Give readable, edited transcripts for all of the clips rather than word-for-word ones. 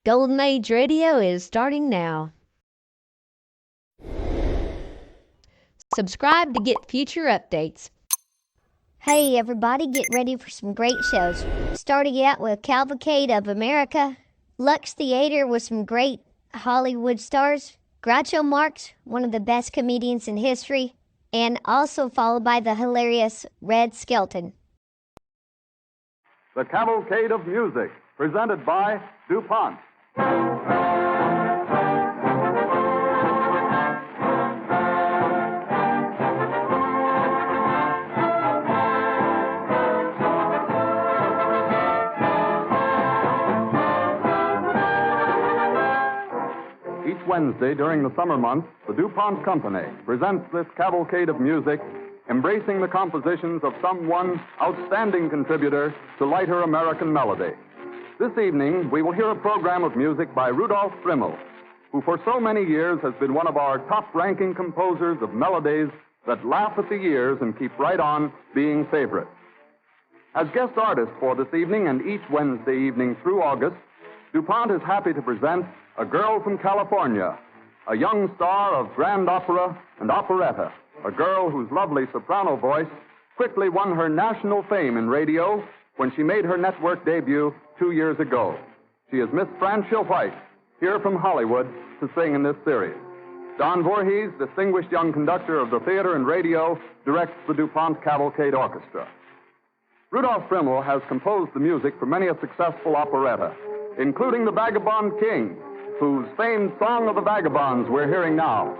Golden Age Radio is starting now. Subscribe to get future updates. Hey everybody, get ready for some great shows. Starting out with Cavalcade of America, Lux Theater with some great Hollywood stars, Groucho Marx, one of the best comedians in history, and also followed by the hilarious Red Skelton. The Cavalcade of Music, presented by DuPont. Each Wednesday during the summer months, the DuPont Company presents this cavalcade of music, embracing the compositions of some one outstanding contributor to lighter American melody. This evening, we will hear a program of music by Rudolph Frimmel, who for so many years has been one of our top-ranking composers of melodies that laugh at the years and keep right on being favorites. As guest artist for this evening and each Wednesday evening through August, DuPont is happy to present A Girl from California, a young star of grand opera and operetta, a girl whose lovely soprano voice quickly won her national fame in radio when she made her network debut 2 years ago. She is Miss Francia White, here from Hollywood to sing in this series. Don Voorhees, distinguished young conductor of the theater and radio, directs the DuPont Cavalcade Orchestra. Rudolph Frimmel has composed the music for many a successful operetta, including The Vagabond King, whose famed Song of the Vagabonds we're hearing now.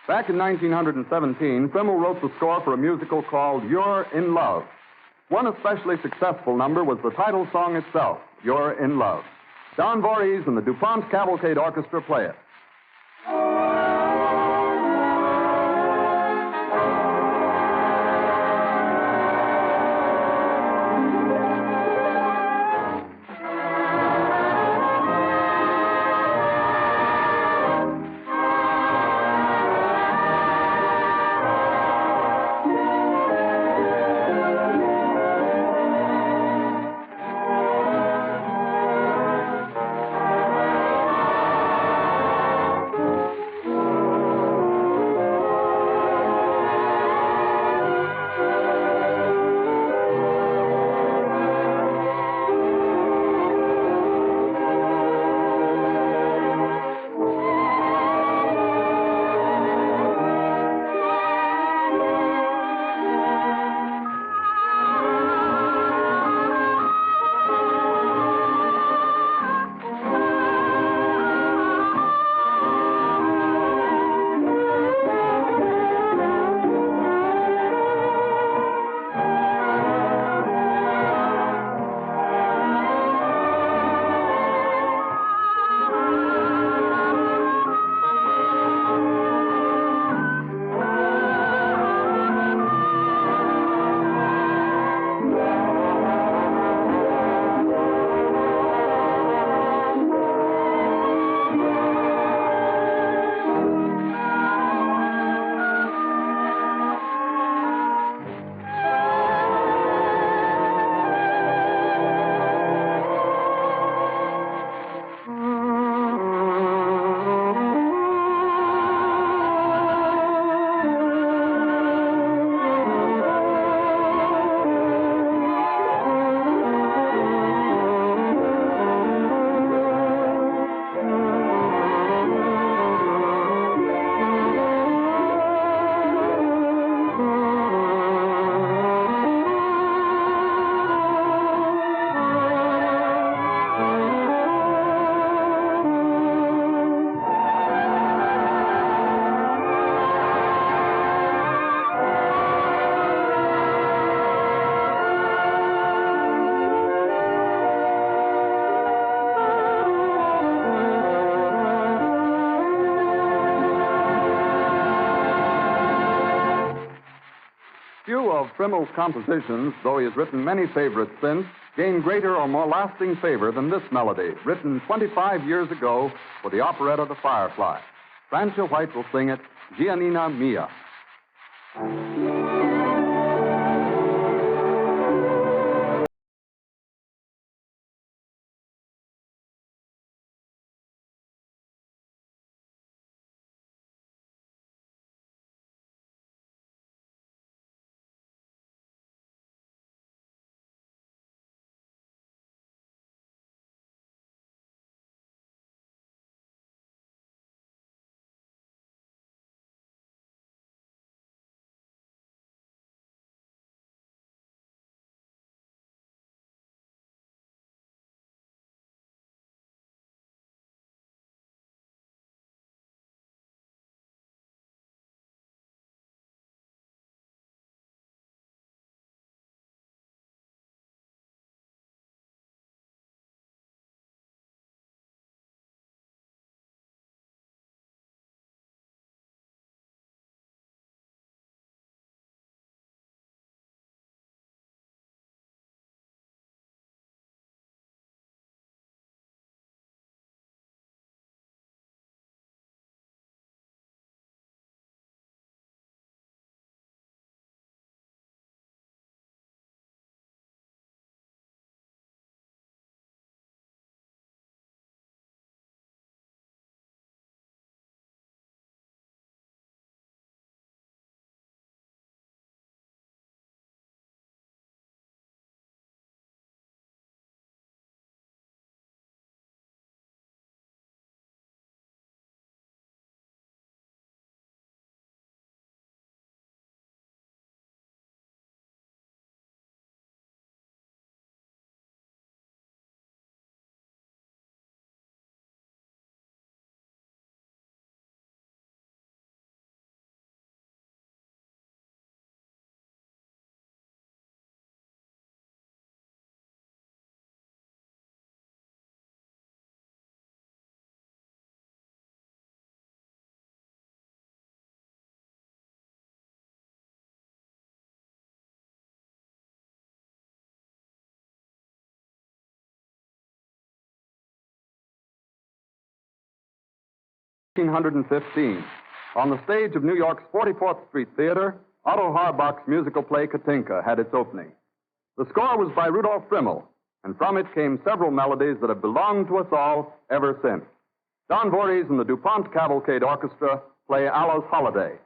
Back in 1917, Frimmel wrote the score for a musical called You're in Love. One especially successful number was the title song itself, You're in Love. Don Voorhees and the DuPont Cavalcade Orchestra play it. of Frimmel's compositions, though he has written many favorites since, gain greater or more lasting favor than this melody, written 25 years ago for the operetta The Firefly. Francia White will sing it, Giannina Mia. (1815). On the stage of New York's 44th Street Theater, Otto Harbach's musical play Katinka had its opening. The score was by Rudolf Frimmel, and from it came several melodies that have belonged to us all ever since. Don Voorhees and the DuPont Cavalcade Orchestra play Allah's Holiday.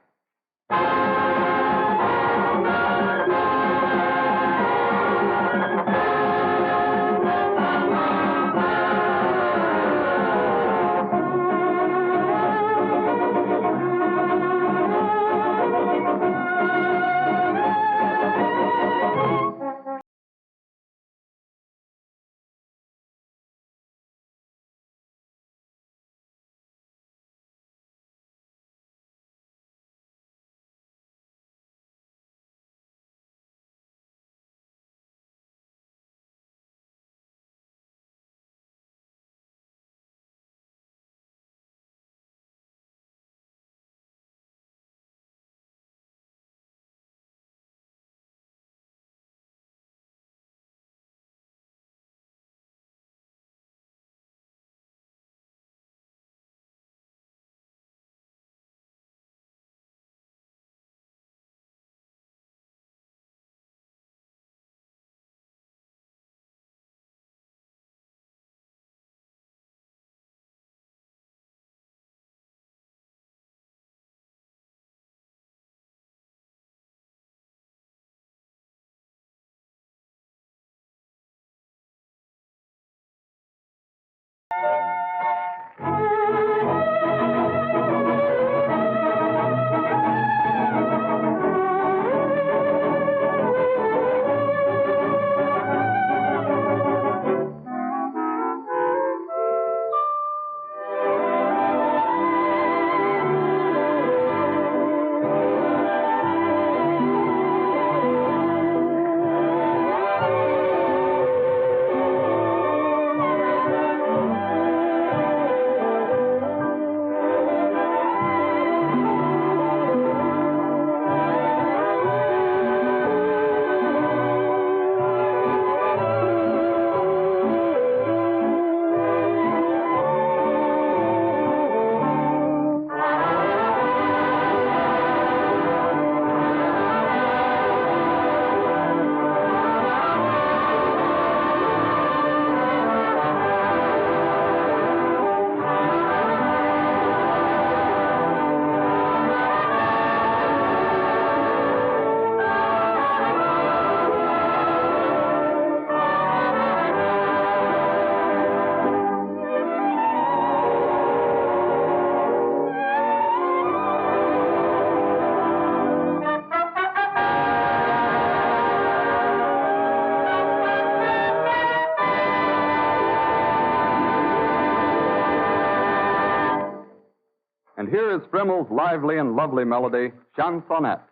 here is Frimmel's lively and lovely melody, Chansonnette.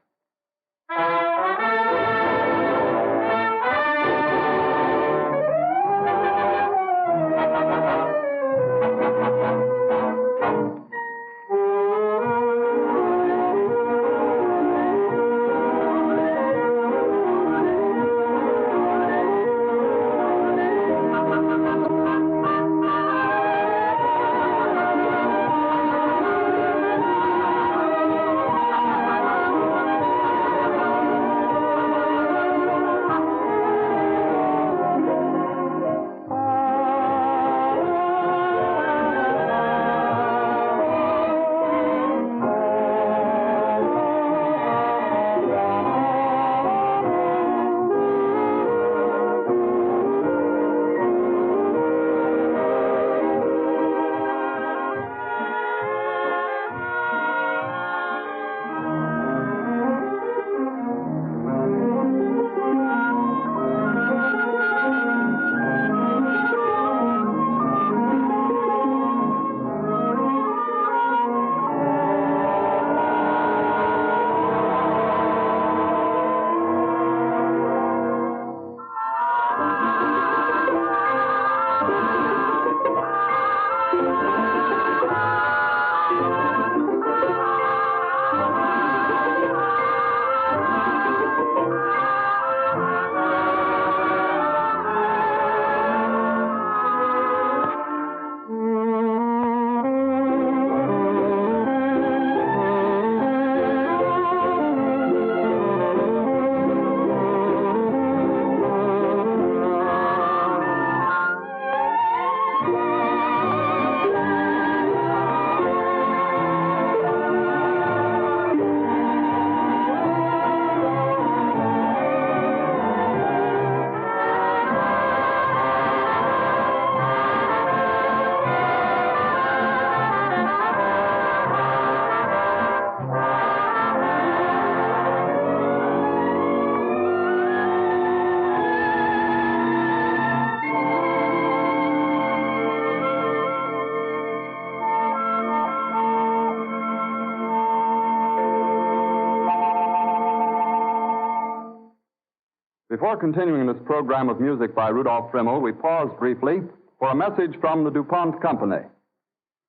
Before continuing this program of music by Rudolph Frimmel, we pause briefly for a message from the DuPont Company.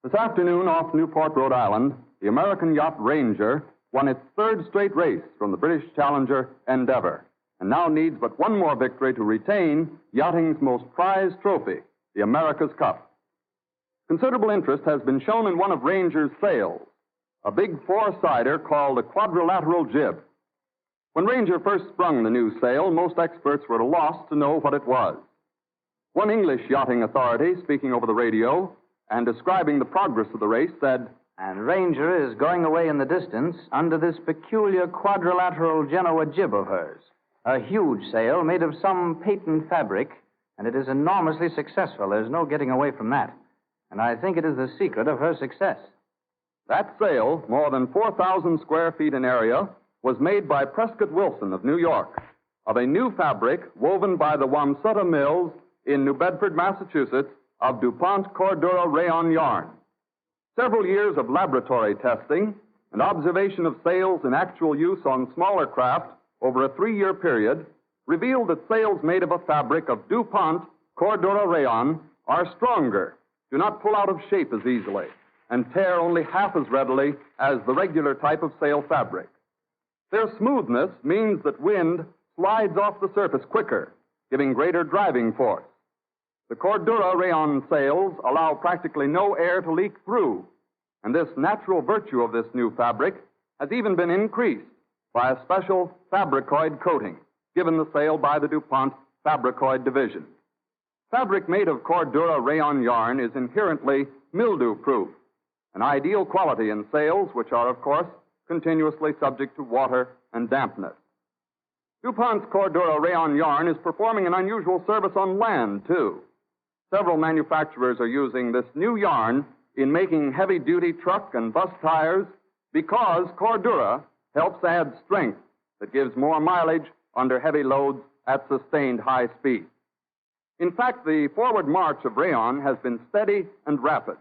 This afternoon off Newport, Rhode Island, the American yacht Ranger won its third straight race from the British challenger Endeavour, and now needs but one more victory to retain yachting's most prized trophy, the America's Cup. Considerable interest has been shown in one of Ranger's sails, a big four-sider called a quadrilateral jib. When Ranger first sprung the new sail, most experts were at a loss to know what it was. One English yachting authority, speaking over the radio and describing the progress of the race, said, "And Ranger is going away in the distance under this peculiar quadrilateral Genoa jib of hers. A huge sail made of some patent fabric, and it is enormously successful. There's no getting away from that. And I think it is the secret of her success." That sail, more than 4,000 square feet in area, was made by Prescott Wilson of New York, of a new fabric woven by the Wamsutta Mills in New Bedford, Massachusetts, of DuPont Cordura rayon yarn. Several years of laboratory testing and observation of sails in actual use on smaller craft over a 3-year period revealed that sails made of a fabric of DuPont Cordura rayon are stronger, do not pull out of shape as easily, and tear only half as readily as the regular type of sail fabric. Their smoothness means that wind slides off the surface quicker, giving greater driving force. The Cordura rayon sails allow practically no air to leak through, and this natural virtue of this new fabric has even been increased by a special fabricoid coating given the sail by the DuPont Fabricoid Division. Fabric made of Cordura rayon yarn is inherently mildew-proof, an ideal quality in sails which are, of course, continuously subject to water and dampness. DuPont's Cordura rayon yarn is performing an unusual service on land, too. Several manufacturers are using this new yarn in making heavy-duty truck and bus tires because Cordura helps add strength that gives more mileage under heavy loads at sustained high speed. In fact, the forward march of rayon has been steady and rapid.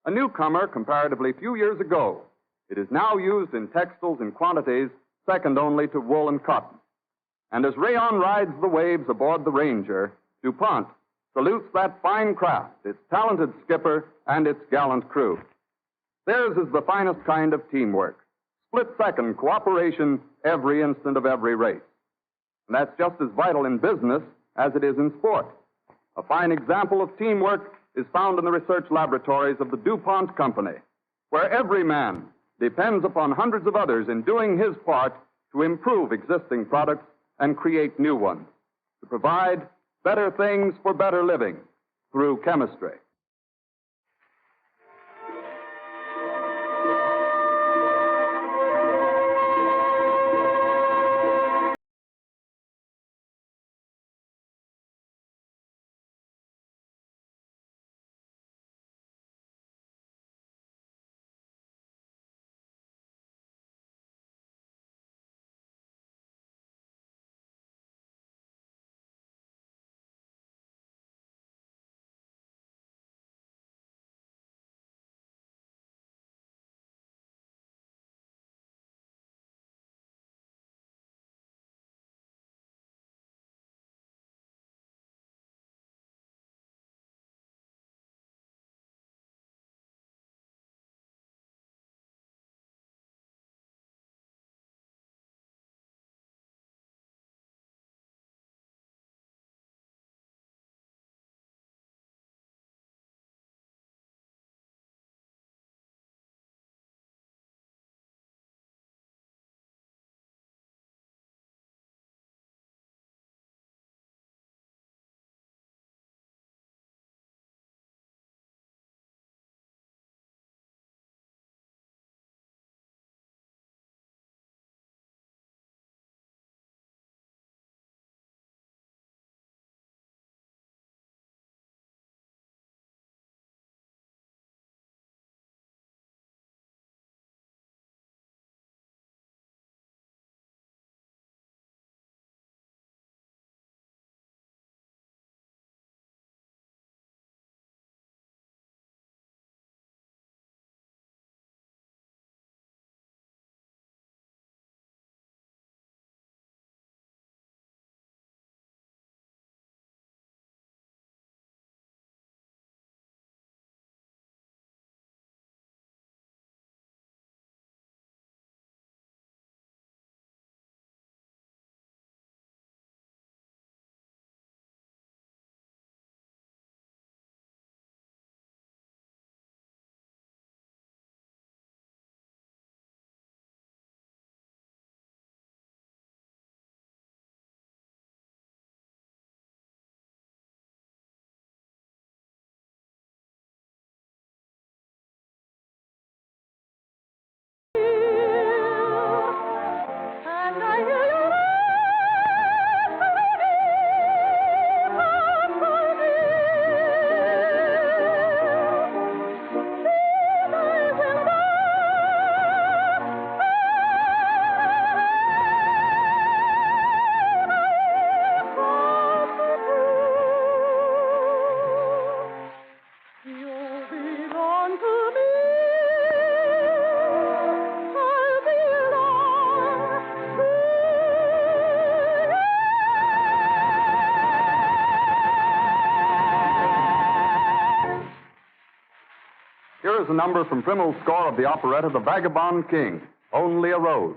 A newcomer comparatively few years ago, it is now used in textiles in quantities second only to wool and cotton. And as rayon rides the waves aboard the Ranger, DuPont salutes that fine craft, its talented skipper, and its gallant crew. Theirs is the finest kind of teamwork, split-second cooperation every instant of every race. And that's just as vital in business as it is in sport. A fine example of teamwork is found in the research laboratories of the DuPont Company, where every man depends upon hundreds of others in doing his part to improve existing products and create new ones, to provide better things for better living through chemistry. Here is a number from Frimmel's score of the operetta The Vagabond King, Only a Rose.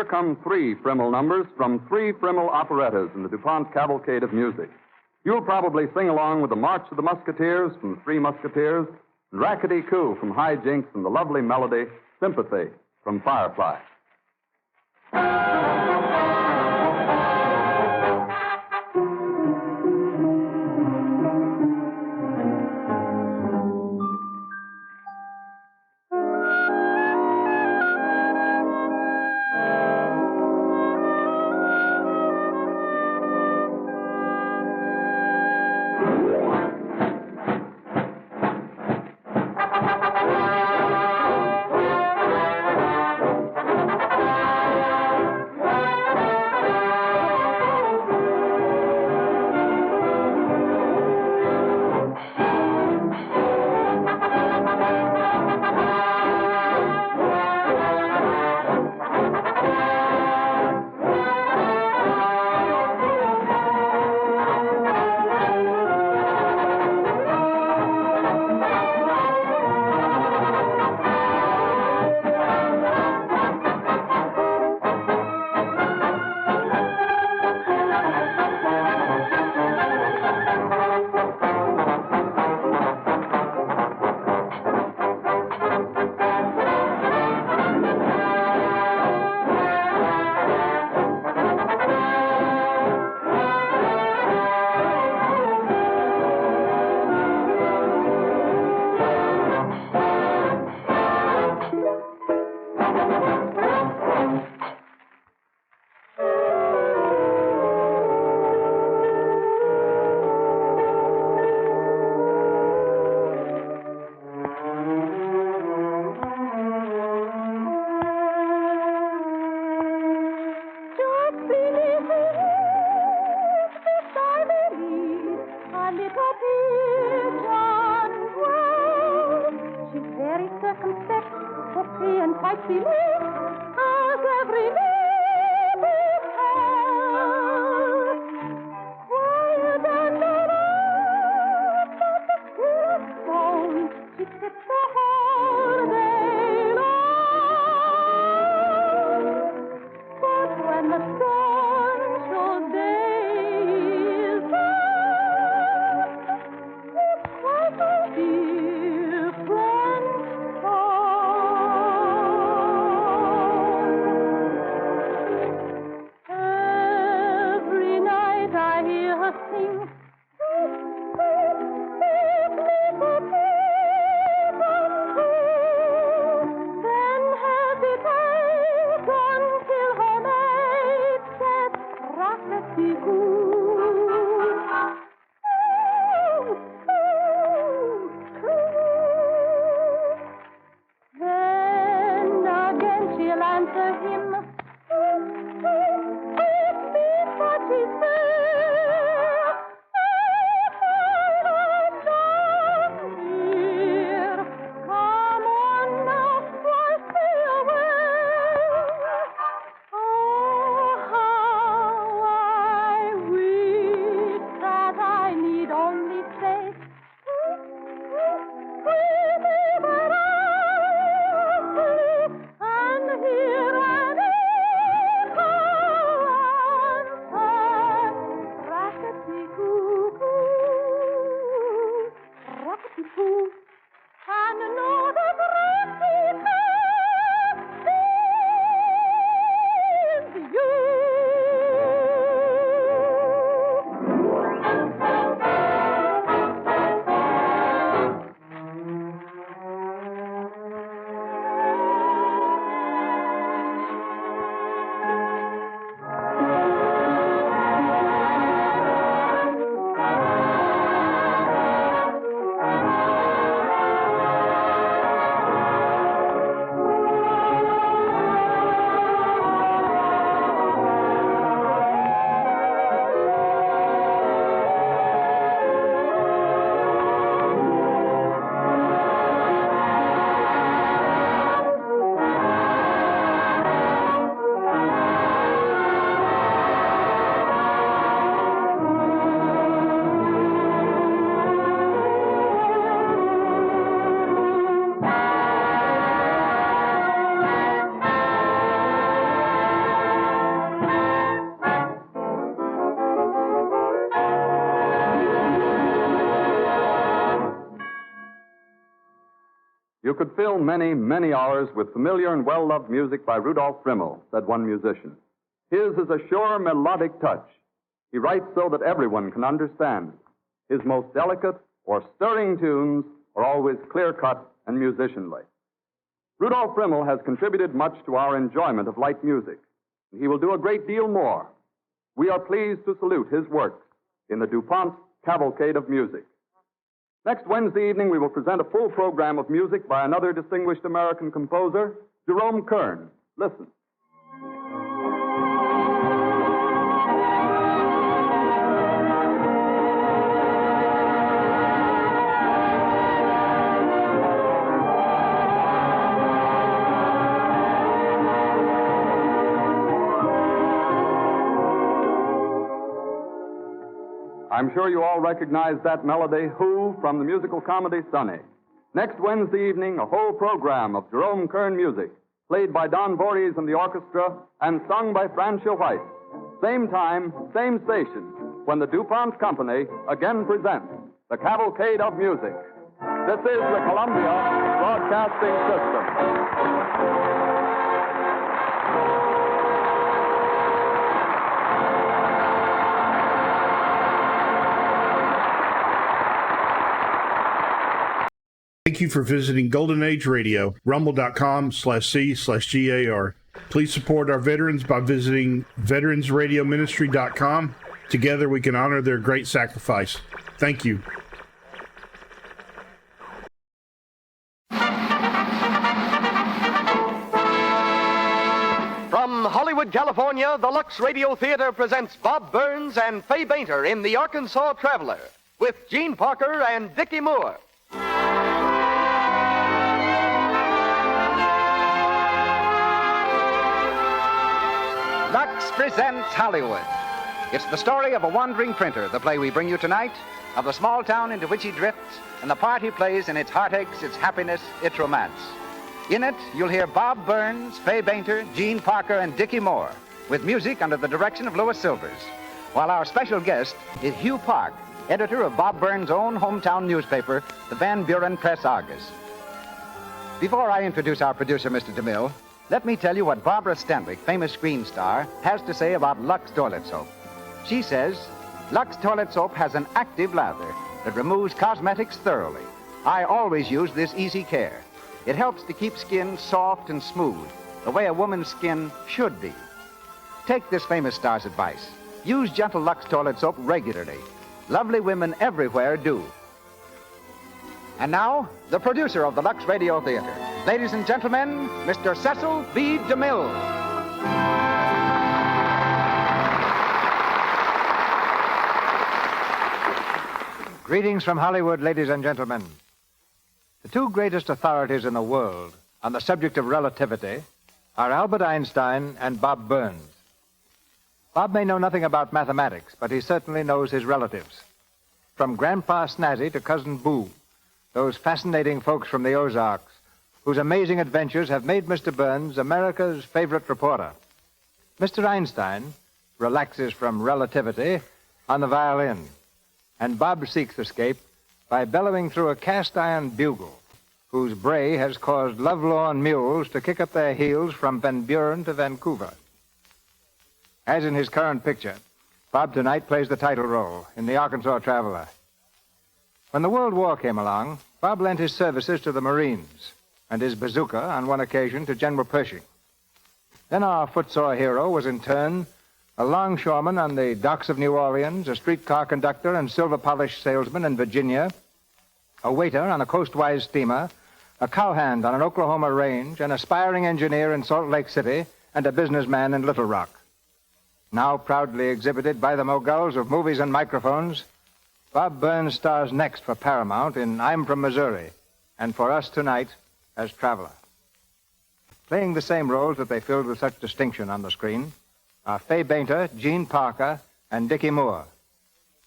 here come 3 Frimmel numbers from 3 Frimmel operettas in the DuPont Cavalcade of Music. You'll probably sing along with the March of the Musketeers from the Three Musketeers, and Rackety Coo from High Jinks, and the lovely melody, Sympathy, from Firefly. You could fill many, many hours with familiar and well-loved music by Rudolph Frimmel, said one musician. His is a sure melodic touch. He writes so that everyone can understand. His most delicate or stirring tunes are always clear-cut and musicianly. Rudolph Frimmel has contributed much to our enjoyment of light music. He will do a great deal more. We are pleased to salute his work in the DuPont Cavalcade of Music. Next Wednesday evening, we will present a full program of music by another distinguished American composer, Jerome Kern. Listen. I'm sure you all recognize that melody, Who, from the musical comedy Sunny. Next Wednesday evening, a whole program of Jerome Kern music, played by Don Voorhees and the orchestra, and sung by Francia White. Same time, same station, when the DuPont Company again presents the Cavalcade of Music. This is the Columbia Broadcasting System. Thank you for visiting Golden Age Radio, rumble.com/C/GAR. Please support our veterans by visiting veteransradioministry.com. Together we can honor their great sacrifice. Thank you. From Hollywood, California, the Lux Radio Theater presents Bob Burns and Fay Bainter in The Arkansas Traveler with Gene Parker and Dickie Moore. Lux presents Hollywood. It's the story of a wandering printer, the play we bring you tonight, of the small town into which he drifts, and the part he plays in its heartaches, its happiness, its romance. In it, you'll hear Bob Burns, Fay Bainter, Gene Parker, and Dickie Moore, with music under the direction of Louis Silvers, while our special guest is Hugh Park, editor of Bob Burns' own hometown newspaper, the Van Buren Press Argus. Before I introduce our producer, Mr. DeMille, let me tell you what Barbara Stanwyck, famous screen star, has to say about Lux toilet soap. She says, Lux toilet soap has an active lather that removes cosmetics thoroughly. I always use this easy care. It helps to keep skin soft and smooth, the way a woman's skin should be. Take this famous star's advice. Use gentle Lux toilet soap regularly. Lovely women everywhere do. And now, the producer of the Lux Radio Theater. Ladies and gentlemen, Mr. Cecil B. DeMille. Greetings from Hollywood, ladies and gentlemen. The two greatest authorities in the world on the subject of relativity are Albert Einstein and Bob Burns. Bob may know nothing about mathematics, but he certainly knows his relatives. From Grandpa Snazzy to Cousin Boo, those fascinating folks from the Ozarks, whose amazing adventures have made Mr. Burns America's favorite reporter. Mr. Einstein relaxes from relativity on the violin, and Bob seeks escape by bellowing through a cast-iron bugle, whose bray has caused lovelorn mules to kick up their heels from Van Buren to Vancouver. As in his current picture, Bob tonight plays the title role in The Arkansas Traveler. When the World War came along, Bob lent his services to the Marines and his bazooka on one occasion to General Pershing. Then our footsore hero was in turn a longshoreman on the docks of New Orleans, a streetcar conductor and silver polish salesman in Virginia, a waiter on a coastwise steamer, a cowhand on an Oklahoma range, an aspiring engineer in Salt Lake City, and a businessman in Little Rock. Now proudly exhibited by the moguls of movies and microphones, Bob Burns stars next for Paramount in I'm From Missouri, and for us tonight as Traveler. Playing the same roles that they filled with such distinction on the screen are Fay Bainter, Gene Parker, and Dickie Moore.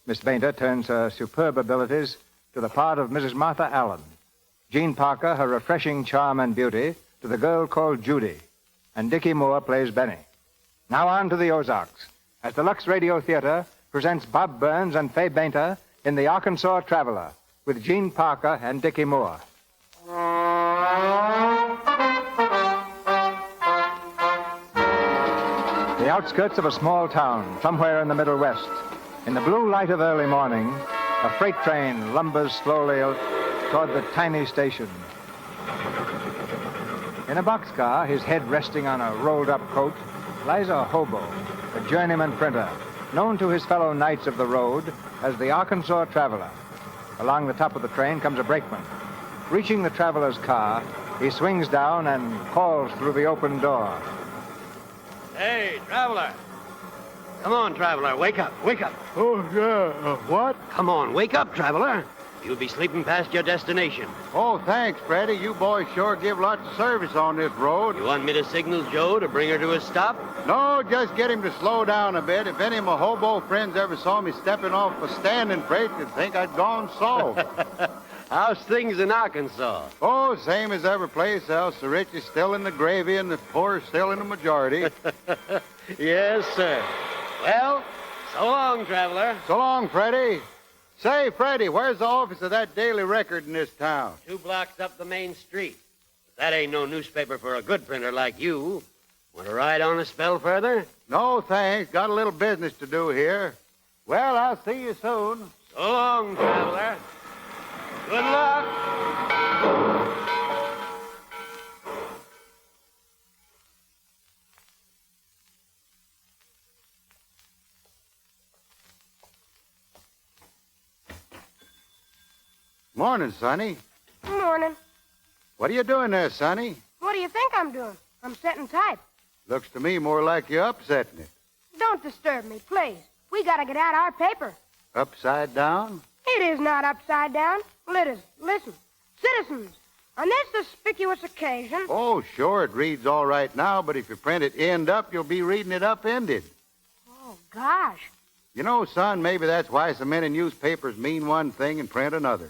Miss Bainter turns her superb abilities to the part of Mrs. Martha Allen. Gene Parker, her refreshing charm and beauty, to the girl called Judy. And Dickie Moore plays Benny. Now on to the Ozarks, as the Lux Radio Theater presents Bob Burns and Fay Bainter in The Arkansas Traveler with Gene Parker and Dickie Moore. The outskirts of a small town, somewhere in the Middle West. In the blue light of early morning, a freight train lumbers slowly toward the tiny station. In a boxcar, his head resting on a rolled-up coat, lies a hobo, a journeyman printer, known to his fellow knights of the road as the Arkansas Traveler. Along the top of the train comes a brakeman. Reaching the traveler's car, he swings down and calls through the open door. Hey, traveler. Come on, traveler. Wake up. Wake up. Oh, yeah. What? Come on. Wake up, traveler. You'll be sleeping past your destination. Oh, thanks, Freddie. You boys sure give lots of service on this road. You want me to signal Joe to bring her to a stop? No, just get him to slow down a bit. If any of my hobo friends ever saw me stepping off a standing freight, they'd think I'd gone soft. How's things in Arkansas? Oh, same as every place else. The rich is still in the gravy and the poor is still in the majority. Yes, sir. Well, so long, traveler. So long, Freddie. Say, Freddie, where's the office of that Daily Record in this town? 2 blocks up the main street. That ain't no newspaper for a good printer like you. Want to ride on a spell further? No, thanks. Got a little business to do here. Well, I'll see you soon. So long, traveler. Good luck. Morning, Sonny. Morning. What are you doing there, Sonny? What do you think I'm doing? I'm setting type. Looks to me more like you're upsetting it. Don't disturb me, please. We gotta get out our paper. Upside down? It is not upside down. Listen. Citizens, on this auspicious occasion... Oh, sure, it reads all right now, but if you print it end up, you'll be reading it upended. Oh, gosh. You know, son, maybe that's why so many newspapers mean one thing and print another.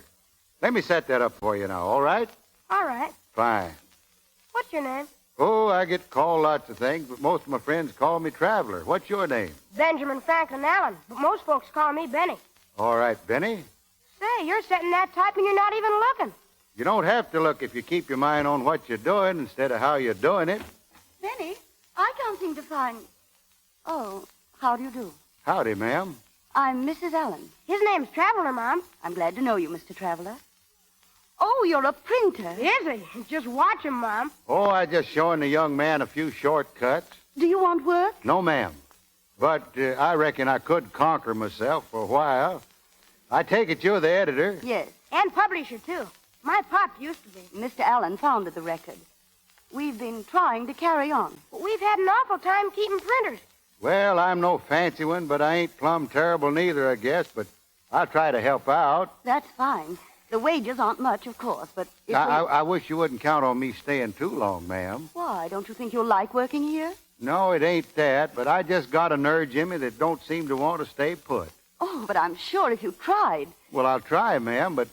Let me set that up for you now, all right? All right. Fine. What's your name? Oh, I get called lots of things, but most of my friends call me Traveler. What's your name? Benjamin Franklin Allen, but most folks call me Benny. All right, Benny. Say, you're setting that type and you're not even looking. You don't have to look if you keep your mind on what you're doing instead of how you're doing it. Benny, I can't seem to find... Oh, how do you do? Howdy, ma'am. I'm Mrs. Allen. His name's Traveler, Mom. I'm glad to know you, Mr. Traveler. Oh, you're a printer. Is he? Just watch him, Mom. Oh, I just showing the young man a few shortcuts. Do you want work? No, ma'am. But I reckon I could conquer myself for a while. I take it you're the editor. Yes. And publisher, too. My pop used to be. Mr. Allen founded the record. We've been trying to carry on. But we've had an awful time keeping printers. Well, I'm no fancy one, but I ain't plumb terrible neither, I guess. But I'll try to help out. That's fine. The wages aren't much, of course, but... I wish you wouldn't count on me staying too long, ma'am. Why? Don't you think you'll like working here? No, it ain't that, but I just got a nerve, Jimmy, that don't seem to want to stay put. Oh, but I'm sure if you tried... Well, I'll try, ma'am, but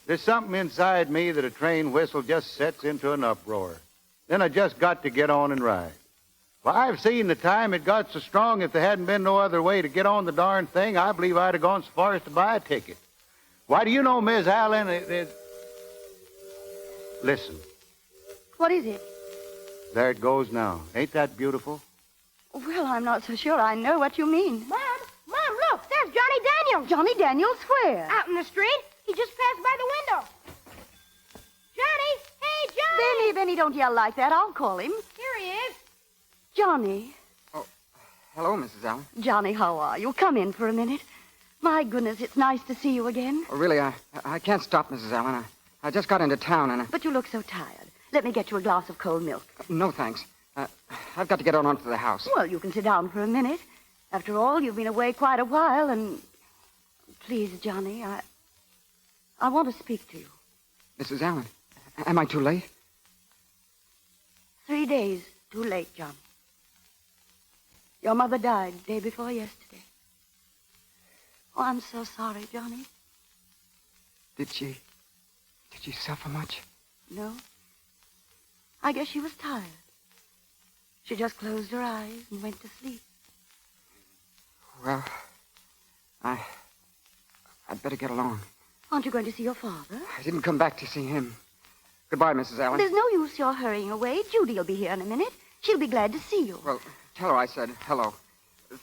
there's something inside me that a train whistle just sets into an uproar. Then I just got to get on and ride. Well, I've seen the time it got so strong if there hadn't been no other way to get on the darn thing, I believe I'd have gone so far as to buy a ticket. Why, do you know, Miss Allen, Listen. What is it? There it goes now. Ain't that beautiful? Well, I'm not so sure I know what you mean. Mom, look, there's Johnny Daniels. Johnny Daniels where? Out in the street. He just passed by the window. Johnny! Hey, Johnny! Benny, don't yell like that. I'll call him. Here he is. Johnny. Hello, Mrs. Allen. Johnny, how are you? Come in for a minute. My goodness, it's nice to see you again. Oh, really, I can't stop, Mrs. Allen. I just got into town and But you look so tired. Let me get you a glass of cold milk. No, thanks. I've got to get on to the house. Well, you can sit down for a minute. After all, you've been away quite a while, and... Please, Johnny, I want to speak to you. Mrs. Allen, am I too late? 3 days too late, Johnny. Your mother died day before yesterday. Oh, I'm so sorry, Johnny. Did she suffer much? No. I guess she was tired. She just closed her eyes and went to sleep. Well, I'd better get along. Aren't you going to see your father? I didn't come back to see him. Goodbye, Mrs. Allen. There's no use your hurrying away. Judy'll be here in a minute. She'll be glad to see you. Well... Tell her I said hello.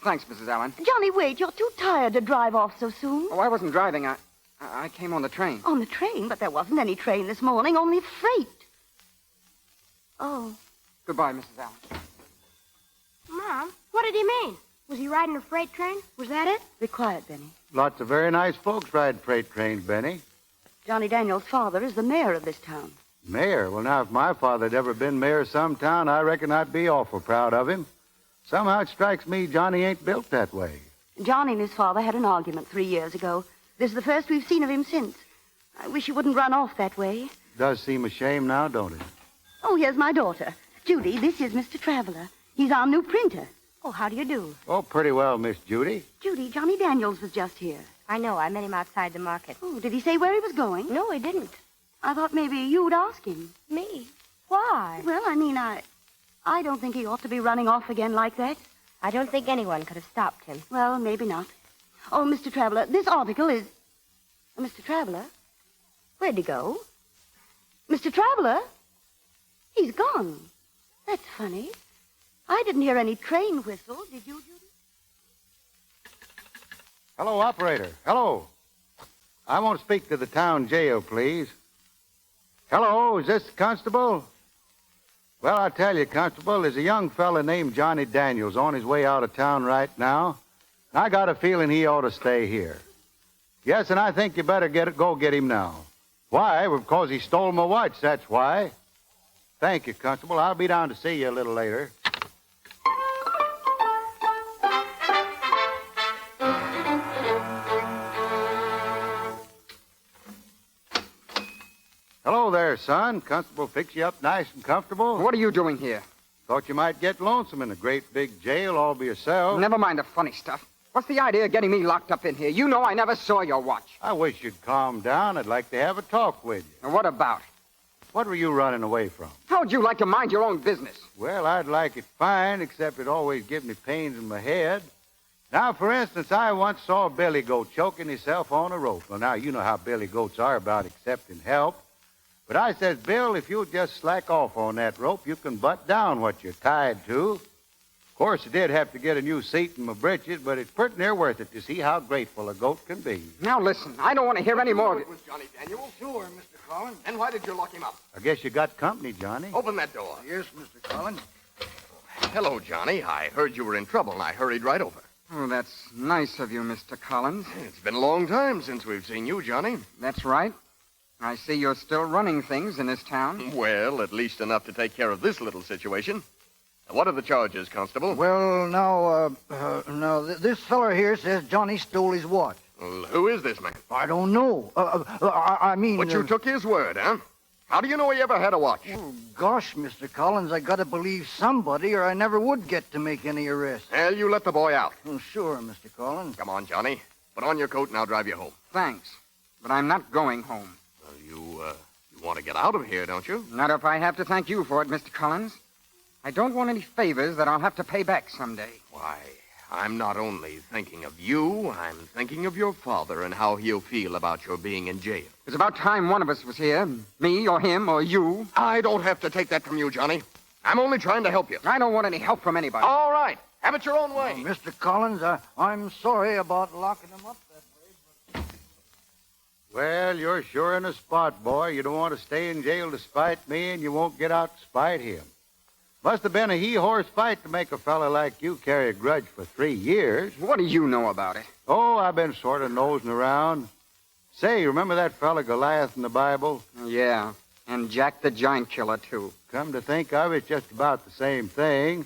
Thanks, Mrs. Allen. Johnny, wait. You're too tired to drive off so soon. Oh, I wasn't driving. I came on the train. On the train? But there wasn't any train this morning, only freight. Oh. Goodbye, Mrs. Allen. Mom, what did he mean? Was he riding a freight train? Was that it? Be quiet, Benny. Lots of very nice folks ride freight trains, Benny. Johnny Daniels' father is the mayor of this town. Mayor? Well, now, if my father had ever been mayor of some town, I reckon I'd be awful proud of him. Somehow it strikes me Johnny ain't built that way. Johnny and his father had an argument 3 years ago. This is the first we've seen of him since. I wish he wouldn't run off that way. Does seem a shame now, don't it? Oh, here's my daughter. Judy, this is Mr. Traveler. He's our new printer. Oh, how do you do? Oh, pretty well, Miss Judy. Judy, Johnny Daniels was just here. I know. I met him outside the market. Oh, did he say where he was going? No, he didn't. I thought maybe you'd ask him. Me? Why? Well, I mean, I don't think he ought to be running off again like that. I don't think anyone could have stopped him. Well, maybe not. Oh, Mr. Traveler, this article is... Mr. Traveler? Where'd he go? Mr. Traveler? He's gone. That's funny. I didn't hear any train whistle. Did you, Judy? Hello, operator. Hello. I want to speak to the town jail, please. Hello, is this the constable? Well, I tell you, Constable, there's a young fella named Johnny Daniels on his way out of town right now. I got a feeling he ought to stay here. Yes, and I think you better go get him now. Why? Well, because he stole my watch, that's why. Thank you, Constable. I'll be down to see you a little later. Hello there, son. Constable fix you up nice and comfortable. What are you doing here? Thought you might get lonesome in a great big jail all by yourself. Never mind the funny stuff. What's the idea of getting me locked up in here? You know I never saw your watch. I wish you'd calm down. I'd like to have a talk with you. And what about? What were you running away from? How'd you like to mind your own business? Well, I'd like it fine, except it always gives me pains in my head. Now, for instance, I once saw a billy goat choking himself on a rope. Well, now, you know how billy goats are about accepting help. But I says, Bill, if you'll just slack off on that rope, you can butt down what you're tied to. Of course, I did have to get a new seat in my britches, but it's pretty near worth it to see how grateful a goat can be. Now, listen, I don't want to hear any more of it. Was Johnny Daniels? Sure, Mr. Collins. And why did you lock him up? I guess you got company, Johnny. Open that door. Yes, Mr. Collins. Hello, Johnny. I heard you were in trouble, and I hurried right over. Oh, that's nice of you, Mr. Collins. It's been a long time since we've seen you, Johnny. That's right. I see you're still running things in this town. Well, at least enough to take care of this little situation. What are the charges, Constable? Well, now, this feller here says Johnny stole his watch. Well, who is this man? I don't know. I mean... But you took his word, huh? How do you know he ever had a watch? Oh, gosh, Mr. Collins, I gotta believe somebody or I never would get to make any arrests. Well, you let the boy out. Oh, sure, Mr. Collins. Come on, Johnny. Put on your coat and I'll drive you home. Thanks, but I'm not going home. Well, you want to get out of here, don't you? Not if I have to thank you for it, Mr. Collins. I don't want any favors that I'll have to pay back someday. Why, I'm not only thinking of you, I'm thinking of your father and how he'll feel about your being in jail. It's about time one of us was here. Me or him or you. I don't have to take that from you, Johnny. I'm only trying to help you. I don't want any help from anybody. All right. Have it your own way. Mr. Collins, I'm sorry about locking him up that way, but... Well, you're sure in a spot, boy. You don't want to stay in jail to spite me, and you won't get out to spite him. Must have been a he-horse fight to make a fella like you carry a grudge for 3 years. What do you know about it? Oh, I've been sort of nosing around. Say, remember that fella Goliath in the Bible? Yeah, and Jack the Giant Killer, too. Come to think of it, it's just about the same thing.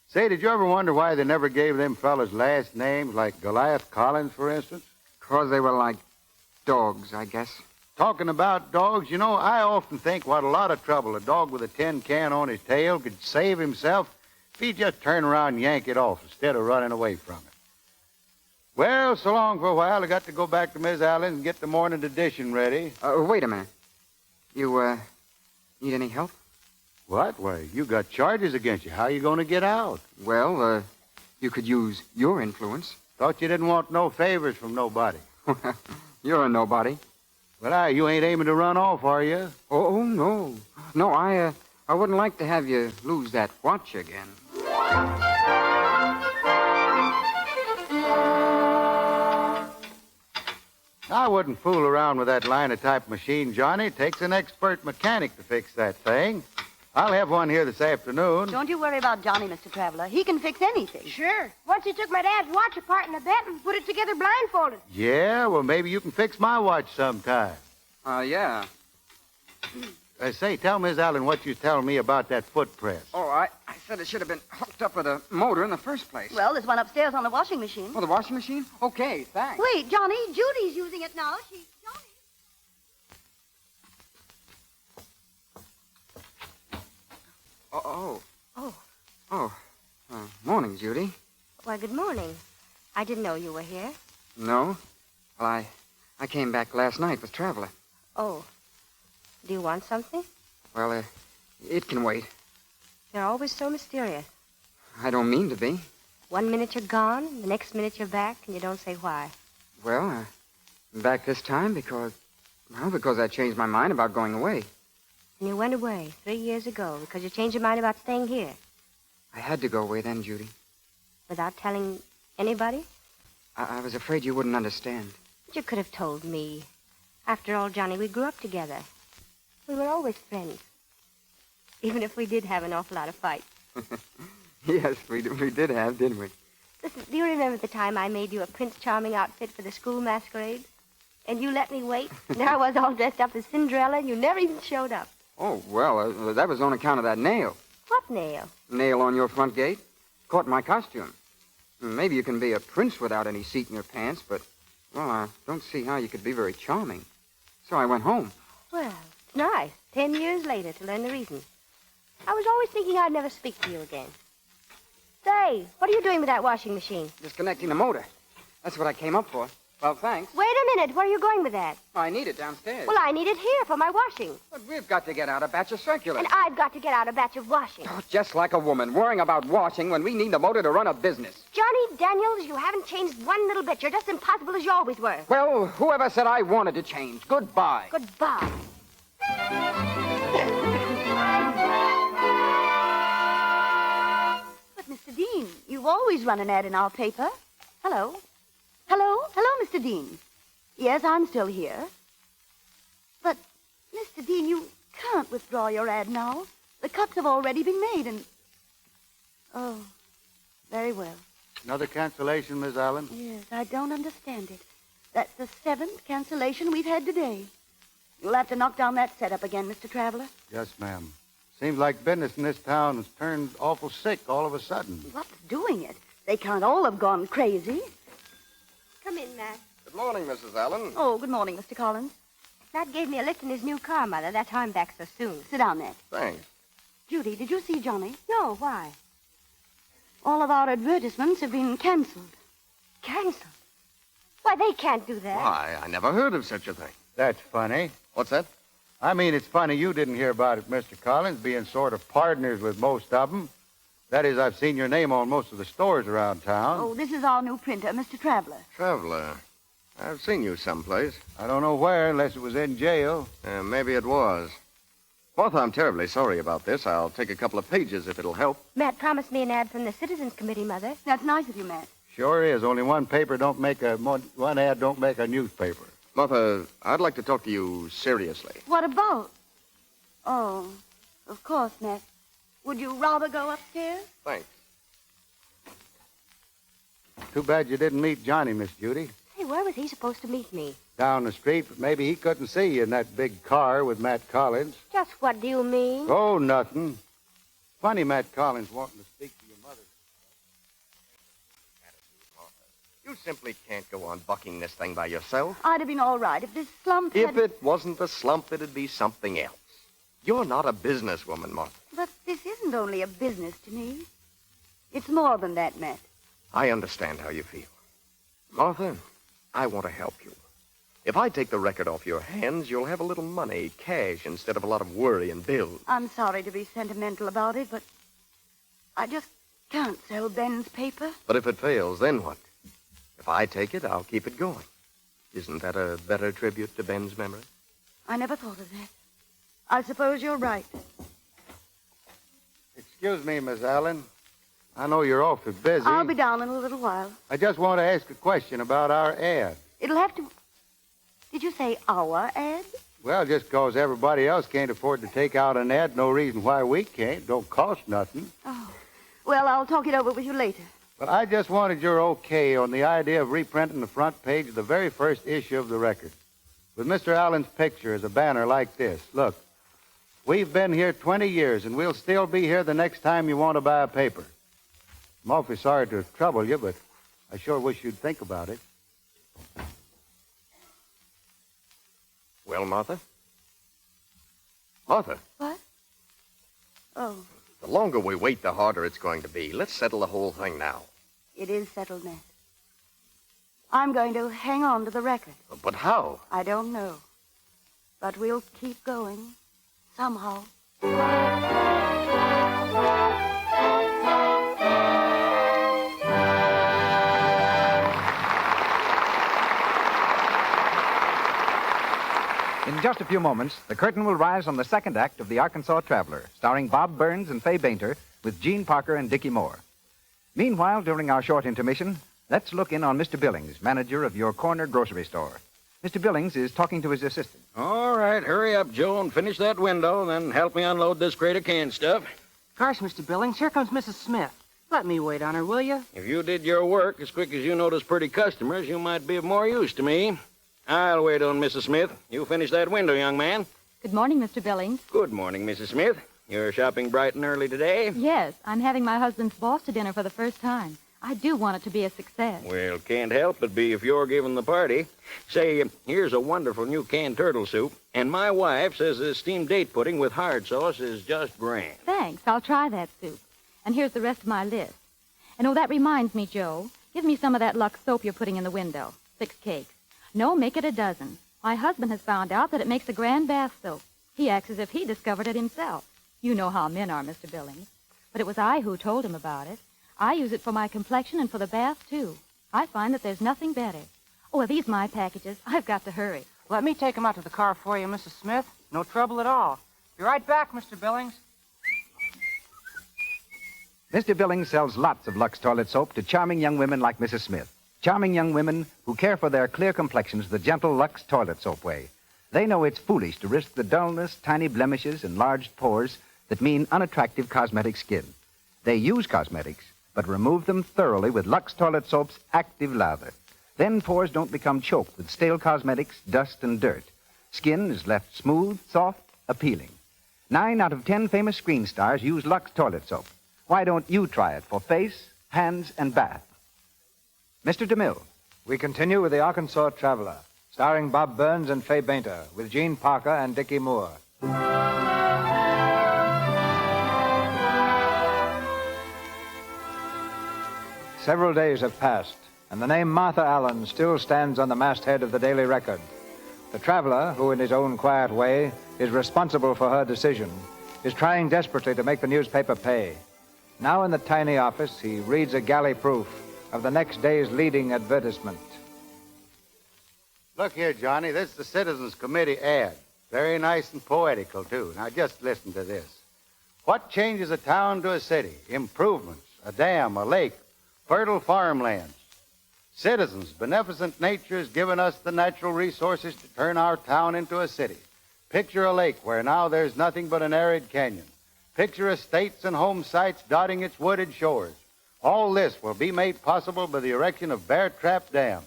Say, did you ever wonder why they never gave them fellas last names, like Goliath Collins, for instance? 'Cause they were like dogs, I guess. Talking about dogs, you know, I often think what a lot of trouble a dog with a tin can on his tail could save himself if he just turned around and yank it off instead of running away from it. Well, so long for a while. I got to go back to Miss Allen and get the morning edition ready. Wait a minute. You, need any help? What? Why, you got charges against you. How you going to get out? Well, you could use your influence. Thought you didn't want no favors from nobody. You're a nobody. Well, you ain't aiming to run off, are you? Oh, no. No, I wouldn't like to have you lose that watch again. I wouldn't fool around with that linotype machine, Johnny. It takes an expert mechanic to fix that thing. I'll have one here this afternoon. Don't you worry about Johnny, Mr. Traveler. He can fix anything. Sure. Once he took my dad's watch apart in the bed and put it together blindfolded. Yeah, well, maybe you can fix my watch sometime. Yeah. Say, tell Miss Allen what you telling me about that foot press. Oh, I said it should have been hooked up with a motor in the first place. Well, there's one upstairs on the washing machine. Oh, the washing machine? Okay, thanks. Wait, Johnny, Judy's using it now. Johnny. Morning, Judy. Why, good morning. I didn't know you were here. No? Well, I came back last night with Traveler. Oh. Do you want something? Well, it can wait. You're always so mysterious. I don't mean to be. 1 minute you're gone, the next minute you're back, and you don't say why. Well, I'm back this time because I changed my mind about going away. And you went away 3 years ago because you changed your mind about staying here. I had to go away then, Judy. Without telling anybody? I was afraid you wouldn't understand. But you could have told me. After all, Johnny, we grew up together. We were always friends. Even if we did have an awful lot of fights. Yes, we did have, didn't we? Listen, do you remember the time I made you a Prince Charming outfit for the school masquerade? And you let me wait? There I was all dressed up as Cinderella, and you never even showed up. Oh, well, that was on account of that nail. What nail? Nail on your front gate. Caught my costume. Maybe you can be a prince without any seat in your pants, but, well, I don't see how you could be very charming. So I went home. Well, it's nice. 10 years later to learn the reason. I was always thinking I'd never speak to you again. Say, what are you doing with that washing machine? Disconnecting the motor. That's what I came up for. Well, thanks. Wait a minute. Where are you going with that? I need it downstairs. Well, I need it here for my washing. But we've got to get out a batch of circulars. And I've got to get out a batch of washing. Oh, just like a woman, worrying about washing when we need the motor to run a business. Johnny Daniels, you haven't changed one little bit. You're just impossible as you always were. Well, whoever said I wanted to change? Goodbye. Goodbye. But, Mr. Dean, you've always run an ad in our paper. Hello, Mr. Dean. Yes, I'm still here. But, Mr. Dean, you can't withdraw your ad now. The cuts have already been made, and... Oh, very well. Another cancellation, Miss Allen? Yes, I don't understand it. That's the 7th cancellation we've had today. You'll have to knock down that setup again, Mr. Traveler. Yes, ma'am. Seems like business in this town has turned awful sick all of a sudden. What's doing it? They can't all have gone crazy. Come in, Matt. Good morning, Mrs. Allen. Oh, good morning, Mr. Collins. Matt gave me a lift in his new car, Mother. That's how I'm back so soon. Sit down, Matt. Thanks. Judy, did you see Johnny? No, why? All of our advertisements have been canceled. Canceled? Why, they can't do that. Why, I never heard of such a thing. That's funny. What's that? I mean, it's funny you didn't hear about it, Mr. Collins, being sort of partners with most of them. That is, I've seen your name on most of the stores around town. Oh, this is our new printer, Mr. Traveler. Traveler. I've seen you someplace. I don't know where, unless it was in jail. Maybe it was. Martha, I'm terribly sorry about this. I'll take a couple of pages if it'll help. Matt promised me an ad from the Citizens Committee, Mother. That's nice of you, Matt. Sure is. Only one ad don't make a newspaper. Martha, I'd like to talk to you seriously. What about? Oh, of course, Matt. Would you rather go upstairs? Thanks. Too bad you didn't meet Johnny, Miss Judy. Hey, where was he supposed to meet me? Down the street, but maybe he couldn't see you in that big car with Matt Collins. Just what do you mean? Oh, nothing. Funny Matt Collins wanting to speak to your mother. You simply can't go on bucking this thing by yourself. I'd have been all right if this slump had... If it wasn't a slump, it'd be something else. You're not a businesswoman, Martha. But this isn't only a business to me. It's more than that, Matt. I understand how you feel. Martha, I want to help you. If I take the record off your hands, you'll have a little money, cash, instead of a lot of worry and bills. I'm sorry to be sentimental about it, but I just can't sell Ben's paper. But if it fails, then what? If I take it, I'll keep it going. Isn't that a better tribute to Ben's memory? I never thought of that. I suppose you're right. Excuse me, Miss Allen. I know you're awfully busy. I'll be down in a little while. I just want to ask a question about our ad. It'll have to... Did you say our ad? Well, just 'cause everybody else can't afford to take out an ad, no reason why we can't. Don't cost nothing. Oh. Well, I'll talk it over with you later. But I just wanted your okay on the idea of reprinting the front page of the very first issue of the record. With Mr. Allen's picture as a banner like this. Look, we've been here 20 years, and we'll still be here the next time you want to buy a paper. I'm awfully sorry to trouble you, but I sure wish you'd think about it. Well, Martha? Martha, What? Oh, the longer we wait, the harder it's going to be. Let's settle the whole thing now. it is settled, Ned. I'm going to hang on to the record. But how? I don't know. But we'll keep going. Somehow. In just a few moments, the curtain will rise on the second act of The Arkansas Traveler, starring Bob Burns and Fay Bainter, with Gene Parker and Dickie Moore. Meanwhile, during our short intermission, let's look in on Mr. Billings, manager of your corner grocery store. Mr. Billings is talking to his assistant. All right, hurry up, Joe, and finish that window, then help me unload this crate of canned stuff. Gosh, Mr. Billings, here comes Mrs. Smith. Let me wait on her, will you? If you did your work as quick as you notice pretty customers, you might be of more use to me. I'll wait on Mrs. Smith. You finish that window, young man. Good morning, Mr. Billings. Good morning, Mrs. Smith. You're shopping bright and early today? Yes, I'm having my husband's boss to dinner for the first time. I do want it to be a success. Well, can't help but be if you're giving the party. Say, here's a wonderful new canned turtle soup, and my wife says this steamed date pudding with hard sauce is just grand. Thanks. I'll try that soup. And here's the rest of my list. And oh, that reminds me, Joe. Give me some of that Lux soap you're putting in the window. 6 cakes. No, make it a dozen. My husband has found out that it makes a grand bath soap. He acts as if he discovered it himself. You know how men are, Mr. Billings. But it was I who told him about it. I use it for my complexion and for the bath, too. I find that there's nothing better. Oh, are these my packages? I've got to hurry. Let me take them out to the car for you, Mrs. Smith. No trouble at all. Be right back, Mr. Billings. Mr. Billings sells lots of Lux toilet soap to charming young women like Mrs. Smith. Charming young women who care for their clear complexions the gentle Lux toilet soap way. They know it's foolish to risk the dullness, tiny blemishes, enlarged pores that mean unattractive cosmetic skin. They use cosmetics, but remove them thoroughly with Lux toilet soap's active lather. Then pores don't become choked with stale cosmetics, dust, and dirt. Skin is left smooth, soft, appealing. 9 out of 10 famous screen stars use Lux toilet soap. Why don't you try it for face, hands, and bath? Mr. DeMille. We continue with The Arkansas Traveler, starring Bob Burns and Fay Bainter, with Gene Parker and Dickie Moore. Several days have passed, and the name Martha Allen still stands on the masthead of the Daily Record. The traveler, who in his own quiet way is responsible for her decision, is trying desperately to make the newspaper pay. Now in the tiny office, he reads a galley proof of the next day's leading advertisement. Look here, Johnny, this is the Citizens Committee ad. Very nice and poetical, too. Now, just listen to this. What changes a town to a city? Improvements, a dam, a lake, fertile farmlands. Citizens, beneficent nature has given us the natural resources to turn our town into a city. Picture a lake where now there's nothing but an arid canyon. Picture estates and home sites dotting its wooded shores. All this will be made possible by the erection of Bear Trap Dam.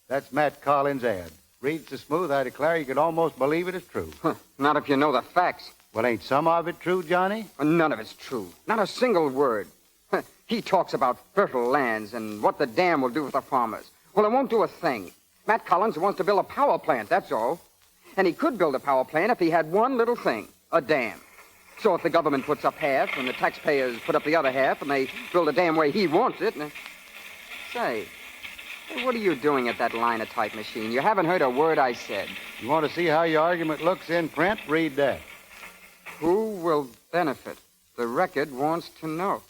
That's Matt Collins' ad. Reads so smooth, I declare you could almost believe it is true. Not if you know the facts. Well, ain't some of it true, Johnny? None of it's true. Not a single word. He talks about fertile lands and what the dam will do for the farmers. Well, it won't do a thing. Matt Collins wants to build a power plant, that's all. And he could build a power plant if he had one little thing, a dam. So if the government puts up half and the taxpayers put up the other half and they build a dam where he wants it... Say, what are you doing at that linotype machine? You haven't heard a word I said. You want to see how your argument looks in print? Read that. Who will benefit? The Record wants to know.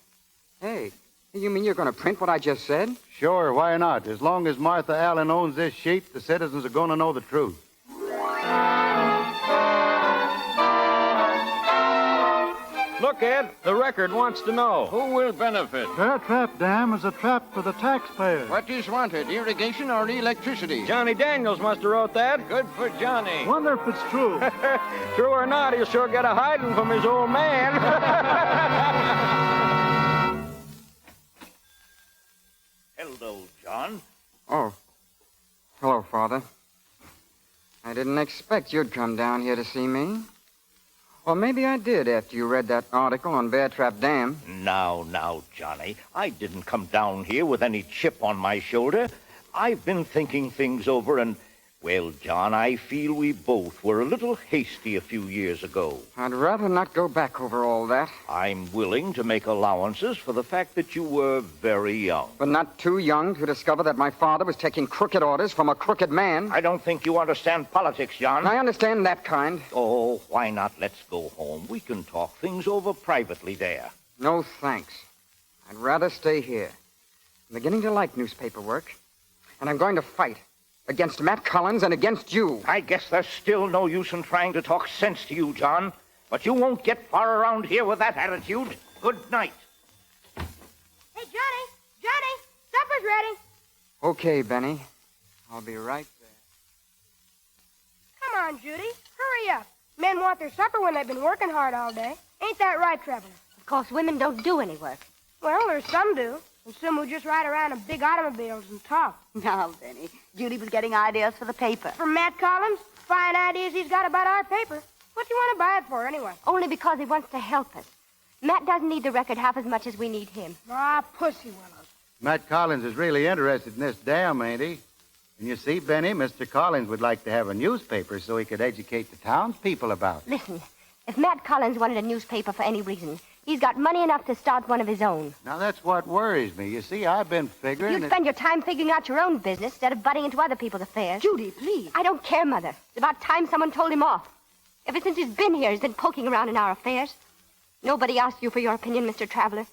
Hey, you mean you're going to print what I just said? Sure, why not? As long as Martha Allen owns this sheet, the citizens are going to know the truth. Look, Ed, the record wants to know. Who will benefit? Bear Trap Dam is a trap for the taxpayers. What is wanted, irrigation or electricity? Johnny Daniels must have wrote that. Good for Johnny. Wonder if it's true. True or not, he'll sure get a hiding from his old man. Hello, John. Oh. Hello, Father. I didn't expect you'd come down here to see me. Well, maybe I did after you read that article on Bear Trap Dam. Now, Johnny. I didn't come down here with any chip on my shoulder. I've been thinking things over and, well, John, I feel we both were a little hasty a few years ago. I'd rather not go back over all that. I'm willing to make allowances for the fact that you were very young. But not too young to discover that my father was taking crooked orders from a crooked man. I don't think you understand politics, John. I understand that kind. Oh, why not? Let's go home. We can talk things over privately there. No, thanks. I'd rather stay here. I'm beginning to like newspaper work, and I'm going to fight. Against Matt Collins and against you. I guess there's still no use in trying to talk sense to you, John. But you won't get far around here with that attitude. Good night. Hey, Johnny, supper's ready. Okay, Benny. I'll be right there. Come on, Judy, hurry up. Men want their supper when they've been working hard all day. Ain't that right, Traveler? Of course, women don't do any work. Well, there's some do. And some who just ride around in big automobiles and talk. Now, Benny, Judy was getting ideas for the paper. From Matt Collins? Fine ideas he's got about our paper. What do you want to buy it for, anyway? Only because he wants to help us. Matt doesn't need the record half as much as we need him. Ah, pussy willows. Matt Collins is really interested in this dam, ain't he? And you see, Benny, Mr. Collins would like to have a newspaper so he could educate the townspeople about it. Listen, if Matt Collins wanted a newspaper for any reason, he's got money enough to start one of his own. Now, that's what worries me. You see, I've been figuring... You spend your time figuring out your own business instead of butting into other people's affairs. Judy, please. I don't care, Mother. It's about time someone told him off. Ever since he's been here, he's been poking around in our affairs. Nobody asked you for your opinion, Mr. Traveler.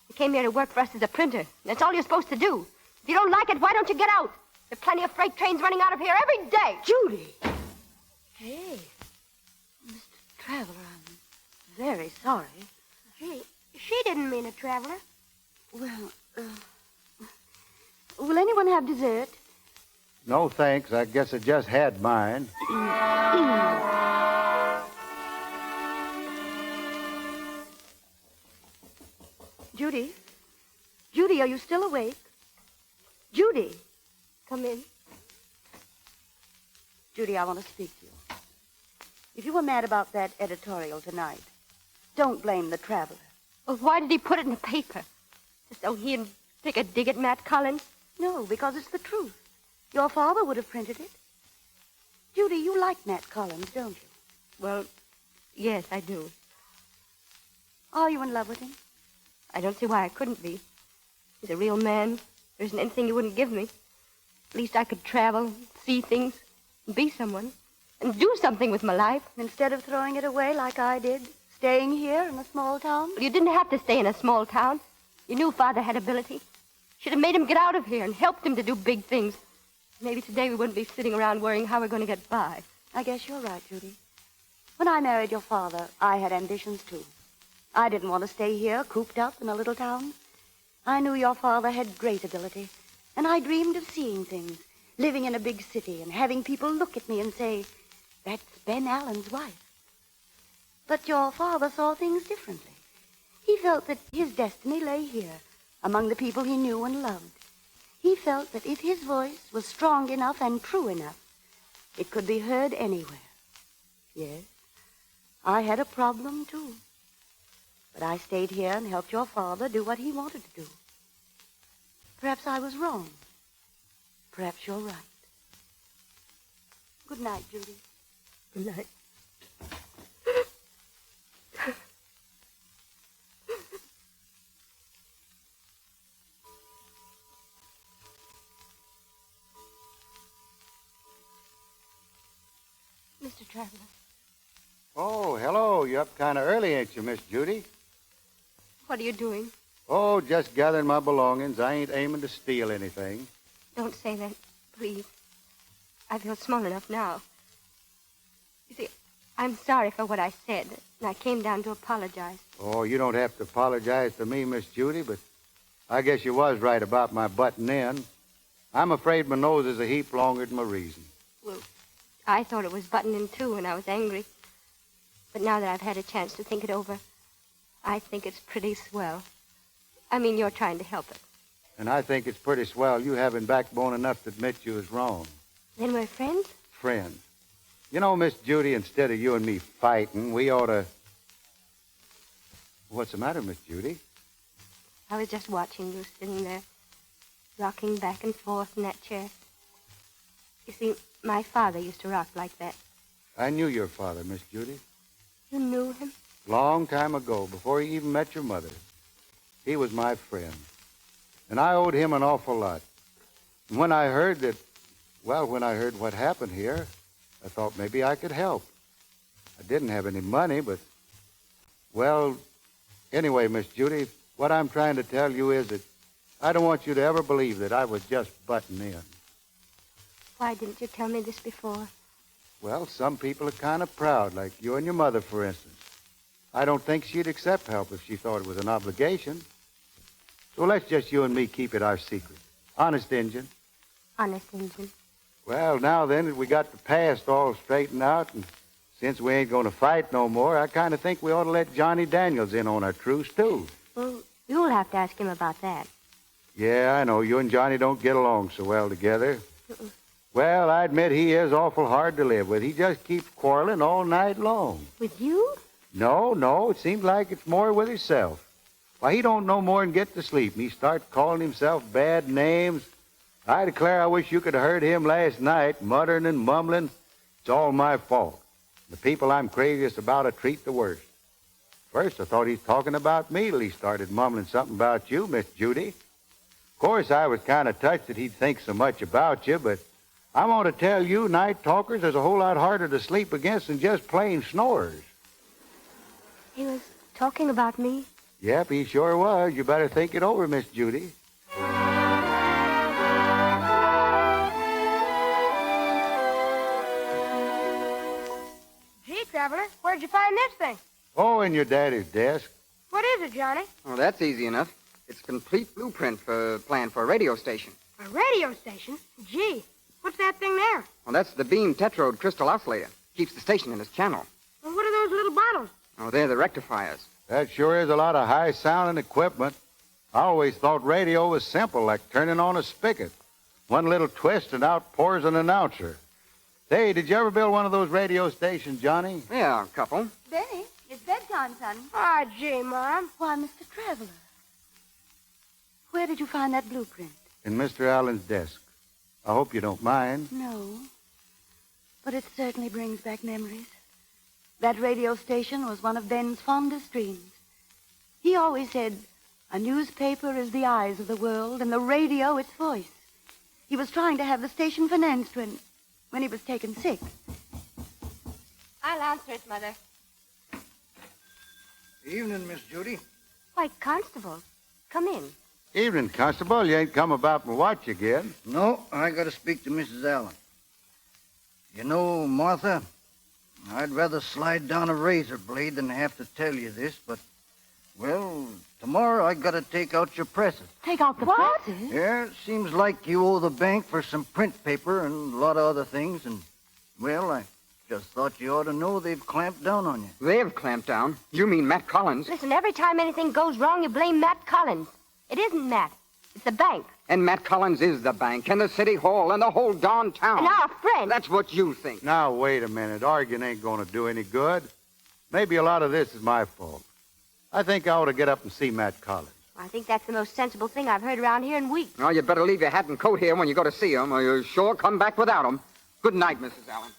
You came here to work for us as a printer. That's all you're supposed to do. If you don't like it, why don't you get out? There are plenty of freight trains running out of here every day. Judy! Hey, Mr. Traveler, I'm very sorry. Gee, she didn't mean it, Traveler. Well, will anyone have dessert? No, thanks. I guess I just had mine. Judy? Judy, are you still awake? Judy! Come in. Judy, I want to speak to you. If you were mad about that editorial tonight, don't blame the Traveler. Well, why did he put it in the paper? Just so he'd take a dig at Matt Collins? No, because it's the truth. Your father would have printed it. Judy, you like Matt Collins, don't you? Well, yes, I do. Are you in love with him? I don't see why I couldn't be. He's a real man. There isn't anything he wouldn't give me. At least I could travel, see things, and be someone, and do something with my life. Instead of throwing it away like I did, staying here in a small town? Well, you didn't have to stay in a small town. You knew Father had ability. Should have made him get out of here and helped him to do big things. Maybe today we wouldn't be sitting around worrying how we're going to get by. I guess you're right, Judy. When I married your father, I had ambitions, too. I didn't want to stay here, cooped up in a little town. I knew your father had great ability, and I dreamed of seeing things, living in a big city and having people look at me and say, "That's Ben Allen's wife." But your father saw things differently. He felt that his destiny lay here, among the people he knew and loved. He felt that if his voice was strong enough and true enough, it could be heard anywhere. Yes, I had a problem, too. But I stayed here and helped your father do what he wanted to do. Perhaps I was wrong. Perhaps you're right. Good night, Judy. Good night. Mr. Traveler. Oh, hello. You up kind of early, ain't you, Miss Judy? What are you doing? Oh, just gathering my belongings. I ain't aiming to steal anything. Don't say that, please. I feel small enough now. You see, I'm sorry for what I said, and I came down to apologize. Oh, you don't have to apologize to me, Miss Judy, but I guess you was right about my butting in. I'm afraid my nose is a heap longer than my reason. Well, I thought it was buttoned in too, and I was angry. But now that I've had a chance to think it over, I think it's pretty swell. I mean, you're trying to help it. And I think it's pretty swell you having backbone enough to admit you was wrong. Then we're friends? Friends. You know, Miss Judy, instead of you and me fighting, we ought to... What's the matter, Miss Judy? I was just watching you sitting there, rocking back and forth in that chair. You see, my father used to rock like that. I knew your father, Miss Judy. You knew him? Long time ago, before he even met your mother. He was my friend. And I owed him an awful lot. And when I heard what happened here, I thought maybe I could help. I didn't have any money, but, well, anyway, Miss Judy, what I'm trying to tell you is that I don't want you to ever believe that I was just butting in. Why didn't you tell me this before? Well, some people are kind of proud, like you and your mother, for instance. I don't think she'd accept help if she thought it was an obligation. So let's just you and me keep it our secret. Honest, Injun. Honest, Injun. Well, now then, that we got the past all straightened out, and since we ain't going to fight no more, I kind of think we ought to let Johnny Daniels in on our truce, too. Well, you'll have to ask him about that. Yeah, I know. You and Johnny don't get along so well together. Well, I admit he is awful hard to live with. He just keeps quarreling all night long. With you? No. It seems like it's more with himself. Why, he don't no more than get to sleep, and he starts calling himself bad names. I declare I wish you could have heard him last night, muttering and mumbling. It's all my fault. The people I'm craziest about I treat the worst. First, I thought he was talking about me till he started mumbling something about you, Miss Judy. Of course, I was kind of touched that he'd think so much about you, but I want to tell you, night talkers is a whole lot harder to sleep against than just plain snorers. He was talking about me? Yep, he sure was. You better think it over, Miss Judy. Gee, Traveler, where'd you find this thing? Oh, in your daddy's desk. What is it, Johnny? Oh, that's easy enough. It's a complete blueprint plan for a radio station. A radio station? Gee, what's that thing there? Well, that's the beam tetrode crystal oscillator. Keeps the station in its channel. Well, what are those little bottles? Oh, they're the rectifiers. That sure is a lot of high-sounding equipment. I always thought radio was simple, like turning on a spigot. One little twist and out pours an announcer. Hey, did you ever build one of those radio stations, Johnny? Yeah, a couple. Benny, it's bedtime, son. Ah, gee, Mom. Why, Mr. Traveler. Where did you find that blueprint? In Mr. Allen's desk. I hope you don't mind. No. But it certainly brings back memories. That radio station was one of Ben's fondest dreams. He always said, a newspaper is the eyes of the world and the radio its voice. He was trying to have the station financed when he was taken sick. I'll answer it, Mother. Evening, Miss Judy. Why, Constable, come in. Evening, Constable. You ain't come about my watch again. No, I got to speak to Mrs. Allen. You know, Martha, I'd rather slide down a razor blade than have to tell you this, but, well, tomorrow I got to take out your presses. Take out the presses? Yeah, it seems like you owe the bank for some print paper and a lot of other things, and, well, I just thought you ought to know they've clamped down on you. They've clamped down? You mean Matt Collins? Listen, every time anything goes wrong, you blame Matt Collins. It isn't Matt. It's the bank. And Matt Collins is the bank, and the city hall, and the whole darn town. And our friend. That's what you think. Now, wait a minute. Arguing ain't going to do any good. Maybe a lot of this is my fault. I think I ought to get up and see Matt Collins. I think that's the most sensible thing I've heard around here in weeks. Oh, you better leave your hat and coat here when you go to see him, or you'll sure come back without him. Good night, Mrs. Allen.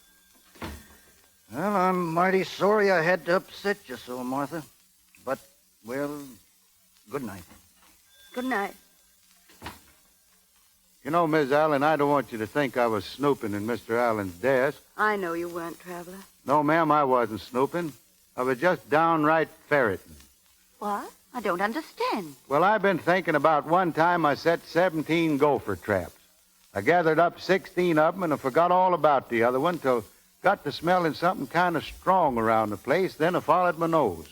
Well, I'm mighty sorry I had to upset you so, Martha. But, well, good night. Good night. You know, Miss Allen, I don't want you to think I was snooping in Mr. Allen's desk. I know you weren't, Traveler. No, ma'am, I wasn't snooping. I was just downright ferreting. What? I don't understand. Well, I've been thinking about one time I set 17 gopher traps. I gathered up 16 of them, and I forgot all about the other one till Got to smelling something kind of strong around the place, then I followed my nose.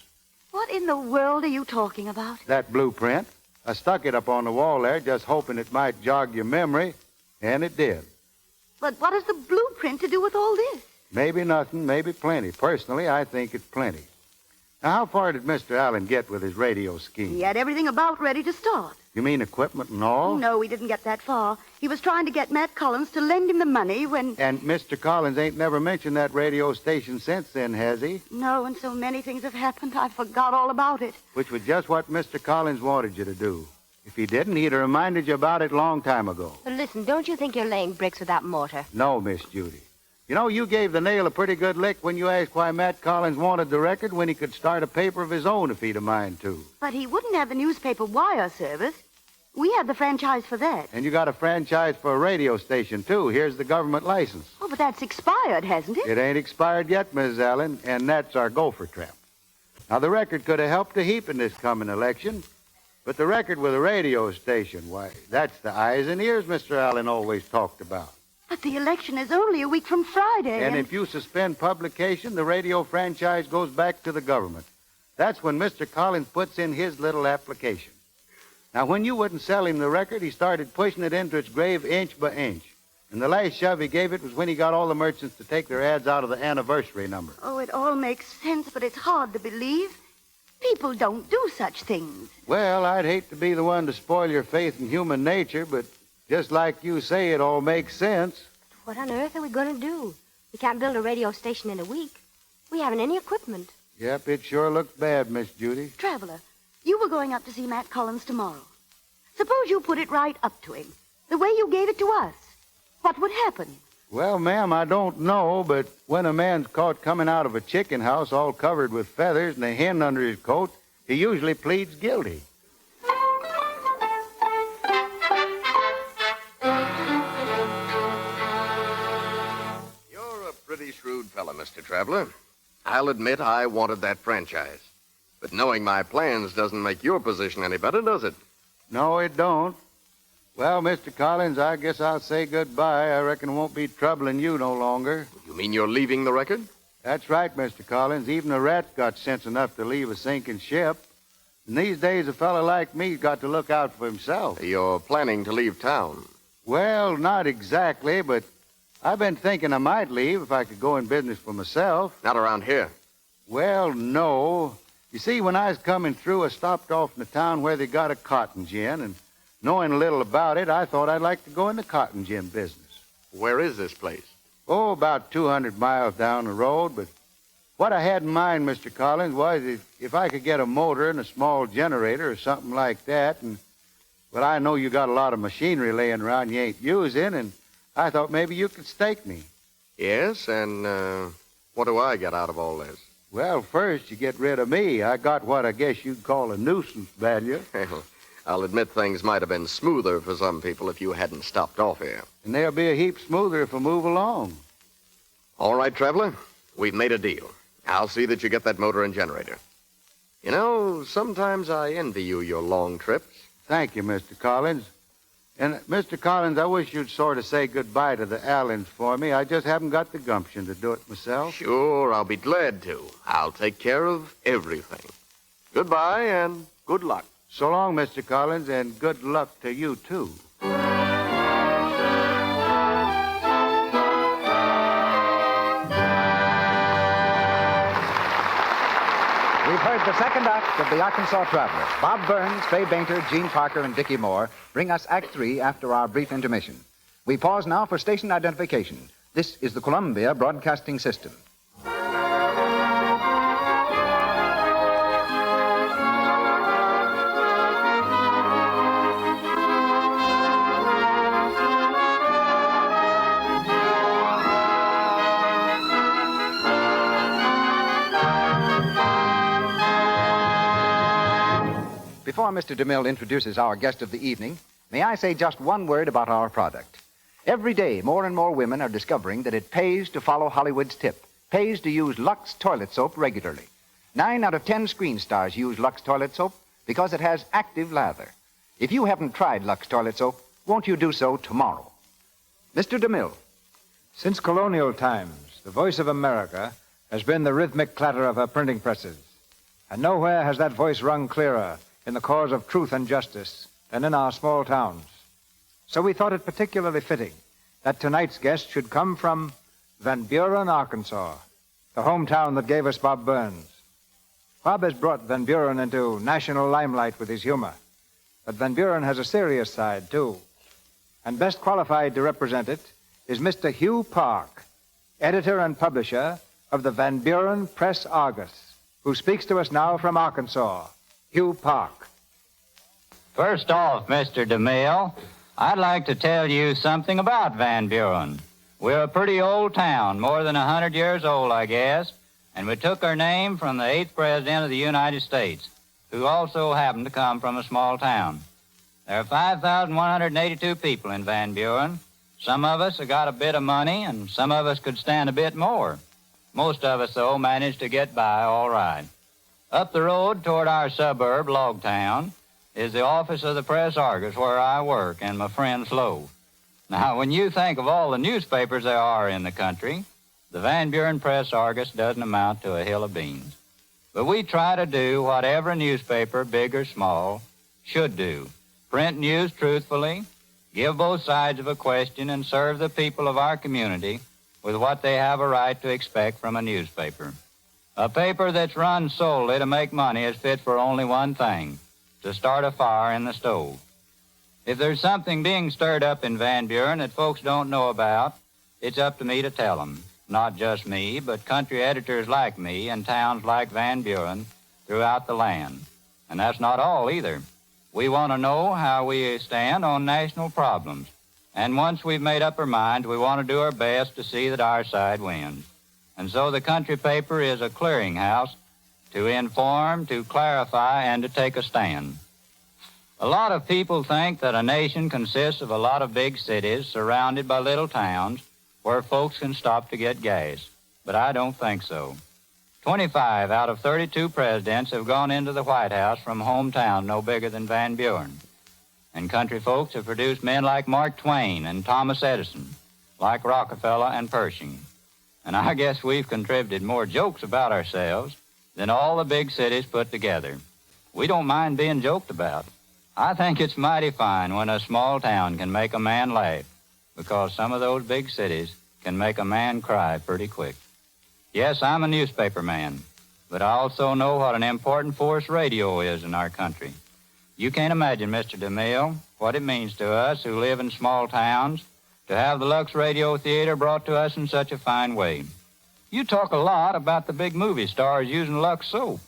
What in the world are you talking about? That blueprint. I stuck it up on the wall there, just hoping it might jog your memory, and it did. But what has the blueprint to do with all this? Maybe nothing, maybe plenty. Personally, I think it's plenty. Now, how far did Mr. Allen get with his radio scheme? He had everything about ready to start. You mean equipment and all? No, he didn't get that far. He was trying to get Matt Collins to lend him the money when... And Mr. Collins ain't never mentioned that radio station since then, has he? No, and so many things have happened, I forgot all about it. Which was just what Mr. Collins wanted you to do. If he didn't, he'd have reminded you about it a long time ago. But listen, don't you think you're laying bricks with that mortar? No, Miss Judy. You know, you gave the nail a pretty good lick when you asked why Matt Collins wanted the record when he could start a paper of his own if he'd a mind to. But he wouldn't have the newspaper wire service. We had the franchise for that. And you got a franchise for a radio station, too. Here's the government license. Oh, but that's expired, hasn't it? It ain't expired yet, Mrs. Allen, and that's our gopher trap. Now, the record could have helped a heap in this coming election, but the record with a radio station, why, that's the eyes and ears Mr. Allen always talked about. But the election is only a week from Friday. And if you suspend publication, the radio franchise goes back to the government. That's when Mr. Collins puts in his little application. Now, when you wouldn't sell him the record, he started pushing it into its grave inch by inch. And the last shove he gave it was when he got all the merchants to take their ads out of the anniversary number. Oh, it all makes sense, but it's hard to believe. People don't do such things. Well, I'd hate to be the one to spoil your faith in human nature, but just like you say, it all makes sense. What on earth are we going to do? We can't build a radio station in a week. We haven't any equipment. Yep, it sure looks bad, Miss Judy. Traveler, you were going up to see Matt Collins tomorrow. Suppose you put it right up to him, the way you gave it to us. What would happen? Well, ma'am, I don't know, but when a man's caught coming out of a chicken house all covered with feathers and a hen under his coat, he usually pleads guilty. You're a pretty shrewd fella, Mr. Traveler. I'll admit I wanted that franchise. But knowing my plans doesn't make your position any better, does it? No, it don't. Well, Mr. Collins, I guess I'll say goodbye. I reckon it won't be troubling you no longer. You mean you're leaving the record? That's right, Mr. Collins. Even a rat's got sense enough to leave a sinking ship. And these days, a fella like me's got to look out for himself. You're planning to leave town? Well, not exactly, but I've been thinking I might leave if I could go in business for myself. Not around here? Well, no. You see, when I was coming through, I stopped off in the town where they got a cotton gin, and knowing a little about it, I thought I'd like to go in the cotton gin business. Where is this place? Oh, about 200 miles down the road, but what I had in mind, Mr. Collins, was if I could get a motor and a small generator or something like that, and, well, I know you got a lot of machinery laying around you ain't using, and I thought maybe you could stake me. Yes, and what do I get out of all this? Well, first, you get rid of me. I got what I guess you'd call a nuisance value. Well, I'll admit things might have been smoother for some people if you hadn't stopped off here. And they'll be a heap smoother if I move along. All right, Traveler, we've made a deal. I'll see that you get that motor and generator. You know, sometimes I envy you your long trips. Thank you, Mr. Collins. And, Mr. Collins, I wish you'd sort of say goodbye to the Allens for me. I just haven't got the gumption to do it myself. Sure, I'll be glad to. I'll take care of everything. Goodbye and good luck. So long, Mr. Collins, and good luck to you, too. We've heard the second act of The Arkansas Traveler. Bob Burns, Fay Bainter, Gene Parker, and Dickie Moore bring us Act 3 after our brief intermission. We pause now for station identification. This is the Columbia Broadcasting System. Before Mr. DeMille introduces our guest of the evening, may I say just one word about our product. Every day, more and more women are discovering that it pays to follow Hollywood's tip, pays to use Lux toilet soap regularly. 9 out of 10 screen stars use Lux toilet soap because it has active lather. If you haven't tried Lux toilet soap, won't you do so tomorrow? Mr. DeMille. Since colonial times, the voice of America, has been the rhythmic clatter of her printing presses. And nowhere has that voice rung clearer in the cause of truth and justice than in our small towns. So we thought it particularly fitting that tonight's guest should come from Van Buren, Arkansas, the hometown that gave us Bob Burns. Bob has brought Van Buren into national limelight with his humor. But Van Buren has a serious side, too. And best qualified to represent it is Mr. Hugh Park, editor and publisher of the Van Buren Press Argus, who speaks to us now from Arkansas. Hugh Park. First off, Mr. DeMille, I'd like to tell you something about Van Buren. We're a pretty old town, more than 100 years old, I guess, and we took our name from the 8th President of the United States, who also happened to come from a small town. There are 5,182 people in Van Buren. Some of us have got a bit of money, and some of us could stand a bit more. Most of us, though, managed to get by all right. Up the road toward our suburb, Logtown, is the office of the Press Argus, where I work, and my friend Slow. Now, when you think of all the newspapers there are in the country, the Van Buren Press Argus doesn't amount to a hill of beans. But we try to do what every newspaper, big or small, should do. Print news truthfully, give both sides of a question, and serve the people of our community with what they have a right to expect from a newspaper. A paper that's run solely to make money is fit for only one thing, to start a fire in the stove. If there's something being stirred up in Van Buren that folks don't know about, it's up to me to tell them. Not just me, but country editors like me in towns like Van Buren throughout the land. And that's not all either. We want to know how we stand on national problems. And once we've made up our minds, we want to do our best to see that our side wins. And so the country paper is a clearinghouse to inform, to clarify, and to take a stand. A lot of people think that a nation consists of a lot of big cities surrounded by little towns where folks can stop to get gas. But I don't think so. 25 out of 32 presidents have gone into the White House from a hometown no bigger than Van Buren. And country folks have produced men like Mark Twain and Thomas Edison, like Rockefeller and Pershing. And I guess we've contributed more jokes about ourselves than all the big cities put together. We don't mind being joked about. I think it's mighty fine when a small town can make a man laugh, because some of those big cities can make a man cry pretty quick. Yes, I'm a newspaper man, but I also know what an important force radio is in our country. You can't imagine, Mr. DeMille, what it means to us who live in small towns to have the Lux Radio Theater brought to us in such a fine way. You talk a lot about the big movie stars using Lux soap.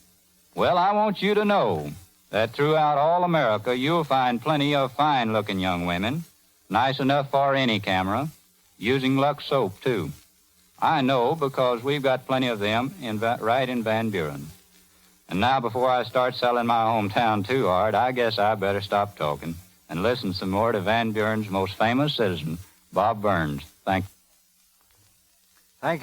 Well, I want you to know that throughout all America, you'll find plenty of fine-looking young women, nice enough for any camera, using Lux soap, too. I know because we've got plenty of them right in Van Buren. And now, before I start selling my hometown too hard, I guess I better stop talking and listen some more to Van Buren's most famous citizen, Bob Burns. Thank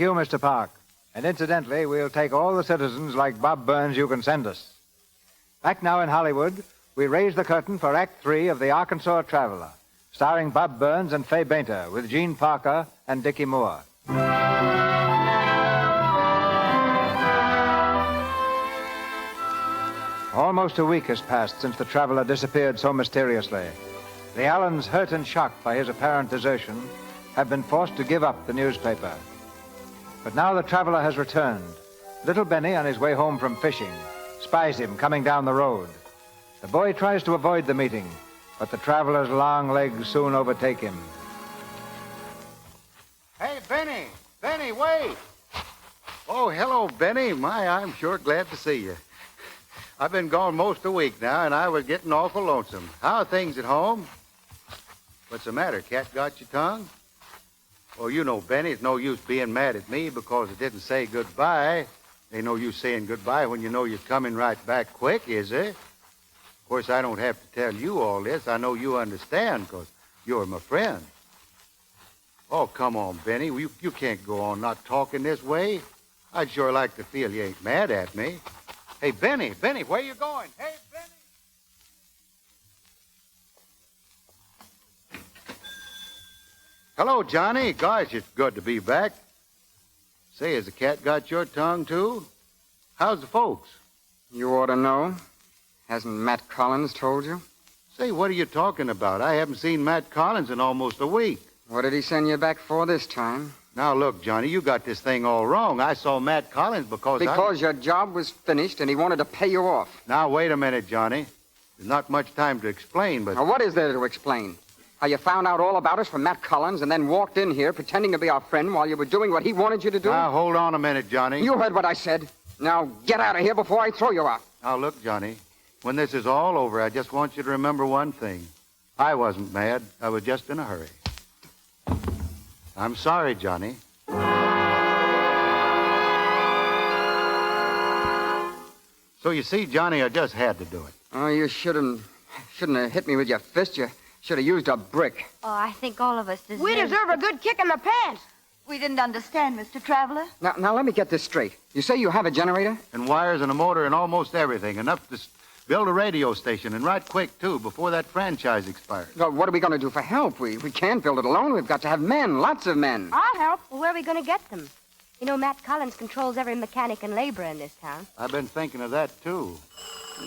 you, Mr. Park. And incidentally, we'll take all the citizens like Bob Burns you can send us. Back now in Hollywood, we raise the curtain for Act 3 of The Arkansas Traveler, starring Bob Burns and Fay Bainter with Gene Parker and Dickie Moore. Almost a week has passed since the traveler disappeared so mysteriously. The Allens, hurt and shocked by his apparent desertion, have been forced to give up the newspaper. But now the traveler has returned. Little Benny, on his way home from fishing, spies him coming down the road. The boy tries to avoid the meeting, but the traveler's long legs soon overtake him. Hey, Benny! Benny, wait! Oh, hello, Benny. My, I'm sure glad to see you. I've been gone most a week now, and I was getting awful lonesome. How are things at home? What's the matter? Cat got your tongue? Well, you know, Benny, it's no use being mad at me because it didn't say goodbye. Ain't no use saying goodbye when you know you're coming right back quick, is there? Of course, I don't have to tell you all this. I know you understand because you're my friend. Oh, come on, Benny. You can't go on not talking this way. I'd sure like to feel you ain't mad at me. Hey, Benny, where you going? Hey, Benny! Hello, Johnny. Gosh, it's good to be back. Say, has the cat got your tongue, too? How's the folks? You ought to know. Hasn't Matt Collins told you? Say, what are you talking about? I haven't seen Matt Collins in almost a week. What did he send you back for this time? Now, look, Johnny, you got this thing all wrong. I saw Matt Collins because your job was finished and he wanted to pay you off. Now, wait a minute, Johnny. There's not much time to explain, but... Now, what is there to explain? How you found out all about us from Matt Collins and then walked in here pretending to be our friend while you were doing what he wanted you to do? Now, hold on a minute, Johnny. You heard what I said. Now, get out of here before I throw you out. Now, look, Johnny, when this is all over, I just want you to remember one thing. I wasn't mad. I was just in a hurry. I'm sorry, Johnny. So you see, Johnny, I just had to do it. Oh, you shouldn't have hit me with your fist. You should have used a brick. Oh, I think all of us deserve... We deserve a good kick in the pants. We didn't understand, Mr. Traveler. Now, let me get this straight. You say you have a generator? And wires and a motor and almost everything. Enough to build a radio station, and right quick, too, before that franchise expires. Well, what are we going to do for help? We can't build it alone. We've got to have men, lots of men. I'll help. Well, where are we going to get them? You know, Matt Collins controls every mechanic and laborer in this town. I've been thinking of that, too.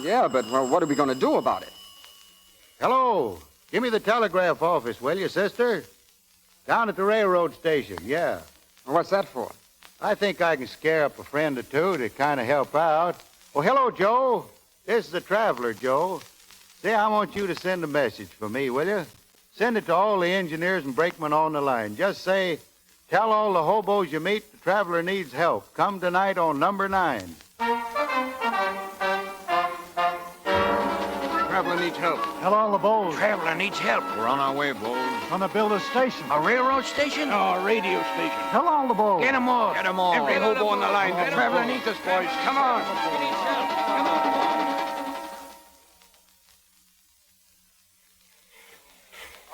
Yeah, but well, what are we going to do about it? Hello. Give me the telegraph office, will you, sister? Down at the railroad station, yeah. What's that for? I think I can scare up a friend or two to kind of help out. Oh, hello, Joe. This is the Traveler, Joe. Say, I want you to send a message for me, will you? Send it to all the engineers and brakemen on the line. Just say, tell all the hobos you meet the Traveler needs help. Come tonight on number 9. Traveler needs help. Tell all the Bowls. Traveler needs help. We're on our way, Bowles. Gonna build a station. A railroad station? No, a radio station. Tell all the Bowls. Get 'em all. Get 'em all. Every hobo on the line. The Traveler needs us, boys. Come on. He needs help. Come on,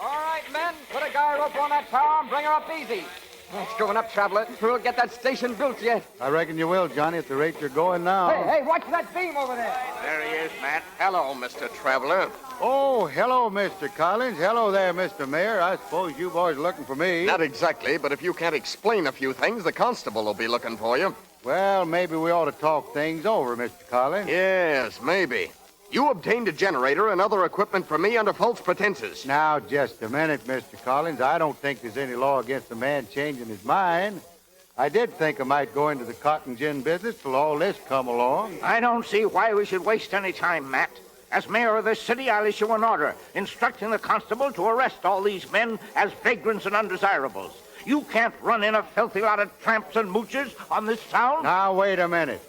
All right, men, put a guy rope on that tower and bring her up easy. It's going up, Traveler. We'll get that station built yet. I reckon you will, Johnny, at the rate you're going now. Hey, watch that beam over there. There he is, Matt. Hello, Mr. Traveler. Oh, hello, Mr. Collins. Hello there, Mr. Mayor. I suppose you boys are looking for me. Not exactly, but if you can't explain a few things, the constable will be looking for you. Well, maybe we ought to talk things over, Mr. Collins. Yes, maybe. You obtained a generator and other equipment for me under false pretenses. Now, just a minute, Mr. Collins. I don't think there's any law against a man changing his mind. I did think I might go into the cotton gin business till all this come along. I don't see why we should waste any time, Matt. As mayor of this city, I'll issue an order instructing the constable to arrest all these men as vagrants and undesirables. You can't run in a filthy lot of tramps and moochers on this town. Now, wait a minute.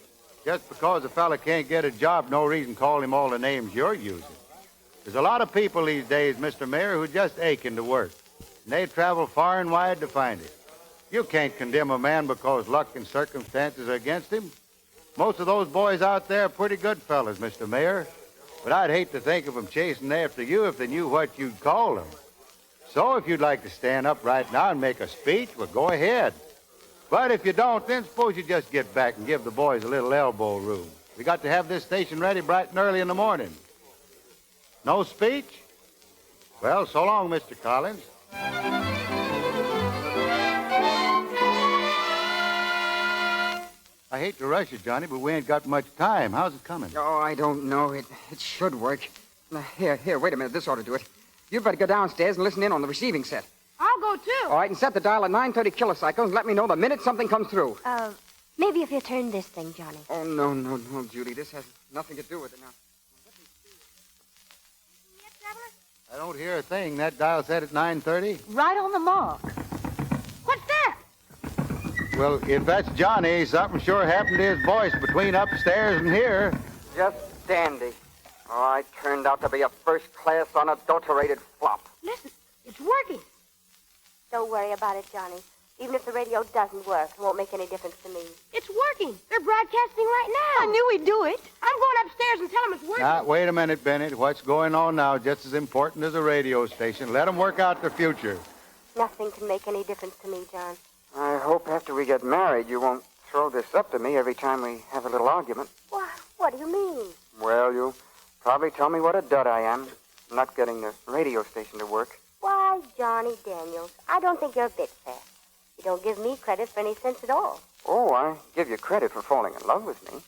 Just because a fella can't get a job, no reason call him all the names you're using. There's a lot of people these days, Mr. Mayor, who just aching to work. And they travel far and wide to find it. You can't condemn a man because luck and circumstances are against him. Most of those boys out there are pretty good fellas, Mr. Mayor. But I'd hate to think of them chasing after you if they knew what you'd call them. So if you'd like to stand up right now and make a speech, well, go ahead. But if you don't, then suppose you just get back and give the boys a little elbow room. We got to have this station ready bright and early in the morning. No speech? Well, so long, Mr. Collins. I hate to rush you, Johnny, but we ain't got much time. How's it coming? Oh, I don't know. It should work. Now, here, wait a minute. This ought to do it. You'd better go downstairs and listen in on the receiving set. I'll go, too. All right, and set the dial at 930 kilocycles and let me know the minute something comes through. Maybe if you turn this thing, Johnny. Oh, no, Judy. This has nothing to do with it now. I don't hear a thing. That dial set at 930. Right on the mark. What's that? Well, if that's Johnny, something sure happened to his voice between upstairs and here. Just dandy. Oh, I turned out to be a first-class, unadulterated flop. Listen, it's working. Don't worry about it, Johnny. Even if the radio doesn't work, it won't make any difference to me. It's working. They're broadcasting right now. I knew we'd do it. I'm going upstairs and tell them it's working. Now, wait a minute, Bennett. What's going on now just as important as a radio station. Let them work out their future. Nothing can make any difference to me, John. I hope after we get married you won't throw this up to me every time we have a little argument. What do you mean? Well, you'll probably tell me what a dud I am, not getting the radio station to work. Why, Johnny Daniels, I don't think you're a bit fair. You don't give me credit for any sense at all. Oh, I give you credit for falling in love with me.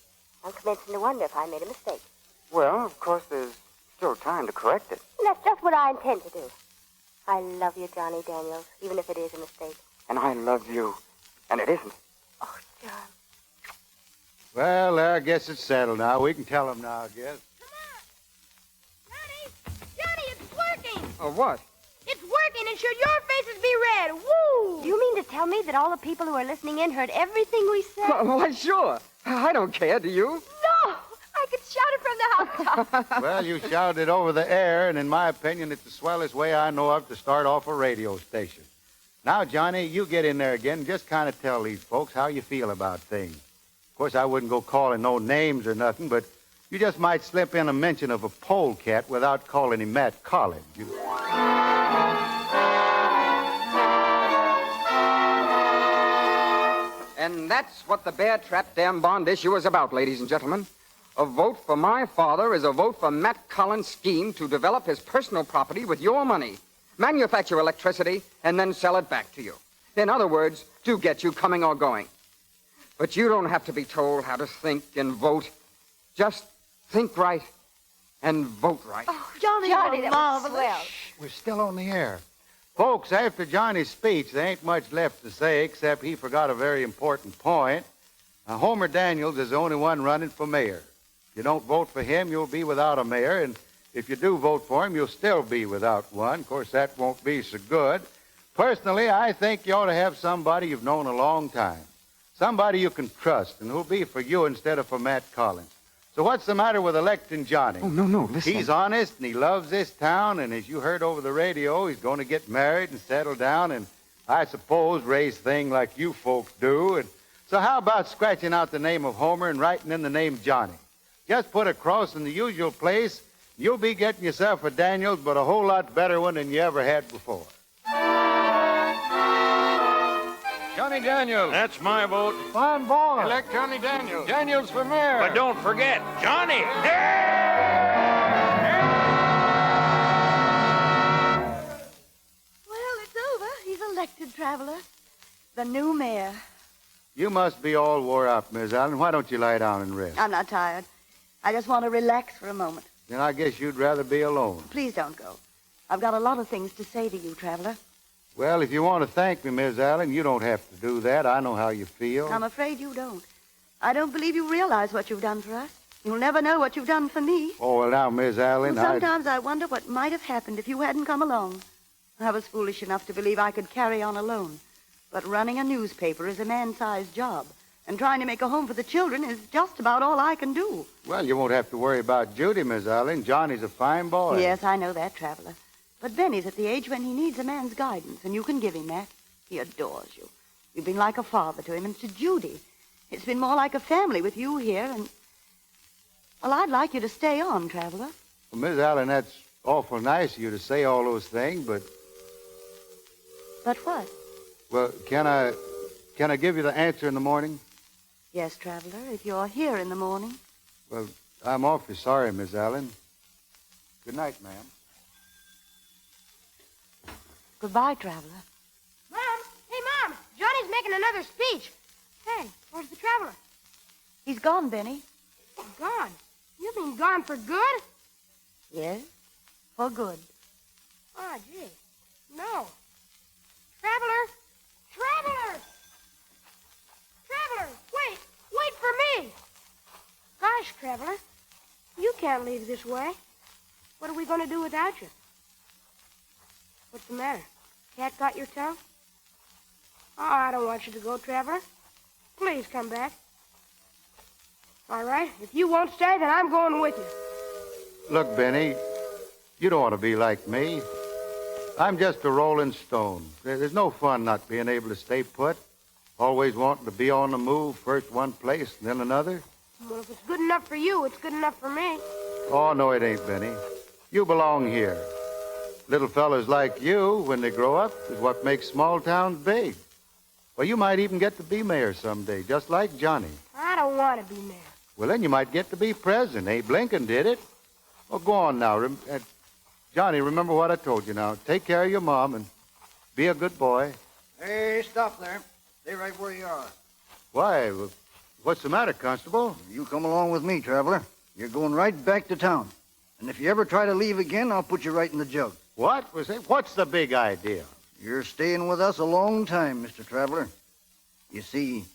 I'm commencing to wonder if I made a mistake. Well, of course, there's still time to correct it. And that's just what I intend to do. I love you, Johnny Daniels, even if it is a mistake. And I love you. And it isn't. Oh, John. Well, I guess it's settled now. We can tell them now, I guess. Johnny, it's working! Oh, what? It's working and should your faces be red. Woo! You mean to tell me that all the people who are listening in heard everything we said? Why, sure. I don't care, do you? No! I could shout it from the housetops. Well, you shouted it over the air, and in my opinion, it's the swellest way I know of to start off a radio station. Now, Johnny, you get in there again and just kind of tell these folks how you feel about things. Of course, I wouldn't go calling no names or nothing, but you just might slip in a mention of a polecat without calling him Matt Collins. And that's what the Bear Trap Dam Bond issue is about, ladies and gentlemen. A vote for my father is a vote for Matt Collins' scheme to develop his personal property with your money, manufacture electricity, and then sell it back to you. In other words, to get you coming or going. But you don't have to be told how to think and vote. Just think right and vote right. Oh, Johnny, that was swell. We're still on the air. Folks, after Johnny's speech, there ain't much left to say except he forgot a very important point. Now, Homer Daniels is the only one running for mayor. If you don't vote for him, you'll be without a mayor, and if you do vote for him, you'll still be without one. Of course, that won't be so good. Personally, I think you ought to have somebody you've known a long time. Somebody you can trust and who'll be for you instead of for Matt Collins. So what's the matter with electing Johnny? Oh, no, listen. He's honest and he loves this town, and as you heard over the radio, he's going to get married and settle down and, I suppose, raise things like you folks do. And so how about scratching out the name of Homer and writing in the name Johnny? Just put a cross in the usual place. You'll be getting yourself a Daniels, but a whole lot better one than you ever had before. Johnny Daniels. That's my vote. Fine boy. Elect Johnny Daniels. Daniels for mayor. But don't forget, Johnny. Well, it's over. He's elected, Traveler. The new mayor. You must be all wore out, Miss Allen. Why don't you lie down and rest? I'm not tired. I just want to relax for a moment. Then I guess you'd rather be alone. Please don't go. I've got a lot of things to say to you, Traveler. Well, if you want to thank me, Miss Allen, you don't have to do that. I know how you feel. I'm afraid you don't. I don't believe you realize what you've done for us. You'll never know what you've done for me. Oh, well, now, Miss Allen, Well, sometimes I wonder what might have happened if you hadn't come along. I was foolish enough to believe I could carry on alone. But running a newspaper is a man-sized job, and trying to make a home for the children is just about all I can do. Well, you won't have to worry about Judy, Miss Allen. Johnny's a fine boy. Yes, I know that, Traveler. But Benny's at the age when he needs a man's guidance, and you can give him that. He adores you. You've been like a father to him, and to Judy. It's been more like a family with you here, and... Well, I'd like you to stay on, Traveler. Well, Miss Allen, that's awful nice of you to say all those things, but... But what? Well, can I give you the answer in the morning? Yes, Traveler, if you're here in the morning. Well, I'm awfully sorry, Miss Allen. Good night, ma'am. Goodbye, Traveler. Mom! Hey, Mom! Johnny's making another speech. Hey, where's the Traveler? He's gone, Benny. Gone? You mean gone for good? Yes, for good. Oh, gee. No. Traveler! Traveler! Traveler! Wait! Wait for me! Gosh, Traveler, you can't leave this way. What are we going to do without you? What's the matter? Cat got your tongue? Oh, I don't want you to go, Traveler. Please come back. All right, if you won't stay, then I'm going with you. Look, Benny, you don't want to be like me. I'm just a rolling stone. There's no fun not being able to stay put. Always wanting to be on the move, first one place, then another. Well, if it's good enough for you, it's good enough for me. Oh, no, it ain't, Benny. You belong here. Little fellas like you, when they grow up, is what makes small towns big. Well, you might even get to be mayor someday, just like Johnny. I don't want to be mayor. Well, then you might get to be president. Abe Lincoln did it. Well, go on now. Johnny, remember what I told you now. Take care of your mom and be a good boy. Hey, stop there. Stay right where you are. Why? What's the matter, Constable? You come along with me, traveler. You're going right back to town. And if you ever try to leave again, I'll put you right in the jug. What? What's the big idea? You're staying with us a long time, Mr. Traveler. You see,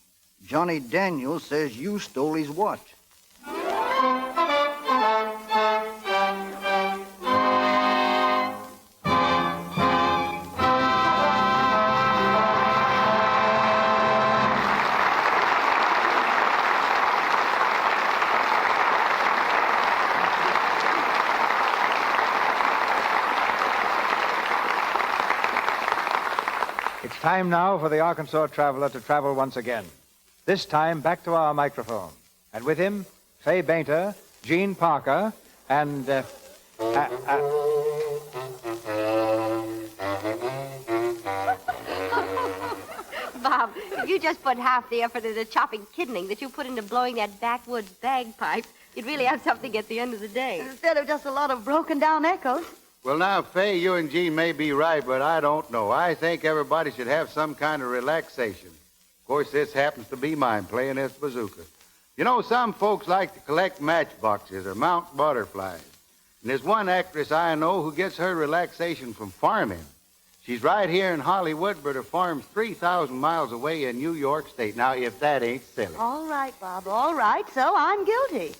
Johnny Daniels says you stole his watch. It's time now for the Arkansas traveler to travel once again. This time back to our microphone. And with him, Fay Bainter, Gene Parker, and... Bob, if you just put half the effort into chopping kidney that you put into blowing that backwoods bagpipe, you'd really have something at the end of the day. Instead of just a lot of broken down echoes. Well, now, Fay, you and Gene may be right, but I don't know. I think everybody should have some kind of relaxation. Of course, this happens to be mine, playing this bazooka. You know, some folks like to collect matchboxes or mount butterflies. And there's one actress I know who gets her relaxation from farming. She's right here in Hollywood, but her farm's 3,000 miles away in New York State. Now, if that ain't silly. All right, Bob, all right. So I'm guilty.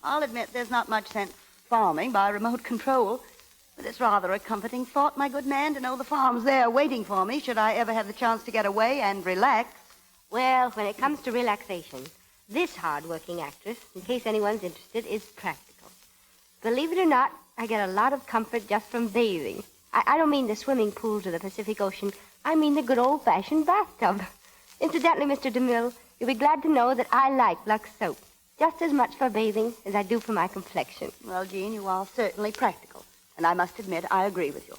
I'll admit there's not much sense farming by remote control. But it's rather a comforting thought, my good man, to know the farm's there waiting for me should I ever have the chance to get away and relax. Well, when it comes to relaxation, this hard-working actress, in case anyone's interested, is practical. Believe it or not, I get a lot of comfort just from bathing. I don't mean the swimming pools of the Pacific Ocean. I mean the good old-fashioned bathtub. Incidentally, Mr. DeMille, you'll be glad to know that I like Lux soap just as much for bathing as I do for my complexion. Well, Jean, you are certainly practical. And I must admit, I agree with you.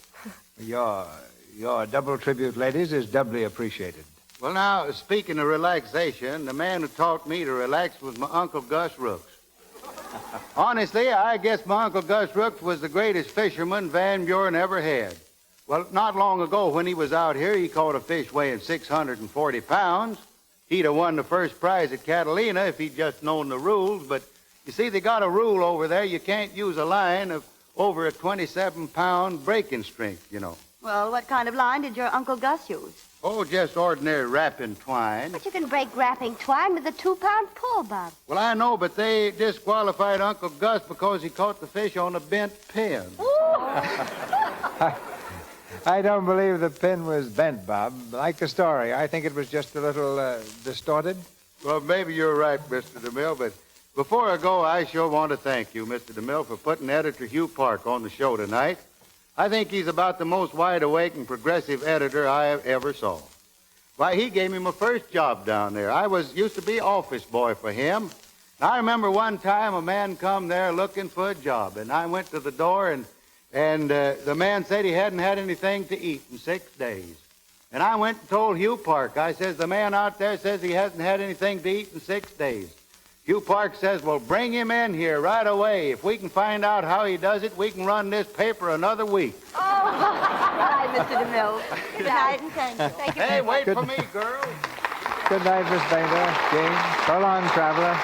Your double tribute, ladies, is doubly appreciated. Well, now, speaking of relaxation, the man who taught me to relax was my Uncle Gus Rooks. Honestly, I guess my Uncle Gus Rooks was the greatest fisherman Van Buren ever had. Well, not long ago when he was out here, he caught a fish weighing 640 pounds. He'd have won the first prize at Catalina if he'd just known the rules. But you see, they got a rule over there. You can't use a line of over a 27-pound breaking strength, you know. Well, what kind of line did your Uncle Gus use? Oh, just ordinary wrapping twine. But you can break wrapping twine with a 2-pound pull, Bob. Well, I know, but they disqualified Uncle Gus because he caught the fish on a bent pin. I don't believe the pin was bent, Bob. Like the story, I think it was just a little distorted. Well, maybe you're right, Mr. DeMille, but before I go, I sure want to thank you, Mr. DeMille, for putting editor Hugh Park on the show tonight. I think he's about the most wide-awake and progressive editor I have ever saw. Why, he gave me my first job down there. I used to be office boy for him. And I remember one time a man come there looking for a job, and I went to the door, and the man said he hadn't had anything to eat in 6 days. And I went and told Hugh Park. I says, the man out there says he hasn't had anything to eat in 6 days. Hugh Park says, well, bring him in here right away. If we can find out how he does it, we can run this paper another week. Oh, all right, Mr. DeMille. Good night and thank you. Thank you. Hey, wait for me, girl. Good night, Miss Bainter. Jane, so long, traveler.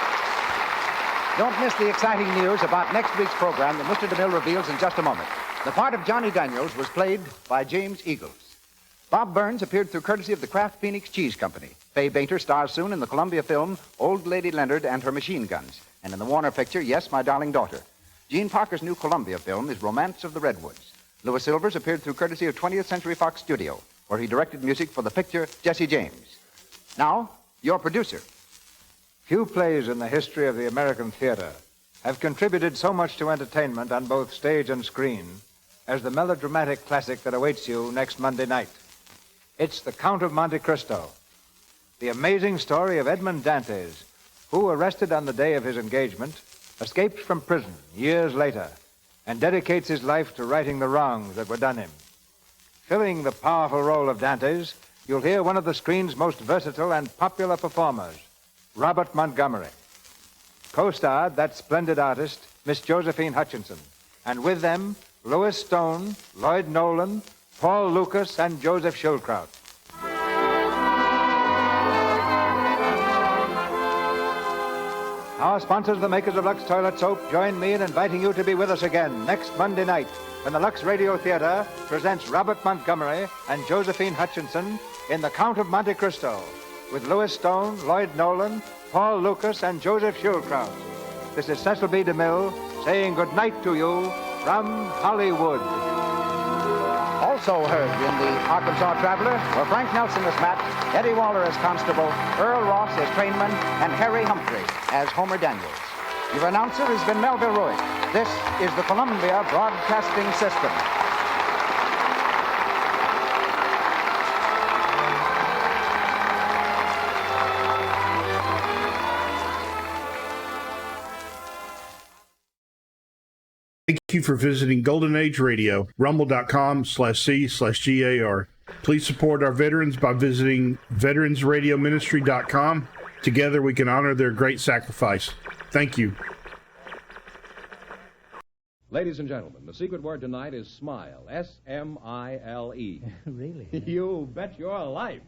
Don't miss the exciting news about next week's program that Mr. DeMille reveals in just a moment. The part of Johnny Daniels was played by James Eagles. Bob Burns appeared through courtesy of the Kraft Phoenix Cheese Company. Fay Bainter stars soon in the Columbia film Old Lady Leonard and Her Machine Guns, and in the Warner picture Yes, My Darling Daughter. Gene Parker's new Columbia film is Romance of the Redwoods. Louis Silvers appeared through courtesy of 20th Century Fox Studio, where he directed music for the picture Jesse James. Now, your producer. Few plays in the history of the American theater have contributed so much to entertainment on both stage and screen as the melodramatic classic that awaits you next Monday night. It's The Count of Monte Cristo, the amazing story of Edmond Dantes, who, arrested on the day of his engagement, escaped from prison years later and dedicates his life to righting the wrongs that were done him. Filling the powerful role of Dantes, you'll hear one of the screen's most versatile and popular performers, Robert Montgomery. Co-starred that splendid artist, Miss Josephine Hutchinson, and with them, Louis Stone, Lloyd Nolan, Paul Lucas, and Joseph Schildkraut. Our sponsors, the makers of Lux Toilet Soap, join me in inviting you to be with us again next Monday night when the Lux Radio Theater presents Robert Montgomery and Josephine Hutchinson in The Count of Monte Cristo with Louis Stone, Lloyd Nolan, Paul Lucas, and Joseph Schulkraut. This is Cecil B. DeMille saying good night to you from Hollywood. Also heard in the Arkansas Traveler were Frank Nelson as Matt, Eddie Waller as Constable, Earl Ross as Trainman, and Harry Humphrey as Homer Daniels. Your announcer has been Melville Ruick. This is the Columbia Broadcasting System. Thank you for visiting Golden Age Radio, rumble.com/C/GAR. Please support our veterans by visiting veteransradioministry.com. Together we can honor their great sacrifice. Thank you. Ladies and gentlemen, the secret word tonight is smile. S-M-I-L-E. Really? You bet your life.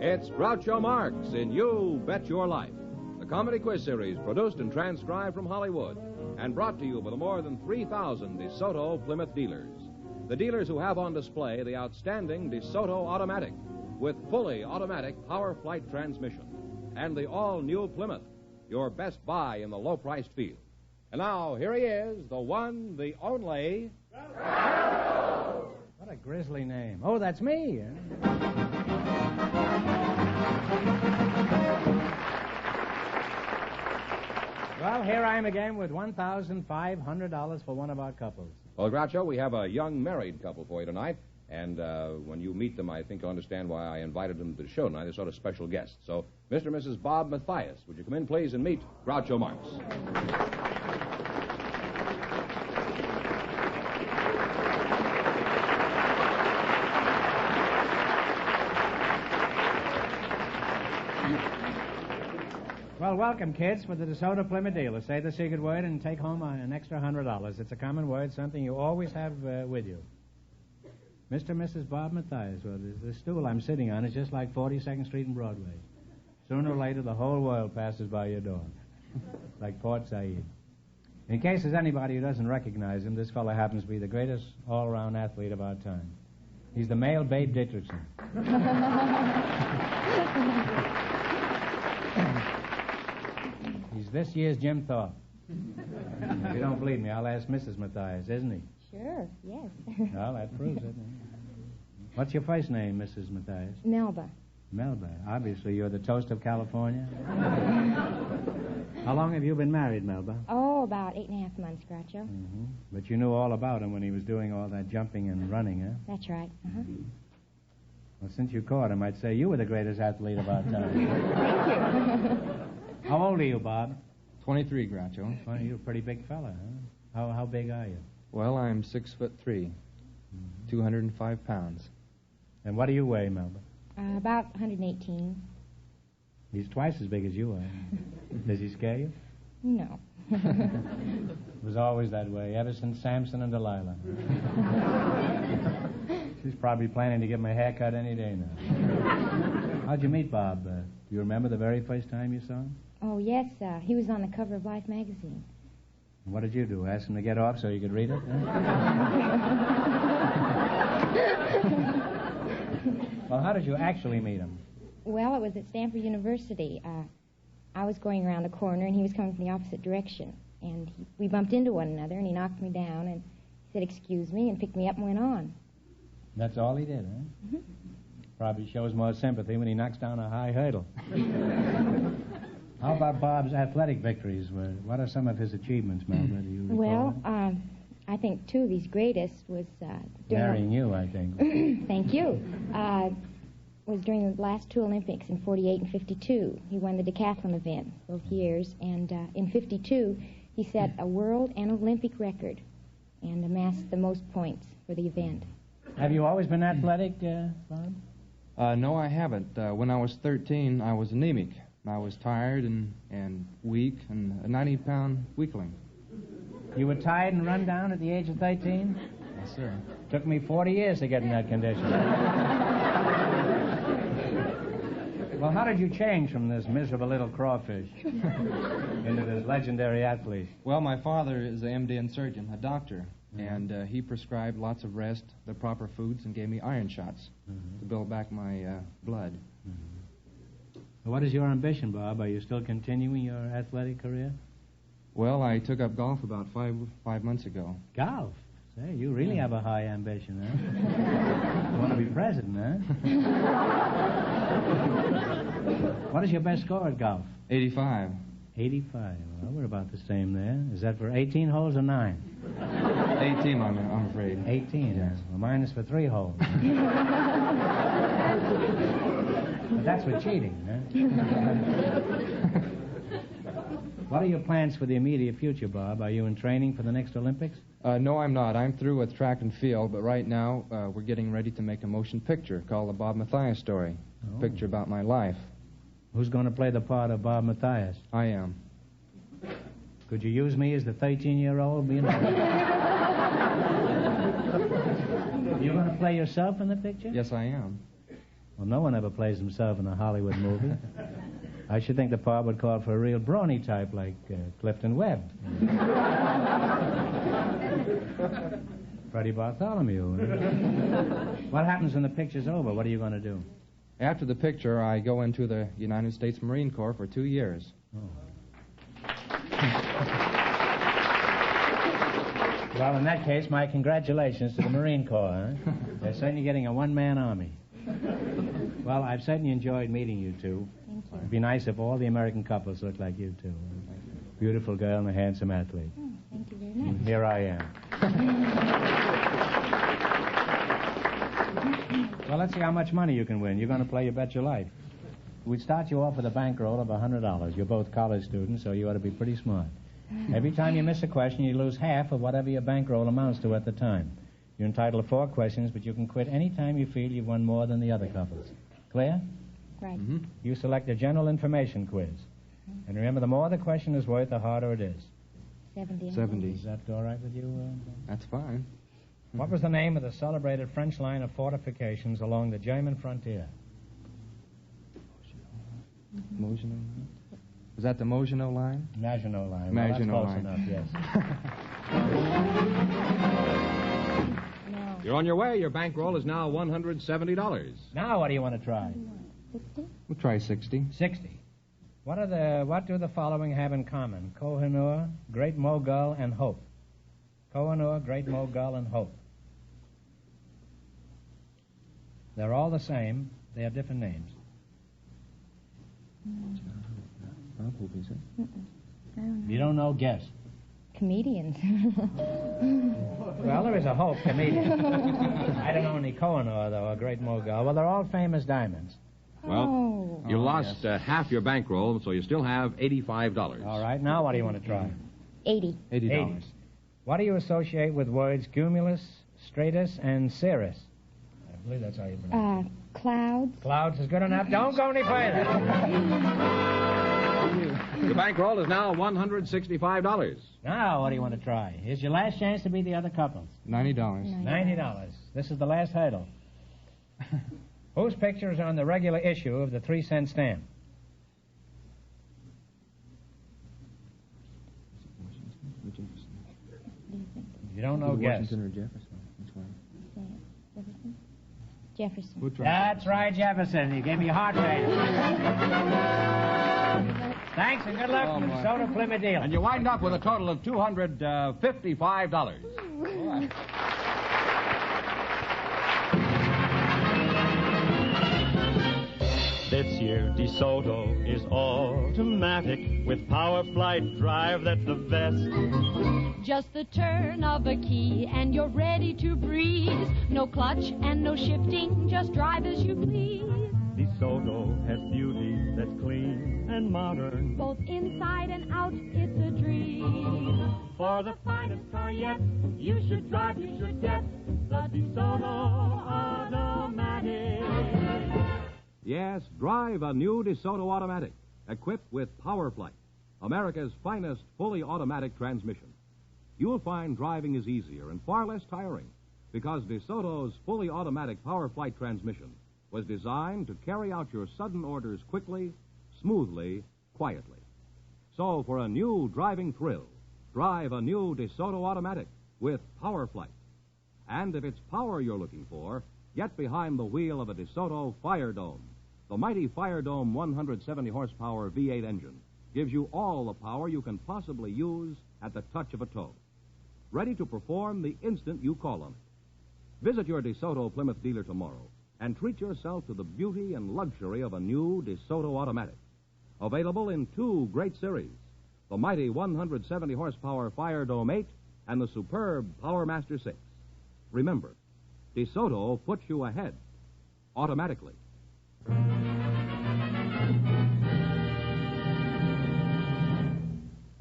It's Groucho Marx in You Bet Your Life, the comedy quiz series produced and transcribed from Hollywood and brought to you by the more than 3,000 DeSoto Plymouth dealers. The dealers who have on display the outstanding DeSoto Automatic with fully automatic power flight transmission and the all-new Plymouth, your best buy in the low-priced field. And now, here he is, the one, the only... What a grisly name. Oh, that's me. Well, here I am again with $1,500 for one of our couples. Well, Groucho, we have a young married couple for you tonight. And when you meet them, I think you'll understand why I invited them to the show tonight. They're sort of special guests. So, Mr. and Mrs. Bob Mathias, would you come in, please, and meet Groucho Marx? Well, welcome, kids, for the DeSoto Plymouth dealer. Say the secret word and take home an extra $100. It's a common word, something you always have with you. Mr. and Mrs. Bob Mathias. Well, the stool I'm sitting on is just like 42nd Street and Broadway. Sooner or later, the whole world passes by your door, like Port Said. In case there's anybody who doesn't recognize him, this fellow happens to be the greatest all-around athlete of our time. He's the male Babe Dietrichson. He's this year's Jim Thorpe. If you don't believe me, I'll ask Mrs. Mathias, isn't he? Sure, yes. Well, that proves it. What's your first name, Mrs. Mathias? Melba. Melba. Obviously, you're the toast of California. How long have you been married, Melba? Oh, about 8.5 months, Groucho. Mm-hmm. But you knew all about him when he was doing all that jumping and running, huh? That's right. Uh-huh. Well, since you caught him, I'd say you were the greatest athlete of our time. Thank you. How old are you, Bob? 23, Groucho. Well, you're a pretty big fella, huh? How big are you? Well, I'm 6'3", 205 pounds. And what do you weigh, Melba? About 118. He's twice as big as you are. Does he scare you? No. It was always that way, ever since Samson and Delilah. She's probably planning to give him a haircut any day now. How'd you meet Bob? Do you remember the very first time you saw him? Oh, yes. He was on the cover of Life magazine. What did you do? Ask him to get off so you could read it? Well, how did you actually meet him? Well, it was at Stanford University. I was going around the corner, and he was coming from the opposite direction. And we bumped into one another, and he knocked me down, and he said, "Excuse me," and picked me up and went on. That's all he did, huh? Mm-hmm. Probably shows more sympathy when he knocks down a high hurdle. How about Bob's athletic victories? What are some of his achievements, Melba? Do you recall? Well, I think two of his greatest was... marrying you, I think. Thank you. Was during the last two Olympics in 48 and 52. He won the decathlon event both years, and in 52 he set a world and Olympic record and amassed the most points for the event. Have you always been athletic, Bob? No, I haven't. When I was 13, I was anemic. I was tired and weak and a 90-pound weakling. You were tired and run down at the age of 13? Yes, sir. Took me 40 years to get in that condition. Well, how did you change from this miserable little crawfish into this legendary athlete? Well, my father is an MD and surgeon, a doctor, and he prescribed lots of rest, the proper foods, and gave me iron shots to build back my blood. What is your ambition, Bob? Are you still continuing your athletic career? Well, I took up golf about five months ago. Golf? Say, you really have a high ambition, huh? You want to be president, huh? What is your best score at golf? 85. 85. Well, we're about the same there. Is that for 18 holes or 9? 18, I'm afraid. 18, yes. Well, mine is for 3 holes. But that's for cheating, huh? What are your plans for the immediate future, Bob? Are you in training for the next Olympics? No, I'm not. I'm through with track and field, but right now we're getting ready to make a motion picture called The Bob Mathias Story. A picture about my life. Who's going to play the part of Bob Mathias? I am. Could you use me as the 13-year-old? You're going to play yourself in the picture? Yes, I am. Well, no one ever plays himself in a Hollywood movie. I should think the part would call for a real brawny type like Clifton Webb. Freddie Bartholomew. What happens when the picture's over? What are you going to do? After the picture, I go into the United States Marine Corps for 2 years. Well, in that case, my congratulations to the Marine Corps, huh? They're certainly getting a one-man army. Well, I've certainly enjoyed meeting you two. Thank you. It'd be nice if all the American couples looked like you two. Beautiful girl and a handsome athlete. Thank you very much. And here I am. Well, let's see how much money you can win. You're going to play You Bet Your Life. We'd start you off with a bankroll of $100. You're both college students, so you ought to be pretty smart. Every time you miss a question, you lose half of whatever your bankroll amounts to at the time. You're entitled to 4 questions, but you can quit any time you feel you've won more than the other couples. Clear? Right. You select a general information quiz. And remember, the more the question is worth, the harder it is. 70. Is that all right with you? That's fine. What was the name of the celebrated French line of fortifications along the German frontier? Maginot? Is that the Maginot Line? Maginot Line. Maginot well, Line. that's close enough, yes. You're on your way. Your bankroll is now $170. Now, what do you want to try? 60? We'll try 60. 60. What do the following have in common? Kohinoor, Great Mogul, and Hope. Kohinoor, Great Mogul, and Hope. They're all the same. They have different names. You don't know, guess. Comedians. Well, there is a Hope comedian. I don't know any Kohinoor, though, or Great Mogul. Well, they're all famous diamonds. Well, you lost half your bankroll, so you still have $85. All right, now what do you want to try? 80. $80. What do you associate with words cumulus, stratus, and cirrus? I believe that's how you pronounce it. Clouds. Clouds is good enough. Don't go any further. Your bankroll is now $165. Now, what do you want to try? Here's your last chance to beat the other couples. $90. $90. This is the last hurdle. Whose picture is on the regular issue of the 3-cent stamp? You don't know, guess. Washington or Jefferson? Which one? Jefferson. That's right, Jefferson. You gave me a heart rate. Thanks and good luck from the Soda Plymouth deal. And you wind up with a total of $255. This year DeSoto is automatic with power flight drive that's the best. Just the turn of a key and you're ready to breeze. No clutch and no shifting, just drive as you please. DeSoto has beauty that's clean and modern. Both inside and out, it's a dream. For the finest car yet, you should drive, you should get the DeSoto Automatic. Yes, drive a new DeSoto Automatic, equipped with Power Flight, America's finest fully automatic transmission. you'll find driving is easier and far less tiring because DeSoto's fully automatic Power Flight transmission was designed to carry out your sudden orders quickly, smoothly, quietly. So for a new driving thrill, drive a new DeSoto automatic with Power Flight. And if it's power you're looking for, get behind the wheel of a DeSoto Fire Dome. The mighty Fire Dome 170 horsepower V8 engine gives you all the power you can possibly use at the touch of a toe. Ready to perform the instant you call on it. Visit your DeSoto Plymouth dealer tomorrow and treat yourself to the beauty and luxury of a new DeSoto automatic. Available in two great series, the mighty 170 horsepower Fire Dome 8 and the superb Power Master 6. Remember, DeSoto puts you ahead automatically.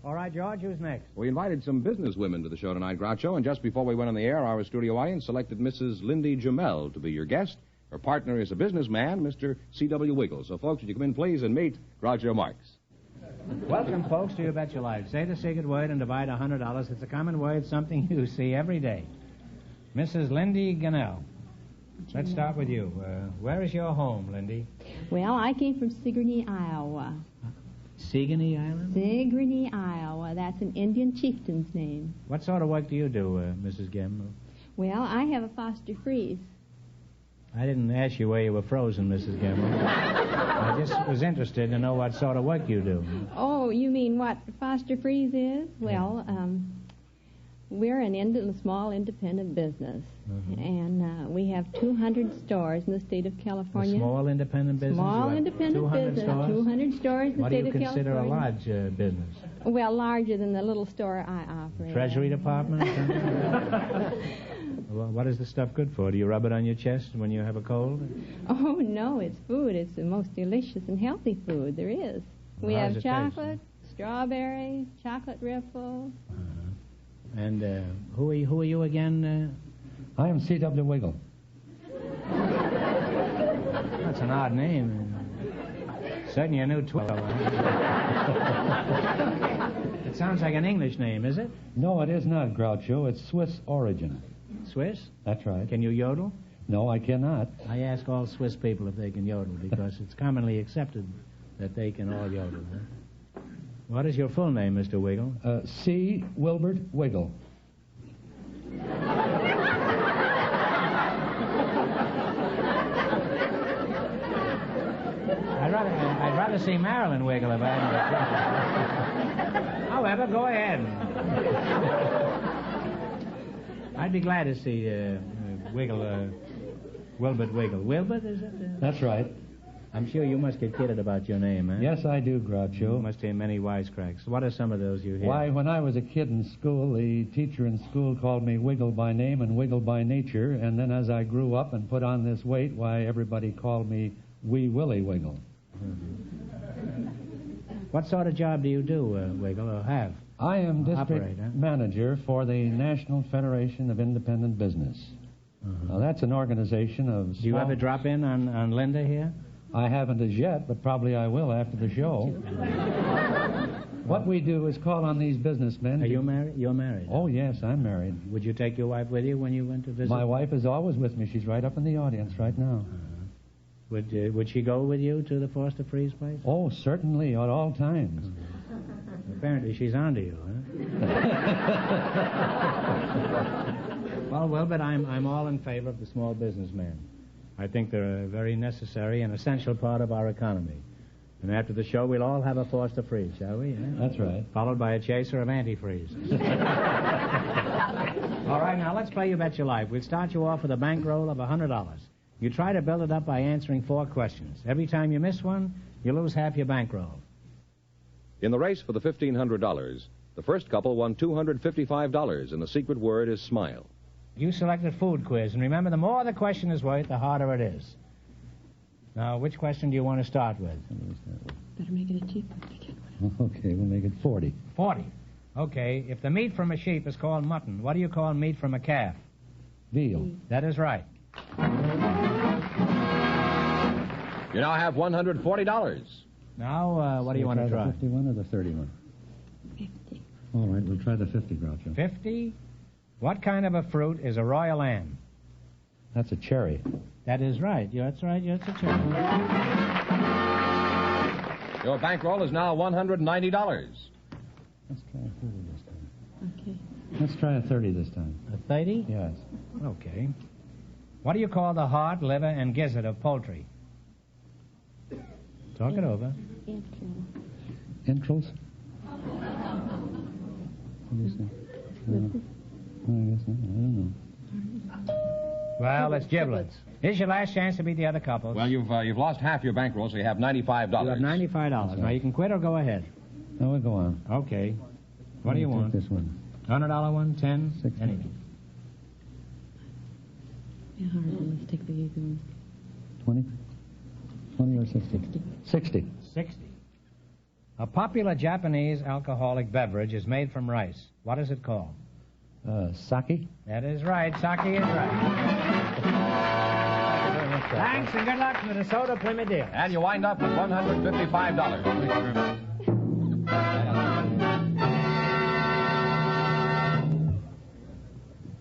All right, George, who's next? We invited some business women to the show tonight, Groucho, and just before we went on the air, our studio audience selected Mrs. Lindy Jamel to be your guest. Her partner is a businessman, Mr. C.W. Wiggle. So, folks, would you come in, please, and meet Groucho Marx. Welcome, folks, to You Bet Your Life. Say the secret word and divide $100. It's a common word, something you see every day. Mrs. Lindy Gannell. Let's start with you. Where is your home, Lindy? Well, I came from Sigourney, Iowa. Sigourney Island? Sigourney, Iowa. That's an Indian chieftain's name. What sort of work do you do, Mrs. Gemmell? Well, I have a foster freeze. I didn't ask you where you were frozen, Mrs. Gemmell. I just was interested to know what sort of work you do. Oh, you mean what foster freeze is? Well, we're a small independent business, and we have 200 stores in the state of California. A small independent business? Small independent 200 business. Stores? 200 stores in the state of California. What do you consider a large business? Well, larger than the little store I operate. Treasury Department? Well, what is the stuff good for? Do you rub it on your chest when you have a cold? Oh, no, it's food. It's the most delicious and healthy food there is. We How have does it chocolate, strawberry, chocolate riffle. And who are you again? I am C.W. Wiggle. That's an odd name. Certainly a new 12. It sounds like an English name, is it? No, it is not, Groucho. It's Swiss origin. Swiss? That's right. Can you yodel? No, I cannot. I ask all Swiss people if they can yodel because it's commonly accepted that they can all yodel. Huh? What is your full name, Mr. Wiggle? C. Wilbert Wiggle. I'd rather see Marilyn Wiggle if I hadn't. However, go ahead. I'd be glad to see Wiggle, Wilbert Wiggle. Wilbert, is it? That's right. I'm sure you must get kidded about your name, eh? Yes, I do, Groucho. You must hear many wisecracks. What are some of those you hear? Why, when I was a kid in school, the teacher in school called me Wiggle by name and Wiggle by nature, and then as I grew up and put on this weight, why, everybody called me Wee Willie Wiggle. What sort of job do you do, Wiggle, or have? I am district Operate, huh? manager for the National Federation of Independent Business. Now, that's an organization of Do you ever drop in on Linda here? I haven't as yet, but probably I will after the show. What we do is call on these businessmen. Are you married? You're married. Oh, yes, I'm married. Would you take your wife with you when you went to visit? My wife is always with me. She's right up in the audience right now. Would she go with you to the Foster Freeze place? Oh, certainly, at all times. Apparently she's onto you, huh? Well, Wilbert, I'm all in favor of the small businessman. I think they're a very necessary and essential part of our economy. And after the show, we'll all have a Foster Freeze, shall we? Yeah? That's right. Followed by a chaser of antifreeze. All right, now let's play You Bet Your Life. We'll start you off with a bankroll of $100. You try to build it up by answering 4 questions. Every time you miss one, you lose half your bankroll. In the race for the $1,500, the first couple won $255, and the secret word is smile. You selected food quiz, and remember, the more the question is worth, the harder it is. Now, which question do you want to start with? Better make it a cheap one. Okay, we'll make it 40. 40. Okay, if the meat from a sheep is called mutton, what do you call meat from a calf? Veal. That is right. You now have $140. Now, what do you want to try? The 51 or the 31? 50. All right, we'll try the 50, Groucho. 50? What kind of a fruit is a royal am? That's a cherry. That is right. Yeah, that's right. Yeah, it's a cherry. Your bankroll is now $190. Let's try a 30 this time. Okay. Let's try a 30 this time. A 30? Yes. Okay. What do you call the heart, liver, and gizzard of poultry? Talk it over. Entrails? What do you say? I guess not. I don't know. Well, it's giblets. Here's your last chance to beat the other couples. Well, you've lost half your bankroll, so you have $95. You have $95. Now, you can quit or go ahead. No, we'll go on. Okay. What do you want? This one. $100 one, 10, 60. anything. Yeah, all right, let's take the easy one. 20? 20 or 60? 60. 60. A popular Japanese alcoholic beverage is made from rice. What is it called? Sake? That is right. Sake is right. Thanks and good luck from the DeSoto Plymouth deal. And you wind up with $155.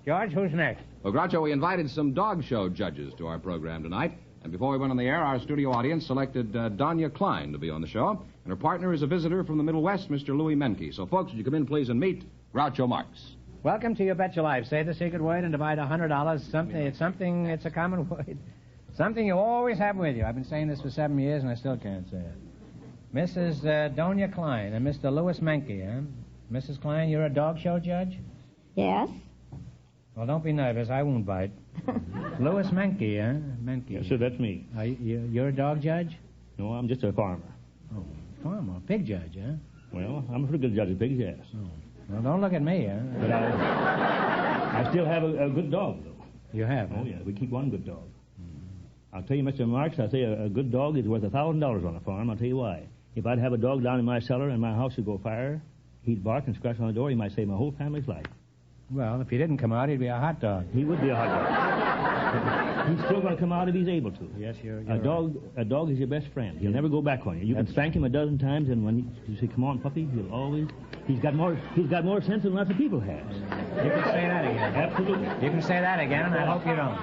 George, who's next? Well, Groucho, we invited some dog show judges to our program tonight. And before we went on the air, our studio audience selected Donya Klein to be on the show. And her partner is a visitor from the Middle West, Mr. Louis Menke. So, folks, would you come in, please, and meet Groucho Marx. Welcome to You Bet Your Life. Say the secret word and divide $100. It's a common word. Something you always have with you. I've been saying this for 7 years, and I still can't say it. Mrs. Donya Klein and Mr. Louis Menke, huh? Mrs. Klein, you're a dog show judge? Yes. Well, don't be nervous. I won't bite. Louis Menke, huh? Menke. Yes, sir, that's me. You're a dog judge? No, I'm just a farmer. Oh, farmer. Pig judge, huh? Well, I'm a pretty good judge of pigs, yes. Oh. Well, don't look at me, huh? But I still have a good dog, though. You have? Oh, yeah. We keep one good dog. I'll tell you, Mr. Marx, I say a good dog is worth $1,000 on a farm. I'll tell you why. If I'd have a dog down in my cellar and my house would go fire, he'd bark and scratch on the door. He might save my whole family's life. Well, if he didn't come out, he'd be a hot dog. He would be a hot dog. He's still going to come out if he's able to. Yes, you're a dog is your best friend. He'll never go back on you. You can spank him a dozen times, and when you say, "Come on, puppy," he'll always. He's got more sense than lots of people have. You can say that again. Absolutely. You can say that again, and I hope you don't.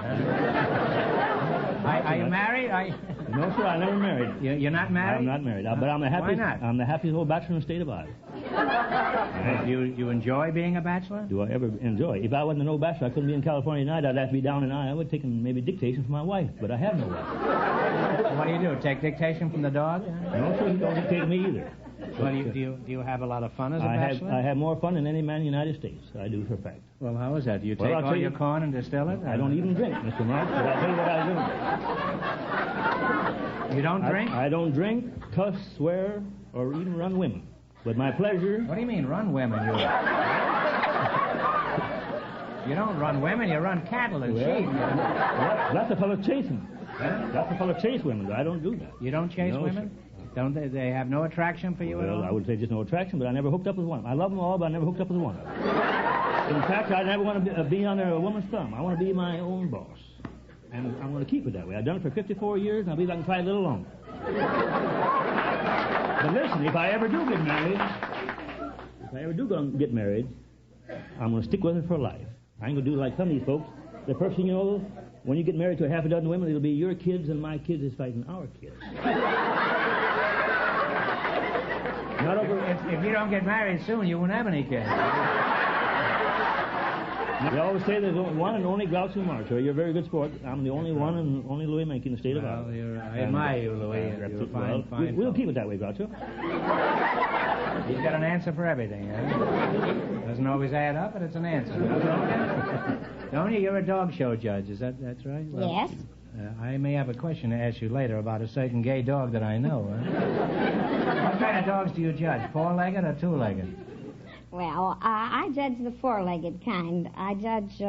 Are you married? No, sir, I'm never married. You're not married? I'm not married. But I'm the happiest. Why not? I'm the happiest old bachelor in the state of Iowa. You enjoy being a bachelor? Do I ever enjoy? If I wasn't an old bachelor, I couldn't be in California tonight. I'd have to be down in Iowa taking maybe dictation from my wife, but I have no wife. What do you do? Take dictation from the dog? No, sir, he don't dictate me either. Well, do you have a lot of fun as a bachelor? I have more fun than any man in the United States. I do for a fact. Well, how is that? Do you take all your corn and distill it? I don't even drink, Mr. Marx, but I'll tell you what I do. You don't drink? I don't drink, cuss, swear, or even run women. But my pleasure... What do you mean, run women? You don't run women, you run cattle and sheep. That's a fellow chasing. That's a fellow chase women, but I don't do that. You don't chase women? Sir. Don't they have no attraction for you at all? Well, I would say just no attraction, but I never hooked up with one. I love them all, but I never hooked up with one. In fact, I never want to be under a woman's thumb. I want to be my own boss. And I'm going to keep it that way. I've done it for 54 years, and I believe I can try a little longer. But listen, if I ever do get married, I'm going to stick with her for life. I ain't going to do like some of these folks. The first thing you know, when you get married to a half a dozen women, it'll be your kids and my kids is fighting our kids. If you don't get married soon, you won't have any kids. They always say there's one and only Groucho Marx. You're a very good sport. I'm the only one and only Louis Menke in the state of Iowa. I admire you, Louis. You're a fine we'll keep it that way, Groucho. You've got an answer for everything, eh? Doesn't always add up, but it's an answer. Donya, you're a dog show judge. That's right? Well, yes. I may have a question to ask you later about a certain gay dog that I know. What kind of dogs do you judge? 4-legged or 2-legged? Well, I judge the 4-legged kind. I judge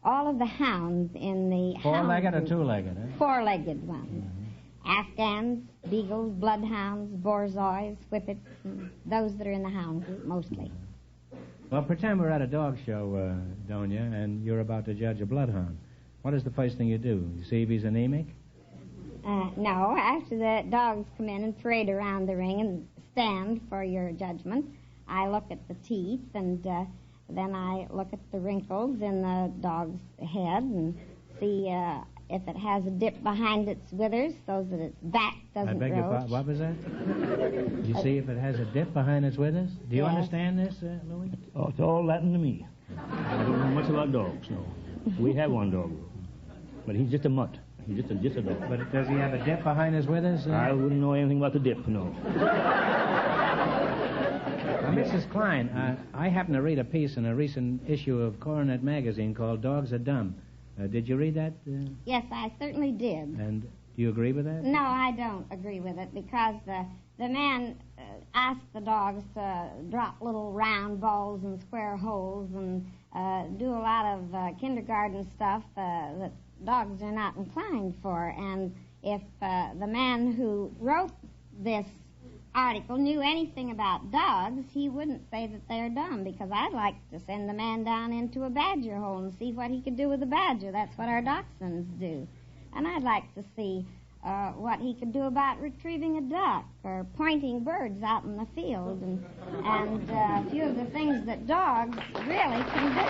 all of the hounds in the 4-legged or 2-legged? Eh? 4-legged ones. Afghans, beagles, bloodhounds, borzois, whippets, and those that are in the hound group mostly. Well, pretend we're at a dog show, Donya, and you're about to judge a bloodhound. What is the first thing you do? You see if he's anemic? No. After the dogs come in and parade around the ring and stand for your judgment, I look at the teeth, and then I look at the wrinkles in the dog's head and see if it has a dip behind its withers so that its back doesn't I beg your roach. pardon. What was that? Did you see if it has a dip behind its withers? Do you Yes. understand this, Louis? Oh, it's all Latin to me. I don't know much about dogs, no. We have one dog, but he's just a mutt. He's just a dog. But does he have a dip behind his withers? I wouldn't know anything about the dip, no. Mrs. Klein, I happened to read a piece in a recent issue of Coronet magazine called Dogs Are Dumb. Did you read that? Yes, I certainly did. And do you agree with that? No, I don't agree with it because the man asked the dogs to drop little round balls and square holes and do a lot of kindergarten stuff that dogs are not inclined for. And if the man who wrote this article knew anything about dogs, he wouldn't say that they're dumb, because I'd like to send the man down into a badger hole and see what he could do with a badger. That's what our dachshunds do. And I'd like to see what he could do about retrieving a duck or pointing birds out in the field and a few of the things that dogs really can do.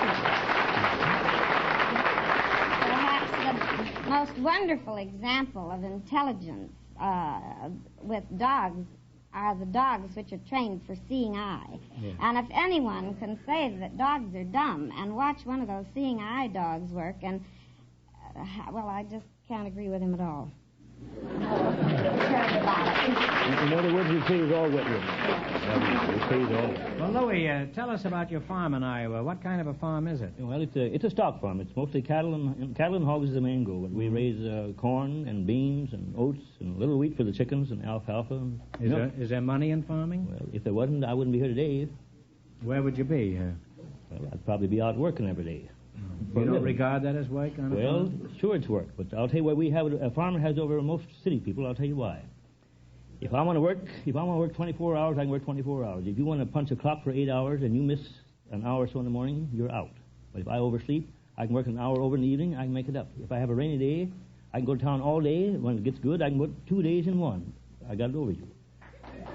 Perhaps the most wonderful example of intelligence with dogs are the dogs which are trained for seeing eye. Yeah. And if anyone can say that dogs are dumb and watch one of those seeing eye dogs work, and, well, I just can't agree with him at all. In other words, he pays all wet with He pays all. Well, Louis, tell us about your farm in Iowa. What kind of a farm is it? Well, it's a stock farm. It's mostly cattle and hogs is the main goal. But we raise corn and beans and oats and little wheat for the chickens and alfalfa. And Is there money in farming? Well, if there wasn't, I wouldn't be here today. Where would you be? Well, I'd probably be out working every day. You don't regard that as work on a Well, farm? sure it's work, but I'll tell you why we have a farmer has over most city people. I'll tell you why. If I want to work 24 hours, I can work 24 hours. If you want to punch a clock for 8 hours and you miss an hour or so in the morning, you're out. But if I oversleep, I can work an hour over in the evening, I can make it up. If I have a rainy day, I can go to town all day. When it gets good, I can work 2 days in one. I got it over you.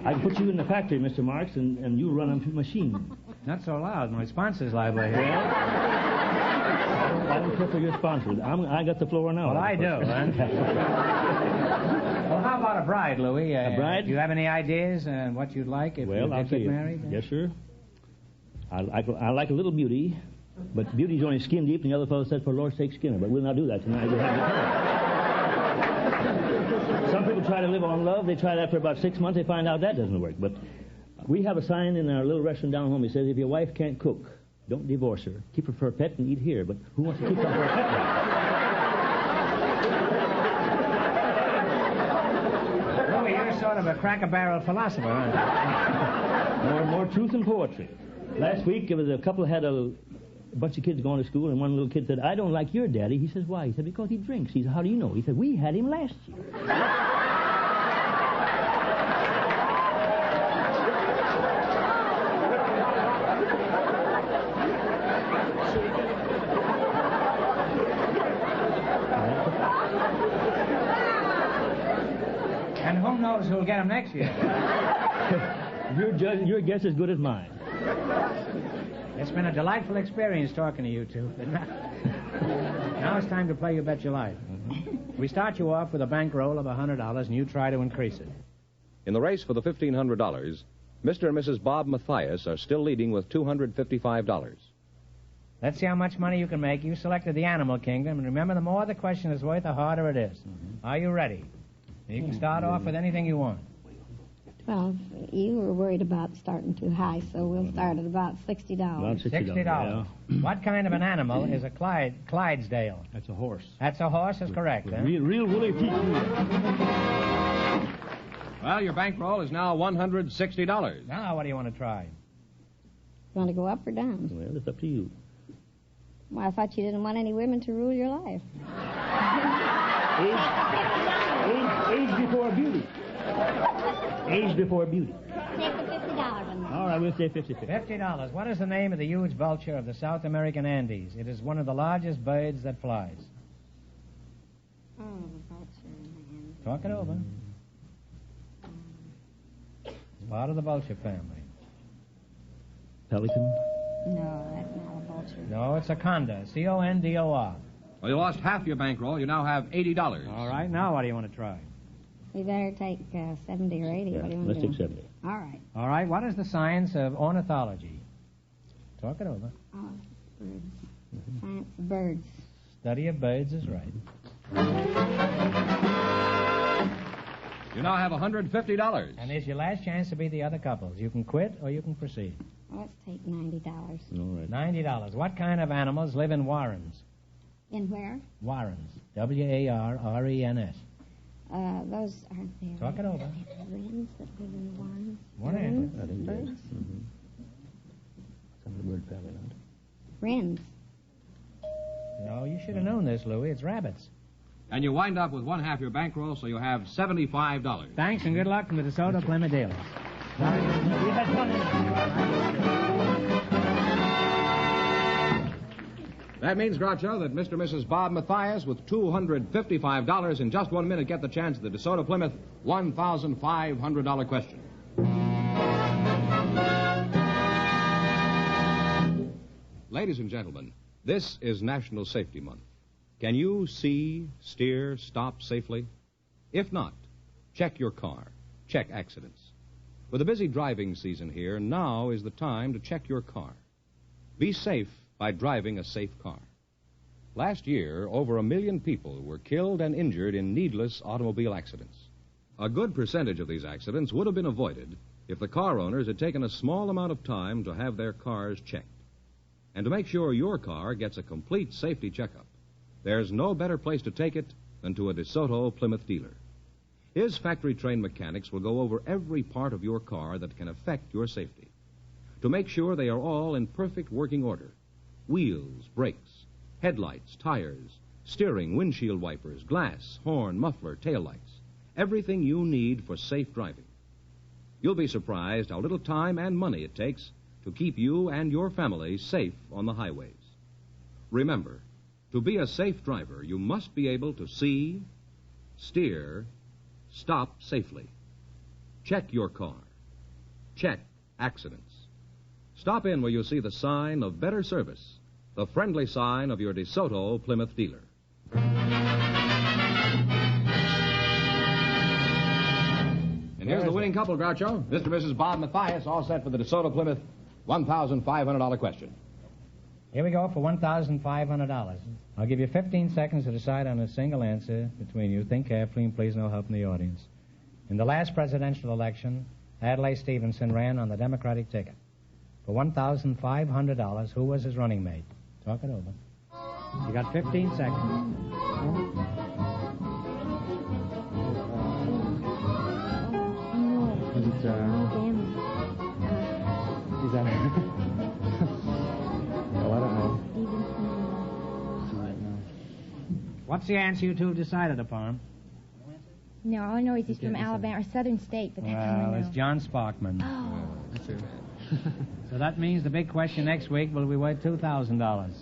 I can put you in the factory, Mr. Marks, and you run a machine. Not so loud. My sponsor's liable here. I don't care for your sponsors. I got the floor now. Well, I do, huh? Well, how about a bride, Louis? A bride? Do you have any ideas on what you'd like if Well, you I'll did tell get you. married? Yes, sir. I like a little beauty, but beauty's only skin deep, and the other fellow said, for Lord's sake, skin her. But we'll not do that tonight. We'll have the Some people try to live on love. They try that for about 6 months. They find out that doesn't work. But we have a sign in our little restaurant down home. It says, if your wife can't cook, don't divorce her. Keep her for a pet and eat here. But who wants to keep her for a pet now? Louis, you're sort of a cracker-barrel philosopher, aren't you? More truth and poetry. Last week, there was a couple had a bunch of kids going to school, and one little kid said, I don't like your daddy. He says, why? He said, because he drinks. He said, how do you know? He said, we had him last year. And who knows who'll get him next year? Your guess is as good as mine. It's been a delightful experience talking to you two. Now it's time to play You Bet Your Life. We start you off with a bankroll of $100, and you try to increase it. In the race for the $1,500, Mr. and Mrs. Bob Mathias are still leading with $255. Let's see how much money you can make. You selected the animal kingdom, and remember, the more the question is worth, the harder it is. Are you ready? You can start off with anything you want. Well, you were worried about starting too high, so we'll start at about $60. About $60. $60. What kind of an animal is a Clydesdale? That's a horse. That's a horse is correct, huh? Real woolly teeth. Well, your bankroll is now $160. Now, what do you want to try? You want to go up or down? Well, it's up to you. Well, I thought you didn't want any women to rule your life. Age before beauty. Age before beauty. Take the $50 one. All right, we'll say 50. $50. What is the name of the huge vulture of the South American Andes? It is one of the largest birds that flies. Oh, the vulture in the Andes. Talk it over. It's part of the vulture family. pelican? No, that's not a vulture. No, it's a condor. C-O-N-D-O-R. Well, you lost half your bankroll. You now have $80. All right, now what do you want to try? We better take 70 or 80. What do you want Let's to do? take 70. All right. All right, what is the science of ornithology? Talk it over. Oh, birds. Science of birds. Study of birds is right. You now have $150. And it's your last chance to beat the other couples. You can quit or you can proceed. Let's take $90. All right. $90. What kind of animals live in warrens? In where? Warrens. W-A-R-R-E-N-S. Those aren't there. Talk it over. Wrens that live in the warrens. One Wrens? answer. I think Birds? yes. Mm-hmm. Some of the bird family, not. Wrens. No, you should have known this, Louis. It's rabbits. And you wind up with one half your bankroll, so you have $75. Thanks and good luck from the DeSoto Plymouth dealers. That means, Groucho, that Mr. and Mrs. Bob Mathias, with $255 in just 1 minute, get the chance at the DeSoto Plymouth $1,500 question. Ladies and gentlemen, this is National Safety Month. Can you see, steer, stop safely? If not, check your car. Check accidents. With a busy driving season here, now is the time to check your car. Be safe by driving a safe car. Last year, over 1 million people were killed and injured in needless automobile accidents. A good percentage of these accidents would have been avoided if the car owners had taken a small amount of time to have their cars checked. And to make sure your car gets a complete safety checkup, there's no better place to take it than to a DeSoto Plymouth dealer. His factory-trained mechanics will go over every part of your car that can affect your safety to make sure they are all in perfect working order. Wheels, brakes, headlights, tires, steering, windshield wipers, glass, horn, muffler, taillights. Everything you need for safe driving. You'll be surprised how little time and money it takes to keep you and your family safe on the highways. Remember, to be a safe driver, you must be able to see, steer, stop safely. Check your car. Check accidents. Stop in where you see the sign of better service, the friendly sign of your DeSoto Plymouth dealer. And here's the winning couple, Groucho. Mr. and Mrs. Bob Mathias, all set for the DeSoto Plymouth $1,500 question. Here we go for $1,500. I'll give you 15 seconds to decide on a single answer between you. Think carefully and please no help from the audience. In the last presidential election, Adlai Stevenson ran on the Democratic ticket. For $1,500, who was his running mate? Talk it over. You got 15 seconds. Is it, is that... Oh, I don't know. What's the answer you two have decided upon? No, all I know is he's from Alabama, or Southern State, but that's all I Well, know. it's John Sparkman. Oh. That's it. So that means the big question next week will be worth $2,000.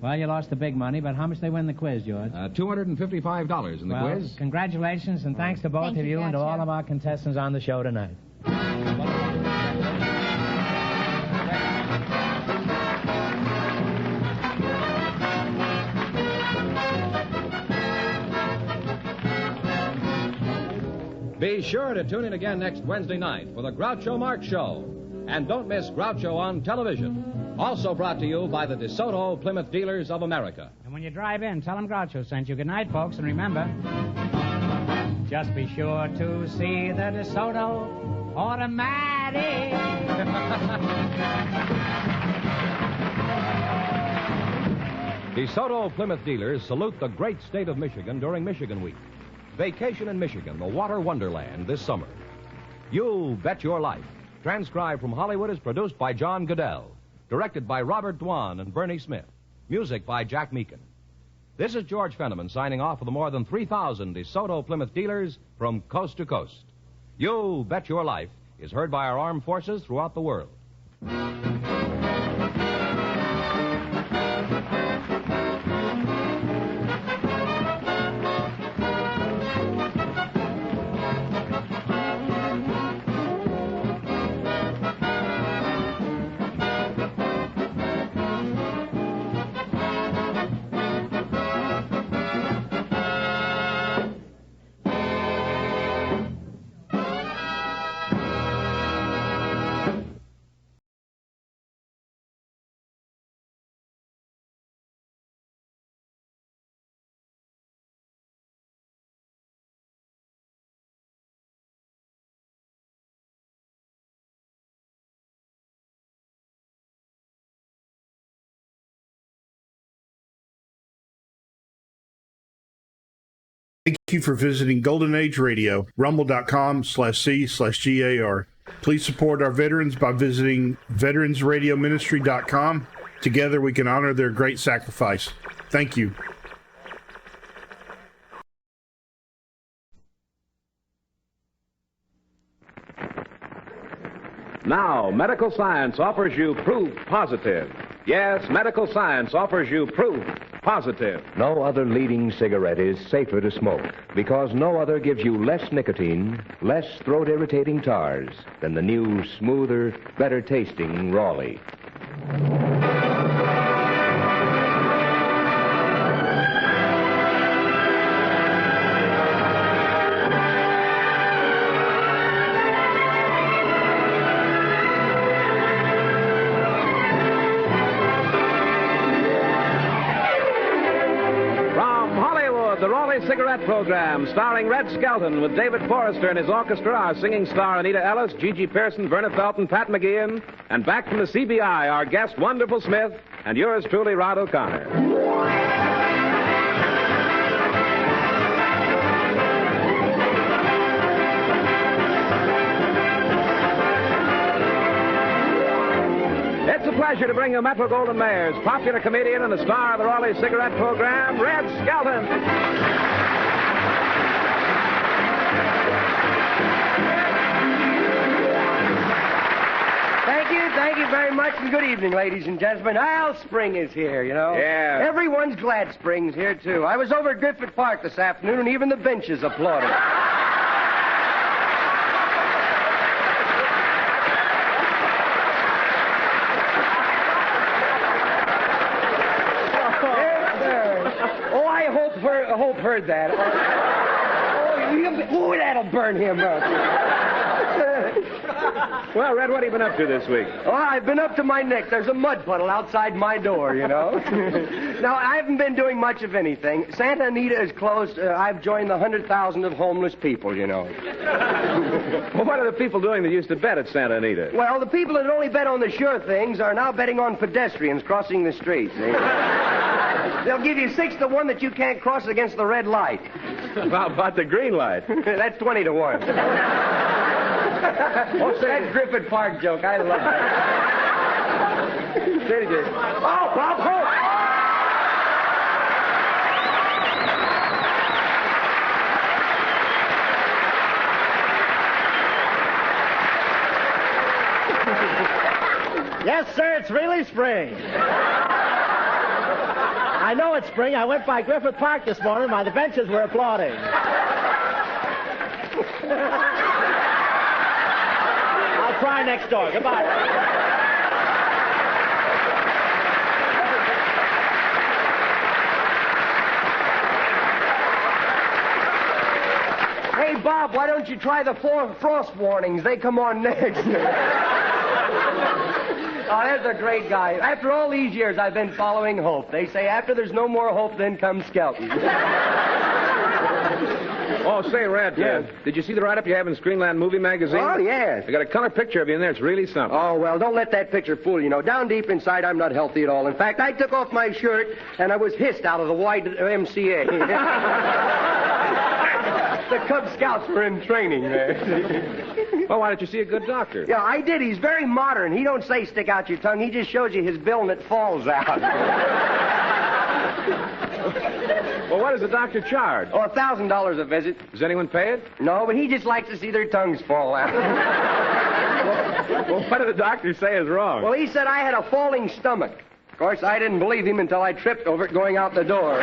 Well, you lost the big money, but how much they win the quiz, George? $255 in the well, quiz. Congratulations, and thanks to both Thank of you, you and to Groucho. all of our contestants on the show tonight. Be sure to tune in again next Wednesday night for the Groucho Marx Show. And don't miss Groucho on television. Also brought to you by the DeSoto Plymouth Dealers of America. And when you drive in, tell them Groucho sent you. Good night, folks, and remember, just be sure to see the DeSoto Automatic. DeSoto Plymouth Dealers salute the great state of Michigan during Michigan Week. Vacation in Michigan, the water wonderland this summer. You Bet Your Life. Transcribed from Hollywood is produced by John Goodell. Directed by Robert Dwan and Bernie Smith. Music by Jack Meakin. This is George Fenneman signing off for the more than 3,000 DeSoto Plymouth dealers from coast to coast. You Bet Your Life is heard by our armed forces throughout the world. Thank you for visiting Golden Age Radio, rumble.com/C/GAR. Please support our veterans by visiting veteransradioministry.com. Together we can honor their great sacrifice. Thank you. Now, medical science offers you proof positive. Yes, medical science offers you proof positive. No other leading cigarette is safer to smoke because no other gives you less nicotine, less throat-irritating tars than the new, smoother, better-tasting Raleigh. Cigarette program starring Red Skelton with David Forrester and his orchestra, our singing star Anita Ellis, Gigi Pearson, Verna Felton, Pat McGeehan, and back from the CBI, our guest Wonderful Smith, and yours truly, Rod O'Connor. It's a pleasure to bring you Metro Golden Mayer's popular comedian and the star of the Raleigh Cigarette program, Red Skelton. Thank you very much, and good evening, ladies and gentlemen. Well, spring is here, you know. Yeah. Everyone's glad spring's here, too. I was over at Griffith Park this afternoon, and even the benches applauded. Oh, I hope heard that. Oh, that'll burn him up. Well, Red, what have you been up to this week? Oh, I've been up to my neck. There's a mud puddle outside my door, you know. Now, I haven't been doing much of anything. Santa Anita is closed. I've joined the 100,000 of homeless people, you know. Well, what are the people doing that used to bet at Santa Anita? Well, the people that only bet on the sure things are now betting on pedestrians crossing the street. They'll give you 6 to 1 that you can't cross against the red light. How about the green light? That's 20 to 1. What's that Griffith Park joke? I love that. Say it again. Oh, Bob Hope! Yes, sir, it's really spring. I know it's spring. I went by Griffith Park this morning. The benches were applauding. I'll try next door. Goodbye. Hey, Bob, why don't you try the frost warnings? They come on next. Oh, that's a great guy. After all these years, I've been following Hope. They say after there's no more hope, then comes Skelton. Oh, say, Red, did you see the write-up you have in Screenland Movie Magazine? Oh, yes. I got a color picture of you in there. It's really something. Oh, well, don't let that picture fool you. Down deep inside, I'm not healthy at all. In fact, I took off my shirt, and I was hissed out of the YMCA. The Cub Scouts were in training there. Well, why don't you see a good doctor? Yeah, I did. He's very modern. He don't say stick out your tongue. He just shows you his bill and it falls out. Well, what does the doctor charge? Oh, $1,000 a visit. Does anyone pay it? No, but he just likes to see their tongues fall out. Well, what did the doctor say is wrong? Well, he said I had a falling stomach. Of course, I didn't believe him until I tripped over it going out the door.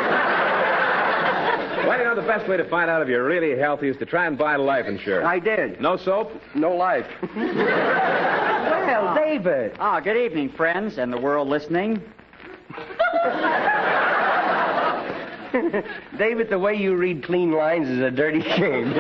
Well, you know, the best way to find out if you're really healthy is to try and buy life insurance. I did. No soap? No life. Well, David. Good evening, friends and the world listening. David, the way you read clean lines is a dirty shame.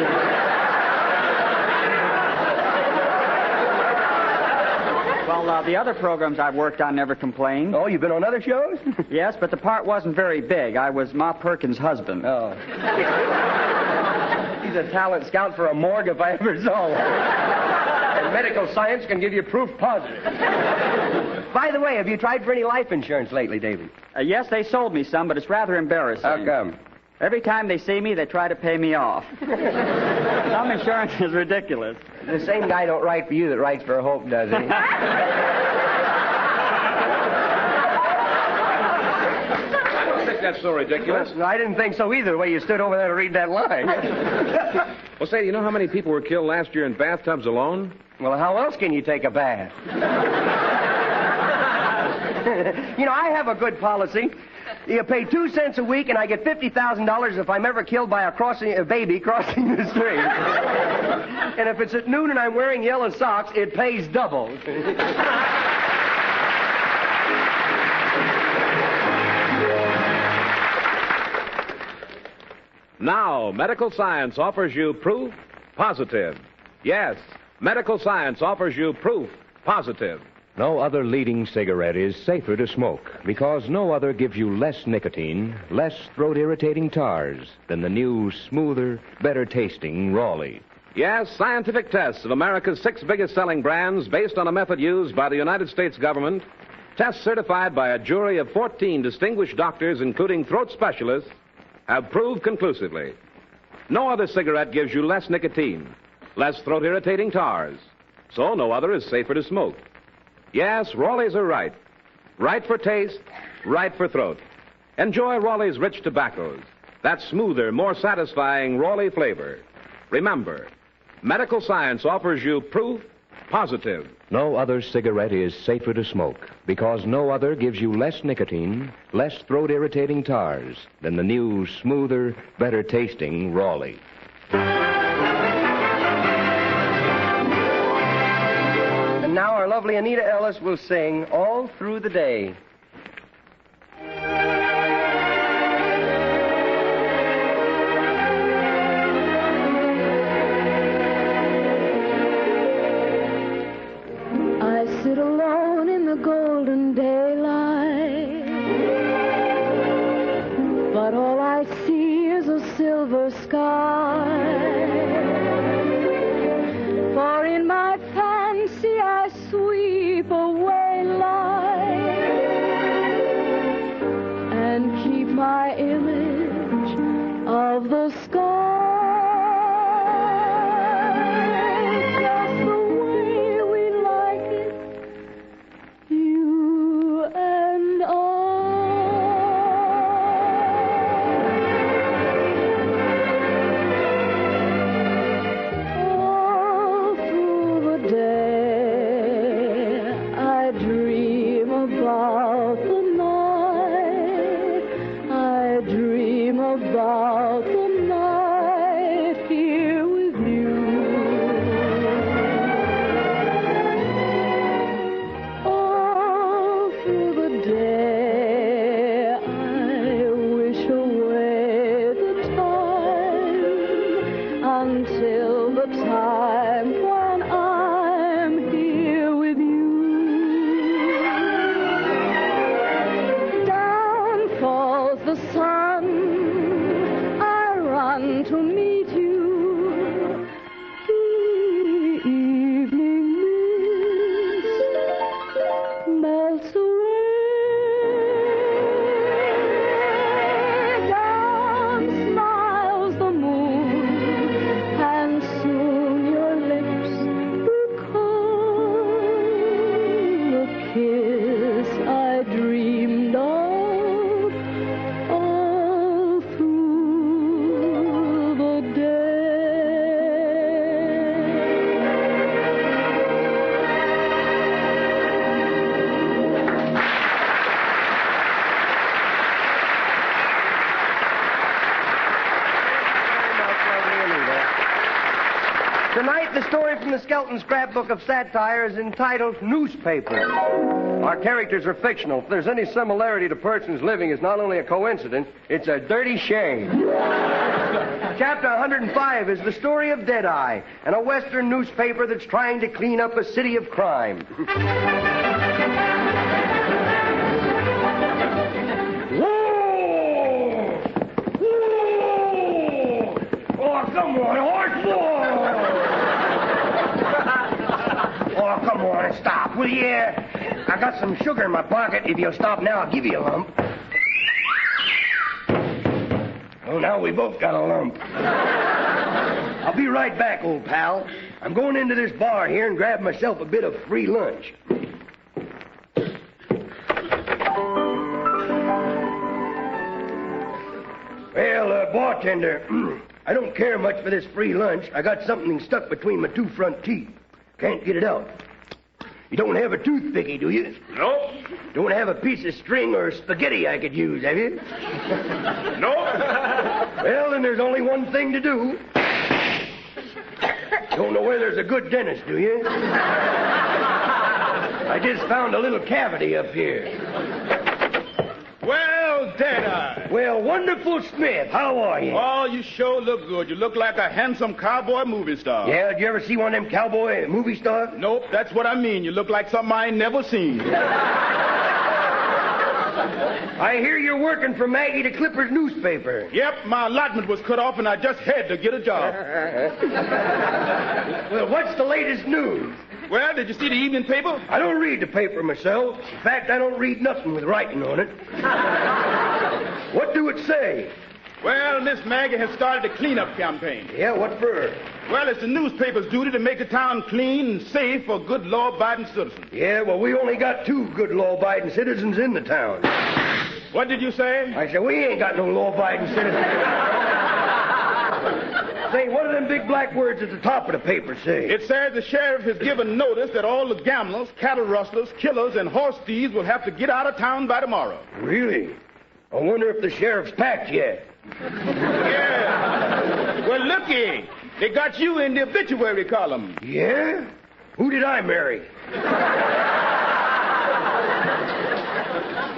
Well, the other programs I've worked on never complained. Oh, you've been on other shows? Yes, but the part wasn't very big. I was Ma Perkins' husband. Oh. He's a talent scout for a morgue if I ever saw one. And medical science can give you proof positive. By the way, have you tried for any life insurance lately, David? Yes, they sold me some, but it's rather embarrassing. How come? Every time they see me, they try to pay me off. Some insurance is ridiculous. The same guy don't write for you that writes for Hope, does he? I don't think that's so ridiculous. Well, I didn't think so either, the way you stood over there to read that line. Well, say, do you know how many people were killed last year in bathtubs alone? Well, how else can you take a bath? You know, I have a good policy. You pay 2 cents a week, and I get $50,000 if I'm ever killed by a baby crossing the street. And if it's at noon and I'm wearing yellow socks, it pays double. Now, medical science offers you proof positive. Yes, medical science offers you proof positive. No other leading cigarette is safer to smoke because no other gives you less nicotine, less throat-irritating tars than the new, smoother, better-tasting Raleigh. Yes, scientific tests of America's 6 biggest-selling brands based on a method used by the United States government, tests certified by a jury of 14 distinguished doctors, including throat specialists, have proved conclusively. No other cigarette gives you less nicotine, less throat-irritating tars, so no other is safer to smoke. Yes, Raleighs are right. Right for taste, right for throat. Enjoy Raleigh's rich tobaccos, that smoother, more satisfying Raleigh flavor. Remember, medical science offers you proof positive. No other cigarette is safer to smoke because no other gives you less nicotine, less throat-irritating tars than the new, smoother, better-tasting Raleigh. And now our lovely Anita Ellis will sing All Through the Day. I sit alone in the golden daylight, but all I see is a silver sky. For in my fancy I sweep away light and keep my image of the sky. Just the way we like it, you and I. All through the day, I dream about the night. I dream about the night here with you. All through the day, I wish away the time until the time when I'm here with you. Down falls the sun, I run to meet you. The evening mist melts away. Down smiles the moon, and soon your lips become the kiss I dreamed of all through the day. Tonight, the story from the Skelton Scrapbook of Satire is entitled Newspaper. Our characters are fictional. If there's any similarity to persons living, it's not only a coincidence, it's a dirty shame. Chapter 105 is the story of Deadeye, and a Western newspaper that's trying to clean up a city of crime. Oh, come on, horse! Oh, come on, stop, will you? I got some sugar in my pocket. If you'll stop now, I'll give you a lump. Oh, now we both got a lump. I'll be right back, old pal. I'm going into this bar here and grab myself a bit of free lunch. Well, bartender, I don't care much for this free lunch. I got something stuck between my two front teeth. Can't get it out. You don't have a toothpicky, do you? No. Don't have a piece of string or spaghetti I could use, have you? No. Well, then there's only one thing to do. Don't know where there's a good dentist, do you? I just found a little cavity up here. Well, Deadeye. Well, wonderful Smith, how are you? Oh, you sure look good. You look like a handsome cowboy movie star. Yeah, did you ever see one of them cowboy movie stars? Nope, that's what I mean. You look like something I ain't never seen. I hear you're working for Maggie the Clipper's newspaper. Yep, my allotment was cut off and I just had to get a job. Well, what's the latest news? Well, did you see the evening paper? I don't read the paper myself. In fact, I don't read nothing with writing on it. What do it say? Well, Miss Maggie has started a cleanup campaign. Yeah, what for? Well, it's the newspaper's duty to make the town clean and safe for good law-abiding citizens. Yeah, well, we only got 2 good law-abiding citizens in the town. What did you say? I said, we ain't got no law-abiding citizens. Say, what do them big black words at the top of the paper say? It says the sheriff has given notice that all the gamblers, cattle rustlers, killers, and horse thieves will have to get out of town by tomorrow. Really? I wonder if the sheriff's packed yet. Yeah. Well, looky. They got you in the obituary column. Yeah? Who did I marry?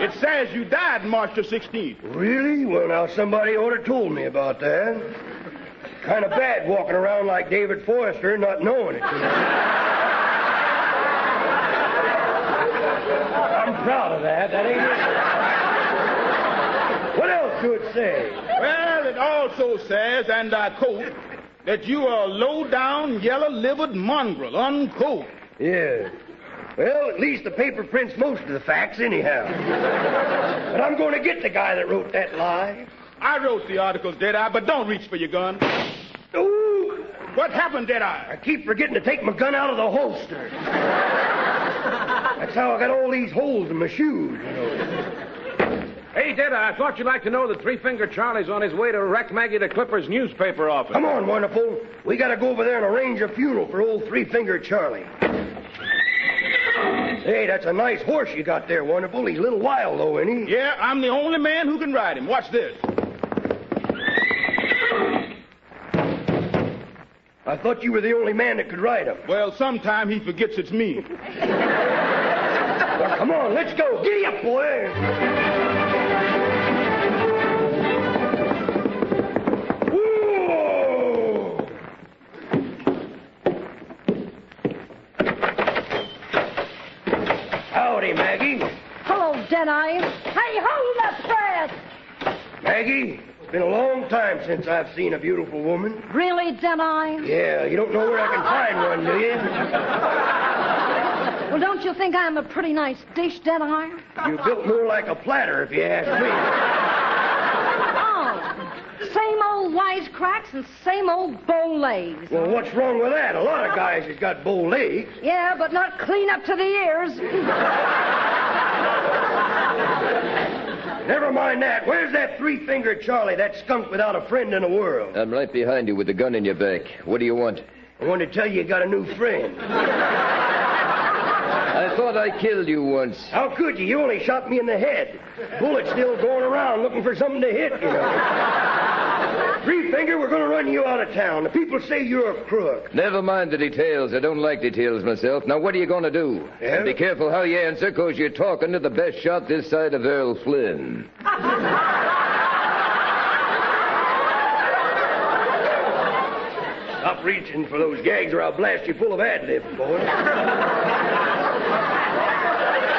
It says you died March the 16th. Really? Well, now, somebody ought to told me about that. Kind of bad walking around like David Forrester and not knowing it. I'm proud of that. That ain't it. What else do it say? Well, it also says, and I quote, that you are a low-down, yellow-livered mongrel, unquote. Yeah. Well, at least the paper prints most of the facts anyhow. But I'm going to get the guy that wrote that lie. I wrote the articles, Deadeye, but don't reach for your gun. Ooh! What happened, Deadeye? I keep forgetting to take my gun out of the holster. That's how I got all these holes in my shoes, you know. Hey, Deadeye, I thought you'd like to know that Three-Finger Charlie's on his way to wreck Maggie the Clipper's newspaper office. Come on, Wonderful. We got to go over there and arrange a funeral for old Three-Finger Charlie. Hey, that's a nice horse you got there, Wonderful. He's a little wild, though, ain't he? Yeah, I'm the only man who can ride him. Watch this. I thought you were the only man that could ride him. Well, sometime he forgets it's me. Well, come on, let's go. Giddy up, boy. Whoa! Howdy, Maggie. Hello, Deadeye. Hey, hold that press! Maggie, it's been a long time since I've seen a beautiful woman. Really, Deadeye? Yeah, you don't know where I can find one, do you? Well, don't you think I'm a pretty nice dish, Deadeye? You're built more like a platter, if you ask me. Oh, same old wisecracks and same old bow legs. Well, what's wrong with that? A lot of guys has got bow legs. Yeah, but not clean up to the ears. Never mind that. Where's that Three-Finger Charlie, that skunk without a friend in the world? I'm right behind you with the gun in your back. What do you want? I want to tell you got a new friend. I thought I killed you once. How could you? You only shot me in the head. Bullet's still going around looking for something to hit, you know. Three-Finger, we're going to run you out of town. The people say you're a crook. Never mind the details. I don't like details myself. Now, what are you going to do? Yeah? And be careful how you answer, because you're talking to the best shot this side of Earl Flynn. Stop reaching for those gags or I'll blast you full of ad-libs, boy.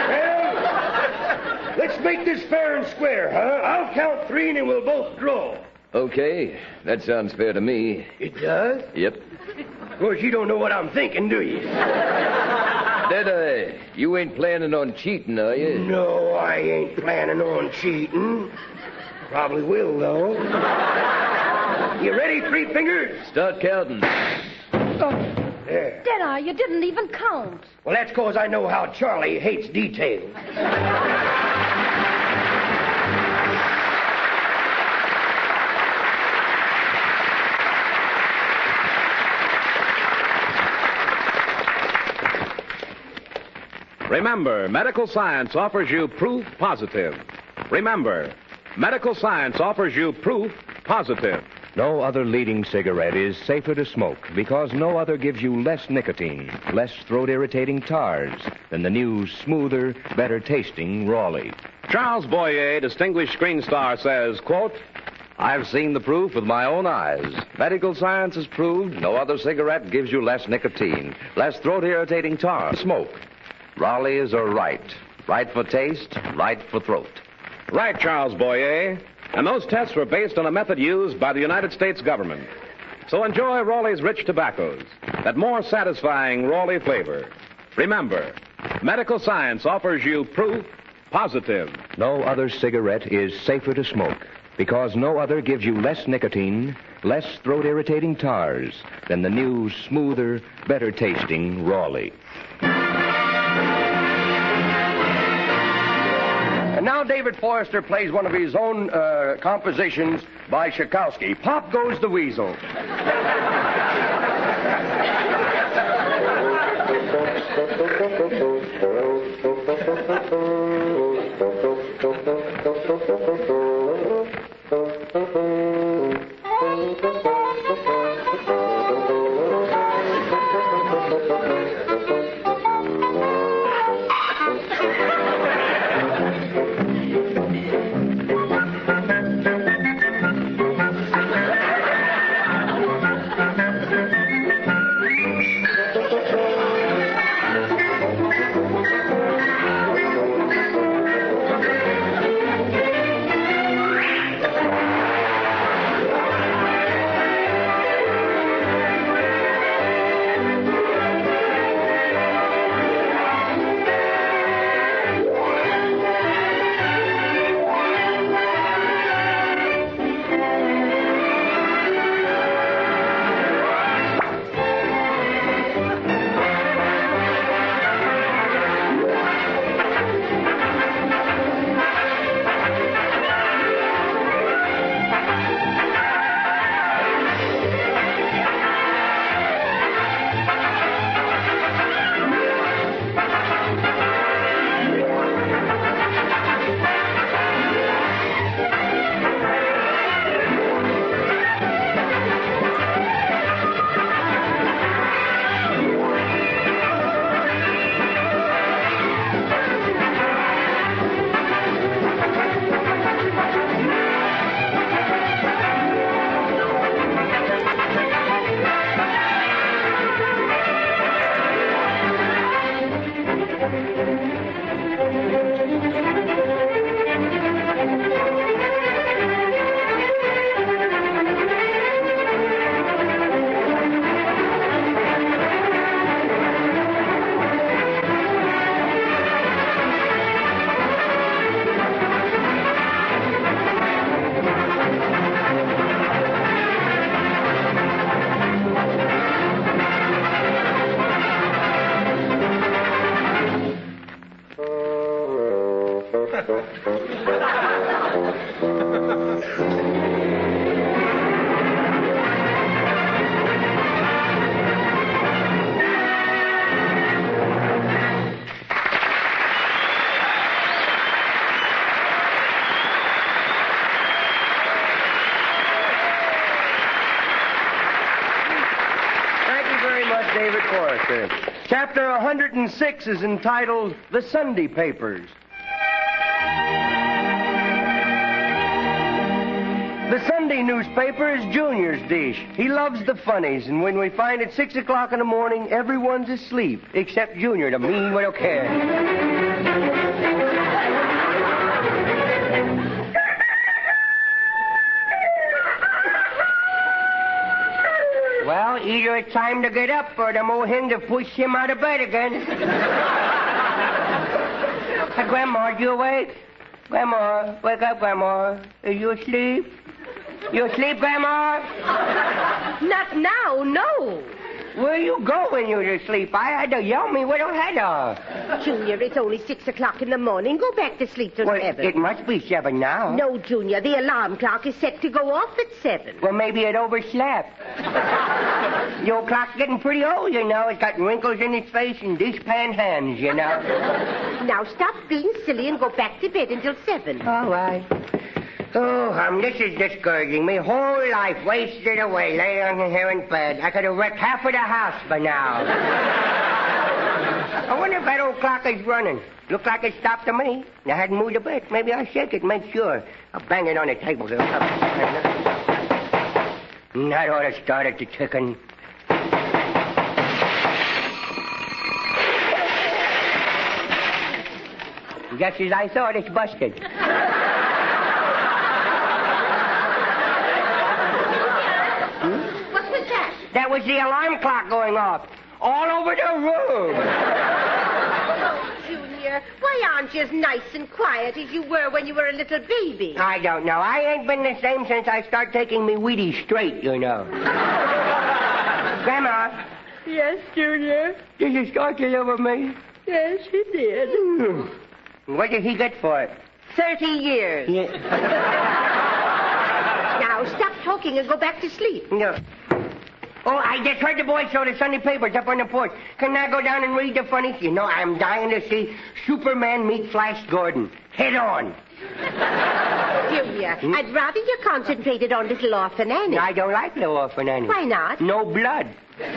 Well, let's make this fair and square, huh? I'll count 3 and then we'll both draw. Okay, that sounds fair to me. It does? Yep. Of course, you don't know what I'm thinking, do you? Deadeye, you ain't planning on cheating, are you? No, I ain't planning on cheating. Probably will, though. You ready, Three Fingers? Start counting. There. Dinner, you didn't even count. Well, that's because I know how Charlie hates details. Remember, medical science offers you proof positive. Remember, medical science offers you proof positive. No other leading cigarette is safer to smoke because no other gives you less nicotine, less throat-irritating tars than the new, smoother, better-tasting Raleigh. Charles Boyer, distinguished screen star, says, quote, I've seen the proof with my own eyes. Medical science has proved no other cigarette gives you less nicotine, less throat-irritating tar. Smoke. Raleighs are right. Right for taste, right for throat. Right, Charles Boyer. And those tests were based on a method used by the United States government. So enjoy Raleigh's rich tobaccos, that more satisfying Raleigh flavor. Remember, medical science offers you proof positive. No other cigarette is safer to smoke because no other gives you less nicotine, less throat-irritating tars than the new, smoother, better-tasting Raleigh. And now David Forrester plays one of his own compositions by Tchaikovsky. Pop Goes the Weasel. David Forrester. Chapter 106 is entitled The Sunday Papers. The Sunday newspaper is Junior's dish. He loves the funnies, and when we find it 6 o'clock in the morning, everyone's asleep, except Junior, the mean little kid. Well, either it's time to get up or the mohin to push him out of bed again. Grandma, are you awake? Grandma, wake up, Grandma. Are you asleep? You asleep, Grandma? Not now, no. Where you go when you're asleep? I had to yell me with a head off. Junior, it's only 6 o'clock in the morning. Go back to sleep till 7. It must be 7 now. No, Junior, the alarm clock is set to go off at 7. Well, maybe it overslept. Your clock's getting pretty old, you know. It's got wrinkles in its face and dishpan hands, you know. Now stop being silly and go back to bed until 7. All right. Oh, this is discouraging. My whole life wasted away laying here in bed. I could have wrecked half of the house by now. I wonder if that old clock is running. Looked like it stopped to me. I hadn't moved a bit. Maybe I'll shake it, make sure. I'll bang it on the table. That ought to start it to ticking. Just as I thought, it's busted. What was that? That was the alarm clock going off. All over the room. Junior, why aren't you as nice and quiet as you were when you were a little baby? I don't know. I ain't been the same since I started taking me Wheaties straight, you know. Grandma. Yes, Junior? Did you start to live with me? Yes, he did. What did he get for it? 30 years. Yeah. Now, stop talking and go back to sleep. No. Oh, I just heard the boys show the Sunday papers up on the porch. Can I go down and read the funnies? You know, I'm dying to see Superman meet Flash Gordon. Head on. Junior, I'd rather you concentrated on Little Orphan Annie. I don't like Little Orphan Annie. Why not? No blood. Can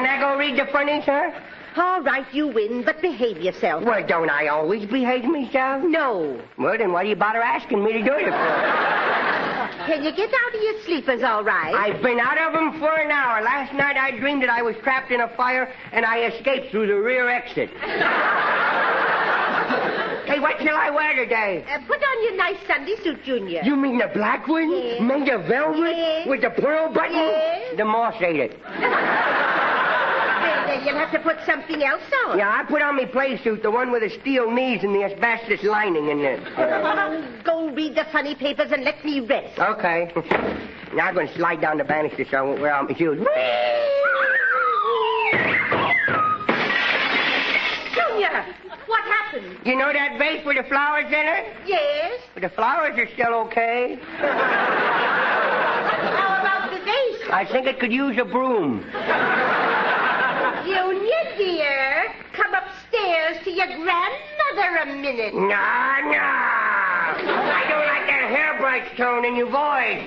I go read the funnies, huh? All right, you win, but behave yourself. Well, don't I always behave myself? No. Well, then why do you bother asking me to do it for? Can you get out of your sleepers all right? I've been out of them for an hour. Last night I dreamed that I was trapped in a fire and I escaped through the rear exit. Hey, what shall I wear today? Put on your nice Sunday suit, Junior. You mean the black one? Yes. Made of velvet? Yes. With the pearl button? Yes. The moth ate it. Then you'll have to put something else on. Yeah, I put on my play suit, the one with the steel knees and the asbestos lining in it. Go read the funny papers and let me rest. Okay. Now I'm going to slide down the banister so I won't wear out my shoes. Junior, what happened? You know that vase with the flowers in it? Yes. But the flowers are still okay. How about the vase? I think it could use a broom. Junior, dear, come upstairs to your grandmother a minute. No. I don't like that hairbrush tone in your voice.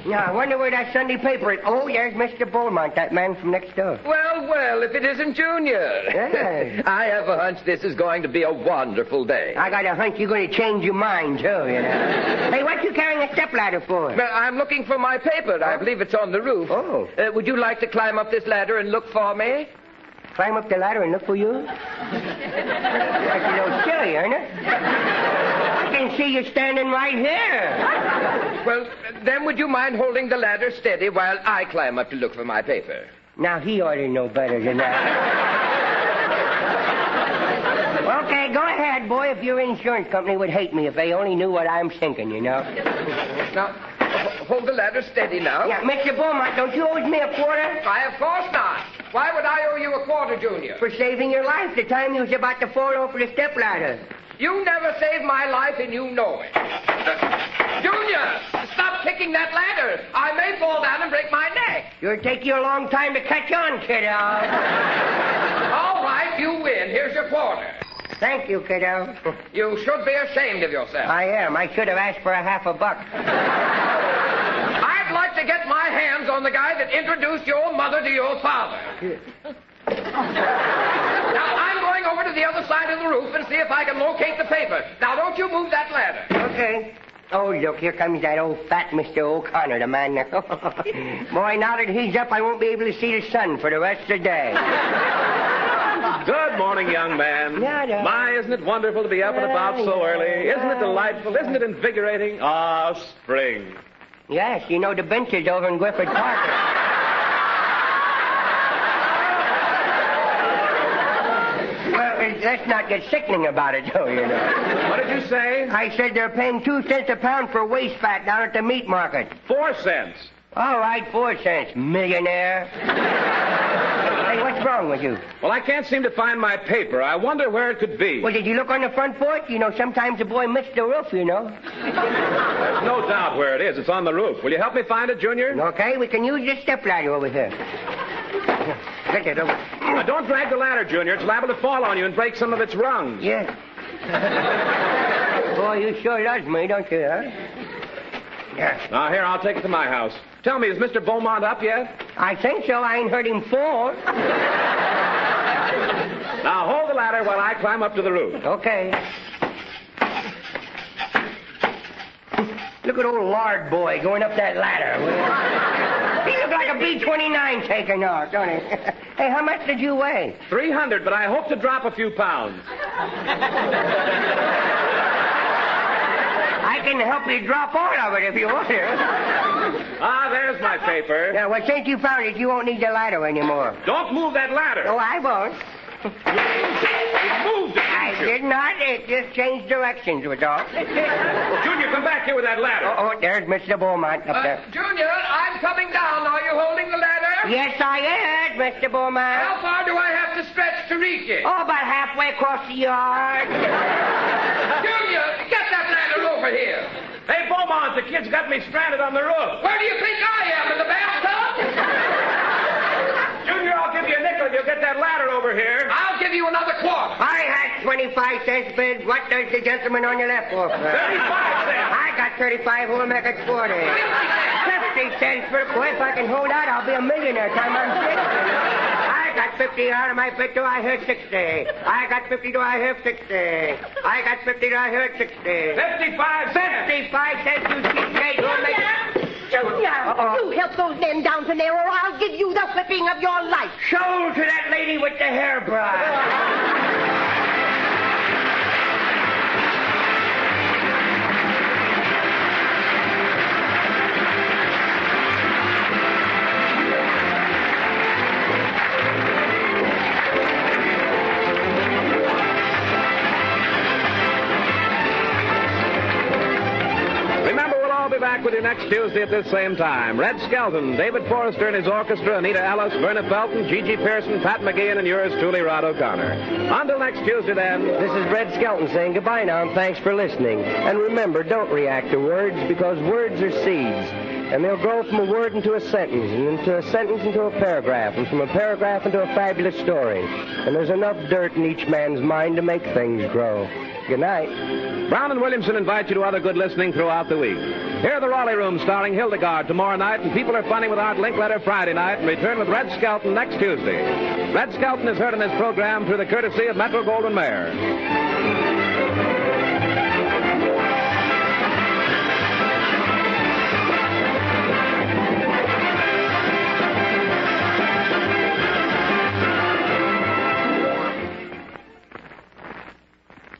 Now, I wonder where that Sunday paper is. Oh, there's Mr. Beaumont, that man from next door. Well, if it isn't Junior. Yeah. I have a hunch this is going to be a wonderful day. I got a hunch you're going to change your mind, too, you know. Hey, what you carrying a stepladder for? Well, I'm looking for my paper. I believe it's on the roof. Oh. Would you like to climb up this ladder and look for me? Climb up the ladder and look for you? That's a little silly, isn't it? I can see you standing right here. Well, then would you mind holding the ladder steady while I climb up to look for my paper? Now, he ought to know better than that. Okay, go ahead, boy, if your insurance company would hate me if they only knew what I'm thinking, you know. Now, hold the ladder steady now. Yeah, Mr. Beaumont, don't you owe me a quarter? Why, of course not. Why would I owe you a quarter, Junior? For saving your life the time you was about to fall off of the stepladder. You never saved my life, and you know it. Junior, stop kicking that ladder. I may fall down and break my neck. It'll take you a long time to catch on, kiddo. All right, you win. Here's your quarter. Thank you, kiddo. You should be ashamed of yourself. I am. I should have asked for a half a buck. I'd like to get my hands on the guy that introduced your mother to your father. Now, I'm going over to the other side of the roof and see if I can locate the paper. Now, don't you move that ladder. Okay. Oh, look, here comes that old fat Mr. O'Connor, the man. Boy, now that he's up, I won't be able to see the sun for the rest of the day. Good morning, young man. Yeah. My, isn't it wonderful to be up and about so early? Isn't it delightful? Isn't it invigorating? Ah, spring. Yes, you know the benches over in Griffith Park. let's not get sickening about it, though, you know. What did you say? I said they're paying 2 cents a pound for waste fat down at the meat market. 4 cents. All right, 4 cents, millionaire. Hey, what's wrong with you? Well, I can't seem to find my paper. I wonder where it could be. Well, did you look on the front porch? You know, sometimes a boy missed the roof, you know. There's no doubt where it is. It's on the roof. Will you help me find it, Junior? Okay, we can use this stepladder over here. Get it over. Now, don't drag the ladder, Junior. It's liable to fall on you and break some of its rungs. Yeah. Boy, you sure loves me, don't you, huh? Yeah. Now, here, I'll take it to my house. Tell me, is Mr. Beaumont up yet? I think so. I ain't heard him fall. Now, hold the ladder while I climb up to the roof. Okay. Look at old lard boy going up that ladder. He looked like a B-29 taking off, don't he? Hey, how much did you weigh? 300, but I hope to drop a few pounds. I can help you drop all of it if you want to. Ah, there's my paper. Yeah, well, since you found it, you won't need the ladder anymore. Don't move that ladder. Oh, I won't. You moved it, I did not. It just changed directions, was all. Junior, come back here with that ladder. Oh, there's Mr. Beaumont up there. Junior, I'm coming down. Are you holding the ladder? Yes, I am, Mr. Beaumont. How far do I have to stretch to reach it? Oh, about halfway across the yard. Junior, get that ladder over here. Hey, Beaumont, the kid's got me stranded on the roof. Where do you think I am, in the bathtub? Junior, I'll give you a nickel if you'll get that ladder over here. I'll give you another quarter. I had 25 cents bid. What does the gentleman on your left offer? 35 cents. I got 35. Who'll make it 40? 50 cents for a quid. If I can hold out, I'll be a millionaire time I'm 60. I got 50 out of my bid till I heard 60. I got 50 till I heard 60. I got 50 till I heard 60. 55 cents. 55 cents, you cheapskate. Who'll make it... Junior, you help those men down to there, or I'll give you the whipping of your life. Sold to that lady with the hairbrush. Back with you next Tuesday at this same time. Red Skelton, David Forrester and his orchestra, Anita Ellis, Verna Felton, Gigi Pearson, Pat McGeehan, and yours truly, Rod O'Connor. Until next Tuesday, then. This is Red Skelton saying goodbye now, and thanks for listening. And remember, don't react to words, because words are seeds. And they'll grow from a word into a sentence, and into a sentence into a paragraph, and from a paragraph into a fabulous story. And there's enough dirt in each man's mind to make things grow. Good night. Brown and Williamson invite you to other good listening throughout the week. Hear the Raleigh Room starring Hildegard tomorrow night, and People Are Funny with Art Linkletter Friday night, and return with Red Skelton next Tuesday. Red Skelton is heard in this program through the courtesy of Metro Goldwyn Mayer.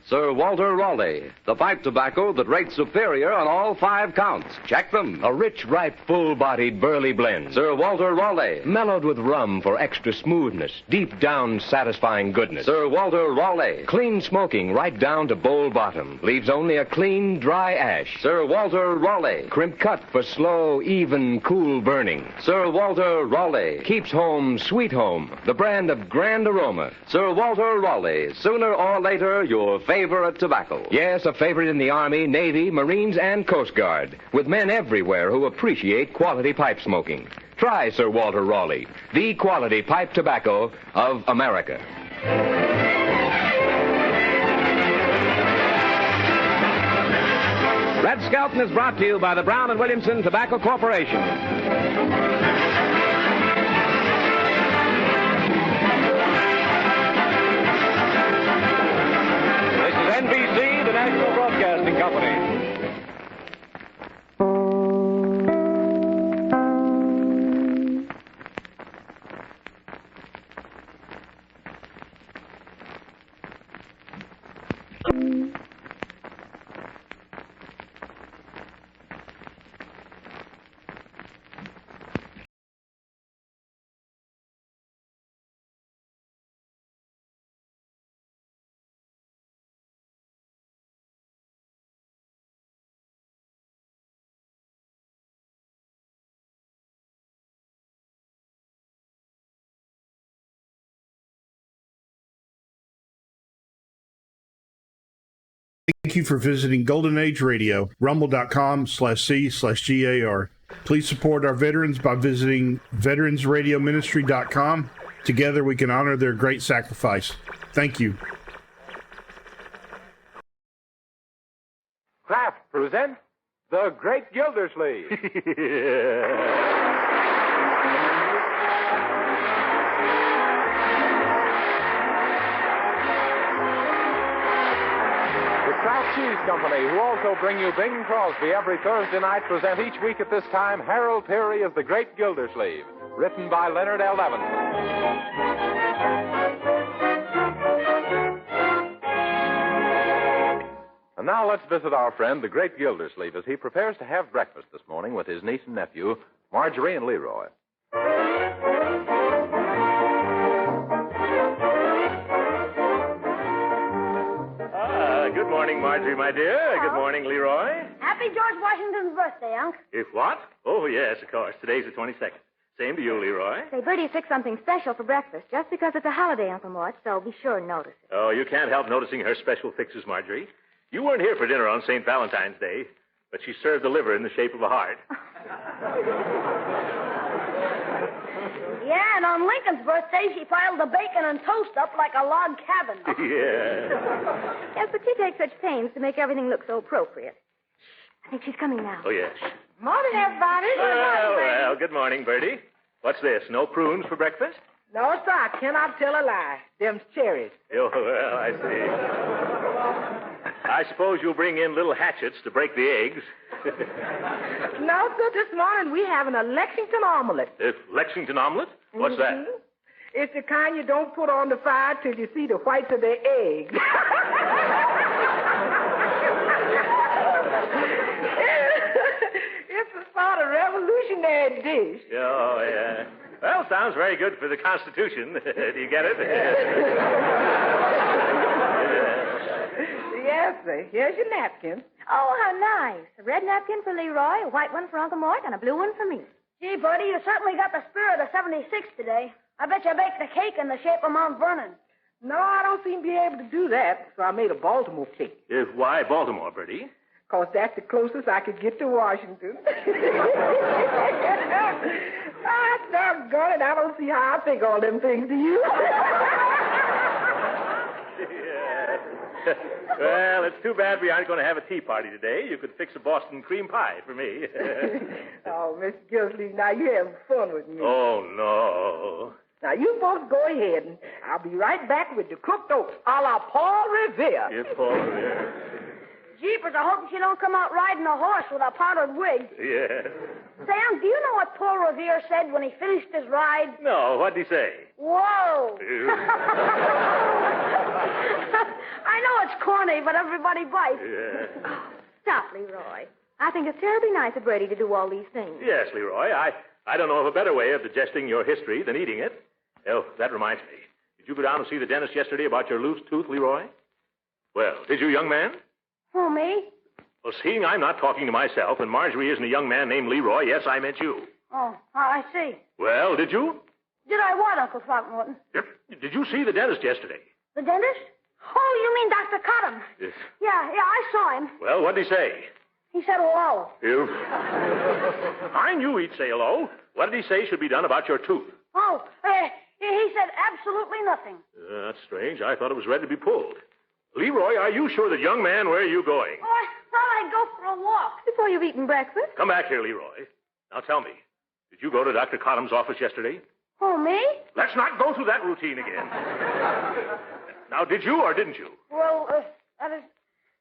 Sir Walter Raleigh, the pipe tobacco that rates superior on all 5 counts. Check them. A rich, ripe, full-bodied, burley blend. Sir Walter Raleigh. Mellowed with rum for extra smoothness, deep down satisfying goodness. Sir Walter Raleigh. Clean smoking right down to bowl bottom. Leaves only a clean, dry ash. Sir Walter Raleigh. Crimp cut for slow, even, cool burning. Sir Walter Raleigh. Keeps home sweet home. The brand of grand aroma. Sir Walter Raleigh. Sooner or later, your favorite tobacco. Yes, a favorite in the Army, Navy, Marines, and Coast Guard, with men everywhere who appreciate quality pipe smoking. Try Sir Walter Raleigh, the quality pipe tobacco of America. Red Skelton is brought to you by the Brown and Williamson Tobacco Corporation. NBC, the National Broadcasting Company. Thank you for visiting Golden Age Radio, rumble.com/C/GAR. Please support our veterans by visiting veteransradioministry.com. Together we can honor their great sacrifice. Thank you. Kraft presents The Great Gildersleeve. The Kraft Cheese Company, who also bring you Bing Crosby every Thursday night, present each week at this time Harold Peary as The Great Gildersleeve, written by Leonard L. Levinson. And now let's visit our friend, the Great Gildersleeve, as he prepares to have breakfast this morning with his niece and nephew, Marjorie and Leroy. Good morning, Marjorie, my dear. Hello. Good morning, Leroy. Happy George Washington's birthday, Unc. If what? Oh, yes, of course. Today's the 22nd. Same to you, Leroy. Say, Bertie fixed something special for breakfast just because it's a holiday, Uncle Mort, so be sure and notice it. Oh, you can't help noticing her special fixes, Marjorie. You weren't here for dinner on St. Valentine's Day, but she served the liver in the shape of a heart. Yeah, and on Lincoln's birthday, she piled the bacon and toast up like a log cabin. Yeah. Yes, but she takes such pains to make everything look so appropriate. I think she's coming now. Oh, yes. Morning, everybody. Well, good morning, Bertie. What's this? No prunes for breakfast? No, sir, I cannot tell a lie. Them's cherries. Oh, well, I see. I suppose you'll bring in little hatchets to break the eggs. No, sir, this morning we having a Lexington omelet. Lexington omelet? What's that? It's the kind you don't put on the fire till you see the whites of the egg. It's a sort of revolutionary dish. Oh, yeah. Well, sounds very good for the Constitution. Do you get it? Yes, sir. Here's your napkin. Oh, how nice. A red napkin for Leroy, a white one for Uncle Mort, and a blue one for me. Gee, Bertie, you certainly got the spirit of 76 today. I bet you baked a cake in the shape of Mount Vernon. No, I don't seem to be able to do that, so I made a Baltimore cake. Why Baltimore, Bertie? 'Cause that's the closest I could get to Washington. Ah, doggone it, I don't see how I think all them things to you. Yeah. Well, it's too bad we aren't going to have a tea party today. You could fix a Boston cream pie for me. Oh, Miss Gildersleeve, now you're having fun with me. Oh, no. Now, you folks go ahead, and I'll be right back with the cooked oats a la Paul Revere. Yes, Paul Revere. Jeepers, I hope she don't come out riding a horse with a powdered wig. Yeah. Sam, do you know what Paul Revere said when he finished his ride? No, what'd he say? Whoa! I know it's corny, but everybody bites. Yeah. Stop, Leroy. I think it's terribly nice of Bertie to do all these things. Yes, Leroy. I don't know of a better way of digesting your history than eating it. Oh, that reminds me. Did you go down and see the dentist yesterday about your loose tooth, Leroy? Well, did you, young man? Who, me? Well, seeing I'm not talking to myself and Marjorie isn't a young man named Leroy, yes, I meant you. Oh, I see. Well, did you? Did I what, Uncle Throckmorton? Yep. Did you see the dentist yesterday? The dentist? Oh, you mean Dr. Cottam? Yes. Yeah, I saw him. Well, what'd he say? He said hello. You? I knew he'd say hello. What did he say should be done about your tooth? Oh, he said absolutely nothing. That's strange. I thought it was ready to be pulled. Leroy, are you sure that young man, where are you going? Oh, I thought I'd go for a walk. Before you've eaten breakfast? Come back here, Leroy. Now tell me, did you go to Dr. Cottam's office yesterday? Oh, me? Let's not go through that routine again. Now, did you or didn't you? Well,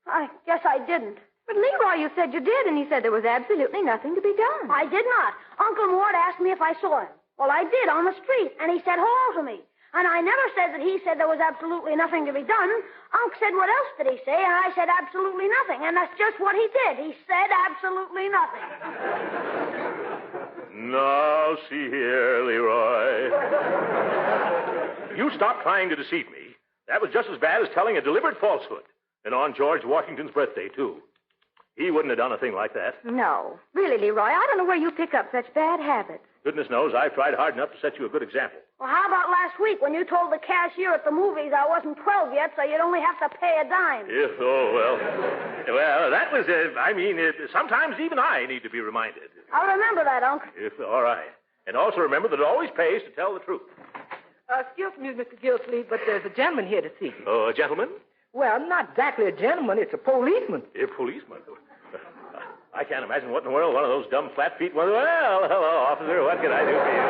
I guess I didn't. But Leroy, you said you did, and he said there was absolutely nothing to be done. I did not. Uncle Mort asked me if I saw him. Well, I did on the street, and he said hello to me. And I never said that he said there was absolutely nothing to be done. Unc said, what else did he say? And I said absolutely nothing. And that's just what he did. He said absolutely nothing. Now, see here, Leroy. You stop trying to deceive me. That was just as bad as telling a deliberate falsehood. And on George Washington's birthday, too. He wouldn't have done a thing like that. No. Really, Leroy, I don't know where you pick up such bad habits. Goodness knows I've tried hard enough to set you a good example. Well, how about last week when you told the cashier at the movies I wasn't 12 yet, so you'd only have to pay a dime? Well, that was, sometimes even I need to be reminded. I'll remember that, Unc. All right. And also remember that it always pays to tell the truth. Excuse me, Mr. Gilsleeve, but there's a gentleman here to see you. Oh, a gentleman? Well, not exactly a gentleman. It's a policeman. A policeman? I can't imagine what in the world one of those dumb flat feet was. Well, hello, officer. What can I do for you?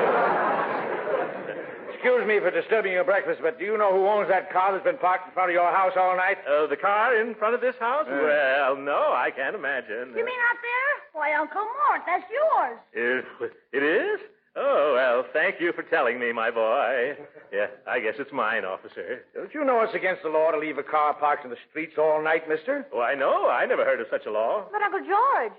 Excuse me for disturbing your breakfast, but do you know who owns that car that's been parked in front of your house all night? The car in front of this house? Well, no, I can't imagine. You mean out there? Why, Uncle Mort, that's yours. It is? Oh, well, thank you for telling me, my boy. Yeah, I guess it's mine, officer. Don't you know it's against the law to leave a car parked in the streets all night, mister? Oh, I know. I never heard of such a law. But, Uncle George,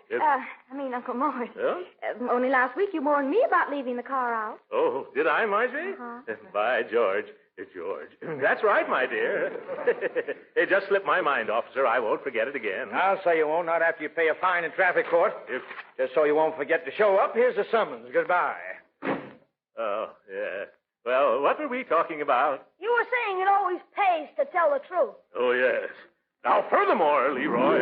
Uncle Mort. Yeah? Only last week you warned me about leaving the car out. Oh, did I, Marjorie? Uh-huh. By George. George. That's right, my dear. It just slipped my mind, officer. I won't forget it again. I'll say you won't, not after you pay a fine in traffic court. Just so you won't forget to show up, here's a summons. Goodbye. Oh, yeah. Well, what were we talking about? You were saying it always pays to tell the truth. Oh, yes. Now, furthermore, Leroy...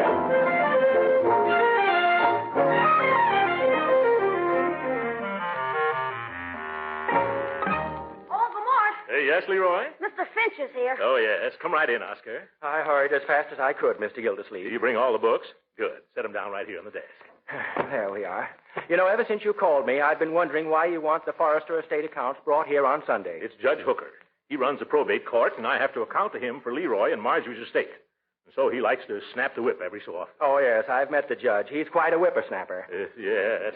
Yes, Leroy? Mr. Finch is here. Oh, yes. Come right in, Oscar. I hurried as fast as I could, Mr. Gildersleeve. Did you bring all the books? Good. Set them down right here on the desk. There we are. You know, ever since you called me, I've been wondering why you want the Forrester estate accounts brought here on Sunday. It's Judge Hooker. He runs the probate court, and I have to account to him for Leroy and Marjorie's estate. And so he likes to snap the whip every so often. Oh, yes, I've met the judge. He's quite a whippersnapper. Yes.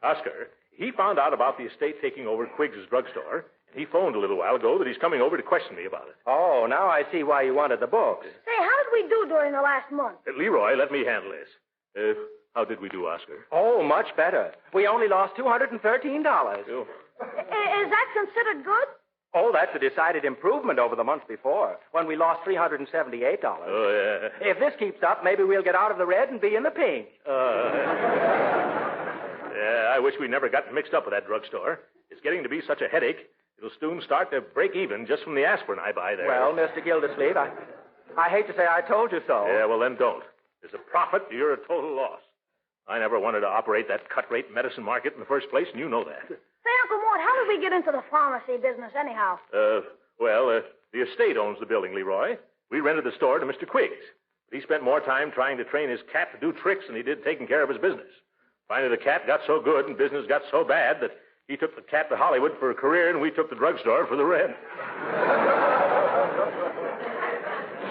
Oscar, he found out about the estate taking over Quiggs' drugstore. He phoned a little while ago that he's coming over to question me about it. Oh, now I see why you wanted the books. Say, how did we do during the last month? Leroy, let me handle this. How did we do, Oscar? Oh, much better. We only lost $213. Oh. Is that considered good? Oh, that's a decided improvement over the month before, when we lost $378. Oh, yeah. If this keeps up, maybe we'll get out of the red and be in the pink. Yeah, I wish we never got mixed up with that drugstore. It's getting to be such a headache. It'll soon start to break even just from the aspirin I buy there. Well, Mr. Gildersleeve, I hate to say I told you so. Yeah, well, then don't. There's a profit, you're a total loss. I never wanted to operate that cut-rate medicine market in the first place, and you know that. Say, Uncle Mort, how did we get into the pharmacy business anyhow? The estate owns the building, Leroy. We rented the store to Mr. Quiggs. He spent more time trying to train his cat to do tricks than he did taking care of his business. Finally, the cat got so good and business got so bad that he took the cat to Hollywood for a career, and we took the drugstore for the rent.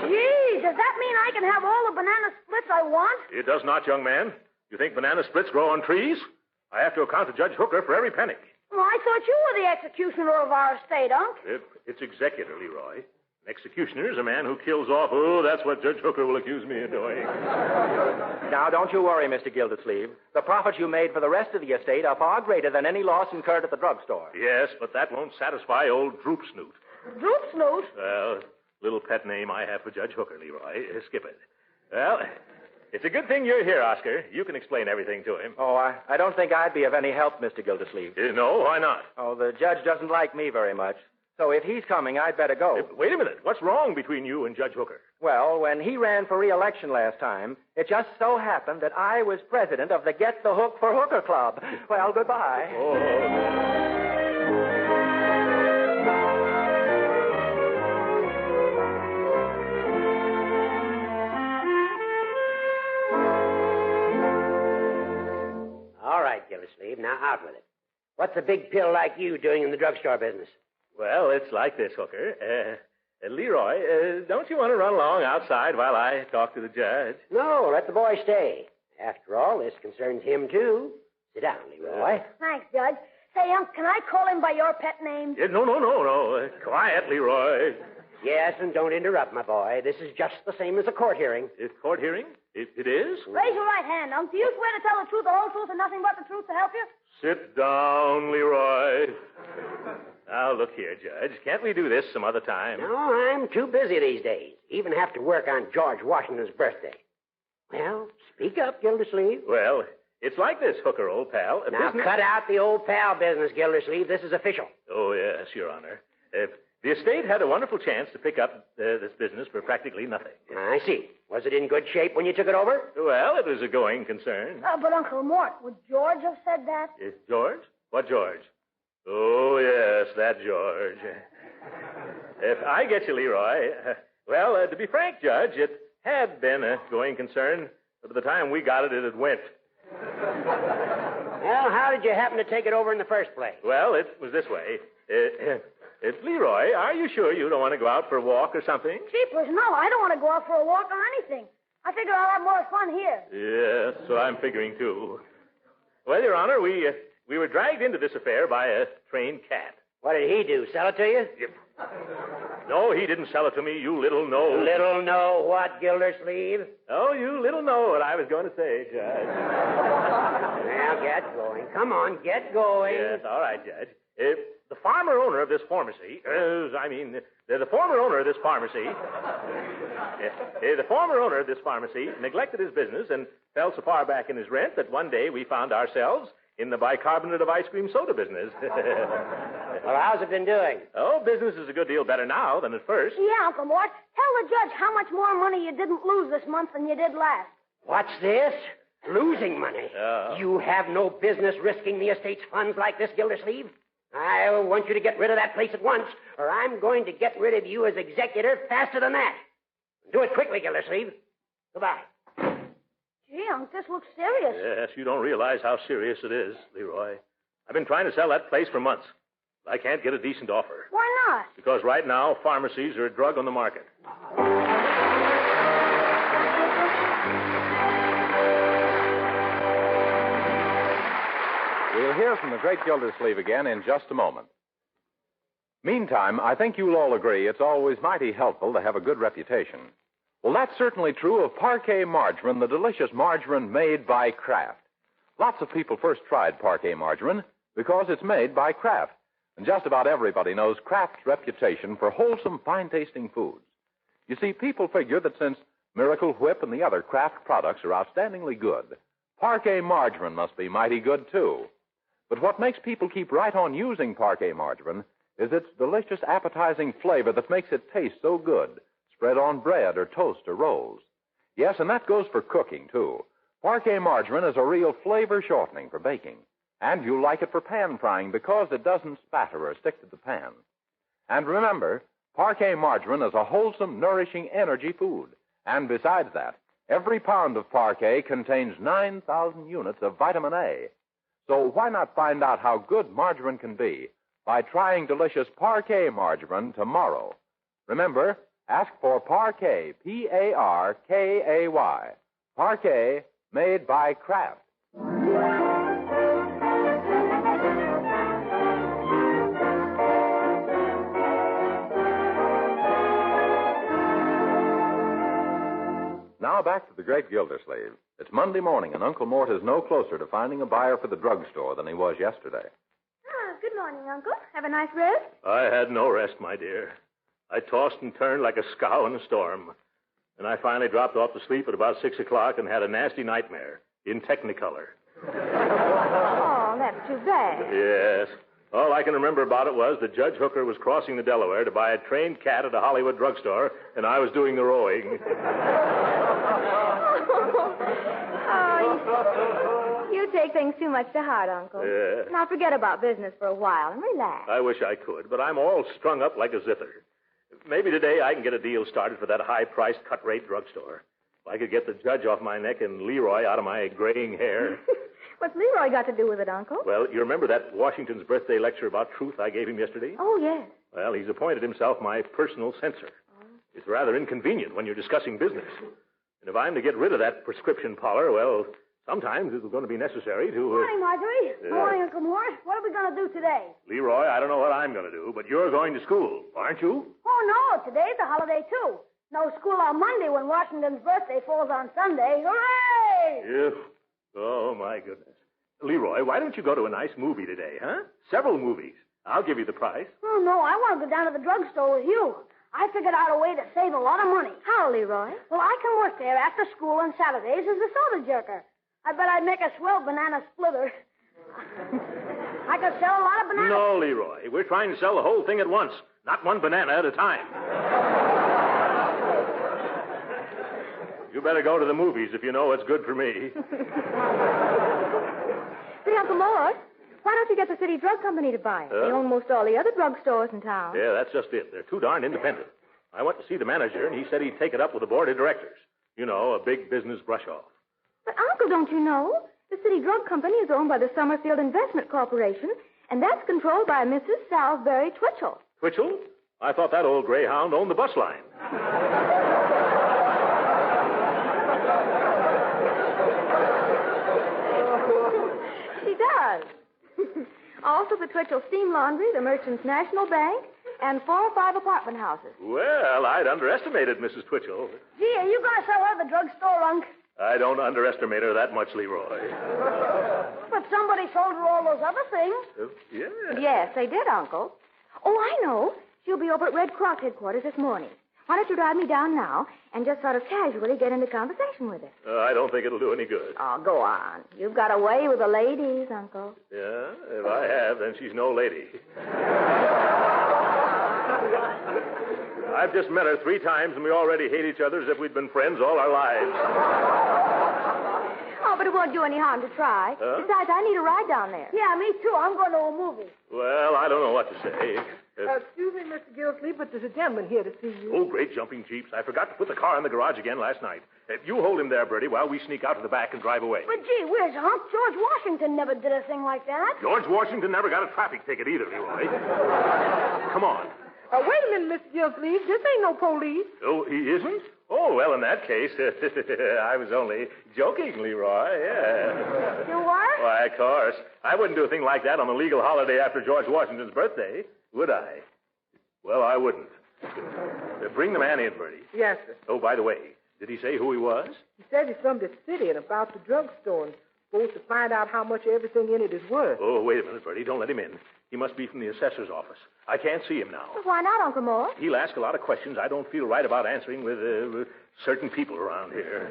Gee, does that mean I can have all the banana splits I want? It does not, young man. You think banana splits grow on trees? I have to account to Judge Hooker for every penny. Well, I thought you were the executioner of our estate, Unc. It's executor, Leroy. An executioner is a man who kills off. Oh, that's what Judge Hooker will accuse me of doing. Now, don't you worry, Mr. Gildersleeve. The profits you made for the rest of the estate are far greater than any loss incurred at the drugstore. Yes, but that won't satisfy old Droop Snoot. Droop Snoot? Well, little pet name I have for Judge Hooker, Leroy. Skip it. Well, it's a good thing you're here, Oscar. You can explain everything to him. Oh, I don't think I'd be of any help, Mr. Gildersleeve. No, why not? Oh, the judge doesn't like me very much. So if he's coming, I'd better go. Wait a minute. What's wrong between you and Judge Hooker? Well, when he ran for re-election last time, it just so happened that I was president of the Get the Hook for Hooker Club. Well, goodbye. All right, Gildersleeve, now out with it. What's a big pill like you doing in the drugstore business? Well, it's like this, Hooker. Leroy, don't you want to run along outside while I talk to the judge? No, let the boy stay. After all, this concerns him, too. Sit down, Leroy. Thanks, Judge. Say, Unc, can I call him by your pet name? No. Quiet, Leroy. Yes, and don't interrupt, my boy. This is just the same as a court hearing. Court hearing? It is? Raise your right hand, Unc. Do you swear to tell the truth, the whole truth, and nothing but the truth to help you? Sit down, Leroy. Now, look here, Judge. Can't we do this some other time? No, I'm too busy these days. Even have to work on George Washington's birthday. Well, speak up, Gildersleeve. Well, It's like this, Hooker, old pal. Now, cut out the old pal business, Gildersleeve. This is official. Oh, yes, Your Honor. The estate had a wonderful chance to pick up this business for practically nothing. I see. Was it in good shape when you took it over? Well, it was a going concern. But Uncle Mort, would George have said that? George? What George? Oh, yes, that George. If I get you, Leroy. To be frank, Judge, it had been a going concern, but by the time we got it, it had went. Well, how did you happen to take it over in the first place? Well, it was this way. Leroy, are you sure you don't want to go out for a walk or something? Jeepers, no, I don't want to go out for a walk or anything. I figure I'll have more fun here. Yes, so I'm figuring, too. Well, Your Honor, we were dragged into this affair by a trained cat. What did he do, sell it to you? No, he didn't sell it to me, you little know. Little know what, Gildersleeve? Oh, you little know what I was going to say, Judge. Now, get going. Come on, get going. Yes, all right, Judge. The former owner of this pharmacy, the former owner of this pharmacy neglected his business and fell so far back in his rent that one day we found ourselves in the bicarbonate of ice cream soda business. Well, how's it been doing? Oh, business is a good deal better now than at first. Yeah, Uncle Mort. Tell the judge how much more money you didn't lose this month than you did last. What's this? Losing money? You have no business risking the estate's funds like this, Gildersleeve. I want you to get rid of that place at once, or I'm going to get rid of you as executor faster than that. Do it quickly, Gildersleeve. Goodbye. Gee, Unc, this looks serious. Yes, you don't realize how serious it is, Leroy. I've been trying to sell that place for months. I can't get a decent offer. Why not? Because right now, pharmacies are a drug on the market. We'll hear from the great Gildersleeve again in just a moment. Meantime, I think you'll all agree it's always mighty helpful to have a good reputation. Well, that's certainly true of Parquet margarine, the delicious margarine made by Kraft. Lots of people first tried Parquet margarine because it's made by Kraft. And just about everybody knows Kraft's reputation for wholesome, fine-tasting foods. You see, people figure that since Miracle Whip and the other Kraft products are outstandingly good, Parquet margarine must be mighty good, too. But what makes people keep right on using Parquet margarine is its delicious, appetizing flavor that makes it taste so good, spread on bread or toast or rolls. Yes, and that goes for cooking, too. Parquet margarine is a real flavor shortening for baking. And you'll like it for pan frying because it doesn't spatter or stick to the pan. And remember, Parquet margarine is a wholesome, nourishing energy food. And besides that, every pound of Parquet contains 9,000 units of vitamin A. So why not find out how good margarine can be by trying delicious Parquet margarine tomorrow? Remember, ask for Parquet, P-A-R-K-A-Y. Parquet, made by Kraft. Now back to the great Gildersleeve. It's Monday morning, and Uncle Mort is no closer to finding a buyer for the drugstore than he was yesterday. Good morning, Uncle. Have a nice rest? I had no rest, my dear. I tossed and turned like a scow in a storm. And I finally dropped off to sleep at about 6 o'clock and had a nasty nightmare in Technicolor. Oh, that's too bad. Yes. All I can remember about it was that Judge Hooker was crossing the Delaware to buy a trained cat at a Hollywood drugstore, and I was doing the rowing. You take things too much to heart, Uncle. Yeah. Now forget about business for a while and relax. I wish I could, but I'm all strung up like a zither. Maybe today I can get a deal started for that high-priced, cut-rate drugstore. If I could get the judge off my neck and Leroy out of my graying hair. What's Leroy got to do with it, Uncle? Well, you remember that Washington's birthday lecture about truth I gave him yesterday? Oh, yes. Well, he's appointed himself my personal censor. It's rather inconvenient when you're discussing business. And if I'm to get rid of that prescription parlor, well, sometimes it's going to be necessary to... Morning, Marjorie. Morning, Uncle Mort. What are we going to do today? Leroy, I don't know what I'm going to do, but you're going to school, aren't you? Oh, no. Today's a holiday, too. No school on Monday when Washington's birthday falls on Sunday. Hooray! Yeah. Oh, my goodness. Leroy, why don't you go to a nice movie today, huh? Several movies. I'll give you the price. Oh, no. I want to go down to the drugstore with you. I figured out a way to save a lot of money. How, Leroy? Well, I can work there after school on Saturdays as a soda jerker. I bet I'd make a swell banana splitter. I could sell a lot of bananas. No, Leroy. We're trying to sell the whole thing at once, not one banana at a time. You better go to the movies if you know what's good for me. Say, Uncle Mort, why don't you get the city drug company to buy it? They own most all the other drug stores in town. Yeah, that's just it. They're too darn independent. I went to see the manager, and he said he'd take it up with the board of directors. You know, a big business brush-off. But, Uncle, don't you know? The city drug company is owned by the Summerfield Investment Corporation, and that's controlled by Mrs. Salisbury Twitchell. Twitchell? I thought that old greyhound owned the bus line. She does. Also, the Twitchell Steam Laundry, the Merchants National Bank, and 4 or 5 apartment houses. Well, I'd underestimated Mrs. Twitchell. Gee, are you going to sell her the drugstore, Unc? I don't underestimate her that much, Leroy. But somebody sold her all those other things. Yeah. Yes, they did, Uncle. Oh, I know. She'll be over at Red Cross headquarters this morning. Why don't you drive me down now and just sort of casually get into conversation with her? I don't think it'll do any good. Oh, go on. You've got a way with the ladies, Uncle. Yeah? If I have, then she's no lady. I've just met her 3 times, and we already hate each other as if we'd been friends all our lives. Oh, but it won't do any harm to try. Huh? Besides, I need a ride down there. Yeah, me too. I'm going to a movie. Well, I don't know what to say. Excuse me, Mr. Gildersleeve, but there's a gentleman here to see you. Oh, great jumping jeeps. I forgot to put the car in the garage again last night. You hold him there, Bertie, while we sneak out to the back and drive away. But gee whiz, Unc, George Washington never did a thing like that. George Washington never got a traffic ticket either, Leroy. Come on. Wait a minute, Mr. Gildersleeve. This ain't no police. Oh, he isn't? Oh, well, in that case, I was only joking, Leroy, yeah. You were? Why, of course. I wouldn't do a thing like that on a legal holiday after George Washington's birthday, would I? Well, I wouldn't. Bring the man in, Bertie. Yes, sir. Oh, by the way, did he say who he was? He said he's from the city and about the drugstore and supposed to find out how much everything in it is worth. Oh, wait a minute, Bertie. Don't let him in. He must be from the assessor's office. I can't see him now. Well, why not, Uncle Mort? He'll ask a lot of questions I don't feel right about answering with certain people around here.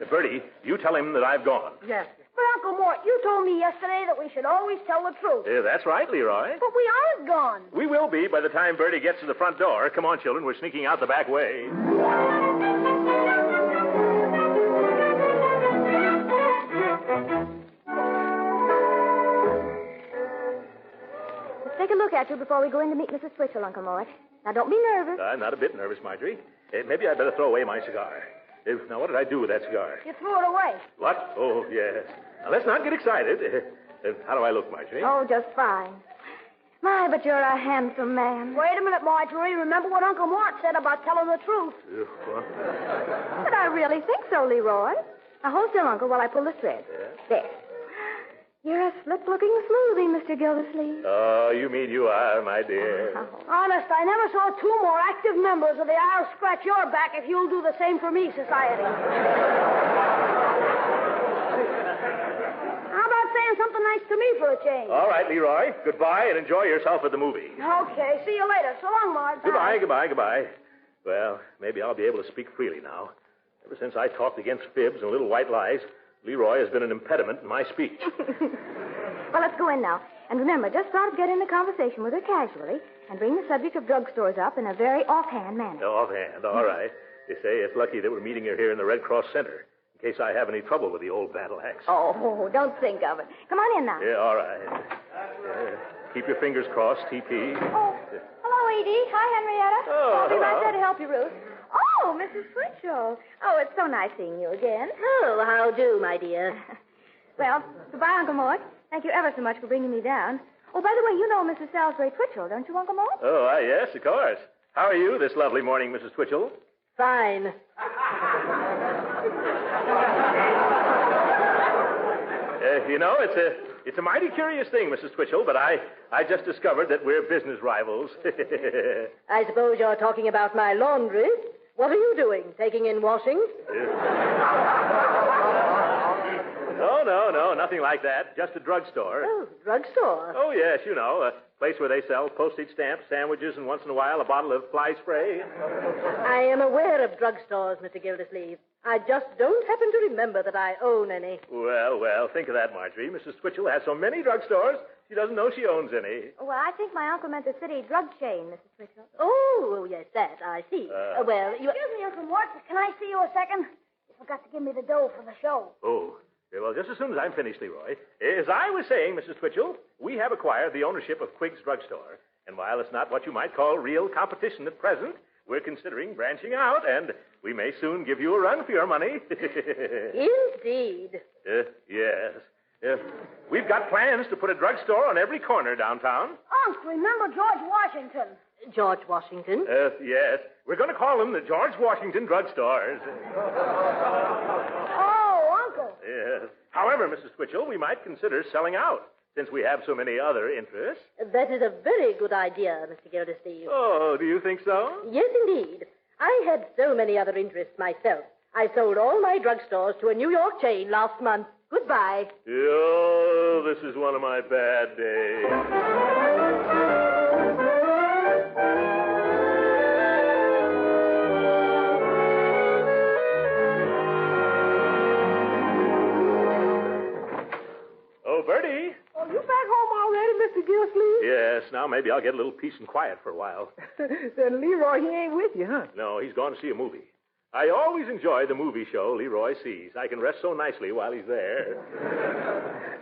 Bertie, you tell him that I've gone. Yes, sir. But, Uncle Mort, you told me yesterday that we should always tell the truth. That's right, Leroy. But we aren't gone. We will be by the time Bertie gets to the front door. Come on, children. We're sneaking out the back way. Let's take a look at you before we go in to meet Mrs. Twitchell, Uncle Mort. Now, don't be nervous. I'm not a bit nervous, Marjorie. Maybe I'd better throw away my cigar. Now, what did I do with that cigar? You threw it away. What? Oh, yes. Now, let's not get excited. How do I look, Marjorie? Oh, just fine. My, but you're a handsome man. Wait a minute, Marjorie. Remember what Uncle Mort said about telling the truth. But I really think so, Leroy. Now, hold still, Uncle, while I pull the thread. There. You're a slick-looking smoothie, Mr. Gildersleeve. Oh, you mean you are, my dear. Honest, I never saw 2 more active members of the I'll Scratch Your Back if you'll do the same for me society. How about saying something nice to me for a change? All right, Leroy. Goodbye, and enjoy yourself at the movie. Okay, see you later. So long, Marge. Goodbye. Well, maybe I'll be able to speak freely now. Ever since I talked against fibs and little white lies, Leroy has been an impediment in my speech. Well, let's go in now. And remember, just sort of get into conversation with her casually and bring the subject of drugstores up in a very offhand manner. Offhand, all right. They say it's lucky that we're meeting her here in the Red Cross Center, in case I have any trouble with the old battle axe. Oh, don't think of it. Come on in now. Yeah, all right. Keep your fingers crossed, TP. Oh, hello, Edie. Hi, Henrietta. I'll be right hello. there to help you, Ruth. Oh, Mrs. Twitchell. Oh, it's so nice seeing you again. Oh, how do, my dear? Well, goodbye, Uncle Mort. Thank you ever so much for bringing me down. Oh, by the way, you know Mrs. Salisbury Twitchell, don't you, Uncle Mort? Oh, yes, of course. How are you this lovely morning, Mrs. Twitchell? Fine. It's a mighty curious thing, Mrs. Twitchell, but I just discovered that we're business rivals. I suppose you're talking about my laundry. What are you doing? Taking in washing? No, nothing like that. Just a drugstore. Oh, drugstore? Oh, yes, you know, a place where they sell postage stamps, sandwiches, and once in a while a bottle of fly spray. I am aware of drugstores, Mr. Gildersleeve. I just don't happen to remember that I own any. Well, think of that, Marjorie. Mrs. Twitchell has so many drugstores, she doesn't know she owns any. Well, I think my uncle meant the city drug chain, Mrs. Twitchell. Oh, yes, that, I see. Excuse me, Uncle Mort. Can I see you a second? You forgot to give me the dough for the show. Oh. Well, just as soon as I'm finished, Leroy. As I was saying, Mrs. Twitchell, we have acquired the ownership of Quigg's Drugstore. And while it's not what you might call real competition at present, we're considering branching out, and we may soon give you a run for your money. Indeed. Yes. We've got plans to put a drugstore on every corner downtown. Unc, remember George Washington? George Washington? Yes. We're going to call them the George Washington Drugstores. Oh, Uncle. Yes. However, Mrs. Twitchell, we might consider selling out, since we have so many other interests. That is a very good idea, Mr. Gildersleeve. Oh, do you think so? Yes, indeed. I had so many other interests myself. I sold all my drugstores to a New York chain last month. Goodbye. Oh, this is one of my bad days. Bertie. Oh, you back home already, Mr. Gildersleeve? Yes, now maybe I'll get a little peace and quiet for a while. Then Leroy, he ain't with you, huh? No, he's gone to see a movie. I always enjoy the movie show Leroy sees. I can rest so nicely while he's there.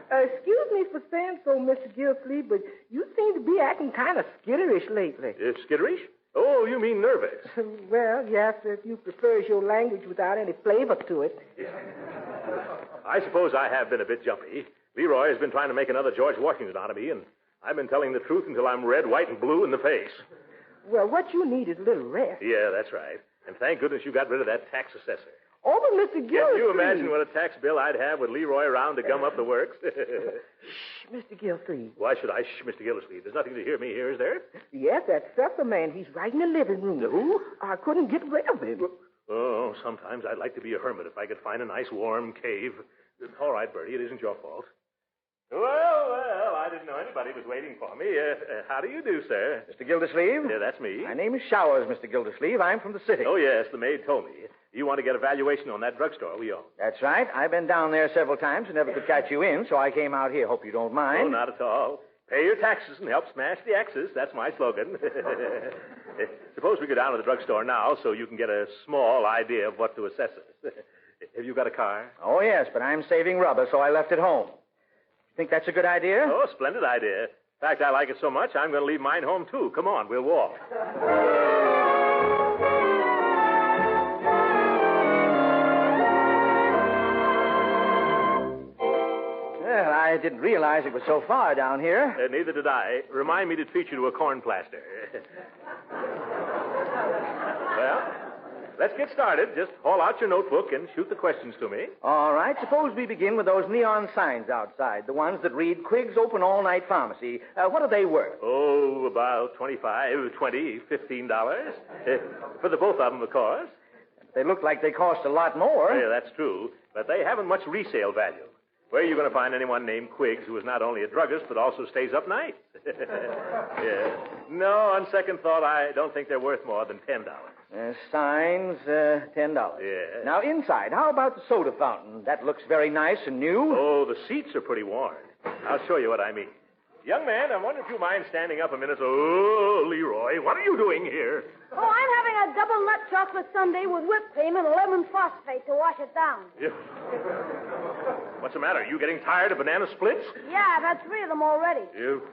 Excuse me for saying so, Mr. Gildersleeve, but you seem to be acting kind of skitterish lately. Skitterish? Oh, you mean nervous. Well, yes, if you prefer your language without any flavor to it. Yeah. I suppose I have been a bit jumpy. Leroy has been trying to make another George Washington out of me, and I've been telling the truth until I'm red, white, and blue in the face. Well, what you need is a little rest. Yeah, that's right. And thank goodness you got rid of that tax assessor. Oh, but Mr. Gildersleeve... Can you imagine what a tax bill I'd have with Leroy around to gum up the works? Shh, Mr. Gildersleeve. Why should I shh, Mr. Gildersleeve? There's nothing to hear me here, is there? Yes, that Cecil man. He's right in the living room. Who? I couldn't get rid of him. Oh, sometimes I'd like to be a hermit if I could find a nice warm cave. All right, Bertie, it isn't your fault. Well, I didn't know anybody was waiting for me. How do you do, sir? Mr. Gildersleeve? Yeah, that's me. My name is Showers, Mr. Gildersleeve. I'm from the city. Oh, yes, the maid told me. You want to get a valuation on that drugstore we own. That's right. I've been down there several times and never could catch you in, so I came out here. Hope you don't mind. Oh, not at all. Pay your taxes and help smash the X's. That's my slogan. Suppose we go down to the drugstore now so you can get a small idea of what to assess us. Have you got a car? Oh, yes, but I'm saving rubber, so I left it home. Think that's a good idea? Oh, splendid idea. In fact, I like it so much, I'm going to leave mine home, too. Come on, we'll walk. Well, I didn't realize it was so far down here. Neither did I. Remind me to treat you to a corn plaster. Well, let's get started. Just haul out your notebook and shoot the questions to me. All right. Suppose we begin with those neon signs outside, the ones that read Quigg's Open All-Night Pharmacy. What are they worth? Oh, about $25, $20, $15. For the both of them, of course. They look like they cost a lot more. Yeah, that's true. But they haven't much resale value. Where are you going to find anyone named Quiggs who is not only a druggist but also stays up nights? Yeah. No, on second thought, I don't think they're worth more than $10. Signs, $10. Yeah. Now, inside, how about the soda fountain? That looks very nice and new. Oh, the seats are pretty worn. I'll show you what I mean. Young man, I wonder if you mind standing up a minute. Oh, Leroy, what are you doing here? Oh, I'm having a double nut chocolate sundae with whipped cream and lemon phosphate to wash it down. Yeah. What's the matter? Are you getting tired of banana splits? Yeah, I've had 3 of them already. You?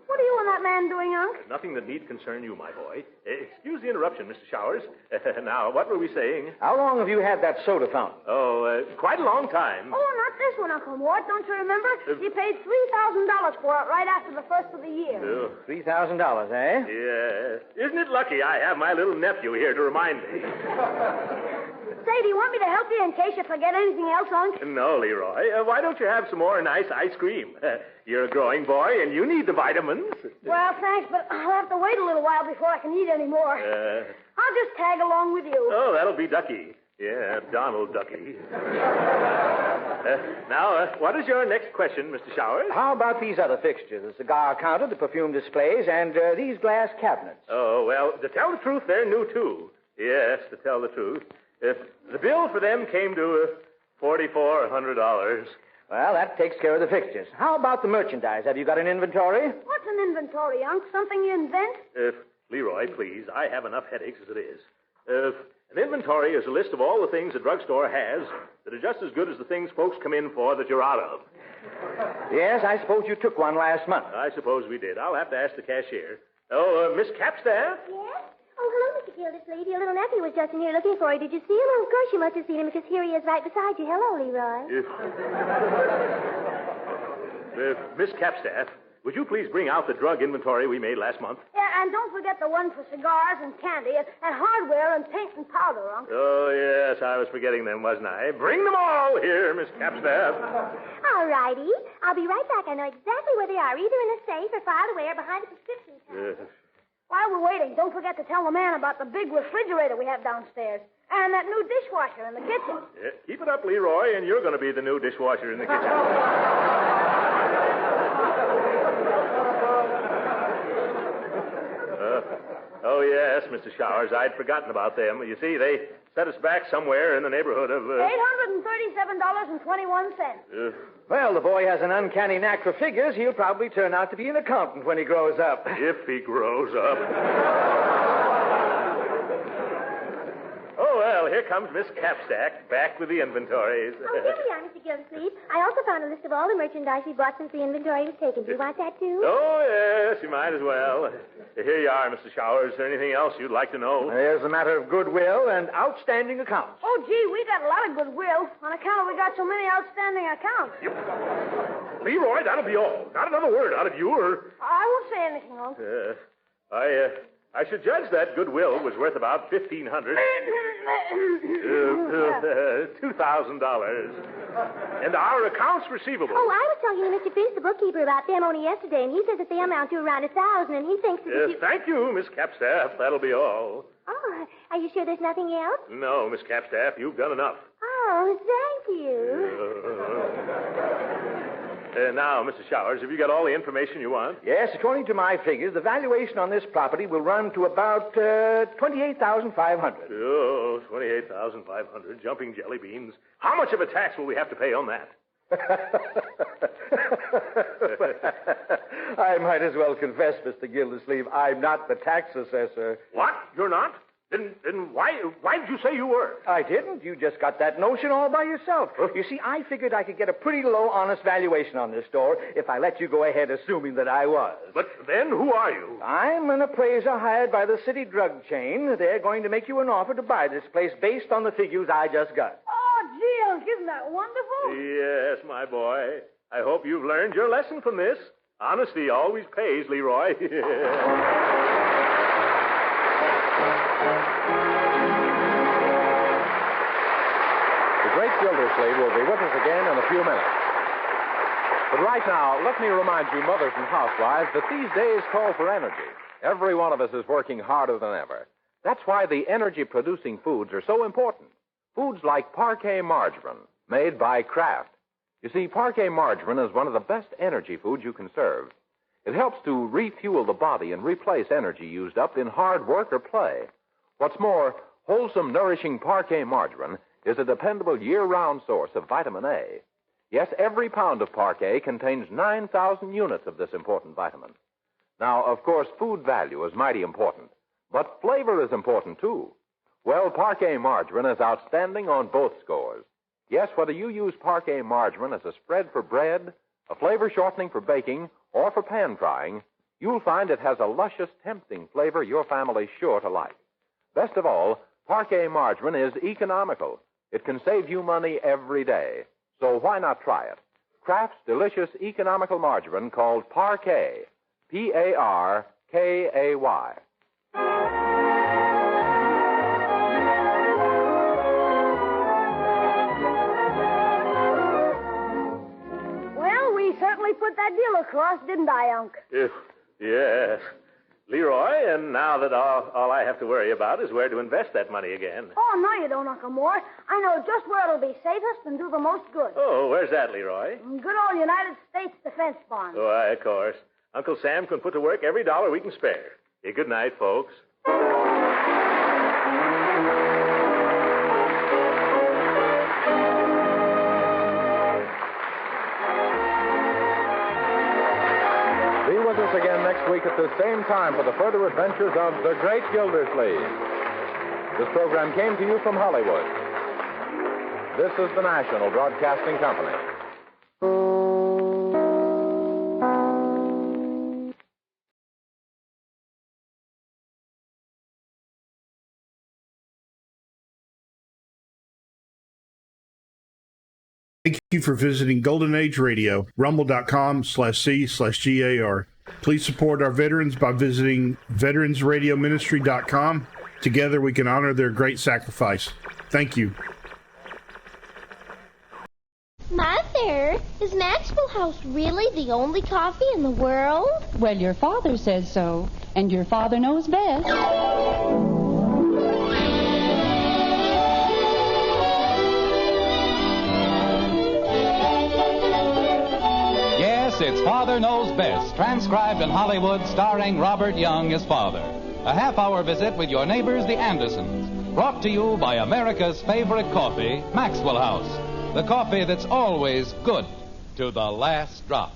What are you and that man doing, Unc? Nothing that need concern you, my boy. Excuse the interruption, Mr. Showers. Now, what were we saying? How long have you had that soda fountain? Oh, quite a long time. Oh, not this one, Uncle Mort. Don't you remember? You paid $3,000 for it right after the first of the year. Oh. $3,000, eh? Yeah. Isn't it lucky I have my little nephew here to remind me? Say, do you want me to help you in case you forget anything else, Unc? No, Leroy. Why don't you have some more nice ice cream? You're a growing boy, and you need the vitamins. Well, thanks, but I'll have to wait a little while before I can eat any more. I'll just tag along with you. Oh, that'll be Ducky. Yeah, Donald Ducky. Now, what is your next question, Mr. Showers? How about these other fixtures? The cigar counter, the perfume displays, and these glass cabinets? Oh, well, to tell the truth, they're new, too. Yes, to tell the truth. The bill for them came to $4,400. Well, that takes care of the fixtures. How about the merchandise? Have you got an inventory? What's an inventory, Unc? Something you invent? Leroy, please, I have enough headaches as it is. An inventory is a list of all the things a drugstore has that are just as good as the things folks come in for that you're out of. Yes, I suppose you took one last month. I suppose we did. I'll have to ask the cashier. Oh, Miss Capstaff? Yes? Oh, hello, Mr. Gildersleeve. Your little nephew was just in here looking for you. Did you see him? Oh, of course you must have seen him because here he is right beside you. Hello, Leroy. Miss Capstaff, would you please bring out the drug inventory we made last month? Yeah, and don't forget the one for cigars and candy and hardware and paint and powder, Unc. Oh, yes, I was forgetting them, wasn't I? Bring them all here, Miss Capstaff. All righty. I'll be right back. I know exactly where they are, either in a safe or filed away or behind a prescription counter. While we're waiting, don't forget to tell the man about the big refrigerator we have downstairs and that new dishwasher in the kitchen. Yeah, keep it up, Leroy, and you're going to be the new dishwasher in the kitchen. Oh, yes, Mr. Showers, I'd forgotten about them. You see, they set us back somewhere in the neighborhood of... $837.21. Well, the boy has an uncanny knack for figures. He'll probably turn out to be an accountant when he grows up. If he grows up. Oh, well, here comes Miss Capstack, back with the inventories. Oh, here we are, Mr. Gildersleeve. I also found a list of all the merchandise we bought since the inventory was taken. Do you want that, too? Oh, yes, you might as well. Here you are, Mr. Showers. Is there anything else you'd like to know? There's a matter of goodwill and outstanding accounts. Oh, gee, we got a lot of goodwill on account of we got so many outstanding accounts. Yep. Leroy, that'll be all. Not another word out of you or... I won't say anything, Unc. I should judge that goodwill was worth about $1,500. $2,000. And our accounts receivable. Oh, I was talking to Mr. Finch, the bookkeeper, about them only yesterday, and he says that they amount to around 1,000, and he thinks that if you... Thank you, Miss Capstaff. That'll be all. Oh, are you sure there's nothing else? No, Miss Capstaff, you've done enough. Oh, thank you. Now, Mr. Showers, have you got all the information you want? Yes, according to my figures, the valuation on this property will run to about $28,500. Oh, $28,500. Jumping jelly beans. How much of a tax will we have to pay on that? I might as well confess, Mr. Gildersleeve, I'm not the tax assessor. What? You're not? Then why did you say you were? I didn't. You just got that notion all by yourself. You see, I figured I could get a pretty low, honest valuation on this store if I let you go ahead assuming that I was. But then who are you? I'm an appraiser hired by the city drug chain. They're going to make you an offer to buy this place based on the figures I just got. Oh, gee, Unc, isn't that wonderful? Yes, my boy. I hope you've learned your lesson from this. Honesty always pays, Leroy. The great Gildersleeve will be with us again in a few minutes. But right now, let me remind you, mothers and housewives, that these days call for energy. Every one of us is working harder than ever. That's why the energy-producing foods are so important. Foods like Parquet margarine, made by Kraft. You see, Parquet margarine is one of the best energy foods you can serve. It helps to refuel the body and replace energy used up in hard work or play. What's more, wholesome, nourishing Parquet margarine is a dependable year-round source of vitamin A. Yes, every pound of Parquet contains 9,000 units of this important vitamin. Now, of course, food value is mighty important, but flavor is important, too. Well, Parquet margarine is outstanding on both scores. Yes, whether you use Parquet margarine as a spread for bread, a flavor shortening for baking, or for pan frying, you'll find it has a luscious, tempting flavor your family's sure to like. Best of all, Parquet margarine is economical. It can save you money every day. So why not try it? Kraft's delicious economical margarine called Parquet. P-A-R-K-A-Y. Well, we certainly put that deal across, didn't I, Unc? Yes. Leroy, and now that all I have to worry about is where to invest that money again. Oh, no, you don't, Uncle Mort. I know just where it'll be safest and do the most good. Oh, where's that, Leroy? Good old United States defense bonds. Oh, of course. Uncle Sam can put to work every dollar we can spare. Hey, good night, folks. Be with us again next week at the same time for the further adventures of the Great Gildersleeve. This program came to you from Hollywood. This is the National Broadcasting Company. Thank you for visiting Golden Age Radio, rumble.com/C/GAR. Please support our veterans by visiting veteransradioministry.com. Together we can honor their great sacrifice. Thank you. Mother, is Maxwell House really the only coffee in the world? Well, your father says so, and your father knows best. Yes, it's Father Knows Best, transcribed in Hollywood, starring Robert Young as father. A half-hour visit with your neighbors, the Andersons. Brought to you by America's favorite coffee, Maxwell House. The coffee that's always good to the last drop.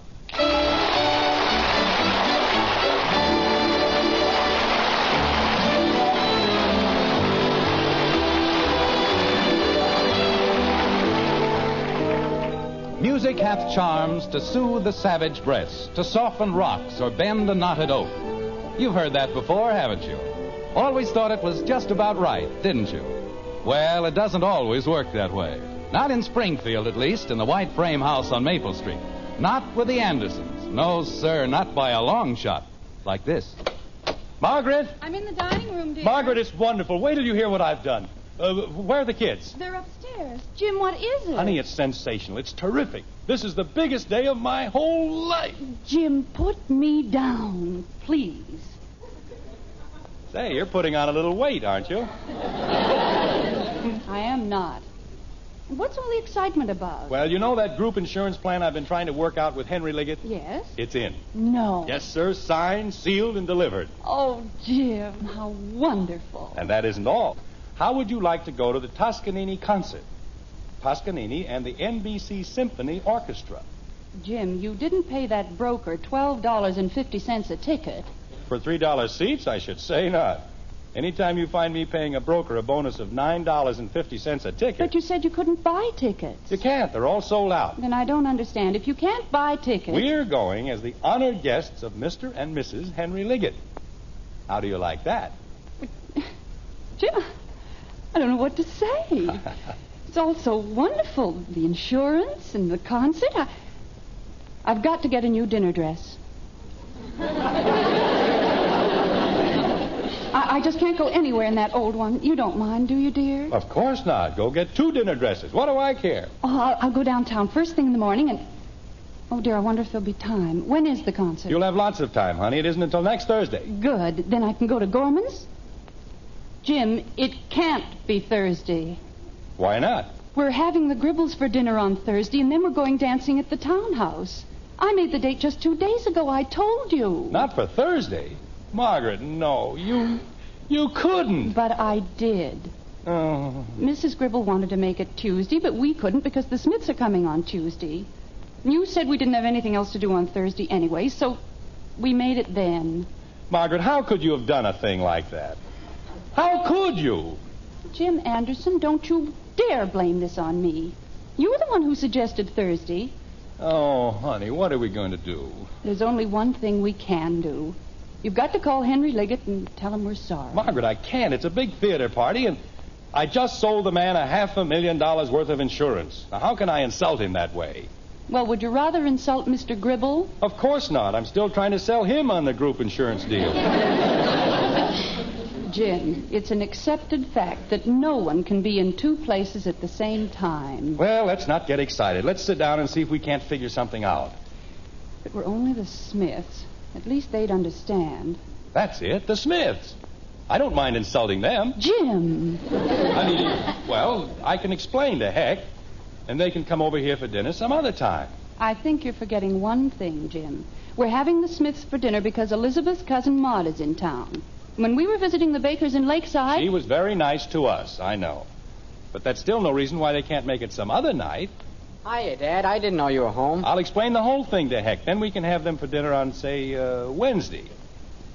Music hath charms to soothe the savage breast, to soften rocks or bend a knotted oak. You've heard that before, haven't you? Always thought it was just about right, didn't you? Well, it doesn't always work that way. Not in Springfield, at least, in the white frame house on Maple Street. Not with the Andersons. No, sir, not by a long shot. Like this. Margaret? I'm in the dining room, dear. Margaret, it's wonderful. Wait till you hear what I've done. Where are the kids? They're upstairs. Jim, what is it? Honey, it's sensational. It's terrific. This is the biggest day of my whole life. Jim, put me down, please. Say, you're putting on a little weight, aren't you? I am not. What's all the excitement about? Well, you know that group insurance plan I've been trying to work out with Henry Liggett? Yes? It's in. No. Yes, sir. Signed, sealed, and delivered. Oh, Jim, how wonderful. And that isn't all. How would you like to go to the Toscanini concert? Toscanini and the NBC Symphony Orchestra. Jim, you didn't pay that broker $12.50 a ticket. For $3 seats, I should say not. Anytime you find me paying a broker a bonus of $9.50 a ticket... But you said you couldn't buy tickets. You can't. They're all sold out. Then I don't understand. If you can't buy tickets... We're going as the honored guests of Mr. and Mrs. Henry Liggett. How do you like that? Jim, I don't know what to say. It's all so wonderful. The insurance and the concert. I've got to get a new dinner dress. I just can't go anywhere in that old one. You don't mind, do you, dear? Of course not. Go get 2 dinner dresses. What do I care? Oh, I'll go downtown first thing in the morning and... Oh, dear, I wonder if there'll be time. When is the concert? You'll have lots of time, honey. It isn't until next Thursday. Good. Then I can go to Gorman's? Jim, it can't be Thursday. Why not? We're having the Gribbles for dinner on Thursday, and then we're going dancing at the townhouse. I made the date just 2 days ago. I told you. Not for Thursday? Margaret, no. You couldn't. But I did. Oh. Mrs. Gribble wanted to make it Tuesday, but we couldn't because the Smiths are coming on Tuesday. You said we didn't have anything else to do on Thursday anyway, so we made it then. Margaret, how could you have done a thing like that? How could you? Jim Anderson, don't you dare blame this on me. You were the one who suggested Thursday. Oh, honey, what are we going to do? There's only one thing we can do. You've got to call Henry Liggett and tell him we're sorry. Margaret, I can't. It's a big theater party, and I just sold the man $500,000 worth of insurance. Now, how can I insult him that way? Well, would you rather insult Mr. Gribble? Of course not. I'm still trying to sell him on the group insurance deal. Jim, it's an accepted fact that no one can be in 2 places at the same time. Well, let's not get excited. Let's sit down and see if we can't figure something out. If it were only the Smiths, at least they'd understand. That's it, the Smiths. I don't mind insulting them. Jim. I mean, well, I can explain to Heck, and they can come over here for dinner some other time. I think you're forgetting one thing, Jim. We're having the Smiths for dinner because Elizabeth's cousin Maud is in town. When we were visiting the Bakers in Lakeside... She was very nice to us, I know. But that's still no reason why they can't make it some other night. Hiya, Dad. I didn't know you were home. I'll explain the whole thing to Heck. Then we can have them for dinner on, say, Wednesday.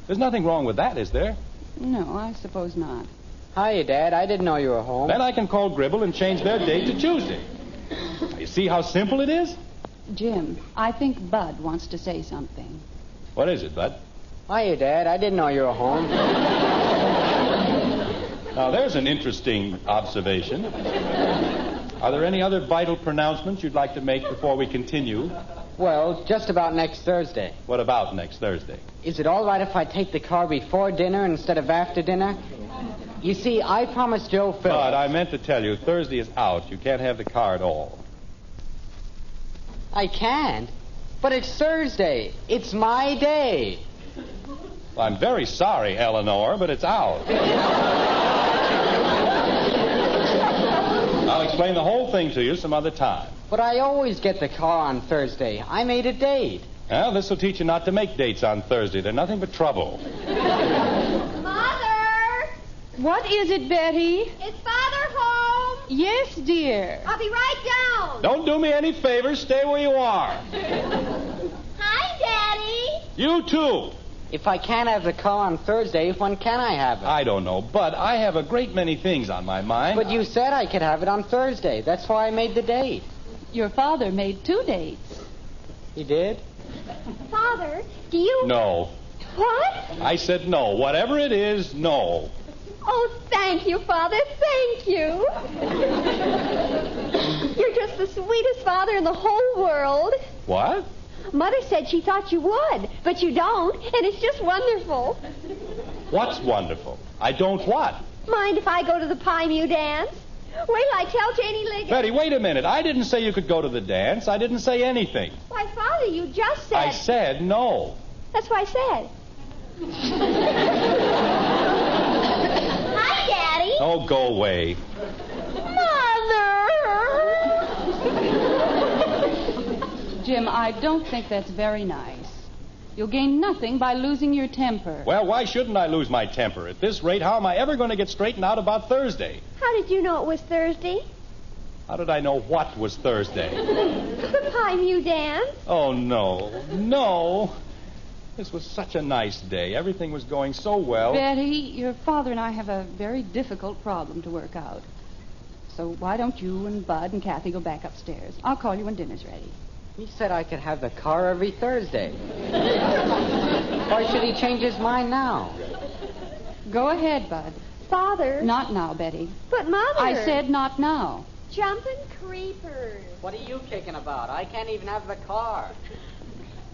There's nothing wrong with that, is there? No, I suppose not. Hiya, Dad. I didn't know you were home. Then I can call Gribble and change their date to Tuesday. You see how simple it is? Jim, I think Bud wants to say something. What is it, Bud? Hiya, Dad. I didn't know you were home. Now, there's an interesting observation. Are there any other vital pronouncements you'd like to make before we continue? Well, just about next Thursday. What about next Thursday? Is it all right if I take the car before dinner instead of after dinner? You see, I promised Joe Phillips... But I meant to tell you, Thursday is out. You can't have the car at all. I can't. But it's Thursday. It's my day. Well, I'm very sorry, Eleanor, but it's out. I'll explain the whole thing to you some other time. But I always get the car on Thursday. I made a date. Well, this will teach you not to make dates on Thursday. They're nothing but trouble. Mother! What is it, Betty? Is Father home? Yes, dear. I'll be right down. Don't do me any favors. Stay where you are. Hi, Daddy. You too. If I can't have the car on Thursday, when can I have it? I don't know, but I have a great many things on my mind. But you said I could have it on Thursday. That's why I made the date. Your father made 2 dates. He did? Father, do you... No. What? I said no. Whatever it is, no. Oh, thank you, Father. Thank you. You're just the sweetest father in the whole world. What? Mother said she thought you would, but you don't, and it's just wonderful. What's wonderful? I don't what? Mind if I go to the Pie Mew dance? Wait till I tell Janie Liggett. Betty, wait a minute. I didn't say you could go to the dance. I didn't say anything. Why, Father, you just said... I said no. That's what I said. Hi, Daddy. Oh, go away. Jim, I don't think that's very nice. You'll gain nothing by losing your temper. Well, why shouldn't I lose my temper? At this rate, how am I ever going to get straightened out about Thursday? How did you know it was Thursday? How did I know what was Thursday? The Pie Mew dance. Oh, no. No. This was such a nice day. Everything was going so well. Betty, your father and I have a very difficult problem to work out. So why don't you and Bud and Kathy go back upstairs? I'll call you when dinner's ready. He said I could have the car every Thursday. Why should he change his mind now? Go ahead, Bud. Father. Not now, Betty. But, Mother. I said not now. Jumping creepers. What are you kicking about? I can't even have the car.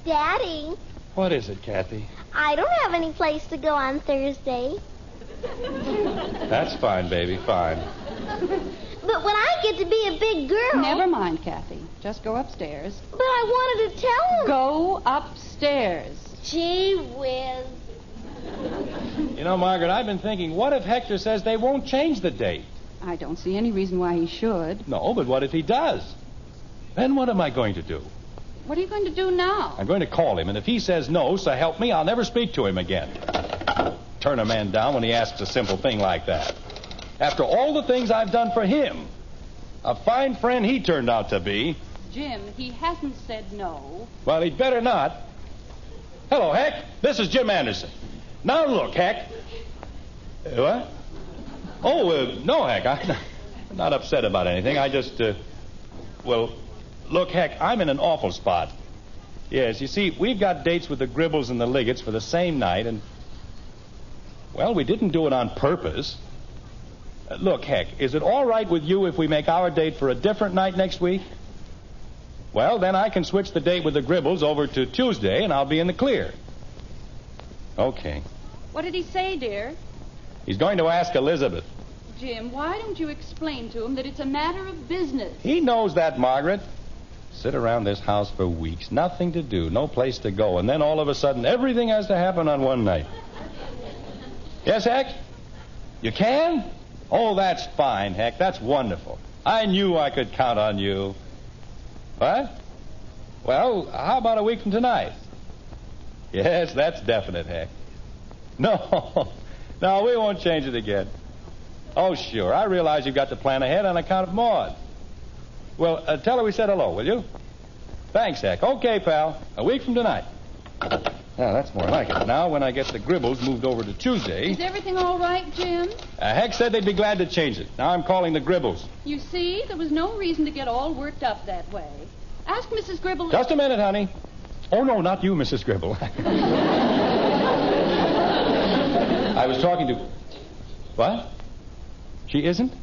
Daddy, What is it, Kathy? I don't have any place to go on Thursday. That's fine, baby, fine. But when I get to be a big girl... Never mind, Kathy. Just go upstairs. But I wanted to tell him... Go upstairs. Gee whiz. You know, Margaret, I've been thinking, what if Hector says they won't change the date? I don't see any reason why he should. No, but what if he does? Then what am I going to do? What are you going to do now? I'm going to call him, and if he says no, so help me, I'll never speak to him again. Turn a man down when he asks a simple thing like that. After all the things I've done for him, a fine friend he turned out to be. Jim, he hasn't said no. Well, he'd better not. Hello, Heck. This is Jim Anderson. Now, look, Heck. What? Oh, no, Heck. I'm not upset about anything. I just, well, look, Heck, I'm in an awful spot. Yes, you see, we've got dates with the Gribbles and the Liggets for the same night, and, well, we didn't do it on purpose. Look, Heck, is it all right with you if we make our date for a different night next week? Well, then I can switch the date with the Gribbles over to Tuesday, and I'll be in the clear. Okay. What did he say, dear? He's going to ask Elizabeth. Jim, why don't you explain to him that it's a matter of business? He knows that, Margaret. Sit around this house for weeks, nothing to do, no place to go, and then all of a sudden everything has to happen on one night. Yes, Heck? You can? Oh, that's fine, Heck. That's wonderful. I knew I could count on you. What? Well, how about a week from tonight? Yes, that's definite, Heck. No, no, we won't change it again. Oh, sure. I realize you've got to plan ahead on account of Maud. Well, tell her we said hello, will you? Thanks, Heck. Okay, pal. A week from tonight. Now, that's more like it. Now, when I get the Gribbles moved over to Tuesday... Is everything all right, Jim? Heck said they'd be glad to change it. Now I'm calling the Gribbles. You see, there was no reason to get all worked up that way. Ask Mrs. Gribble... Just a minute, honey. Oh, no, not you, Mrs. Gribble. I was talking to... What? She isn't?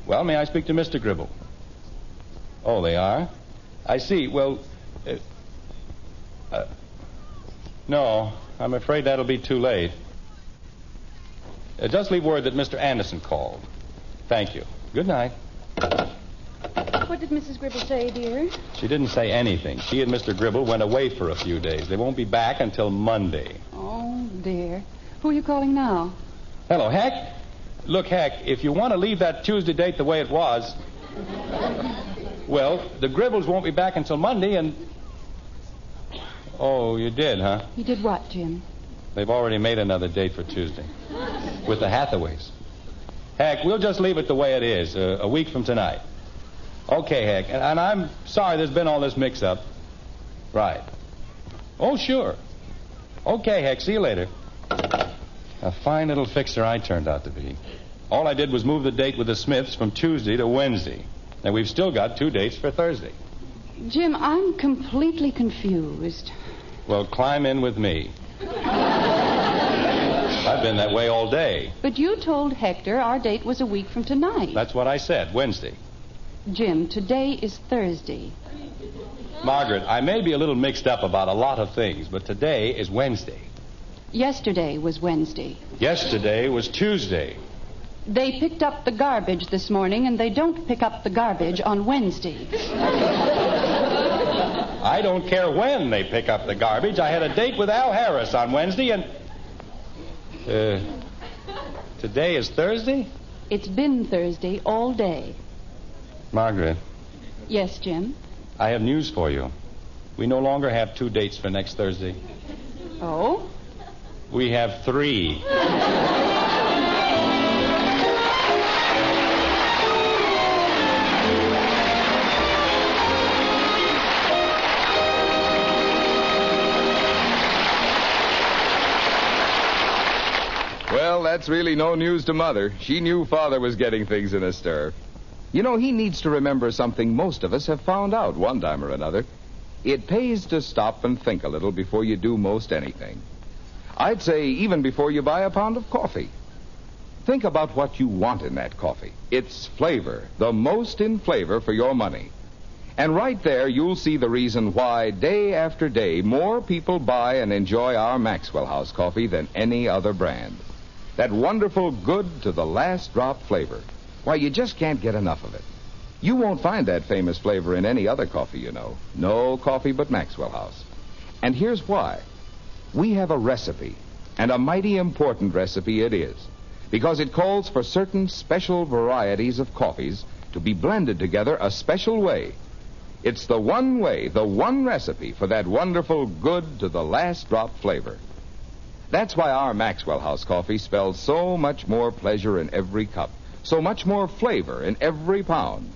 Well, may I speak to Mr. Gribble? Oh, they are? I see. Well, no, I'm afraid that'll be too late. Just leave word that Mr. Anderson called. Thank you. Good night. What did Mrs. Gribble say, dear? She didn't say anything. She and Mr. Gribble went away for a few days. They won't be back until Monday. Oh, dear. Who are you calling now? Hello, Heck. Look, Heck, if you want to leave that Tuesday date the way it was... Well, the Gribbles won't be back until Monday, and... Oh, you did, huh? You did what, Jim? They've already made another date for Tuesday. With the Hathaways. Heck, we'll just leave it the way it is, a week from tonight. Okay, Heck, and I'm sorry there's been all this mix-up. Right. Oh, sure. Okay, Heck, see you later. A fine little fixer I turned out to be. All I did was move the date with the Smiths from Tuesday to Wednesday. And we've still got 2 dates for Thursday. Jim, I'm completely confused. Well, climb in with me. I've been that way all day. But you told Hector our date was a week from tonight. That's what I said, Wednesday. Jim, today is Thursday. Margaret, I may be a little mixed up about a lot of things, but today is Wednesday. Yesterday was Wednesday. Yesterday was Tuesday. They picked up the garbage this morning, and they don't pick up the garbage on Wednesday. I don't care when they pick up the garbage. I had a date with Al Harris on Wednesday, and... today is Thursday? It's been Thursday all day. Margaret. Yes, Jim? I have news for you. We no longer have 2 dates for next Thursday. Oh? We have 3. Well, that's really no news to Mother. She knew Father was getting things in a stir. You know, he needs to remember something most of us have found out one time or another. It pays to stop and think a little before you do most anything. I'd say even before you buy a pound of coffee. Think about what you want in that coffee. Its flavor, the most in flavor for your money. And right there, you'll see the reason why day after day more people buy and enjoy our Maxwell House coffee than any other brand. That wonderful good to the last drop flavor. Why, you just can't get enough of it. You won't find that famous flavor in any other coffee, you know. No coffee but Maxwell House. And here's why. We have a recipe, and a mighty important recipe it is, because it calls for certain special varieties of coffees to be blended together a special way. It's the one way, the one recipe for that wonderful good to the last drop flavor. That's why our Maxwell House coffee spells so much more pleasure in every cup, so much more flavor in every pound.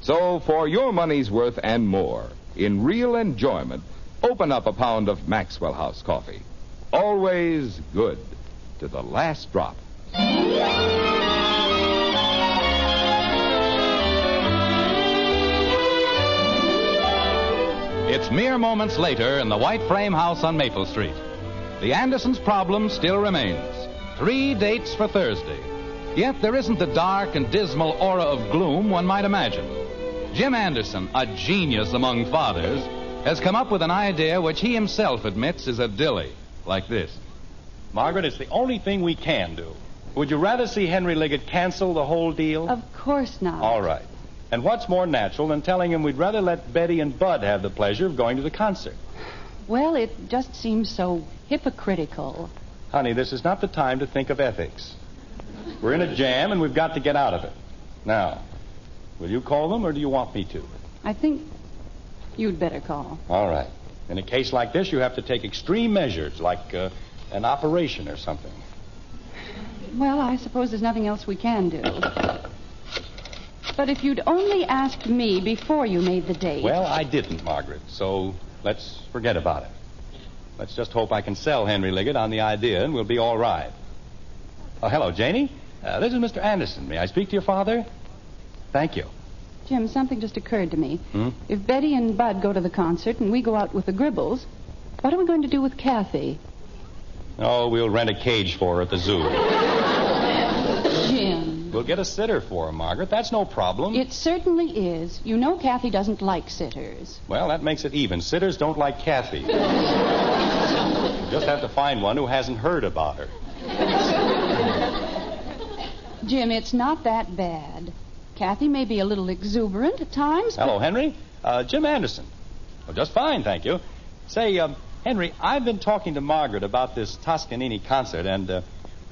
So for your money's worth and more, in real enjoyment, open up a pound of Maxwell House coffee. Always good to the last drop. It's mere moments later in the white frame house on Maple Street. The Andersons' problem still remains. 3 dates for Thursday. Yet there isn't the dark and dismal aura of gloom one might imagine. Jim Anderson, a genius among fathers, has come up with an idea which he himself admits is a dilly, like this. Margaret, it's the only thing we can do. Would you rather see Henry Liggett cancel the whole deal? Of course not. All right. And what's more natural than telling him we'd rather let Betty and Bud have the pleasure of going to the concert? Well, it just seems so hypocritical. Honey, this is not the time to think of ethics. We're in a jam, and we've got to get out of it. Now, will you call them, or do you want me to? I think you'd better call. All right. In a case like this, you have to take extreme measures, like an operation or something. Well, I suppose there's nothing else we can do. But if you'd only asked me before you made the date... Well, I didn't, Margaret, so let's forget about it. Let's just hope I can sell Henry Liggett on the idea, and we'll be all right. Oh, hello, Janie. This is Mr. Anderson. May I speak to your father? Thank you. Jim, something just occurred to me. Hmm? If Betty and Bud go to the concert and we go out with the Gribbles, what are we going to do with Kathy? Oh, we'll rent a cage for her at the zoo. Jim. We'll get a sitter for her, Margaret. That's no problem. It certainly is. You know Kathy doesn't like sitters. Well, that makes it even. Sitters don't like Kathy. You just have to find one who hasn't heard about her. Jim, it's not that bad. Kathy may be a little exuberant at times. Hello, Henry. Jim Anderson. Oh, just fine, thank you. Say, Henry, I've been talking to Margaret about this Toscanini concert, and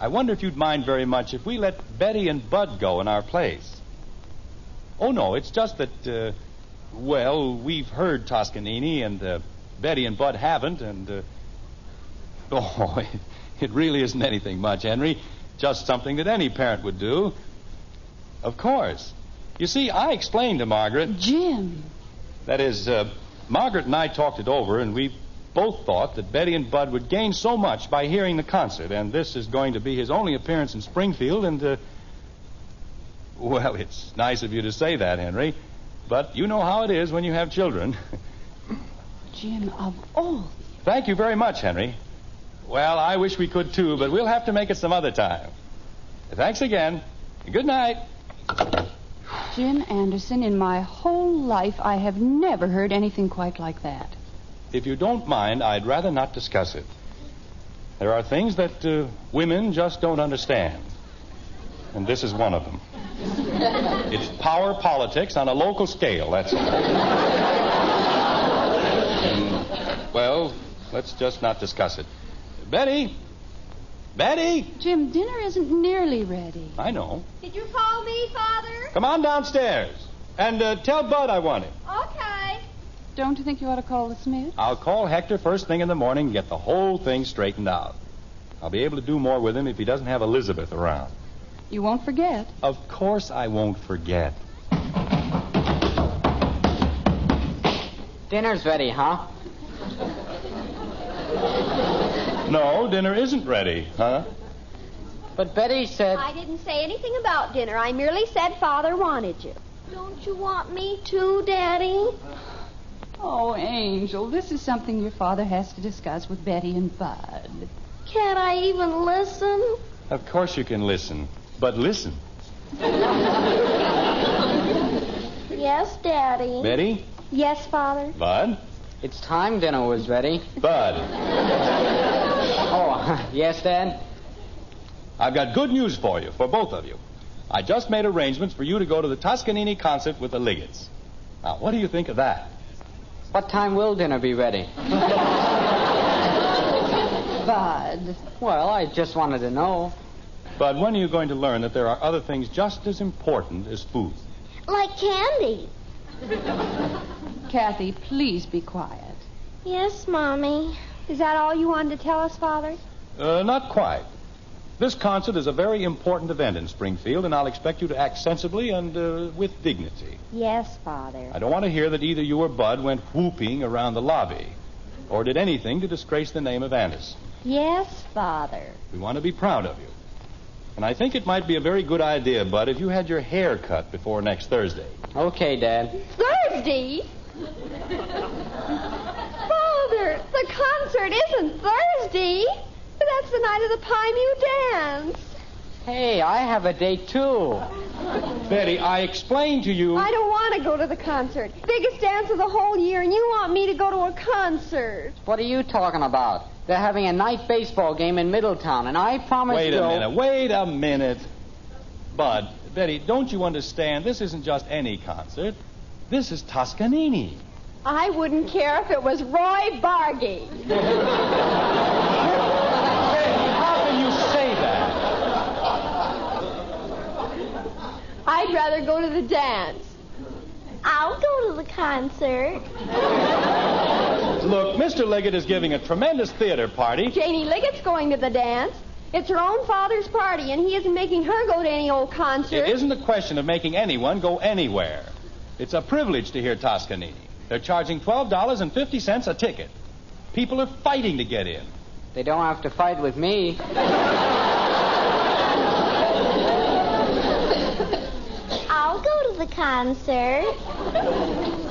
I wonder if you'd mind very much if we let Betty and Bud go in our place. Oh, no, it's just that, well, we've heard Toscanini, and Betty and Bud haven't, and, oh, it really isn't anything much, Henry. Just something that any parent would do. Of course. You see, I explained to Margaret... Jim. That is, Margaret and I talked it over, and we both thought that Betty and Bud would gain so much by hearing the concert, and this is going to be his only appearance in Springfield, and, well, it's nice of you to say that, Henry, but you know how it is when you have children. Jim, of all... Thank you very much, Henry. Well, I wish we could, too, but we'll have to make it some other time. Thanks again. Good night. Jim Anderson, in my whole life, I have never heard anything quite like that. If you don't mind, I'd rather not discuss it. There are things that women just don't understand. And this is one of them. It's power politics on a local scale, that's all. And, well, let's just not discuss it. Betty! Betty! Jim, dinner isn't nearly ready. I know. Did you call me, Father? Come on downstairs. And tell Bud I want him. Okay. Don't you think you ought to call the Smiths? I'll call Hector first thing in the morning and get the whole thing straightened out. I'll be able to do more with him if he doesn't have Elizabeth around. You won't forget. Of course I won't forget. Dinner's ready, huh? No, dinner isn't ready, huh? But Betty said... I didn't say anything about dinner. I merely said Father wanted you. Don't you want me to, Daddy? Oh, Angel, this is something your father has to discuss with Betty and Bud. Can't I even listen? Of course you can listen. But listen. Yes, Daddy. Betty? Yes, Father. Bud? It's time dinner was ready. Bud. Oh, yes, Dad? I've got good news for you, for both of you. I just made arrangements for you to go to the Toscanini concert with the Liggets. Now, what do you think of that? What time will dinner be ready? Bud. Well, I just wanted to know. Bud, when are you going to learn that there are other things just as important as food? Like candy. Kathy, please be quiet. Yes, Mommy. Is that all you wanted to tell us, Father? Not quite. This concert is a very important event in Springfield, and I'll expect you to act sensibly and with dignity. Yes, Father. I don't want to hear that either you or Bud went whooping around the lobby or did anything to disgrace the name of Anderson. Yes, Father. We want to be proud of you. And I think it might be a very good idea, Bud, if you had your hair cut before next Thursday. Okay, Dad. Thursday? Father, the concert isn't Thursday. That's the night of the Pie Mew dance. Hey, I have a date, too. Betty, I explained to you... I don't want to go to the concert. Biggest dance of the whole year, and you want me to go to a concert. What are you talking about? They're having a night baseball game in Middletown, and I promised Wait a minute. Bud, Betty, don't you understand? This isn't just any concert. This is Toscanini. I wouldn't care if it was Roy Bargy. I'd rather go to the dance. I'll go to the concert. Look, Mr. Liggett is giving a tremendous theater party. Janie Liggett's going to the dance. It's her own father's party, and he isn't making her go to any old concert. It isn't a question of making anyone go anywhere. It's a privilege to hear Toscanini. They're charging $12.50 a ticket. People are fighting to get in. They don't have to fight with me. I'll go to the concert.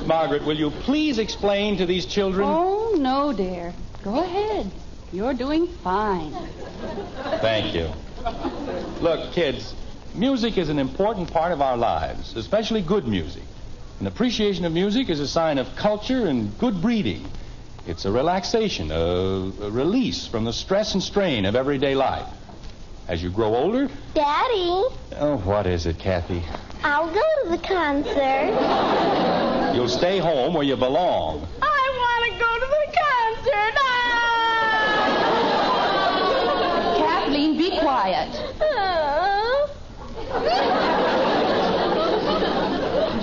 Margaret, will you please explain to these children? Oh, no, dear. Go ahead. You're doing fine. Thank you. Look, kids, music is an important part of our lives, especially good music. An appreciation of music is a sign of culture and good breeding. It's a relaxation, a release from the stress and strain of everyday life. As you grow older... Daddy. Oh, what is it, Kathy? I'll go to the concert. You'll stay home where you belong. I want to go to the concert. Kathleen, be quiet.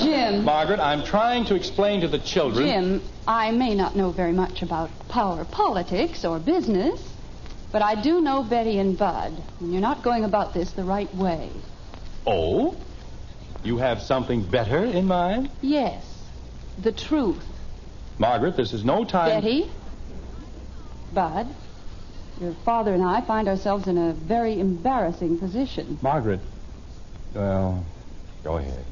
Jim. Margaret, I'm trying to explain to the children... Jim, I may not know very much about power politics or business, but I do know Betty and Bud, and you're not going about this the right way. Oh? You have something better in mind? Yes, the truth. Margaret, this is no time... Betty, Bud, your father and I find ourselves in a very embarrassing position. Margaret, well, go ahead.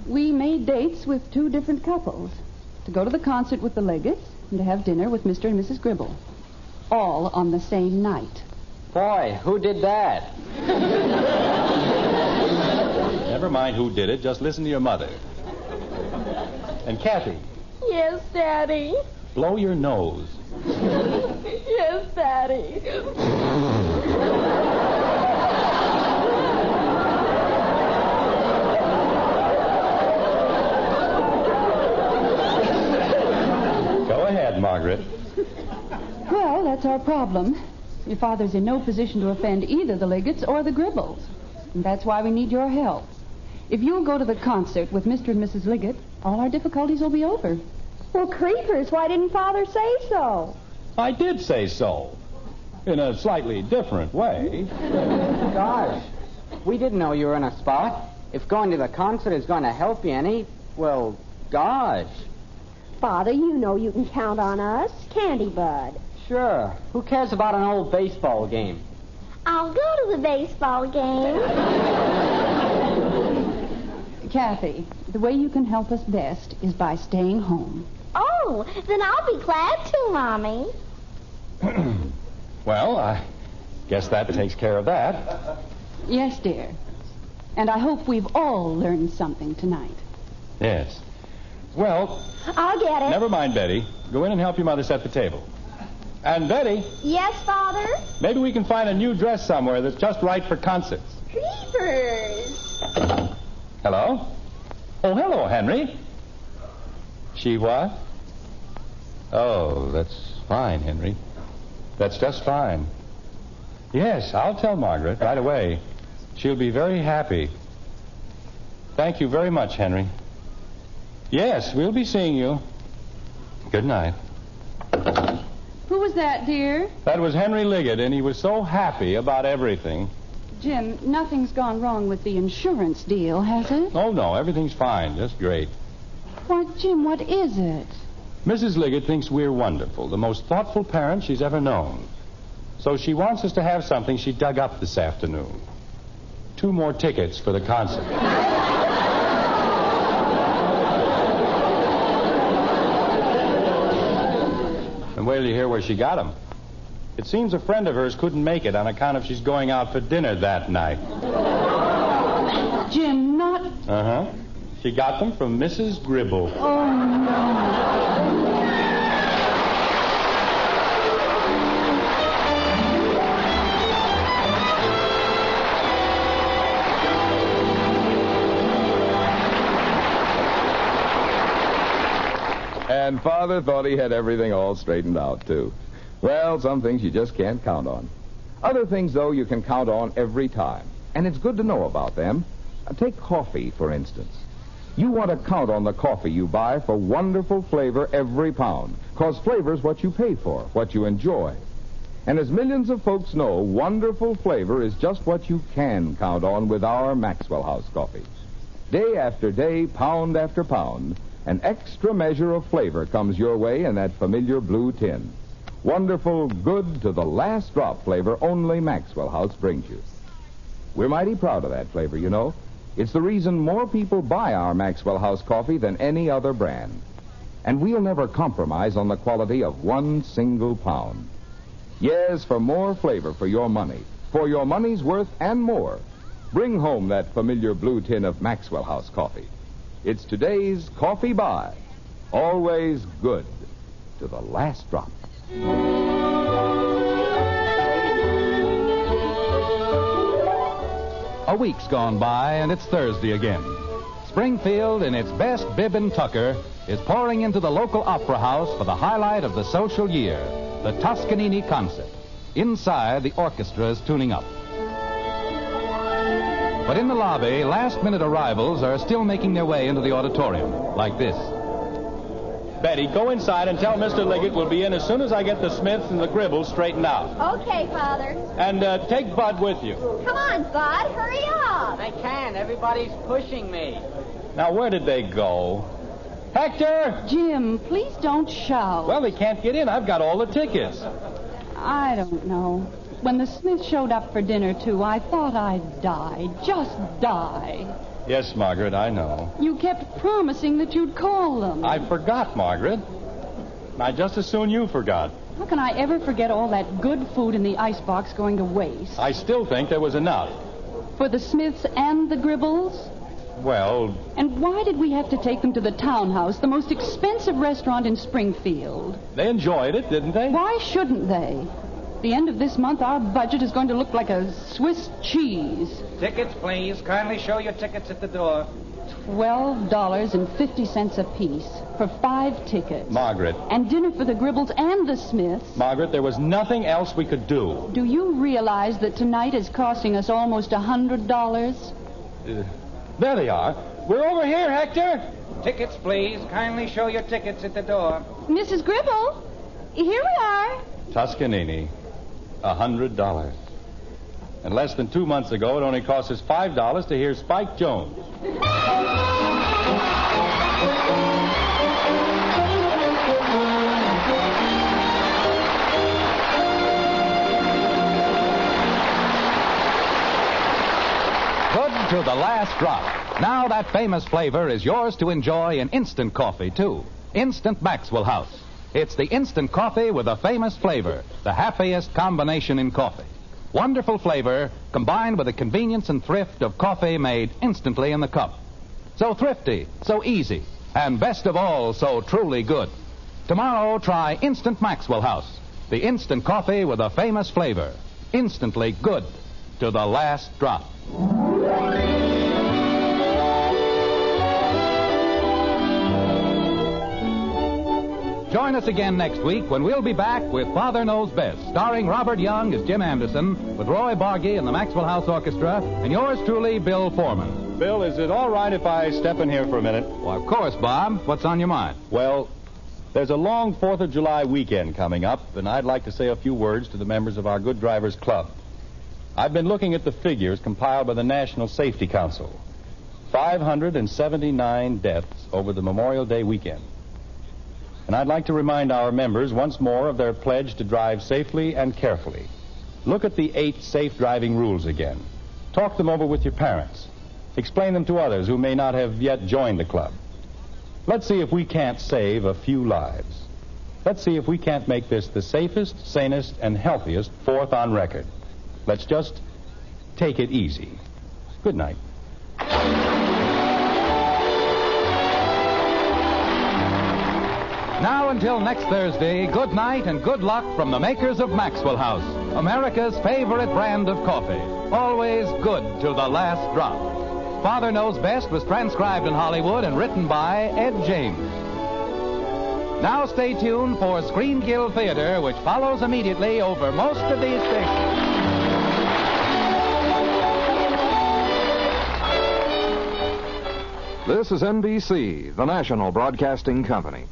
We made dates with two different couples, to go to the concert with the Leggetts and to have dinner with Mr. and Mrs. Gribble, all on the same night. Boy, who did that? Never mind who did it, just listen to your mother. And Kathy. Yes, Daddy. Blow your nose. Yes, Daddy. Go ahead, Margaret. Well, that's our problem. Your father's in no position to offend either the Liggetts or the Gribbles. And that's why we need your help. If you'll go to the concert with Mr. and Mrs. Liggett, all our difficulties will be over. Well, creepers, why didn't Father say so? I did say so. In a slightly different way. Gosh, we didn't know you were in a spot. If going to the concert is going to help you any, well, gosh. Father, you know you can count on us. Candy Bud. Sure. Who cares about an old baseball game? I'll go to the baseball game. Kathy, the way you can help us best is by staying home. Oh, then I'll be glad to, Mommy. Well, I guess that takes care of that. Yes, dear. And I hope we've all learned something tonight. Yes. Well... I'll get it. Never mind, Betty. Go in and help your mother set the table. And Betty... Yes, Father? Maybe we can find a new dress somewhere that's just right for concerts. Creepers. Hello? Oh, hello, Henry. She what? Oh, that's fine, Henry. That's just fine. Yes, I'll tell Margaret right away. She'll be very happy. Thank you very much, Henry. Yes, we'll be seeing you. Good night. Who was that, dear? That was Henry Liggett, and he was so happy about everything. Jim, nothing's gone wrong with the insurance deal, has it? Oh, no, everything's fine. Just great. Why, Jim, what is it? Mrs. Liggett thinks we're wonderful, the most thoughtful parents she's ever known. So she wants us to have something she dug up this afternoon. 2 more tickets for the concert. And wait till you hear where she got them. It seems a friend of hers couldn't make it on account of she's going out for dinner that night. Jim, not... Uh-huh. She got them from Mrs. Gribble. Oh, no. And Father thought he had everything all straightened out, too. Well, some things you just can't count on. Other things, though, you can count on every time. And it's good to know about them. Take coffee, for instance. You want to count on the coffee you buy for wonderful flavor every pound, because flavor's what you pay for, what you enjoy. And as millions of folks know, wonderful flavor is just what you can count on with our Maxwell House coffee. Day after day, pound after pound, an extra measure of flavor comes your way in that familiar blue tin. Wonderful, good to the last drop flavor only Maxwell House brings you. We're mighty proud of that flavor, you know. It's the reason more people buy our Maxwell House coffee than any other brand. And we'll never compromise on the quality of one single pound. Yes, for more flavor for your money, for your money's worth and more, bring home that familiar blue tin of Maxwell House coffee. It's today's coffee buy. Always good to the last drop. A week's gone by, and it's Thursday again. Springfield, in its best bib and tucker, is pouring into the local opera house for the highlight of the social year, the Toscanini concert. Inside, the orchestra is tuning up. But in the lobby, last-minute arrivals are still making their way into the auditorium, like this. Betty, go inside and tell Mr. Liggett we'll be in as soon as I get the Smiths and the Gribbles straightened out. Okay, Father. And take Bud with you. Come on, Bud. Hurry up. I can't. Everybody's pushing me. Now, where did they go? Hector! Jim, please don't shout. Well, they can't get in. I've got all the tickets. I don't know. When the Smiths showed up for dinner, too, I thought I'd die. Just die. Yes, Margaret, I know. You kept promising that you'd call them. I forgot, Margaret. I just as soon you forgot. How can I ever forget all that good food in the icebox going to waste? I still think there was enough. For the Smiths and the Gribbles? Well... And why did we have to take them to the Townhouse, the most expensive restaurant in Springfield? They enjoyed it, didn't they? Why shouldn't they? The end of this month, our budget is going to look like a Swiss cheese. Tickets, please. Kindly show your tickets at the door. $12.50 apiece for 5 tickets. Margaret. And dinner for the Gribbles and the Smiths. Margaret, there was nothing else we could do. Do you realize that tonight is costing us almost $100? There they are. We're over here, Hector. Tickets, please. Kindly show your tickets at the door. Mrs. Gribble, here we are. Toscanini. $100. And less than 2 months ago, it only cost us $5 to hear Spike Jones. Good to the last drop. Now that famous flavor is yours to enjoy in instant coffee, too. Instant Maxwell House. It's the instant coffee with a famous flavor, the happiest combination in coffee. Wonderful flavor combined with the convenience and thrift of coffee made instantly in the cup. So thrifty, so easy, and best of all, so truly good. Tomorrow, try Instant Maxwell House, the instant coffee with a famous flavor. Instantly good to the last drop. Join us again next week when we'll be back with Father Knows Best, starring Robert Young as Jim Anderson, with Roy Bargy and the Maxwell House Orchestra, and yours truly, Bill Foreman. Bill, is it all right if I step in here for a minute? Well, of course, Bob. What's on your mind? Well, there's a long 4th of July weekend coming up, and I'd like to say a few words to the members of our Good Drivers Club. I've been looking at the figures compiled by the National Safety Council. 579 deaths over the Memorial Day weekend. And I'd like to remind our members once more of their pledge to drive safely and carefully. Look at the 8 safe driving rules again. Talk them over with your parents. Explain them to others who may not have yet joined the club. Let's see if we can't save a few lives. Let's see if we can't make this the safest, sanest, and healthiest 4th on record. Let's just take it easy. Good night. Now until next Thursday, good night and good luck from the makers of Maxwell House, America's favorite brand of coffee. Always good to the last drop. Father Knows Best was transcribed in Hollywood and written by Ed James. Now stay tuned for Screen Guild Theater, which follows immediately over most of these stations. This is NBC, the national broadcasting company.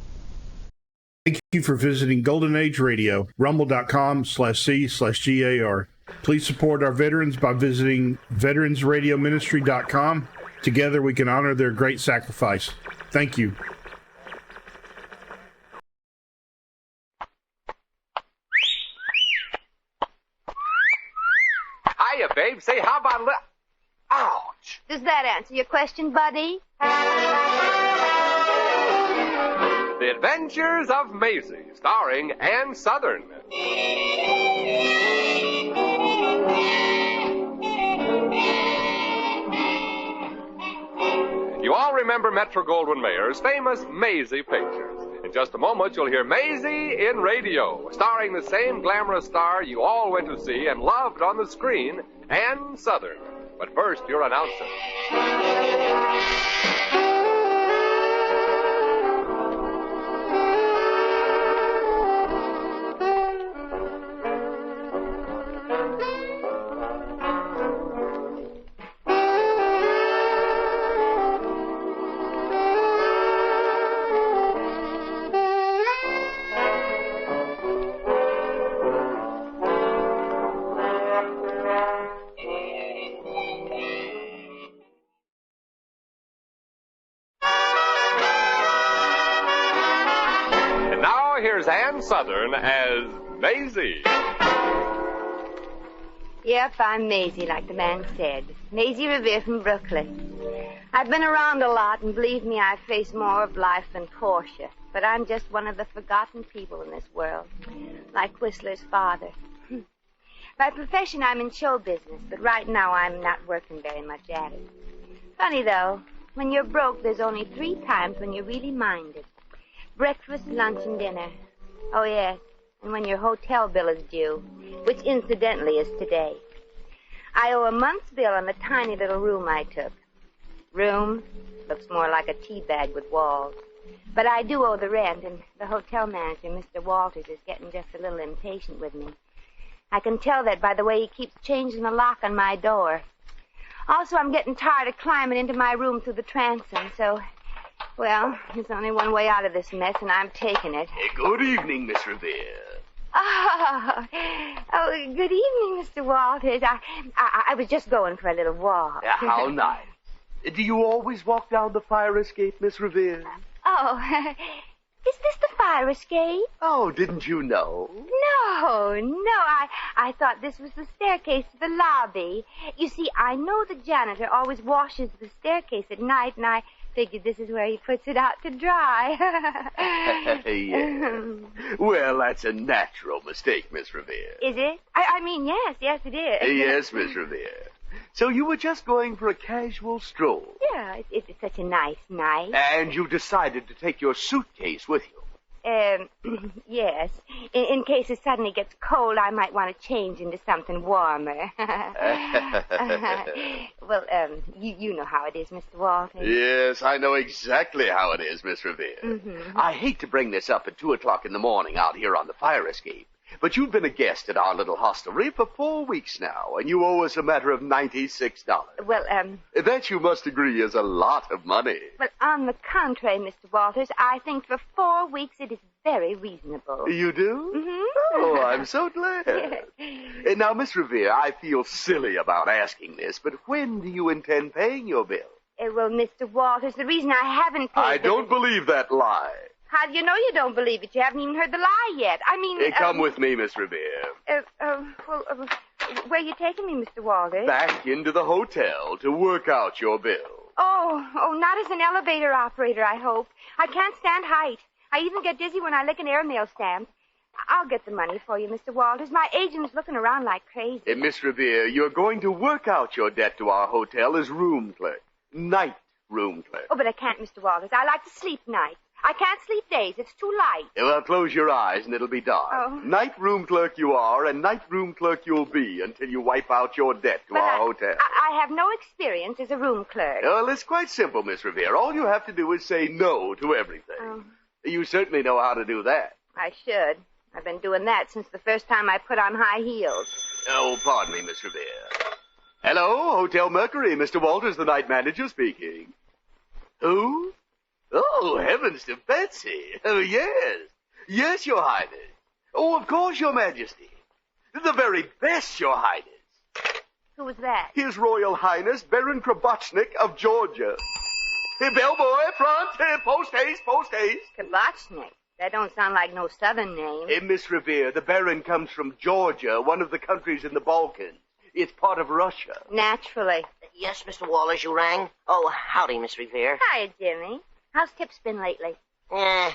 Thank you for visiting Golden Age Radio, rumble.com/C/GAR. Please support our veterans by visiting veteransradioministry.com. Together we can honor their great sacrifice. Thank you. Hiya, babe. Say, how about Ouch! Does that answer your question, buddy? The Adventures of Maisie, starring Ann Southern. You all remember Metro-Goldwyn-Mayer's famous Maisie pictures. In just a moment, you'll hear Maisie in radio, starring the same glamorous star you all went to see and loved on the screen, Ann Southern. But first, your announcer. Here's Ann Southern as Maisie. Yep, I'm Maisie, like the man said. Maisie Revere from Brooklyn. I've been around a lot, and believe me, I've faced more of life than Portia. But I'm just one of the forgotten people in this world, like Whistler's father. By profession, I'm in show business, but right now I'm not working very much at it. Funny, though, when you're broke, there's only 3 times when you really mind it. Breakfast, lunch, and dinner. Oh, yes. And when your hotel bill is due, which incidentally is today. I owe a month's bill on the tiny little room I took. Room? Looks more like a tea bag with walls. But I do owe the rent, and the hotel manager, Mr. Walters, is getting just a little impatient with me. I can tell that by the way he keeps changing the lock on my door. Also, I'm getting tired of climbing into my room through the transom, so... Well, there's only one way out of this mess, and I'm taking it. Good evening, Miss Revere. Oh, good evening, Mr. Walters. I was just going for a little walk. How nice. Do you always walk down the fire escape, Miss Revere? Oh, is this the fire escape? Oh, didn't you know? No, I thought this was the staircase to the lobby. You see, I know the janitor always washes the staircase at night, and I figured this is where he puts it out to dry. Yeah. Well, that's a natural mistake, Miss Revere. Is it? I mean, yes, it is. Yes, Miss Revere. So you were just going for a casual stroll? Yeah, it's such a nice night. And you decided to take your suitcase with you? Yes. In case it suddenly gets cold, I might want to change into something warmer. Well, you know how it is, Mr. Walters. Yes, I know exactly how it is, Miss Revere. Mm-hmm. I hate to bring this up at 2 o'clock in the morning out here on the fire escape, but you've been a guest at our little hostelry for 4 weeks now, and you owe us a matter of $96. Well, That, you must agree, is a lot of money. Well, on the contrary, Mr. Walters, I think for 4 weeks it is very reasonable. You do? Mm-hmm. Oh, I'm so glad. Yes. Now, Miss Revere, I feel silly about asking this, but when do you intend paying your bill? Well, Mr. Walters, the reason I haven't paid I don't believe that lie. How do you know you don't believe it? You haven't even heard the lie yet. I mean... Come with me, Miss Revere. Where are you taking me, Mr. Walters? Back into the hotel to work out your bill. Oh, not as an elevator operator, I hope. I can't stand height. I even get dizzy when I lick an airmail stamp. I'll get the money for you, Mr. Walters. My agent's looking around like crazy. Miss Revere, you're going to work out your debt to our hotel as room clerk. Night room clerk. Oh, but I can't, Mr. Walters. I like to sleep nights. I can't sleep days. It's too light. Well, close your eyes and it'll be dark. Oh. Night room clerk you are, and night room clerk you'll be until you wipe out your debt to our hotel. I have no experience as a room clerk. Well, it's quite simple, Miss Revere. All you have to do is say no to everything. Oh. You certainly know how to do that. I should. I've been doing that since the first time I put on high heels. Oh, pardon me, Miss Revere. Hello, Hotel Mercury. Mr. Walters, the night manager, speaking. Who? Oh, heavens to Betsy. Oh, yes. Yes, Your Highness. Oh, of course, Your Majesty. The very best, Your Highness. Who was that? His Royal Highness, Baron Krabotchnik of Georgia. Hey, bellboy, front. Hey, post haste, post haste. Krabotchnik. That don't sound like no southern name. Hey, Miss Revere, the Baron comes from Georgia, one of the countries in the Balkans. It's part of Russia. Naturally. Yes, Mr. Wallace, you rang? Oh, howdy, Miss Revere. Hiya, Jimmy. How's Tip's been lately? Well,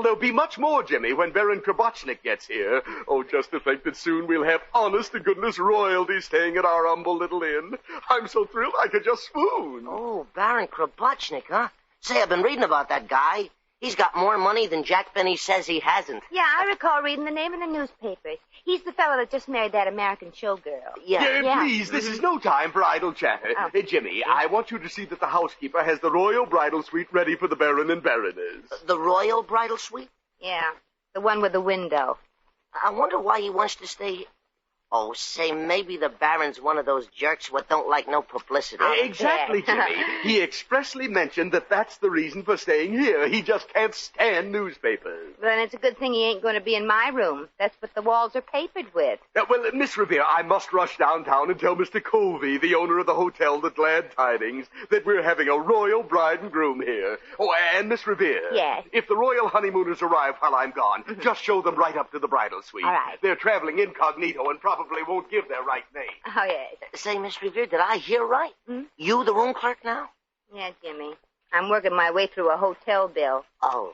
there'll be much more, Jimmy, when Baron Krabotchnik gets here. Oh, just to think that soon we'll have honest-to-goodness royalty staying at our humble little inn. I'm so thrilled I could just swoon. Oh, Baron Krabotchnik, huh? Say, I've been reading about that guy. He's got more money than Jack Benny says he hasn't. Yeah, I recall reading the name in the newspapers. He's the fellow that just married that American showgirl. Yeah, please, this is no time for idle chatter. Oh. Hey, Jimmy, I want you to see that the housekeeper has the royal bridal suite ready for the Baron and Baroness. The royal bridal suite? Yeah, the one with the window. I wonder why he wants to stay... Oh, say, maybe the Baron's one of those jerks what don't like no publicity. Exactly, Jimmy. He expressly mentioned that that's the reason for staying here. He just can't stand newspapers. Then it's a good thing he ain't going to be in my room. That's what the walls are papered with. Well, Miss Revere, I must rush downtown and tell Mr. Covey, the owner of the hotel, the glad tidings, that we're having a royal bride and groom here. Oh, and Miss Revere. Yes? If the royal honeymooners arrive while I'm gone, just show them right up to the bridal suite. All right. They're traveling incognito and probably won't give their right name. Oh, yes. Say, Miss Revere, did I hear right? You the room clerk now? Yeah, Jimmy. I'm working my way through a hotel bill. Oh.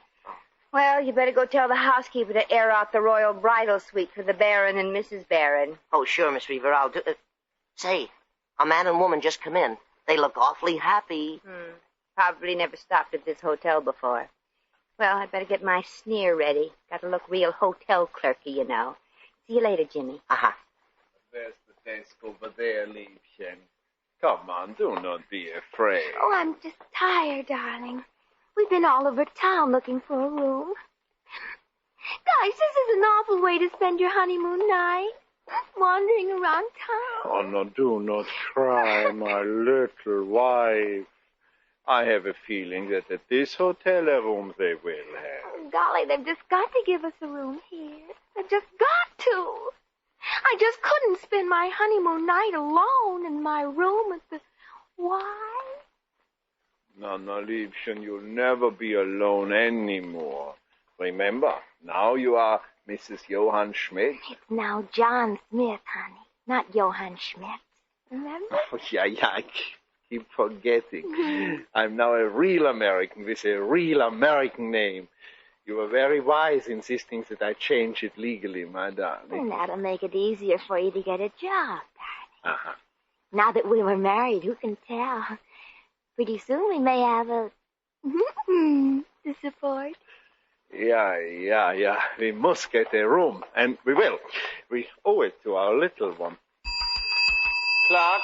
Well, you better go tell the housekeeper to air out the royal bridal suite for the Baron and Mrs. Baron. Oh, sure, Miss Revere, I'll do it. Say, a man and woman just come in. They look awfully happy. Probably never stopped at this hotel before. Well, I'd better get my sneer ready. Got to look real hotel clerky, you know. See you later, Jimmy. Uh-huh. There's the desk over there, Liebchen. Come on, do not be afraid. Oh, I'm just tired, darling. We've been all over town looking for a room. Guys, this is an awful way to spend your honeymoon night. Wandering around town. Oh, no, do not cry, my little wife. I have a feeling that at this hotel a room they will have. Oh, golly, they've just got to give us a room here. They've just got to. I just couldn't spend my honeymoon night alone in my room at the... Why? No, Liebchen, you'll never be alone anymore. Remember, now you are Mrs. Johann Schmidt. It's now John Smith, honey, not Johann Schmidt. Remember? Oh, yeah, I keep forgetting. I'm now a real American with a real American name. You were very wise insisting that I change it legally, my darling. And that'll make it easier for you to get a job, darling. Uh-huh. Now that we were married, who can tell? Pretty soon we may have a... to support. Yeah. We must get a room, and we will. We owe it to our little one. Clark.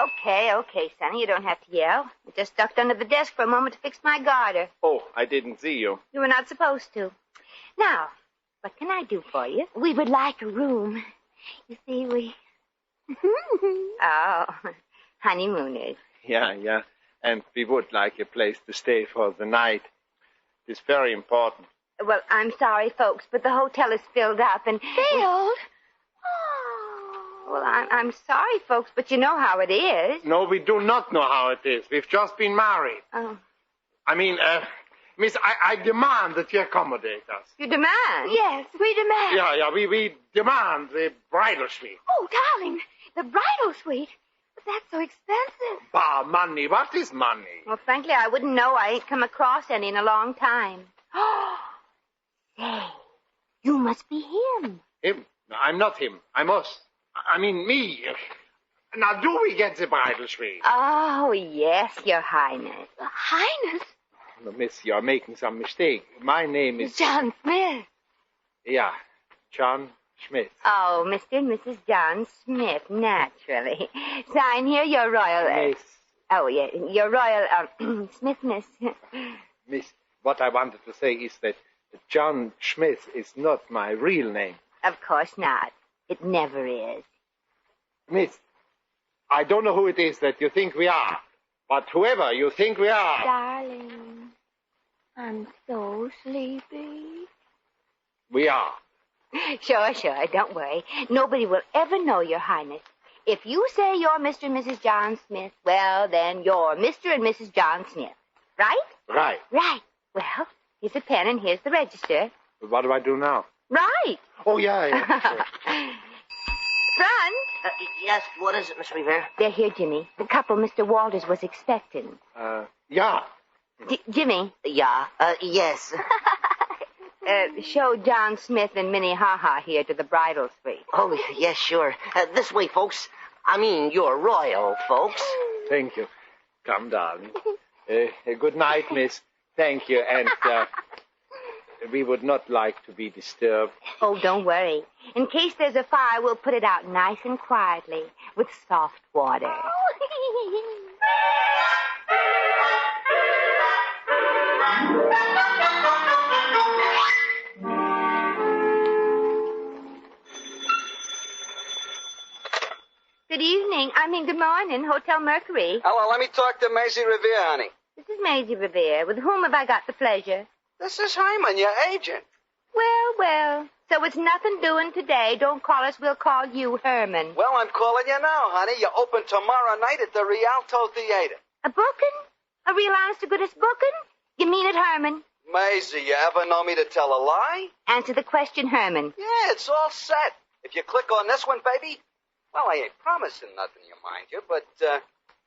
Okay, Sonny. You don't have to yell. I just ducked under the desk for a moment to fix my garter. Oh, I didn't see you. You were not supposed to. Now, what can I do for you? We would like a room. You see, we... Oh, honeymooners. Yeah. And we would like a place to stay for the night. It's very important. Well, I'm sorry, folks, but the hotel is filled up and... Filled? Well, I'm sorry, folks, but you know how it is. No, we do not know how it is. We've just been married. Oh. I mean, Miss, I demand that you accommodate us. You demand? Yes, we demand. Yeah, we demand the bridal suite. Oh, darling, the bridal suite? But that's so expensive. Bah, money. What is money? Well, frankly, I wouldn't know. I ain't come across any in a long time. Say, you must be him. Him? No, I'm not him. I'm us. I mean, me. Now, do we get the bridal suite? Oh, yes, Your Highness. Highness? No, miss, you're making some mistake. My name is... John Smith. Yeah, John Schmidt. Oh, Mr. and Mrs. John Smith, naturally. Sign here your royal... Miss. Oh, yeah, your royal, Smithness. Miss, what I wanted to say is that John Schmidt is not my real name. Of course not. It never is. Miss, I don't know who it is that you think we are, But whoever you think we are... Darling, I'm so sleepy. We are. Sure. Don't worry. Nobody will ever know, Your Highness. If you say you're Mr. and Mrs. John Smith, well, then you're Mr. and Mrs. John Smith. Right? Right. Right. Well, here's a pen and here's the register. What do I do now? Right. Oh, yeah. Sure. Son? Yes, what is it, Miss Revere? They're here, Jimmy. The couple Mr. Walters was expecting. Yeah. Jimmy? Yeah, yes. Show John Smith and Minnie Ha-Ha here to the bridal suite. Oh, yes, sure. This way, folks. I mean, you're royal, folks. Thank you. Come, darling. Good night, miss. Thank you. And we would not like to be disturbed. Oh, don't worry. In case there's a fire, we'll put it out nice and quietly with soft water. Good evening. Good morning. Hotel Mercury. Hello, let me talk to Maisie Revere, honey. This is Maisie Revere. With whom have I got the pleasure? This is Hyman, your agent. Well. So it's nothing doing today. Don't call us. We'll call you Herman. Well, I'm calling you now, honey. You're open tomorrow night at the Rialto Theater. A booking? A real honest-to-goodness booking? You mean it, Herman? Maisie, you ever know me to tell a lie? Answer the question, Herman. Yeah, it's all set. If you click on this one, baby, well, I ain't promising nothing, you mind you, but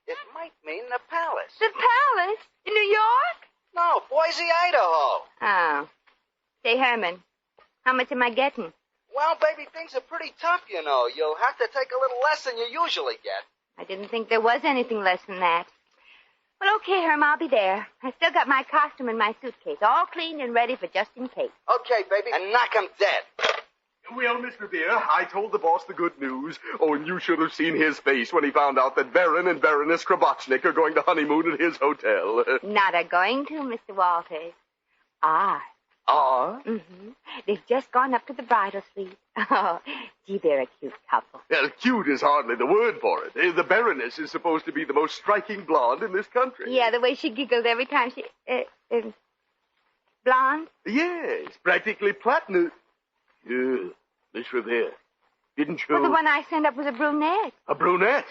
it might mean the palace. The palace? In New York? No, Boise, Idaho. Oh. Say, Herman, how much am I getting? Well, baby, things are pretty tough, you know. You'll have to take a little less than you usually get. I didn't think there was anything less than that. Well, okay, Herm, I'll be there. I still got my costume in my suitcase, all cleaned and ready for just in case. Okay, baby, and knock 'em dead. Well, Miss Revere, I told the boss the good news. Oh, and you should have seen his face when he found out that Baron and Baroness Krabotchnik are going to honeymoon at his hotel. Not a going to, Mr. Walters. Ah? Mm-hmm. They've just gone up to the bridal suite. Oh, gee, they're a cute couple. Well, cute is hardly the word for it. The Baroness is supposed to be the most striking blonde in this country. Yeah, the way she giggles every time she... blonde? Yes, practically platinum. Yeah, Miss Revere. Didn't you... Well, the one I sent up was a brunette. A brunette?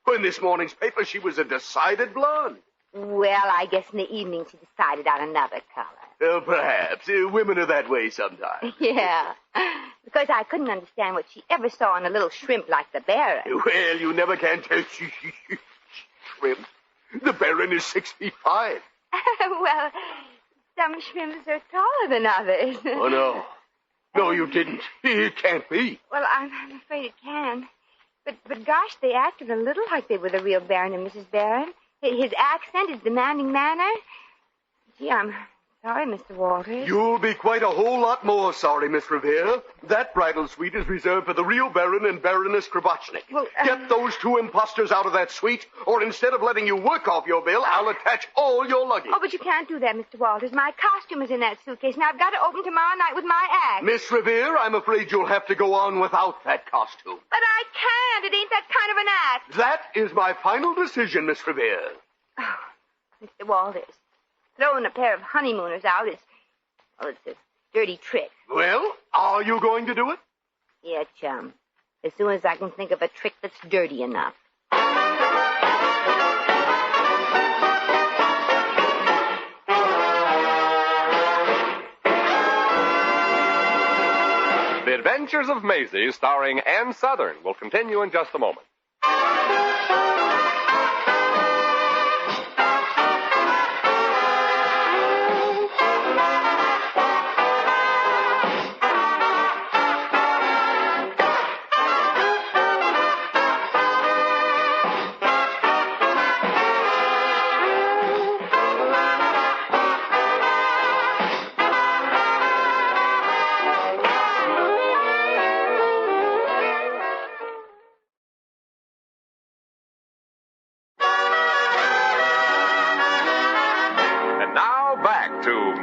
Well, in this morning's paper, she was a decided blonde. Well, I guess in the evening she decided on another color. Perhaps. Women are that way sometimes. Yeah. Because I couldn't understand what she ever saw in a little shrimp like the Baron. Well, you never can tell. Shrimp. The Baron is 6'5". Well, some shrimps are taller than others. Oh, no. No, you didn't. It can't be. Well, I'm afraid it can. But gosh, they acted a little like they were the real Baron and Mrs. Baron. His accent, his demanding manner. Gee, I'm sorry, Mr. Walters. You'll be quite a whole lot more sorry, Miss Revere. That bridal suite is reserved for the real Baron and Baroness Krabotchnik. Well, Get those two imposters out of that suite, or instead of letting you work off your bill, I'll attach all your luggage. Oh, but you can't do that, Mr. Walters. My costume is in that suitcase, and I've got to open tomorrow night with my act. Miss Revere, I'm afraid you'll have to go on without that costume. But I can't. It ain't that kind of an act. That is my final decision, Miss Revere. Oh, Mr. Walters, throwing a pair of honeymooners out is, well, it's a dirty trick. Well, are you going to do it? Yeah, chum. As soon as I can think of a trick that's dirty enough. The Adventures of Maisie, starring Ann Sothern, will continue in just a moment.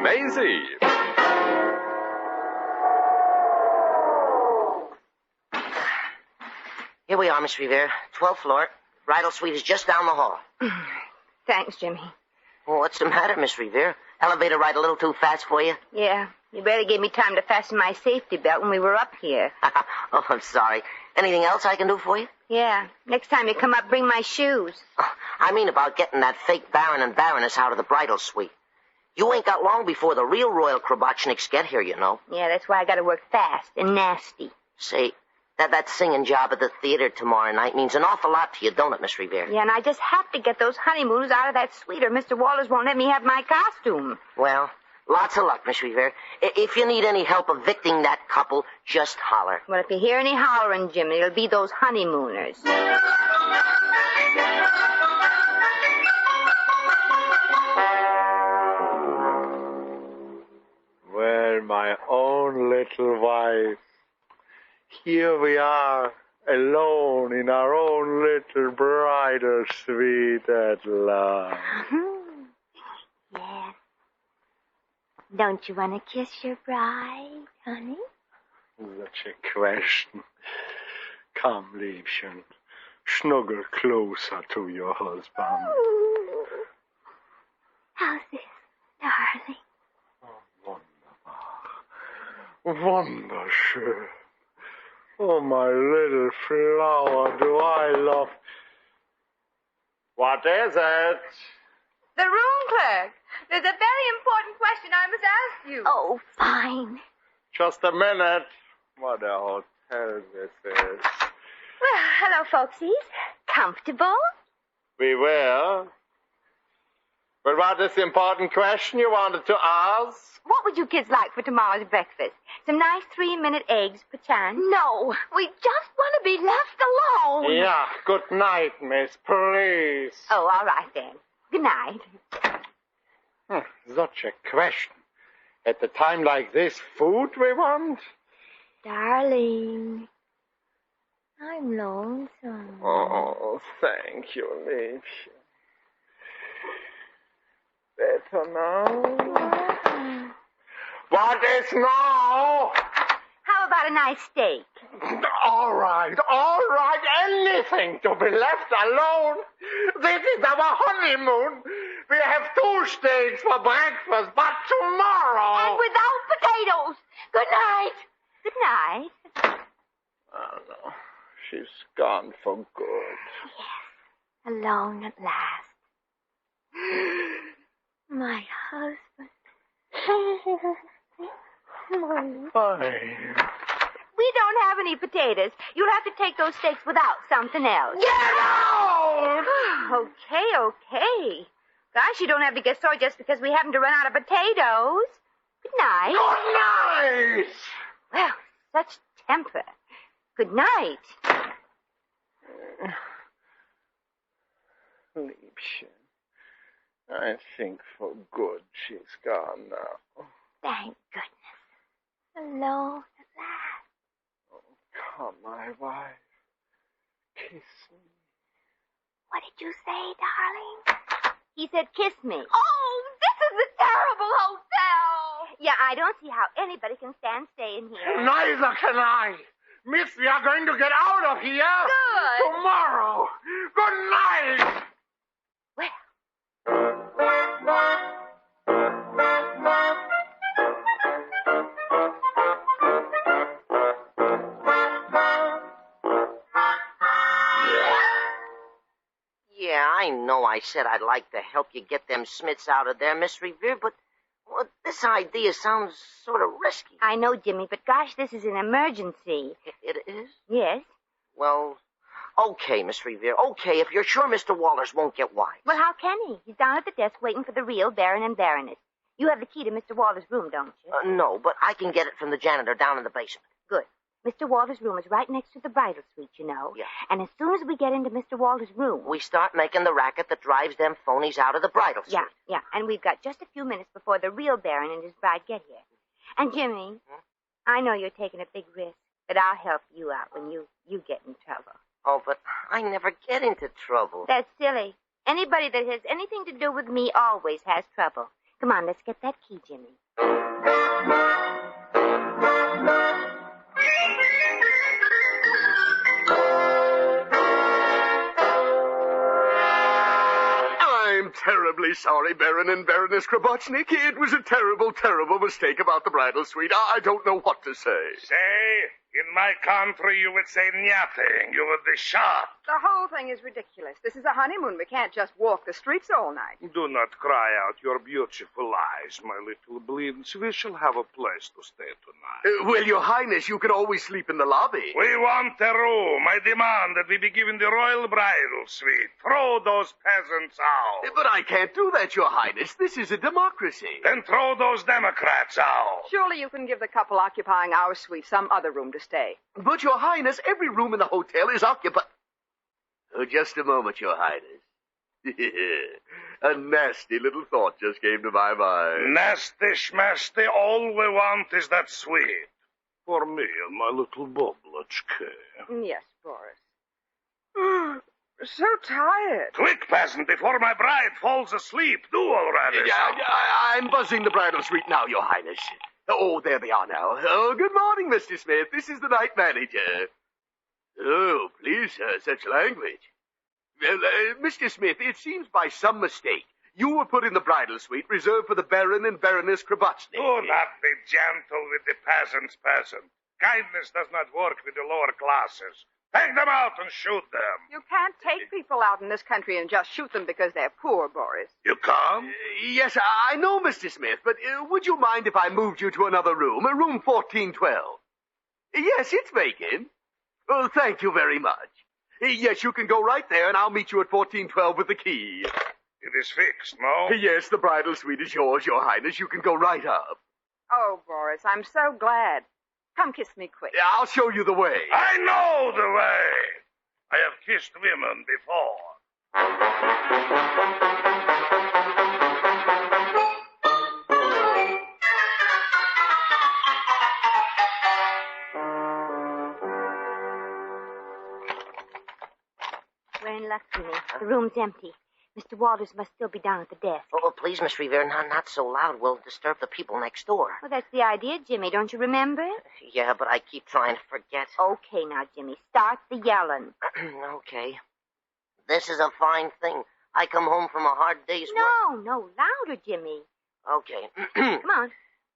Maisie. Here we are, Miss Revere. 12th floor. Bridal suite is just down the hall. Thanks, Jimmy. Well, what's the matter, Miss Revere? Elevator ride a little too fast for you? Yeah, you barely gave me time to fasten my safety belt when we were up here. Oh, I'm sorry. Anything else I can do for you? Yeah, next time you come up, bring my shoes. I mean about getting that fake Baron and Baroness out of the bridal suite. You ain't got long before the real Royal Krobotchniks get here, you know. Yeah, that's why I gotta work fast and nasty. Say, that singing job at the theater tomorrow night means an awful lot to you, don't it, Miss Revere? Yeah, and I just have to get those honeymooners out of that suite, or Mr. Walters won't let me have my costume. Well, lots of luck, Miss Revere. If you need any help evicting that couple, just holler. Well, if you hear any hollering, Jimmy, it'll be those honeymooners. Well, my own little wife. Here we are, alone in our own little bridal suite at last. Yes. Don't you want to kiss your bride, honey? Such a question. Come, Liebchen, snuggle closer to your husband. Ooh. How's this, darling? Wonderschön. Oh, my little flower, do I love... What is it? The room clerk. There's a very important question I must ask you. Oh, fine. Just a minute. What a hotel this is. Well, hello, folksies. Comfortable? We will. But what is the important question you wanted to ask? What would you kids like for tomorrow's breakfast? Some nice 3-minute eggs, perchance? No, we just want to be left alone. Yeah, good night, miss, please. Oh, all right then. Good night. Such a question. At a time like this, food we want? Darling, I'm lonesome. Oh, thank you, Liebchen. Better now? What is now? How about a nice steak? All right, anything to be left alone. This is our honeymoon. We have 2 steaks for breakfast, but tomorrow... And without potatoes. Good night. Good night. Oh, no. She's gone for good. Yes, alone at last. My husband. Fine. We don't have any potatoes. You'll have to take those steaks without something else. Get out! Okay. Gosh, you don't have to get sore just because we happen to run out of potatoes. Good night. Good night! Well, such temper. Good night. Liebchen, I think for good she's gone now. Thank goodness. Alone at last. Oh, come, my wife. Kiss me. What did you say, darling? He said kiss me. Oh, this is a terrible hotel. Yeah, I don't see how anybody can stand staying here. Neither can I. Miss, we are going to get out of here. Good. Tomorrow. Good night. Yeah, I know I said I'd like to help you get them Smiths out of there, Miss Revere, but this idea sounds sort of risky. I know, Jimmy, but gosh, this is an emergency. It is? Yes. Well, okay, Miss Revere. Okay, if you're sure Mr. Walters won't get wise. Well, how can he? He's down at the desk waiting for the real Baron and Baroness. You have the key to Mr. Walters' room, don't you? No, but I can get it from the janitor down in the basement. Good. Mr. Walters' room is right next to the bridal suite, you know. Yeah. And as soon as we get into Mr. Walters' room... we start making the racket that drives them phonies out of the bridal suite. Yeah. And we've got just a few minutes before the real Baron and his bride get here. And, Jimmy, I know you're taking a big risk, but I'll help you out when you get in trouble. Oh, but I never get into trouble. That's silly. Anybody that has anything to do with me always has trouble. Come on, let's get that key, Jimmy. I'm terribly sorry, Baron and Baroness Krobotchnik. It was a terrible, terrible mistake about the bridal suite. I don't know what to say. Say, in my country, you would say nothing. You would be shot. The whole thing is ridiculous. This is a honeymoon. We can't just walk the streets all night. Do not cry out your beautiful eyes, my little bleeds. We shall have a place to stay tonight. Well, Your Highness, you can always sleep in the lobby. We want a room. I demand that we be given the royal bridal suite. Throw those peasants out. But I can't do that, Your Highness. This is a democracy. Then throw those Democrats out. Surely you can give the couple occupying our suite some other room to stay. But, Your Highness, every room in the hotel is occupied. Oh, just a moment, Your Highness. A nasty little thought just came to my mind. Nasty schmasty, all we want is that suite. For me and my little Boblachka. Yes, Boris. So tired. Quick, peasant, before my bride falls asleep. Do already. I'm buzzing the bridal suite now, Your Highness. Oh, there they are now. Oh, good morning, Mr. Smith. This is the night manager. Oh, please, sir, such language. Well, Mr. Smith, it seems by some mistake you were put in the bridal suite reserved for the Baron and Baroness Krobotchnik. Do not be gentle with the peasants, peasant. Kindness does not work with the lower classes. Take them out and shoot them. You can't take people out in this country and just shoot them because they're poor, Boris. You can't? Yes, I know, Mr. Smith, but would you mind if I moved you to another room, room 1412? Yes, it's vacant. Oh, thank you very much. Yes, you can go right there, and I'll meet you at 1412 with the key. It is fixed, no? Yes, the bridal suite is yours, Your Highness. You can go right up. Oh, Boris, I'm so glad. Come kiss me quick. I'll show you the way. I know the way. I have kissed women before. We're in luck, Jimmy. The room's empty. Mr. Walters must still be down at the desk. Oh, please, Miss Revere, not so loud. We'll disturb the people next door. Well, that's the idea, Jimmy. Don't you remember? Yeah, but I keep trying to forget. Okay, now, Jimmy, start the yelling. Okay. This is a fine thing. I come home from a hard day's work. No, louder, Jimmy. Okay. Come on.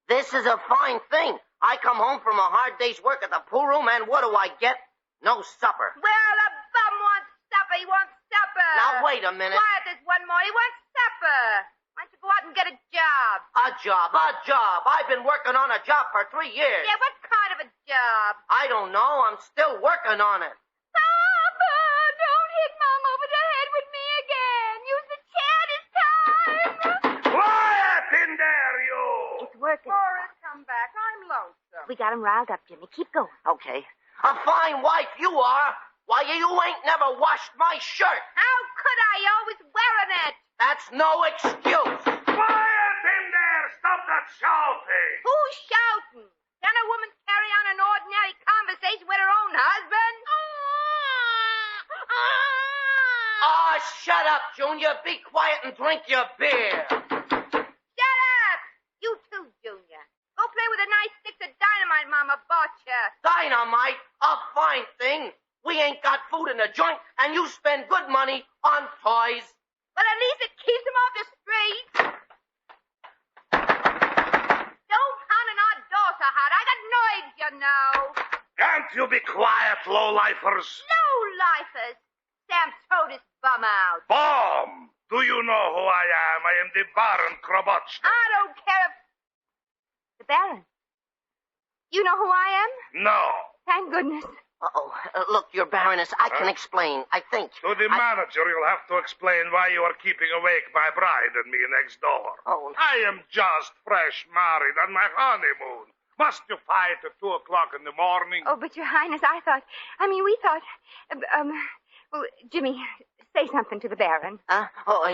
This is a fine thing. I come home from a hard day's work at the pool room, and what do I get? No supper. Well, the bum wants supper. He wants supper. Now, wait a minute. Quiet, there's one more. He wants supper. Why don't you go out and get a job? A job. I've been working on a job for 3 years. Yeah, what kind of a job? I don't know. I'm still working on it. Papa, don't hit Mom over the head with me again. Use the chair this time. Quiet in there, you! It's working. Boris, come back. I'm lonesome. We got him riled up, Jimmy. Keep going. Okay. A fine wife you are. Why, you ain't never washed my shirt. How could I? You're always wearing it. That's no excuse. Quiet in there! Stop that shouting! Who's shouting? Can a woman carry on an ordinary conversation with her own husband? Ah, shut up, Junior. Be quiet and drink your beer. Shut up! You too, Junior. Go play with the nice sticks of dynamite Mama bought you. Dynamite? A fine thing. We ain't got food in the joint, and you spend good money on toys. Well, at least it keeps them off the street. Don't pound an odd door so hard. I got nerves, you know. Can't you be quiet, low-lifers? Low-lifers? Sam, throw this bum out. Bum! Do you know who I am? I am the Baron Krobotchnik. I don't care if... The Baron? You know who I am? No. Thank goodness. Uh-oh. Look, Your Baroness, I can explain, I think. To the manager, you'll have to explain why you are keeping awake my bride and me next door. Oh. I am just fresh married on my honeymoon. Must you fight at 2 o'clock in the morning? Oh, but Your Highness, we thought... well, Jimmy, say something to the Baron.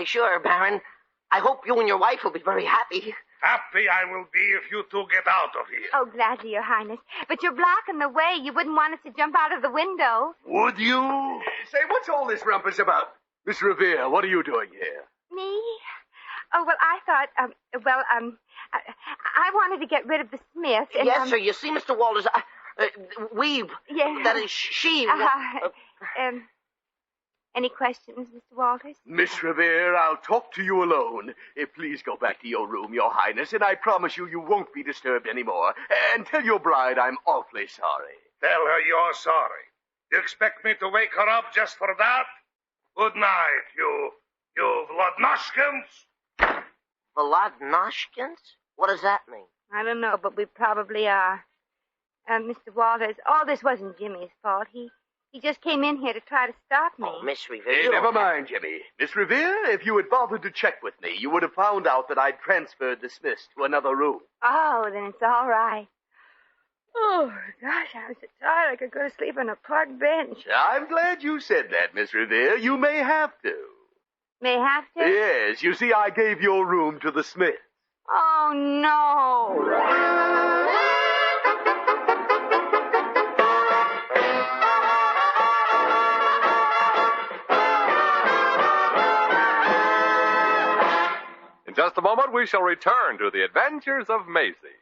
Sure, Baron. I hope you and your wife will be very happy. Happy I will be if you two get out of here. Oh, gladly, Your Highness. But you're blocking the way. You wouldn't want us to jump out of the window. Would you? Say, what's all this rumpus about? Miss Revere, what are you doing here? Me? Oh, well, I thought, I wanted to get rid of the Smith. And, yes, sir. You see, Mr. Walters, Yeah. that is, she... Any questions, Mr. Walters? Miss Revere, I'll talk to you alone. Please go back to your room, Your Highness, and I promise you won't be disturbed anymore. And tell your bride I'm awfully sorry. Tell her you're sorry. You expect me to wake her up just for that? Good night, you Vladnoshkins. Vladnoshkins? What does that mean? I don't know, but we probably are. Mr. Walters, all this wasn't Jimmy's fault. He just came in here to try to stop me. Oh, Miss Revere. Hey, never mind, Jimmy. Miss Revere, if you had bothered to check with me, you would have found out that I'd transferred the Smiths to another room. Oh, then it's all right. Oh, gosh, I'm so tired I could go to sleep on a park bench. I'm glad you said that, Miss Revere. You may have to. May have to? Yes, you see, I gave your room to the Smiths. Oh, no. In just a moment, we shall return to the adventures of Maisie.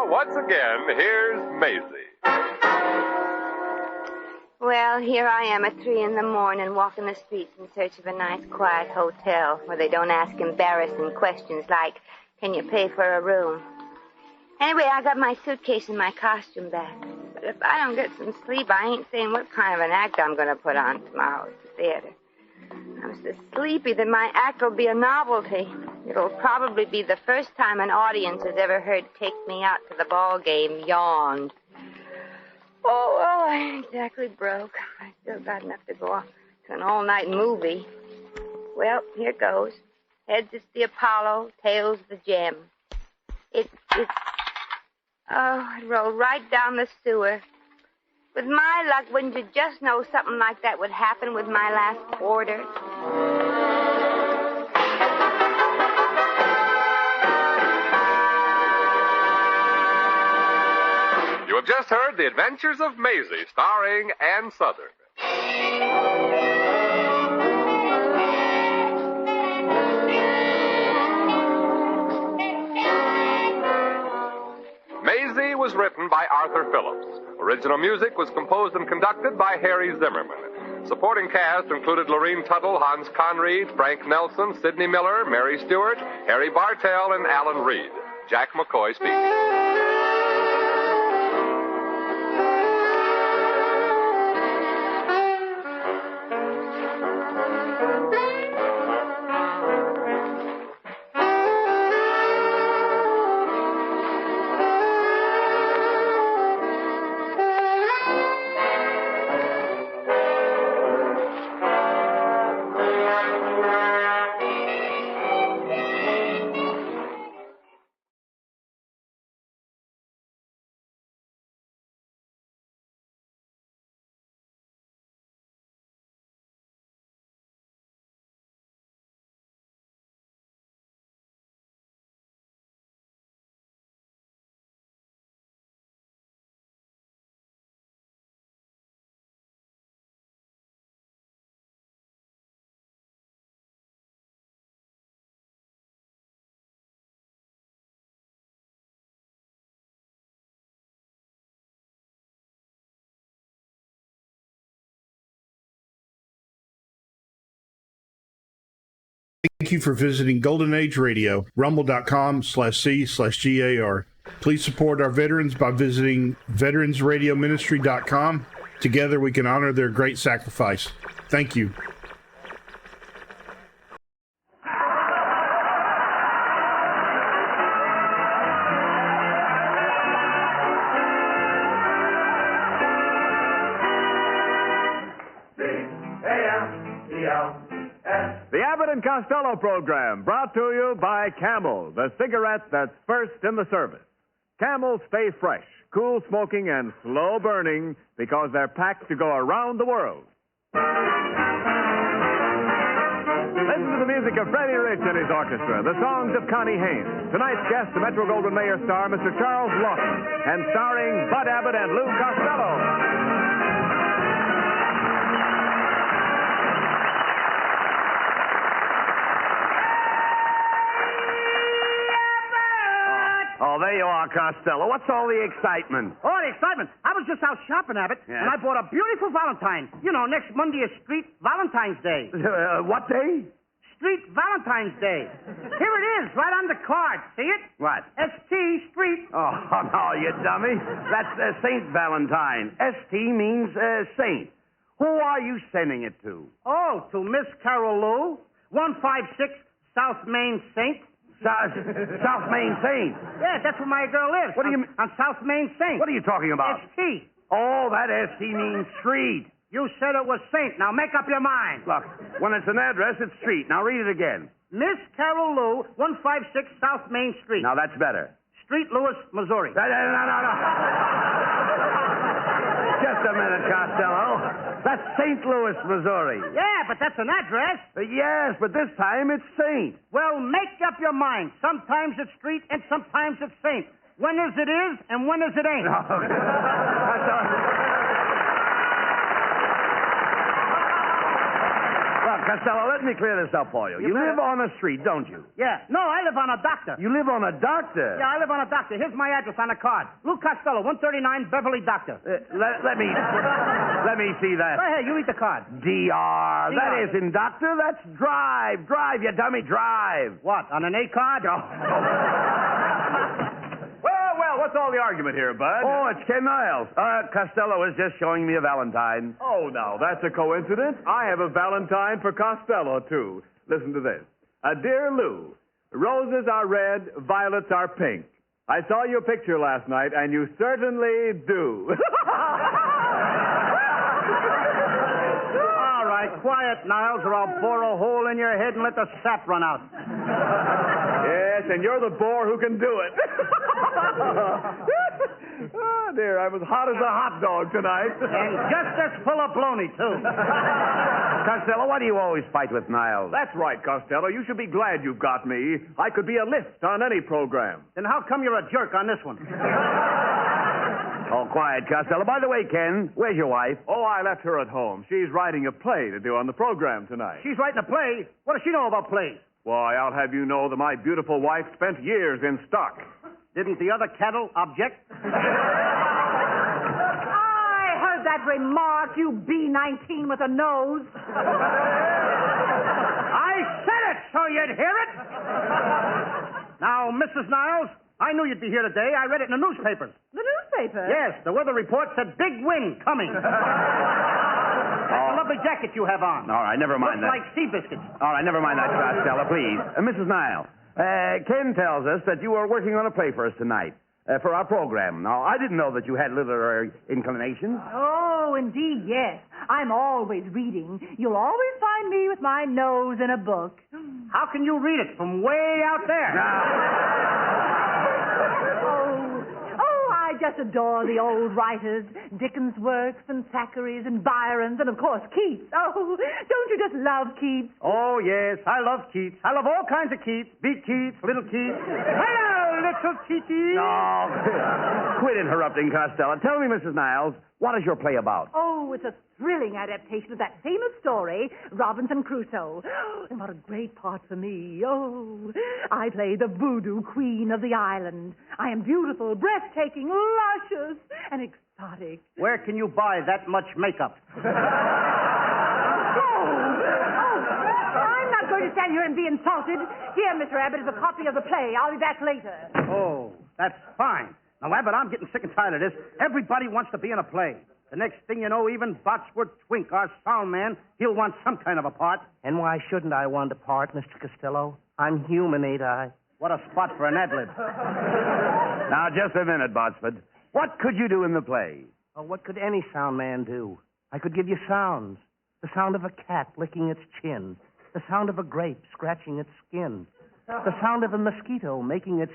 Once again, here's Maisie. Well, here I am at 3 in the morning, walking the streets in search of a nice, quiet hotel where they don't ask embarrassing questions like, can you pay for a room? Anyway, I got my suitcase and my costume back. But if I don't get some sleep, I ain't saying what kind of an act I'm going to put on tomorrow at the theater. I'm so sleepy that my act will be a novelty. It'll probably be the first time an audience has ever heard Take Me Out to the Ball Game yawned. Oh, well, I ain't exactly broke. I still got enough to go off to an all-night movie. Well, here goes. Heads it's the Apollo, tails the Gem. It rolled right down the sewer. With my luck, wouldn't you just know something like that would happen with my last order? You have just heard The Adventures of Maisie, starring Ann Sothern. Maisie was written by Arthur Phillips. Original music was composed and conducted by Harry Zimmerman. Supporting cast included Lorene Tuttle, Hans Conried, Frank Nelson, Sidney Miller, Mary Stewart, Harry Bartell, and Alan Reed. Jack McCoy speaking. Thank you for visiting Golden Age Radio, rumble.com/C/GAR. Please support our veterans by visiting veteransradioministry.com. Together we can honor their great sacrifice. Thank you. The Abbott and Costello program brought to you by Camel, the cigarette that's first in the service. Camels stay fresh, cool smoking, and slow burning because they're packed to go around the world. Listen to the music of Freddie Rich and his orchestra, the songs of Connie Haynes. Tonight's guest, the Metro-Goldwyn-Mayer star, Mr. Charles Lawton, and starring Bud Abbott and Lou Costello. Oh, there you are, Costello. What's all the excitement? Oh, the excitement. I was just out shopping, Abbott, and I bought a beautiful Valentine. You know, next Monday is Street Valentine's Day. What day? Street Valentine's Day. Here it is, right on the card. See it? What? ST Street. Oh, no, you dummy. That's Saint Valentine. ST means saint. Who are you sending it to? Oh, to Miss Carol Lou, 156 South Main Saint. South Main Saint? Yeah, that's where my girl lives. What do you mean? On South Main Saint. What are you talking about? ST. Oh, that ST means street. You said it was Saint. Now make up your mind. Look, when it's an address, it's street. Now read it again. Miss Carol Lou, 156 South Main Street. Now that's better. Street, Louis, Missouri. No. Just a minute, Costello. That's St. Louis, Missouri. Yeah, but that's an address. Yes, but this time it's Saint. Well, make up your mind. Sometimes it's street and sometimes it's Saint. When is it is and when is it ain't? Look, Costello, let me clear this up for you. You live on a street, don't you? Yeah. No, I live on a doctor. You live on a doctor? Yeah, I live on a doctor. Here's my address on the card. Lou Costello, 139 Beverly Doctor. Let me see that. Go ahead, you read the card. DR. That isn't doctor. That's drive. Drive, you dummy, drive. What, on an A card? Well, what's all the argument here, Bud? Oh, it's Ken Niles. Costello is just showing me a Valentine. Oh, now, that's a coincidence. I have a Valentine for Costello, too. Listen to this. Dear Lou, roses are red, violets are pink. I saw your picture last night, and you certainly do. All right, quiet, Niles, or I'll bore a hole in your head and let the sap run out. Yes, and you're the bore who can do it. Oh, dear, I'm as hot as a hot dog tonight. And just as full of baloney, too. Costello, why do you always fight with Niles? That's right, Costello. You should be glad you've got me. I could be a lift on any program. Then how come you're a jerk on this one? Oh, quiet, Costello. By the way, Ken, where's your wife? Oh, I left her at home. She's writing a play to do on the program tonight. She's writing a play? What does she know about plays? Why, I'll have you know that my beautiful wife spent years in stock. Didn't the other cattle object? I heard that remark, you B-19 with a nose. I said it so you'd hear it. Now, Mrs. Niles, I knew you'd be here today. I read it in the newspapers. The newspaper? Yes, the weather report said big wind coming. That's a lovely jacket you have on. All right, never mind Looks that. like sea biscuits. All right, never mind that, Costello, please. Mrs. Niles, Ken tells us that you are working on a play for us tonight, for our program. Now, I didn't know that you had literary inclinations. Oh, indeed, yes. I'm always reading. You'll always find me with my nose in a book. How can you read it from way out there? I just adore the old writers, Dickens' works and Thackeray's and Byron's and, of course, Keats. Oh, don't you just love Keats? Oh, yes, I love Keats. I love all kinds of Keats. Big Keats, little Keats. Hello, little Keatsy. No, quit interrupting, Costello. Tell me, Mrs. Niles, what is your play about? Oh, it's a thrilling adaptation of that famous story, Robinson Crusoe. And what a great part for me. Oh, I play the voodoo queen of the island. I am beautiful, breathtaking, luscious, and exotic. Where can you buy that much makeup? I'm not going to stand here and be insulted. Here, Mr. Abbott, is a copy of the play. I'll be back later. Oh, that's fine. Now, Abbott, I'm getting sick and tired of this. Everybody wants to be in a play. The next thing you know, even Botsworth Twink, our sound man, he'll want some kind of a part. And why shouldn't I want a part, Mr. Costello? I'm human, ain't I? What a spot for an ad-lib. Now, just a minute, Botsford. What could you do in the play? Oh, what could any sound man do? I could give you sounds. The sound of a cat licking its chin. The sound of a grape scratching its skin. The sound of a mosquito making its...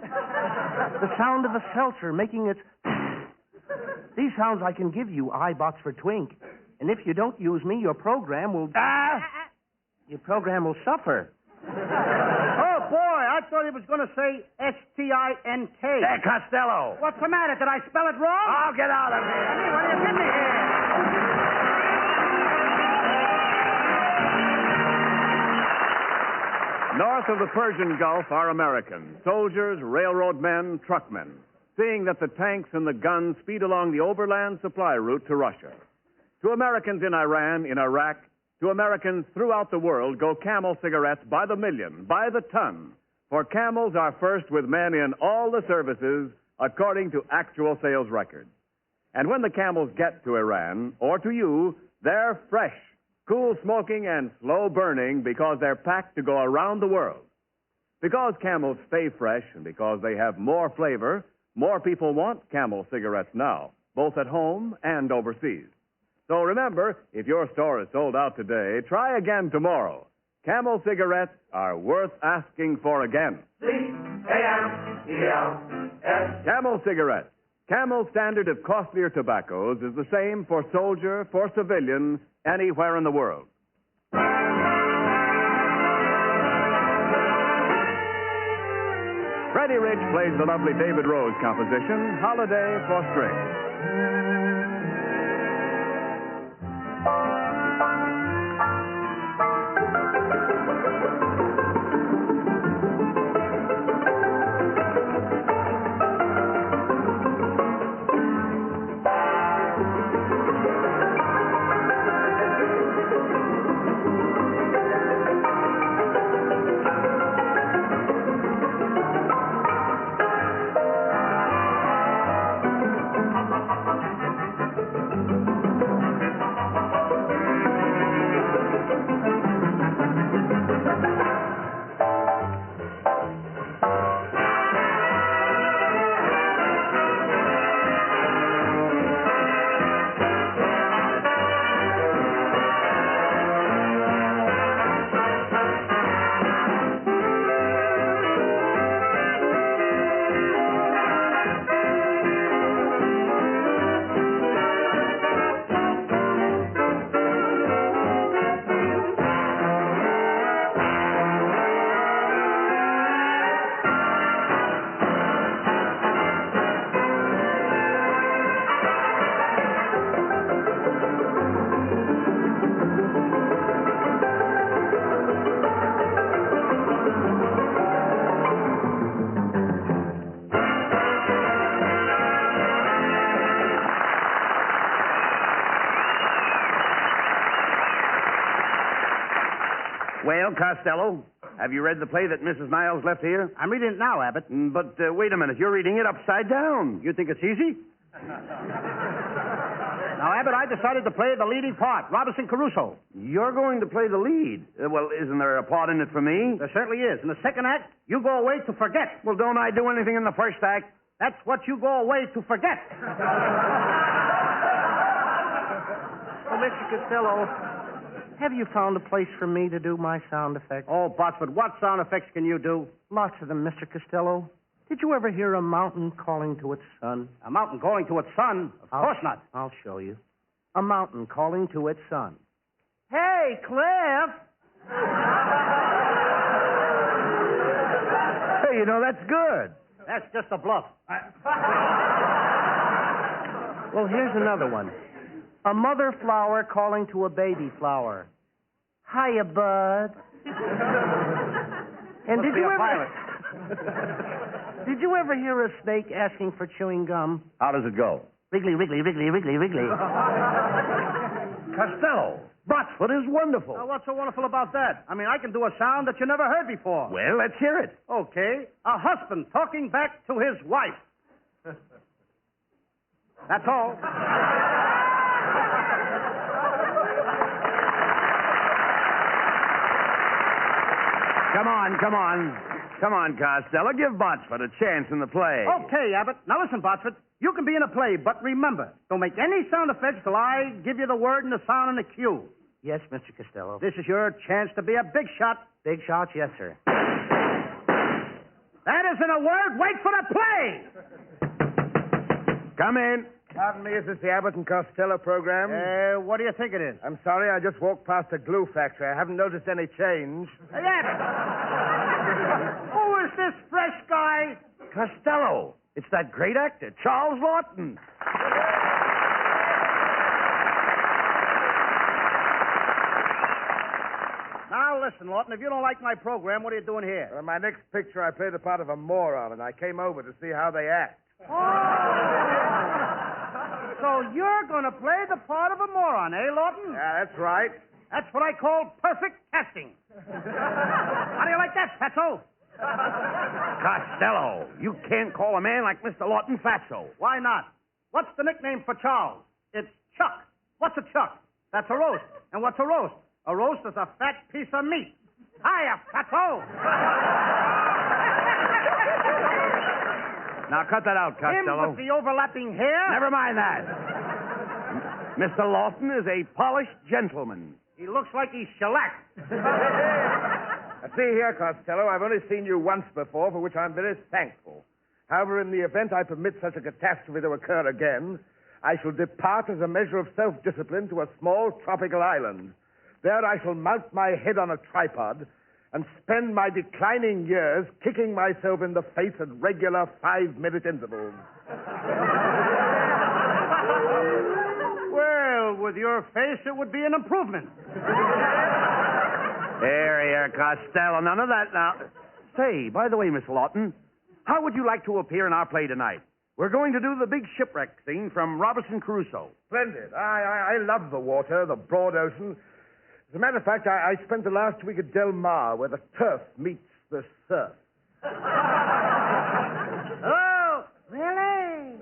The sound of a seltzer making its... These sounds I can give you, iBots for Twink. And if you don't use me, your program will... Your program will suffer. Oh, boy, I thought he was going to say Stink. Hey, Costello. What's the matter? Did I spell it wrong? Oh, get out of here. What do you get me here? North of the Persian Gulf are Americans, soldiers, railroad men, truckmen, seeing that the tanks and the guns speed along the overland supply route to Russia. To Americans in Iran, in Iraq, to Americans throughout the world go Camel cigarettes by the million, by the ton. For Camels are first with men in all the services according to actual sales records. And when the Camels get to Iran, or to you, they're fresh, cool smoking and slow burning because they're packed to go around the world. Because Camels stay fresh and because they have more flavor, more people want Camel cigarettes now, both at home and overseas. So remember, if your store is sold out today, try again tomorrow. Camel cigarettes are worth asking for again. C-A-M-E-L-S. Camel cigarettes. Camel's standard of costlier tobaccos is the same for soldier, for civilian, anywhere in the world. Freddie Rich plays the lovely David Rose composition, Holiday for Strings. Well, Costello, have you read the play that Mrs. Niles left here? I'm reading it now, Abbott. But wait a minute, you're reading it upside down. You think it's easy? Now, Abbott, I decided to play the leading part, Robinson Crusoe. You're going to play the lead. Well, isn't there a part in it for me? There certainly is. In the second act, you go away to forget. Well, don't I do anything in the first act? That's what you go away to forget. Oh, Mr. Costello, have you found a place for me to do my sound effects? Oh, Botsford, what sound effects can you do? Lots of them, Mr. Costello. Did you ever hear a mountain calling to its son? A mountain calling to its son? Of course not. I'll show you. A mountain calling to its son. Hey, Cliff! Hey, you know, that's good. That's just a bluff. Well, here's another one. A mother flower calling to a baby flower. Hiya, bud. And did you ever hear a snake asking for chewing gum? How does it go? Wriggly, wriggly, wriggly, wriggly, wriggly. Costello, Botsford is wonderful. Now, what's so wonderful about that? I mean, I can do a sound that you never heard before. Well, let's hear it. Okay. A husband talking back to his wife. That's all. Come on, Costello. Give Botsford a chance in the play. Okay, Abbott. Now listen, Botsford. You can be in a play, but remember, don't make any sound effects till I give you the word and the sound and the cue. Yes, Mr. Costello. This is your chance to be a big shot. Big shots, yes, sir. That that isn't a word. Wait for the play. Come in. Pardon me, is this the Abbott and Costello program? What do you think it is? I'm sorry, I just walked past a glue factory. I haven't noticed any change. Hey, Abbott! Who is this fresh guy? Costello. It's that great actor, Charles Lawton. Now, listen, Lawton, if you don't like my program, what are you doing here? In my next picture, I play the part of a moron, and I came over to see how they act. So you're going to play the part of a moron, eh, Lawton? Yeah, that's right. That's what I call perfect casting. How do you like that, Fatso? Costello, you can't call a man like Mr. Lawton fatso. Why not? What's the nickname for Charles? It's Chuck. What's a chuck? That's a roast. And what's a roast? A roast is a fat piece of meat. Hiya, Fatso! Now, cut that out, Costello. Him with the overlapping hair? Never mind that. Mr. Lawton is a polished gentleman. He looks like he's shellacked. See here, Costello, I've only seen you once before, for which I'm very thankful. However, in the event I permit such a catastrophe to occur again, I shall depart as a measure of self-discipline to a small tropical island. There I shall mount my head on a tripod and spend my declining years kicking myself in the face at regular 5-minute intervals. Well, with your face, it would be an improvement. Here, Costello. None of that now. Say, by the way, Miss Lawton, how would you like to appear in our play tonight? We're going to do the big shipwreck scene from Robinson Crusoe. Splendid. I love the water, the broad ocean. As a matter of fact, I spent the last week at Del Mar, where the turf meets the surf. Oh, really?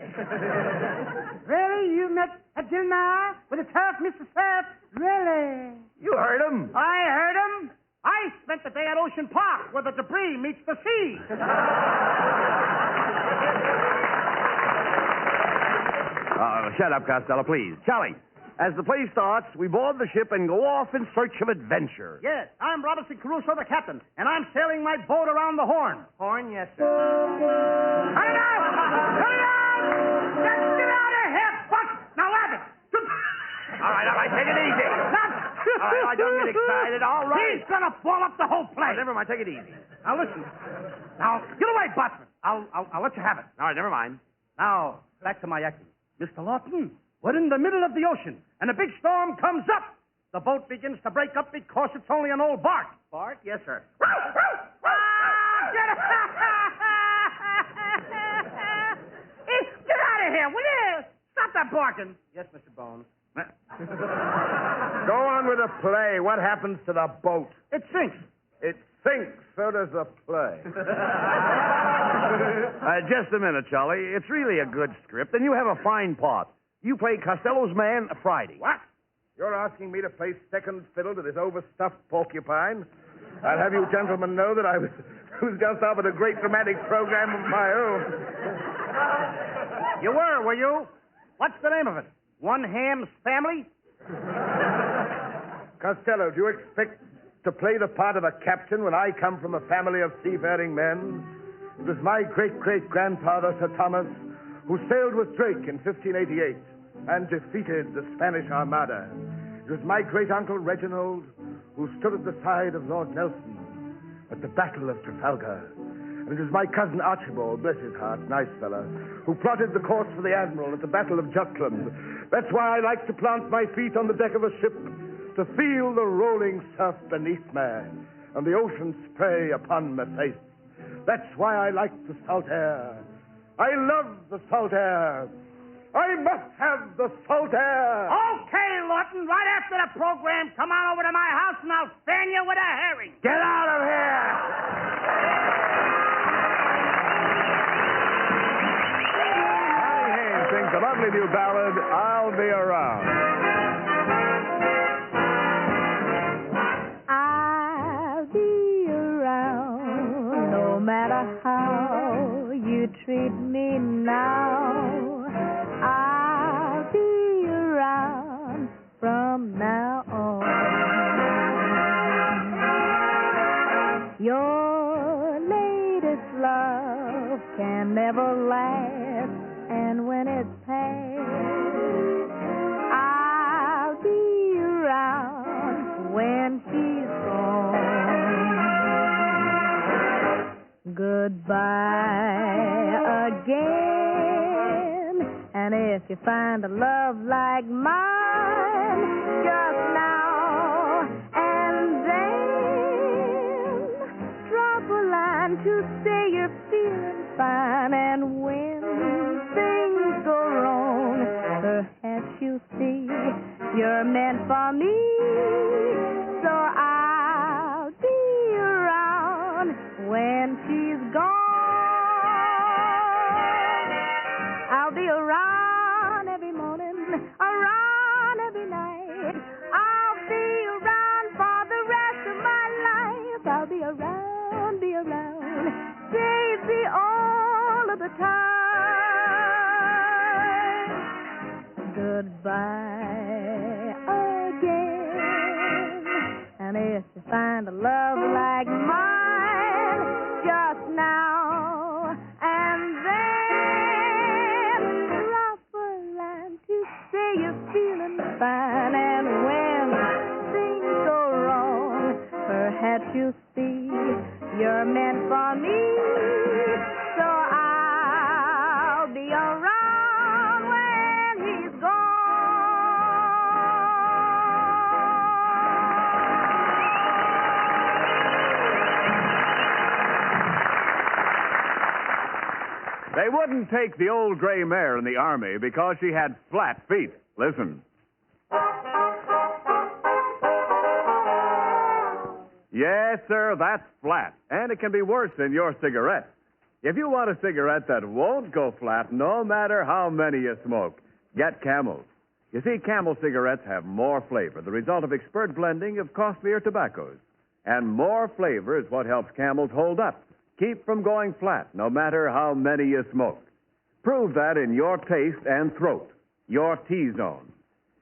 Really? You met at Del Mar with the turf, Mr. Surf? Really? You heard him. I heard him. I spent the day at Ocean Park, where the debris meets the sea. Shut up, Costello, please. Charlie, as the play starts, we board the ship and go off in search of adventure. Yes, I'm Robinson Crusoe, the captain, and I'm sailing my boat around the Horn. Horn, yes, sir. Cut it out! Cut it out! Get out of here, Buck! Now, Abbott! All right, take it easy. All right, don't get excited. All right. He's gonna blow up the whole place. Oh, never mind, take it easy. Now, listen. Now, get away, Botsman. I'll let you have it. All right, never mind. Now, back to my acting. Mr. Lawton, we're in the middle of the ocean, and a big storm comes up. The boat begins to break up because it's only an old bark. Bark? Yes, sir. Get it! Get out of here, will you? Stop that barking. Yes, Mr. Bones. Go on with the play. What happens to the boat? It sinks. It sinks. So does the play. Just a minute, Charlie. It's really a good script, and you have a fine part. You play Costello's man Friday. What? You're asking me to play second fiddle to this overstuffed porcupine? I'll have you gentlemen know that I was just offered a great dramatic program of my own. You were you? What's the name of it? One Ham's Family? Costello, do you expect to play the part of a captain when I come from a family of seafaring men? It was my great-great-grandfather, Sir Thomas, who sailed with Drake in 1588 and defeated the Spanish Armada. It was my great-uncle, Reginald, who stood at the side of Lord Nelson at the Battle of Trafalgar. And it was my cousin Archibald, bless his heart, nice fella, who plotted the course for the Admiral at the Battle of Jutland. That's why I like to plant my feet on the deck of a ship, to feel the rolling surf beneath me and the ocean spray upon my face. That's why I like the salt air. I love the salt air. I must have the salt air. Okay, Lawton, right after the program, come on over to my house and I'll fan you with a herring. Get out of here! Johnny Haynes sings a lovely new ballad, I'll Be Around. I'll be around no matter how you treat me now. I'll be around from now on. Your latest love can never last, and when it's past, I'll be around when she's gone. Goodbye again, and if you find a love like mine, just now and then drop a line to say you're feeling fine, and when things go wrong, perhaps you'll see you're meant for me, so I'll be around when she's gone. I'll be around every morning, around every night. I'll be around for the rest of my life. I'll be around, baby, all of the time. Goodbye again, and if you find a love like mine, just now and then drop a line to say you're feeling fine, and when things go wrong, perhaps you'll see you're meant for me, so I'll be around when he's gone. They wouldn't take the old gray mare in the Army because she had flat feet. Listen. Yes, sir, that's flat. And it can be worse than your cigarette. If you want a cigarette that won't go flat no matter how many you smoke, get Camels. You see, Camel cigarettes have more flavor, the result of expert blending of costlier tobaccos. And more flavor is what helps Camels hold up, keep from going flat no matter how many you smoke. Prove that in your taste and throat, your T-zone.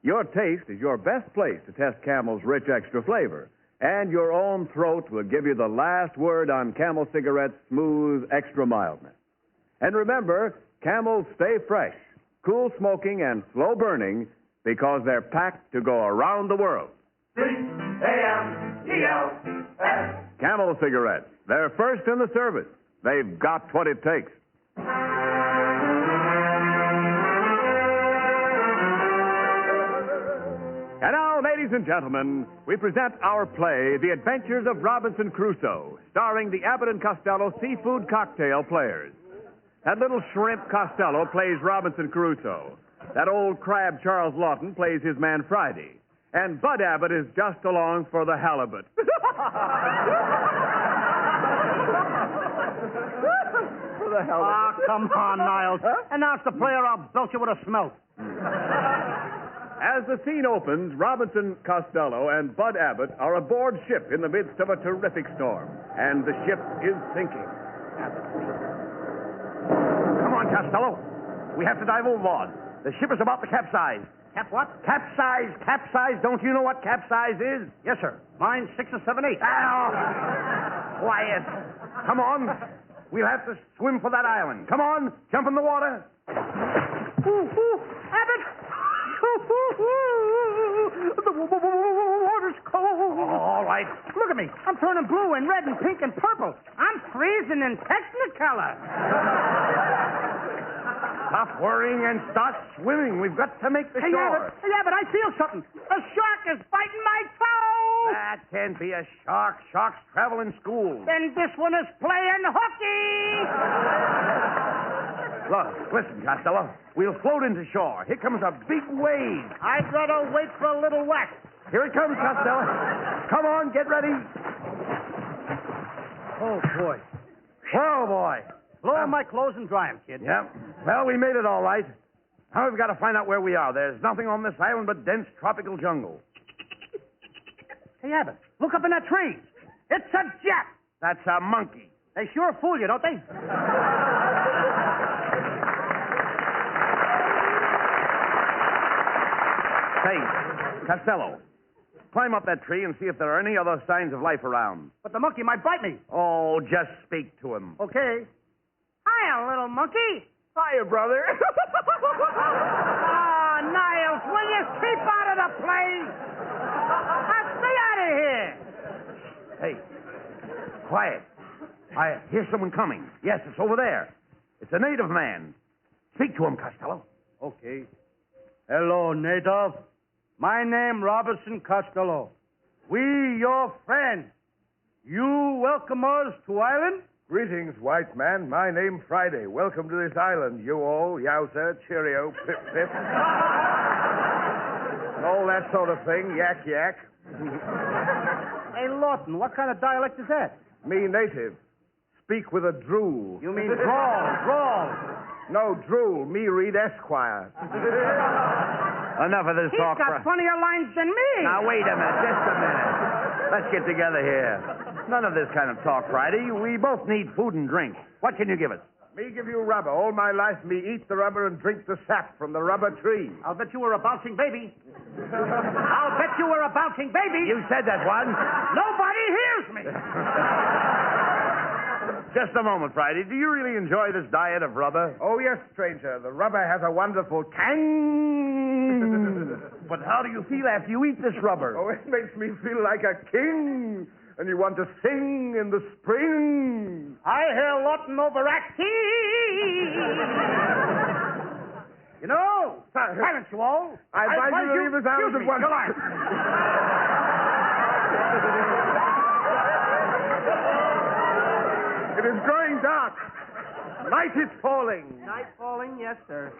Your taste is your best place to test Camel's rich extra flavor. And your own throat will give you the last word on Camel cigarettes' smooth, extra mildness. And remember, Camels stay fresh, cool smoking, and slow burning because they're packed to go around the world. C-A-M-E-L-S. Camel cigarettes. They're first in the service. They've got what it takes. And now, ladies and gentlemen, we present our play, The Adventures of Robinson Crusoe, starring the Abbott and Costello Seafood Cocktail Players. That little shrimp Costello plays Robinson Crusoe. That old crab Charles Lawton plays his man Friday. And Bud Abbott is just along for the halibut. For the halibut. Ah, come on, Niles. Announce the player, I'll belt you with a smelt. As the scene opens, Robinson Costello and Bud Abbott are aboard ship in the midst of a terrific storm. And the ship is sinking. Come on, Costello. We have to dive overboard. The ship is about to capsize. What? Capsize. Don't you know what capsize is? Yes, sir. Mine's 6 or 7 8. Ow! Quiet. Come on. We'll have to swim for that island. Come on. Jump in the water. Abbott! The water's cold. All right. Look at me. I'm turning blue and red and pink and purple. I'm freezing in Technicolor. Stop worrying and start swimming. We've got to make the shore. Hey, Abbott, I feel something. A shark is biting my toe. That can't be a shark. Sharks travel in schools. Then this one is playing hooky. Look, listen, Costello. We'll float into shore. Here comes a big wave. I'd rather wait for a little whack. Here it comes, Costello. Come on, get ready. Oh, boy. Whoa, boy. Blow on my clothes and dry them, kid. Yeah. Well, we made it all right. Now we've got to find out where we are. There's nothing on this island but dense tropical jungle. Hey, Abbott, look up in that tree. It's a jet. That's a monkey. They sure fool you, don't they? Say, Costello, climb up that tree and see if there are any other signs of life around. But the monkey might bite me. Oh, just speak to him. Okay. Hi, Smile, little monkey. Hiya, brother. Ah, Niles, will you keep out of the play? Now, stay out of here. Hey, quiet. I hear someone coming. Yes, it's over there. It's a native man. Speak to him, Costello. Okay. Hello, native. My name Robinson Costello. We your friends. You welcome us to island? Greetings, white man. My name Friday. Welcome to this island. You all, yowza, cheerio, pip, pip. All that sort of thing. Yak, yak. Hey, Lawton, what kind of dialect is that? Me native. Speak with a drool. You mean drawl. No, drool. Me read Esquire. Enough of this He's talk. got funnier lines than me. Now, wait a minute. Just a minute. Let's get together here. None of this kind of talk, Friday. We both need food and drink. What can you give us? Me give you rubber. All my life, me eat the rubber and drink the sap from the rubber tree. I'll bet you were a bouncing baby. I'll bet you were a bouncing baby. You said that once. Nobody hears me. Just a moment, Friday. Do you really enjoy this diet of rubber? Oh, yes, stranger. The rubber has a wonderful tang. But how do you feel after you eat this rubber? Oh, it makes me feel like a king. And you want to sing in the spring. I hear Lawton overacting. You know, silence you all. I advise you to leave this island at once. It is growing dark. Night is falling. Night falling, yes, sir.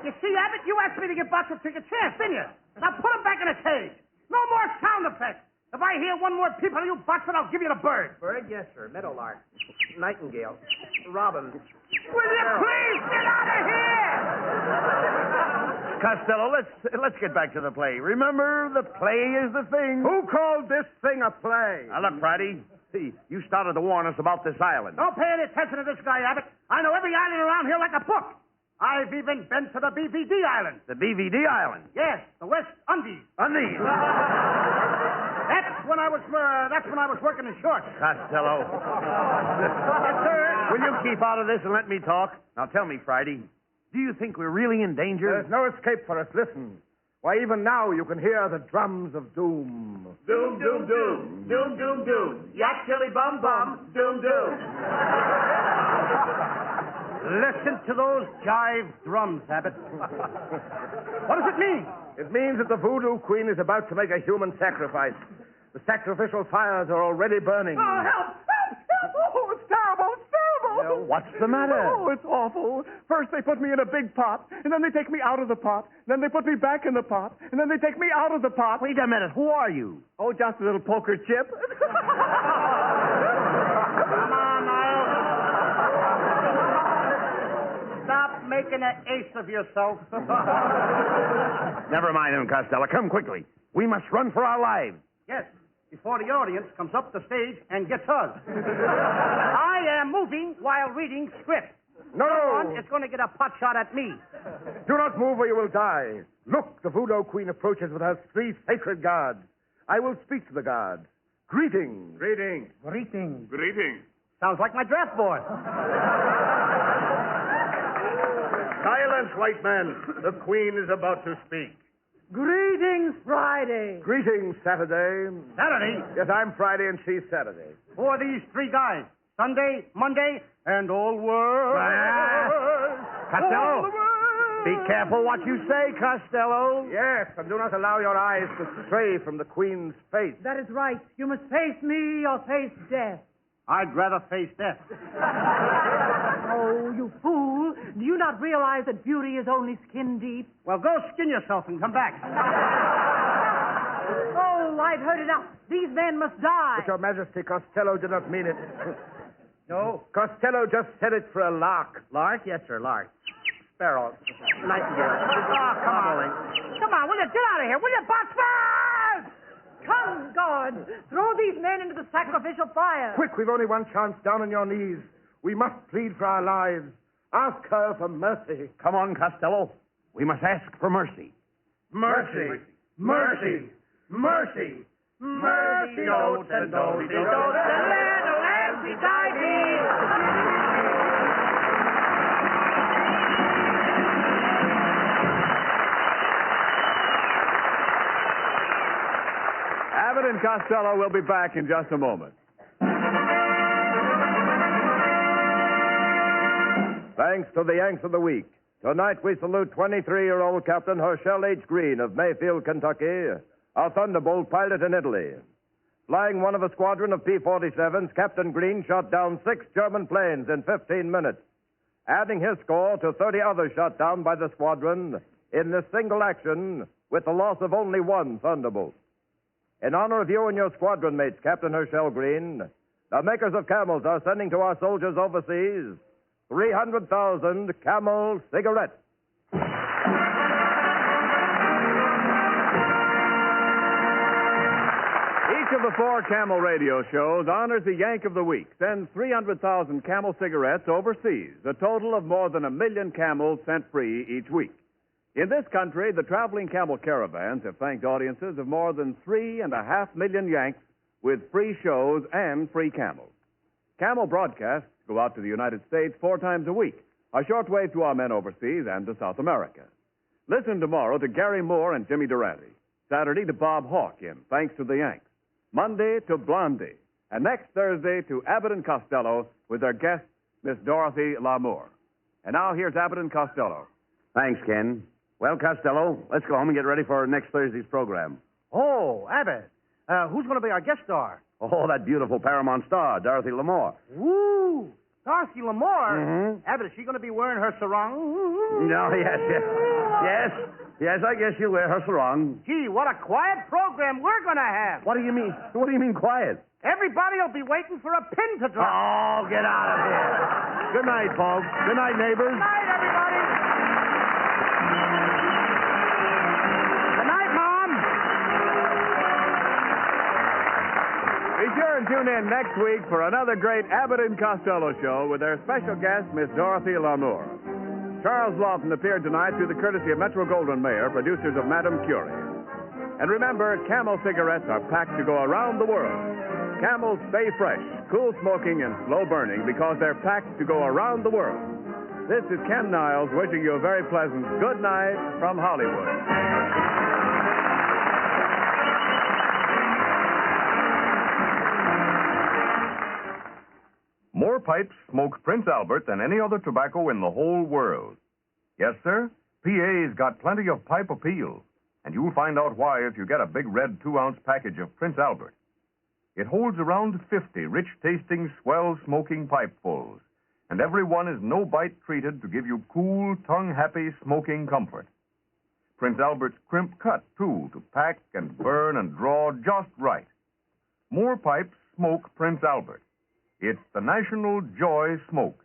You see, Abbott, you asked me to give Boxer a chance, didn't you? Now put him back in a cage. No more sound effects. If I hear one more peep out of you, Boxer, I'll give you the bird. Bird, yes, sir. Meadowlark. Nightingale. Robin. Will you please get out of here? Costello, let's get back to the play. Remember, the play is the thing. Who called this thing a play? Now, look, Friday. See, you started to warn us about this island. Don't pay any attention to this guy, Abbott. I know every island around here like a book. I've even been to the BVD Island. The BVD Island? Yes, the West Indies. Indies? That's when I was working in shorts. Costello. Yes, sir. Will you keep out of this and let me talk? Now tell me, Friday, do you think we're really in danger? There's no escape for us. Listen. Why, even now you can hear the drums of doom. Doom, doom, doom. Doom, doom, doom. Yak, chili, bum, bum. Doom, doom. Listen to those jive drums, Abbott. What does it mean? It means that the voodoo queen is about to make a human sacrifice. The sacrificial fires are already burning. Oh, help! Oh, it's terrible! It's terrible! What's the matter? Oh, it's awful. First they put me in a big pot, and then they take me out of the pot. Then they put me back in the pot, and then they take me out of the pot. Wait a minute. Who are you? Oh, just a little poker chip. Come on, Niles. Stop making an ace of yourself. Never mind him, Costello. Come quickly. We must run for our lives. Yes, before the audience comes up the stage and gets us. I am moving while reading script. No! Someone is going to get a pot shot at me. Do not move or you will die. Look, the voodoo queen approaches with her 3 sacred guards. I will speak to the guards. Greetings. Greetings. Greetings. Greetings. Sounds like my draft board. Silence, white man. The queen is about to speak. Greetings, Friday. Greetings, Saturday. Saturday? Yes, I'm Friday and she's Saturday. Who are these 3 guys? Sunday, Monday, and all world. Costello, be careful what you say, Costello. Yes, and do not allow your eyes to stray from the queen's face. That is right. You must face me or face death. I'd rather face death. Oh, you fool. Do you not realize that beauty is only skin deep? Well, go skin yourself and come back. Oh, I've heard enough. These men must die. But, Your Majesty, Costello did not mean it. No? Costello just said it for a lark. Lark? Yes, sir, lark. Sparrow. Nightingale. Oh, come on. Come on, will you get out of here? Will you, Boxman? Come, guards. Throw these men into the sacrificial fire. Quick, we've only one chance. Down on your knees. We must plead for our lives. Ask her for mercy. Come on, Costello. We must ask for mercy. Mercy. Mercy. Mercy. Mercy notes and notes, the little Abbott and Costello will be back in just a moment. Thanks to the Yanks of the Week. Tonight we salute 23-year-old Captain Herschel H. Green of Mayfield, Kentucky, a Thunderbolt pilot in Italy. Flying one of a squadron of P-47s, Captain Green shot down 6 German planes in 15 minutes, adding his score to 30 others shot down by the squadron in this single action with the loss of only 1 Thunderbolt. In honor of you and your squadron mates, Captain Herschel Green, the makers of Camels are sending to our soldiers overseas 300,000 Camel cigarettes. Each of the 4 Camel radio shows honors a Yank of the Week, sends 300,000 Camel cigarettes overseas, a total of more than 1 million Camels sent free each week. In this country, the traveling Camel caravans have thanked audiences of more than 3.5 million Yanks with free shows and free Camels. Camel broadcasts go out to the United States 4 times a week, a shortwave to our men overseas and to South America. Listen tomorrow to Gary Moore and Jimmy Durante. Saturday to Bob Hawke in Thanks to the Yanks. Monday to Blondie. And next Thursday to Abbott and Costello with their guest, Miss Dorothy Lamour. And now here's Abbott and Costello. Thanks, Ken. Well, Costello, let's go home and get ready for next Thursday's program. Oh, Abbott. Who's going to be our guest star? Oh, that beautiful Paramount star, Dorothy Lamour. Woo! Dorothy Lamour? Mm-hmm. Abbott, is she going to be wearing her sarong? No, yes, I guess she'll wear her sarong. Gee, what a quiet program we're going to have. What do you mean? What do you mean quiet? Everybody will be waiting for a pin to drop. Oh, get out of here. Good night, folks. Good night, neighbors. Good night, everybody. Good night, Mom. Be sure and tune in next week for another great Abbott and Costello show with their special guest, Miss Dorothy Lamour. Charles Lawton appeared tonight through the courtesy of Metro-Goldwyn-Mayer, producers of Madame Curie. And remember, Camel cigarettes are packed to go around the world. Camels stay fresh, cool smoking, and slow burning because they're packed to go around the world. This is Ken Niles wishing you a very pleasant good night from Hollywood. More pipes smoke Prince Albert than any other tobacco in the whole world. Yes, sir, PA's got plenty of pipe appeal, and you'll find out why if you get a big red 2-ounce package of Prince Albert. It holds around 50 rich-tasting, swell-smoking pipefuls, and every one is no-bite treated to give you cool, tongue-happy smoking comfort. Prince Albert's crimp cut, too, to pack and burn and draw just right. More pipes smoke Prince Albert. It's the National Joy Smoke.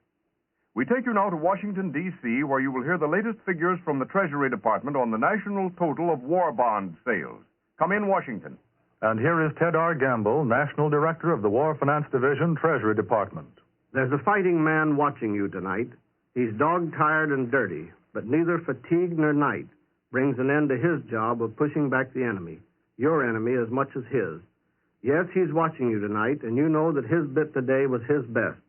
We take you now to Washington, D.C., where you will hear the latest figures from the Treasury Department on the national total of war bond sales. Come in, Washington. And here is Ted R. Gamble, National Director of the War Finance Division, Treasury Department. There's a fighting man watching you tonight. He's dog-tired and dirty, but neither fatigue nor night brings an end to his job of pushing back the enemy, your enemy as much as his. Yes, he's watching you tonight, and you know that his bit today was his best.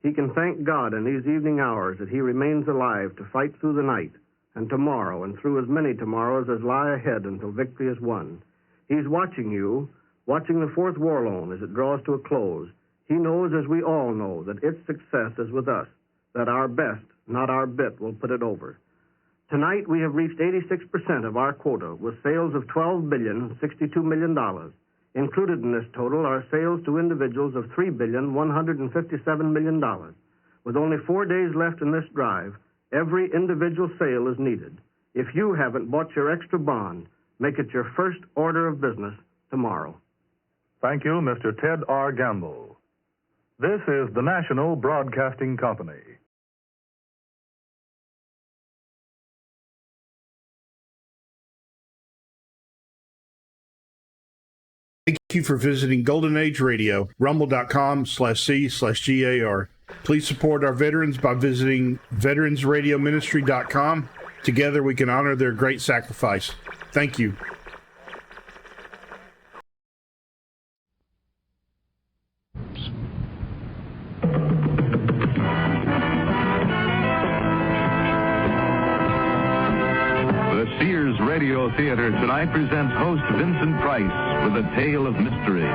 He can thank God in these evening hours that he remains alive to fight through the night, and tomorrow, and through as many tomorrows as lie ahead until victory is won. He's watching you, watching the Fourth War Loan as it draws to a close. He knows, as we all know, that its success is with us, that our best, not our bit, will put it over. Tonight, we have reached 86% of our quota with sales of $12,062 million. Included in this total are sales to individuals of $3,157 million. With only 4 days left in this drive, every individual sale is needed. If you haven't bought your extra bond, make it your first order of business tomorrow. Thank you, Mr. Ted R. Gamble. This is the National Broadcasting Company. Thank you for visiting Golden Age Radio, rumble.com/C/GAR. Please support our veterans by visiting veteransradioministry.com. Together we can honor their great sacrifice. Thank you. tonight presents host Vincent Price with a tale of mystery.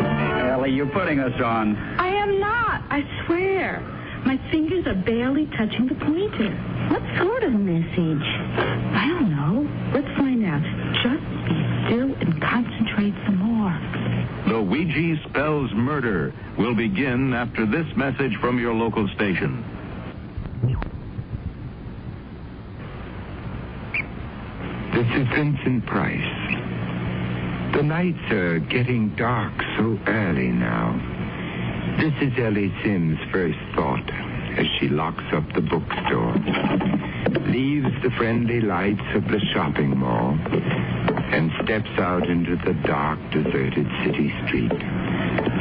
Ellie, you're putting us on. I am not, I swear. My fingers are barely touching the pointer. What sort of message? I don't know. Let's find out. Just be still and concentrate some more. The Ouija Spells Murder will begin after this message from your local station. This is Vincent Price. The nights are getting dark so early now. This is Ellie Sims' first thought as she locks up the bookstore, leaves the friendly lights of the shopping mall, and steps out into the dark, deserted city street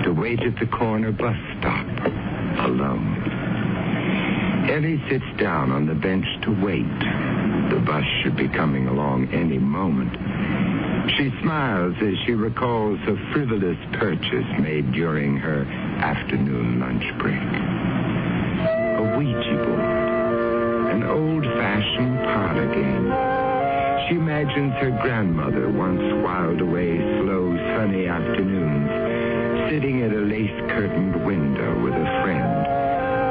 to wait at the corner bus stop, alone. Ellie sits down on the bench to wait. The bus should be coming along any moment. She smiles as she recalls a frivolous purchase made during her afternoon lunch break. A Ouija board, an old-fashioned parlor game. She imagines her grandmother once whiled away slow, sunny afternoons, sitting at a lace-curtained window with a friend,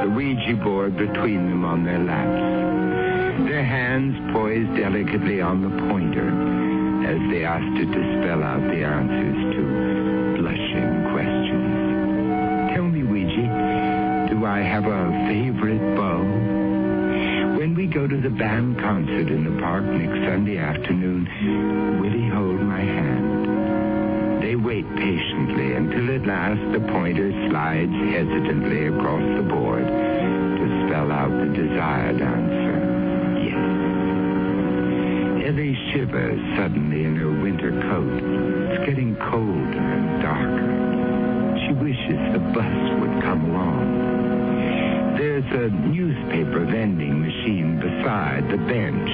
the Ouija board between them on their laps, their hands poised delicately on the pointer as they asked it to spell out the answers to blushing questions. Tell me, Ouija, do I have a favorite beau? When we go to the band concert in the park next Sunday afternoon, will he hold my hand? They wait patiently until at last the pointer slides hesitantly across the board to spell out the desired answer. Ellie shivers suddenly in her winter coat. It's getting colder and darker. She wishes the bus would come along. There's a newspaper vending machine beside the bench.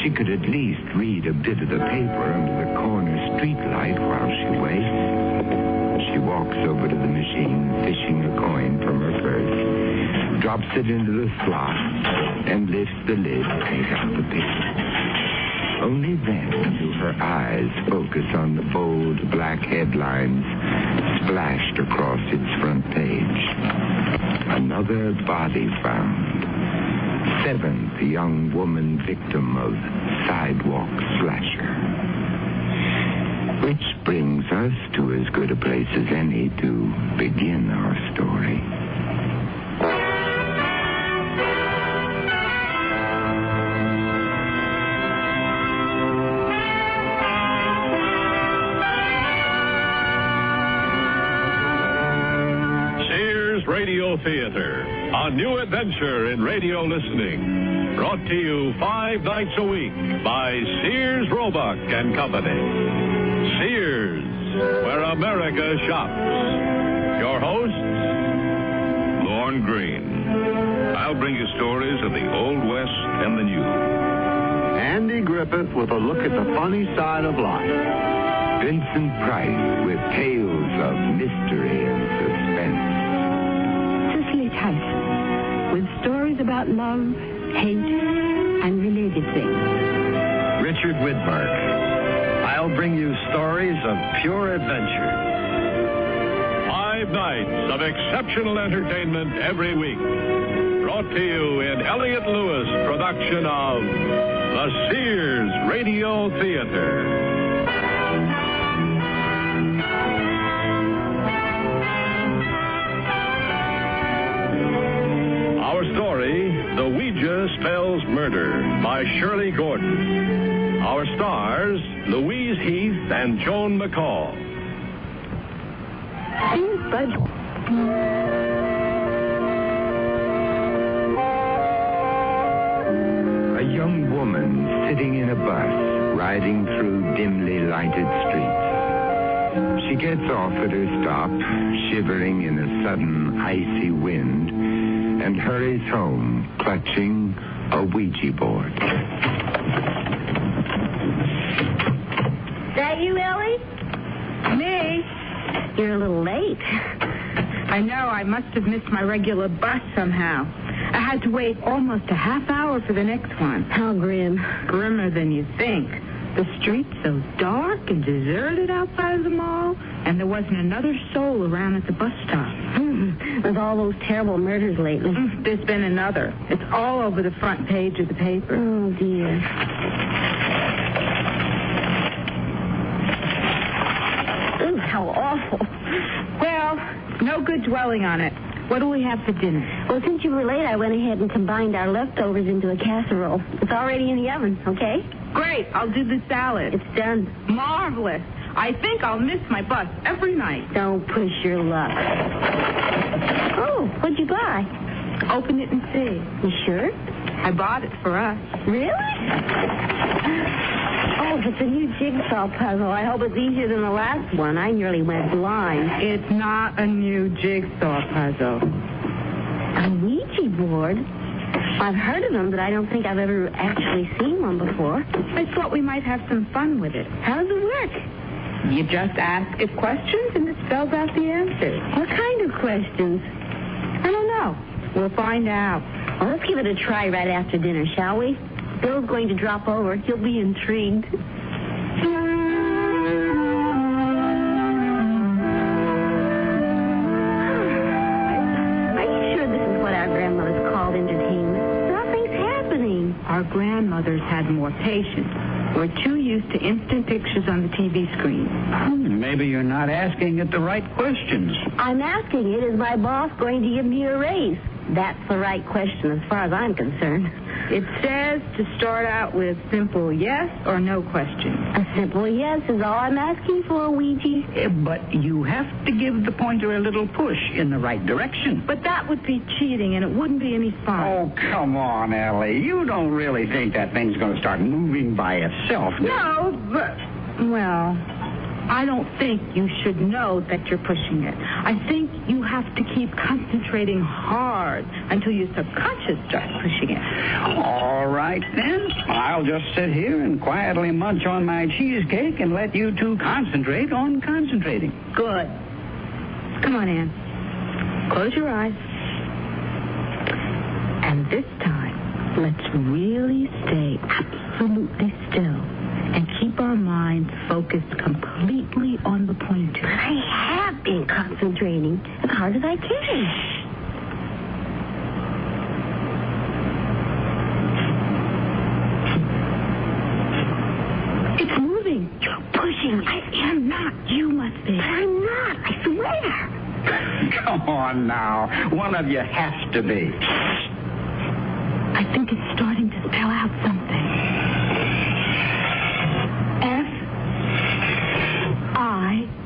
She could at least read a bit of the paper under the corner street light while she waits. She walks over to the machine, fishing a coin from her purse, drops it into the slot, and lifts the lid to take out the paper. Only then do her eyes focus on the bold black headlines splashed across its front page. Another body found. 7th young woman victim of sidewalk slasher. Which brings us to as good a place as any to begin our story. Radio Theater, a new adventure in radio listening. Brought to you 5 nights a week by Sears, Roebuck and Company. Sears, where America shops. Your host, Lorne Green. I'll bring you stories of the Old West and the New. Andy Griffith with a look at the funny side of life. Vincent Price with tales of mystery and suspense. With stories about love, hate, and related things. Richard Widmark. I'll bring you stories of pure adventure. 5 nights of exceptional entertainment every week. Brought to you in Elliott Lewis production of the Sears Radio Theater. The Ouija Spells Murder by Shirley Gordon. Our stars, Louise Heath and Joan McCall. A young woman sitting in a bus, riding through dimly lighted streets. She gets off at her stop, shivering in a sudden icy wind, and hurries home, clutching a Ouija board. That you, Ellie? Me? You're a little late. I know, I must have missed my regular bus somehow. I had to wait almost a half hour for the next one. How grim. Grimmer than you think. The streets so dark and deserted outside of the mall, and there wasn't another soul around at the bus stop. With all those terrible murders lately. There's been another. It's all over the front page of the paper. Oh, dear. Ooh, how awful. Well, no good dwelling on it. What do we have for dinner? Well, since you were late, I went ahead and combined our leftovers into a casserole. It's already in the oven, okay? Great. I'll do the salad. It's done. Marvelous. I think I'll miss my bus every night. Don't push your luck. Oh, what'd you buy? Open it and see. You sure? I bought it for us. Really? Oh, it's a new jigsaw puzzle. I hope it's easier than the last one. I nearly went blind. It's not a new jigsaw puzzle. A Ouija board? I've heard of them, but I don't think I've ever actually seen one before. I thought we might have some fun with it. How does it work? You just ask it questions and it spells out the answers. What kind of questions? I don't know. We'll find out. Well, let's give it a try right after dinner, shall we? Bill's going to drop over. He'll be intrigued. Are you sure this is what our grandmothers called entertainment? Nothing's happening. Our grandmothers had more patience. We're too used to instant pictures on the TV screen. Maybe you're not asking it the right questions. I'm asking it, is my boss going to give me a raise? That's the right question as far as I'm concerned. It says to start out with simple yes or no questions. A simple yes is all I'm asking for, Ouija. But you have to give the pointer a little push in the right direction. But that would be cheating, and it wouldn't be any fun. Oh, come on, Ellie. You don't really think that thing's going to start moving by itself, do you? No, but... Well... I don't think you should know that you're pushing it. I think you have to keep concentrating hard until your subconscious starts pushing it. All right, then. I'll just sit here and quietly munch on my cheesecake and let you two concentrate on concentrating. Good. Come on, Ann. Close your eyes. And this time, let's really stay absolutely still and keep our minds focused completely on the pointer. I have been concentrating as hard as I can. It's moving. You're pushing me. I am not. You must be. But I'm not. I swear. Come on now. One of you has to be. I think it's starting to spell out something. F-I-N-D.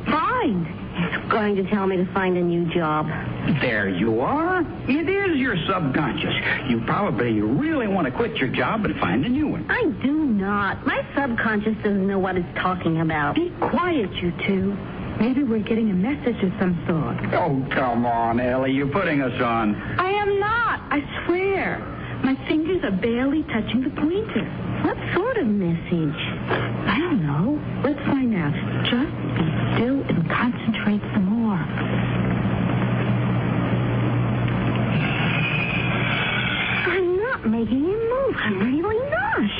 Find. It's going to tell me to find a new job. There you are. It is your subconscious. You probably really want to quit your job and find a new one. I do not. My subconscious doesn't know what it's talking about. Be quiet, you two. Maybe we're getting a message of some sort. Oh, come on, Ellie. You're putting us on. I am not. I swear. My fingers are barely touching the pointer. What sort of message? I don't know. Let's find out. Just be still and concentrate some more. I'm not making him move. I'm really not.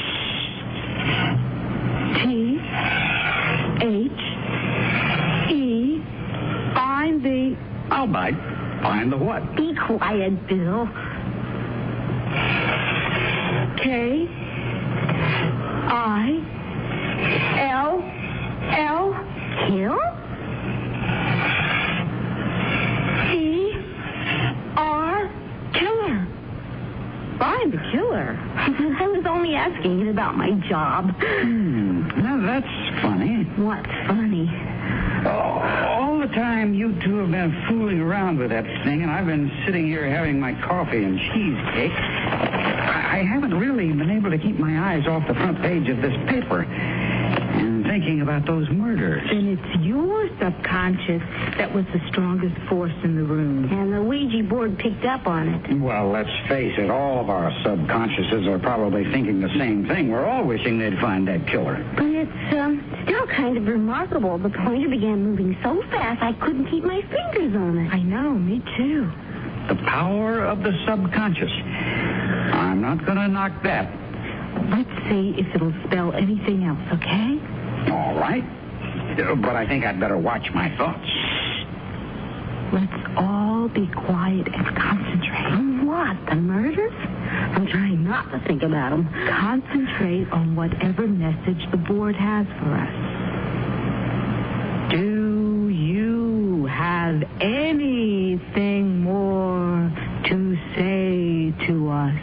T-H-E. Find the... I'll bite. Find the what? Be quiet, Bill. K-I-L-L. Kill? E-R. Killer. Find the killer. I was only asking it about my job. Now, that's funny. What's funny? All the time you two have been fooling around with that thing, and I've been sitting here having my coffee and cheesecake, I haven't really been able to keep my eyes off the front page of this paper and thinking about those murders. Then it's your subconscious that was the strongest force in the room. And the Ouija board picked up on it. Well, let's face it, all of our subconsciouses are probably thinking the same thing. We're all wishing they'd find that killer. But it's still kind of remarkable. The pointer began moving so fast I couldn't keep my fingers on it. I know, me too. The power of the subconscious. I'm I'm not going to knock that. Let's see if it'll spell anything else, okay? All right. But I think I'd better watch my thoughts. Let's all be quiet and concentrate. On what? The murders? I'm trying not to think about them. Concentrate on whatever message the board has for us. Do you have anything more to say to us,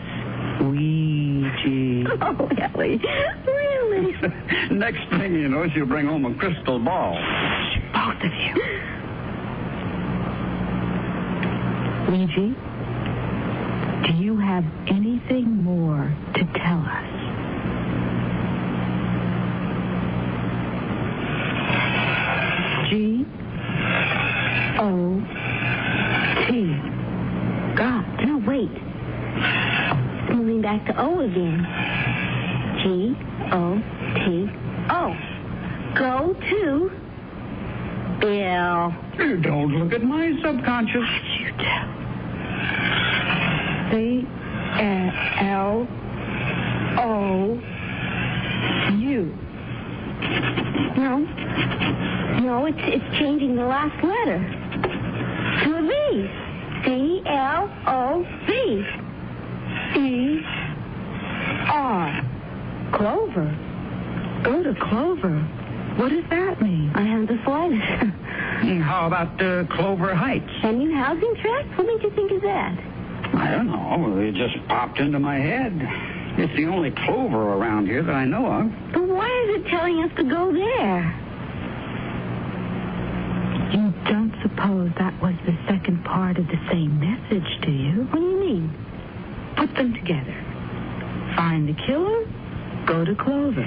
Ouija? Oh, Ellie, really? Next thing you know, she'll bring home a crystal ball. Both of you. Ouija, do you have anything more to tell us? G-O-T. God, no, wait. Moving back to O again. G-O-T-O. Go to Bill. Don't look at my subconscious. You do. C-L-O-U. No, it's changing the last letter to a V. C-L-O-V. E-R. Clover. Go to Clover. What does that mean? I haven't the slightest. How about Clover Heights? A new housing tract? What made you think of that? I don't know. It just popped into my head. It's the only Clover around here that I know of. But why is it telling us to go there? You don't suppose that was the second part of the same message, do you? What do you mean? Put them together. Find the killer, go to Clover.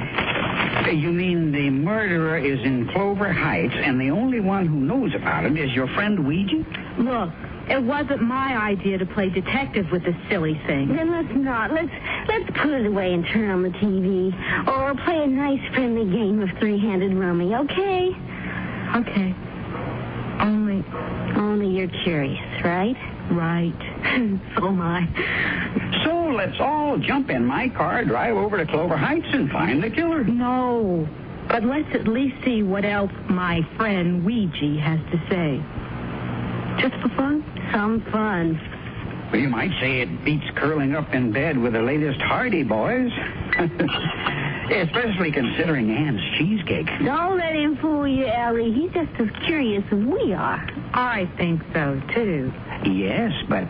You mean the murderer is in Clover Heights, and the only one who knows about it is your friend Ouija? Look, it wasn't my idea to play detective with this silly thing. Then let's not. Let's put it away and turn on the TV. Or play a nice friendly game of three-handed rummy, okay? Okay. Only you're curious, right? Right. So am I. So let's all jump in my car, drive over to Clover Heights, and find the killer. No, but let's at least see what else my friend Ouija has to say. Just for fun? Some fun. Well, you might say it beats curling up in bed with the latest Hardy Boys. Especially considering Ann's cheesecake. Don't let him fool you, Ellie. He's just as curious as we are. I think so, too. Yes, but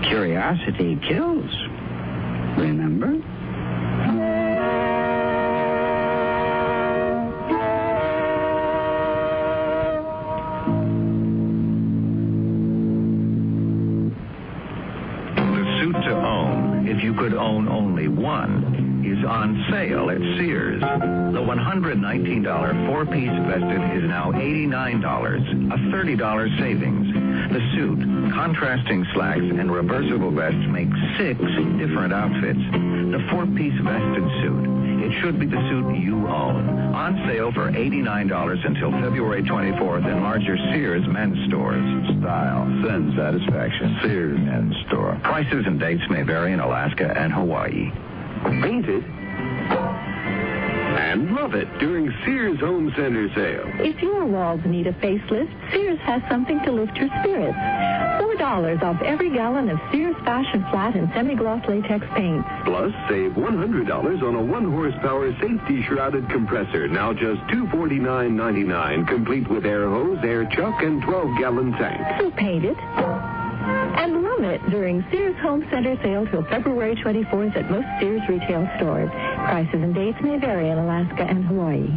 curiosity kills. Remember? The suit to own, if you could own only one, is on sale at Sears. The $119 four-piece vested is now $89, a $30 savings. The suit, contrasting slacks, and reversible vest make 6 different outfits. The four-piece vested suit. It should be the suit you own. On sale for $89 until February 24th in larger Sears men's stores. Style, send satisfaction. Sears men's store. Prices and dates may vary in Alaska and Hawaii. Paint it and love it during Sears Home Center sale. If your walls need a facelift, Sears has something to lift your spirits. $4 off every gallon of Sears Fashion Flat and Semi-Gloss Latex paint. Plus, save $100 on a 1-horsepower safety-shrouded compressor, now just $249.99, complete with air hose, air chuck, and 12-gallon tank. So paint it and love it during Sears Home Center sale till February 24th at most Sears retail stores. Prices and dates may vary in Alaska and Hawaii.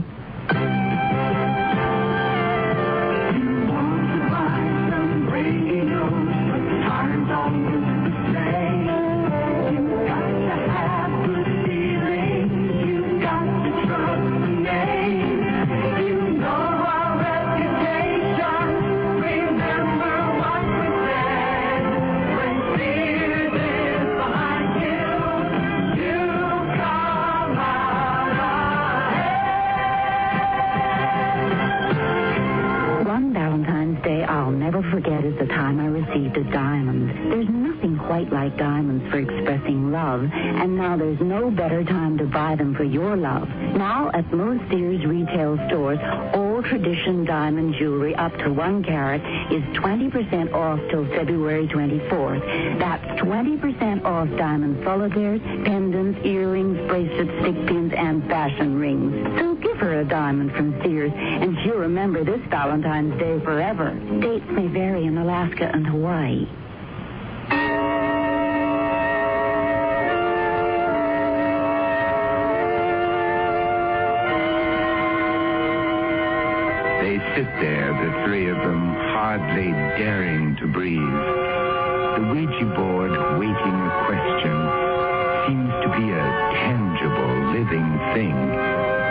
nothing quite like diamonds for expressing love, and now there's no better time to buy them for your love. Now, at most Sears retail stores, all tradition diamond jewelry up to 1 carat is 20% off till February 24th. That's 20% off diamond solitaires, pendants, earrings, bracelets, stick pins, and fashion rings. So give her a diamond from Sears, and she'll remember this Valentine's Day forever. Dates may vary in Alaska and Hawaii. They sit there, the three of them, hardly daring to breathe. The Ouija board, waiting a question, seems to be a tangible, living thing.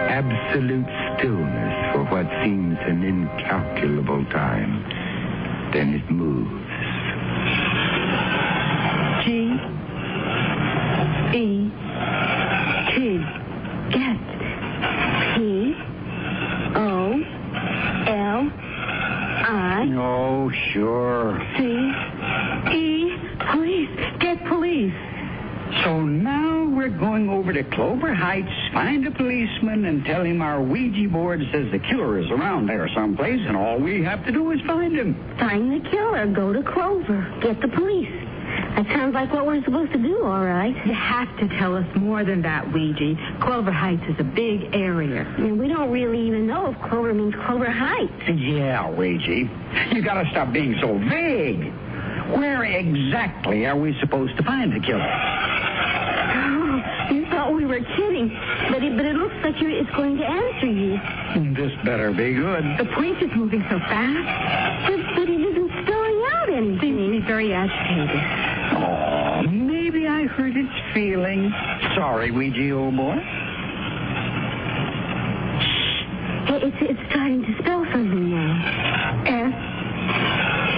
Absolute stillness for what seems an incalculable time. Then it moves. G-E-T. Get. P-O-L-I. Oh, sure. C-E. Police. Get police. So now we're going over to Clover Heights, find a policeman, and tell him our Ouija board says the killer is around there someplace, and all we have to do is find him. Find the killer. Go to Clover. Get the police. That sounds like what we're supposed to do, all right. You have to tell us more than that, Ouija. Clover Heights is a big area. And we don't really even know if Clover means Clover Heights. Yeah, Ouija. You gotta stop being so vague. Where exactly are we supposed to find the killer? Oh, you thought we were kidding. But it looks like it's going to answer you. This better be good. The point is moving so fast. But it isn't spelling out anything. Seems to be very agitated. Oh, maybe I hurt its feelings. Sorry, Ouija, old boy. It's starting to spell something now.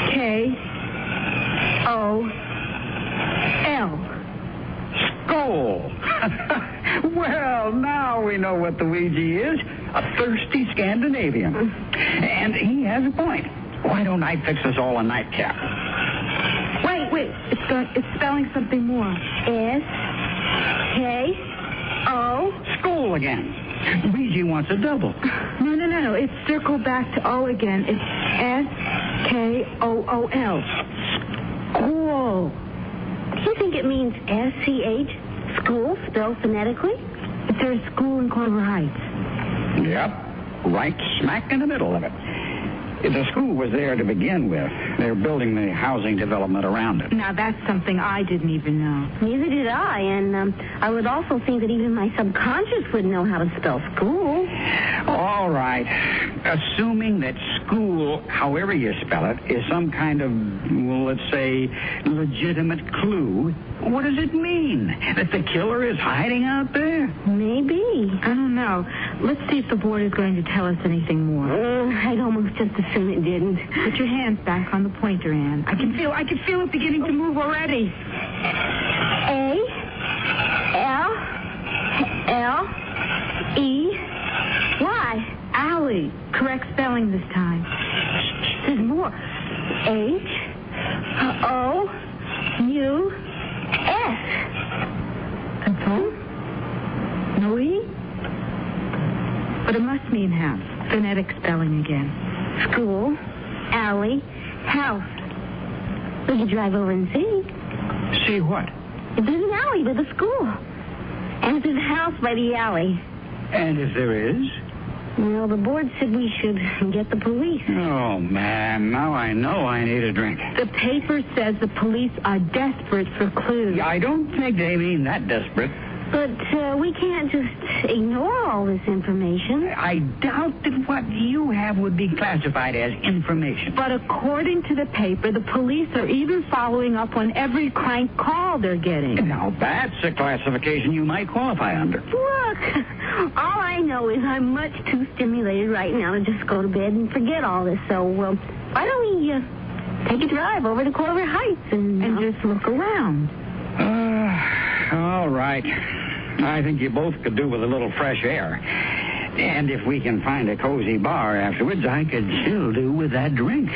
S-K-O-L. Skull. Well, now we know what the Ouija is. A thirsty Scandinavian. And he has a point. Why don't I fix us all a nightcap? Wait. It's spelling something more. S-K-O. Skull again. Ouija wants a double. No. It's circled back to O again. It's S-K-O-O-L. School. Do you think it means S-C-H? School, spelled phonetically? If there's a school in Clover Heights. Yep. Right smack in the middle of it. The school was there to begin with. They're building the housing development around it. Now, that's something I didn't even know. Neither did I, and I would also think that even my subconscious would know how to spell school. All right. Assuming that school, however you spell it, is some kind of, well, let's say, legitimate clue, what does it mean? That the killer is hiding out there? Maybe. I don't know. Let's see if the board is going to tell us anything more. I'd almost just assume it didn't. Put your hands back on the pointer, Anne. I can feel it beginning to move already. A-L-L-E-Y. Alley. Correct spelling this time. There's more. H-O-U-S. That's all? No E? But it must mean house. Phonetic spelling again. School, alley, house. We could drive over and see. See what? If there's an alley by the school. And if there's a house by the alley. And if there is? Well, the board said we should get the police. Oh, man, now I know I need a drink. The paper says the police are desperate for clues. I don't think they mean that desperate. But we can't just ignore all this information. I doubt that what you have would be classified as information. But according to the paper, the police are even following up on every crank call they're getting. Now, that's a classification you might qualify under. Look, all I know is I'm much too stimulated right now to just go to bed and forget all this. So why don't we take a drive over to Clover Heights and just look around? All right. I think you both could do with a little fresh air. And if we can find a cozy bar afterwards, I could still do with that drink.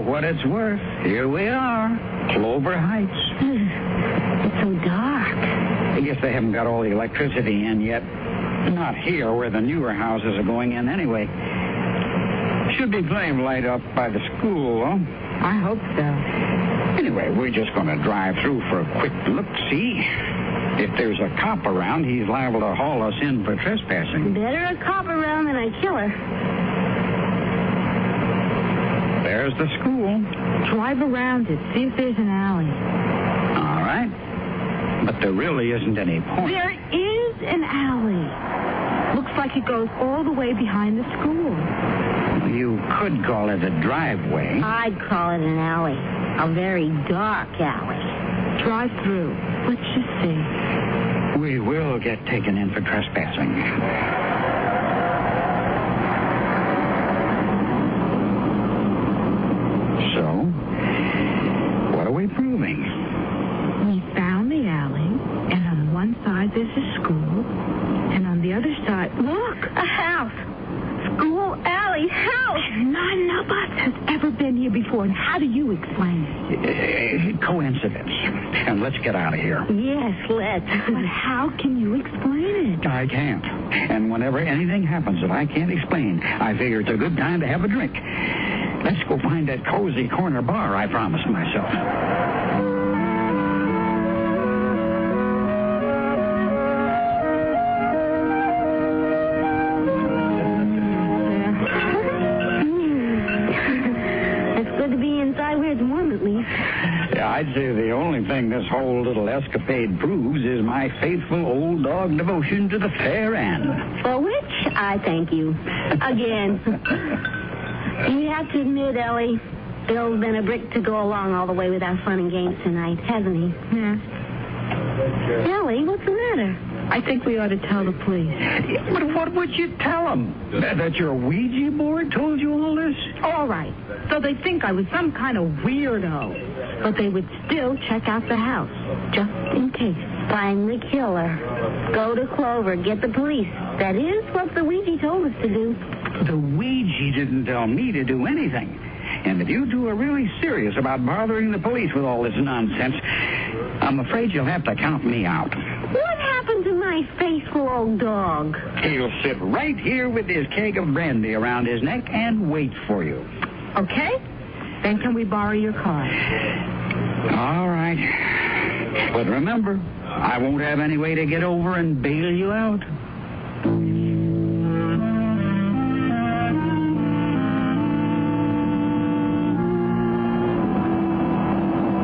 for what it's worth, here we are, Clover Heights. It's so dark. I guess they haven't got all the electricity in yet. Not here, where the newer houses are going in anyway. Should be plenty of light up by the school, though. I hope so. Anyway, we're just going to drive through for a quick look-see. If there's a cop around, he's liable to haul us in for trespassing. Better a cop around than a killer. There's the school. Drive around it. See if there's an alley. All right. But there really isn't any point. There is an alley. Looks like it goes all the way behind the school. You could call it a driveway. I'd call it an alley. A very dark alley. Drive through. Let's just see. We will get taken in for trespassing. So, what are we proving? We found the alley, and on one side there's a school, and on the other side, look, a house. School, alley, house. None of us has ever been here before, and how do you explain it? Coincidence. And let's get out of here. Yes, let's. But how can you explain it? I can't. And whenever anything happens that I can't explain, I figure it's a good time to have a drink. Let's go find that cozy corner bar I promised myself. I'd say the only thing this whole little escapade proves is my faithful old dog devotion to the fair end. For which I thank you. Again. You have to admit, Ellie, Bill's been a brick to go along all the way with our fun and games tonight, hasn't he? Yeah. Ellie, what's the matter? I think we ought to tell the police. But what would you tell them? That your Ouija board told you all this? All right. So they think I was some kind of weirdo. But they would still check out the house, just in case. Find the killer. Go to Clover. Get the police. That is what the Ouija told us to do. The Ouija didn't tell me to do anything. And if you two are really serious about bothering the police with all this nonsense, I'm afraid you'll have to count me out. What happened to my faithful old dog? He'll sit right here with his keg of brandy around his neck and wait for you. Okay. Then can we borrow your car? All right. But remember, I won't have any way to get over and bail you out.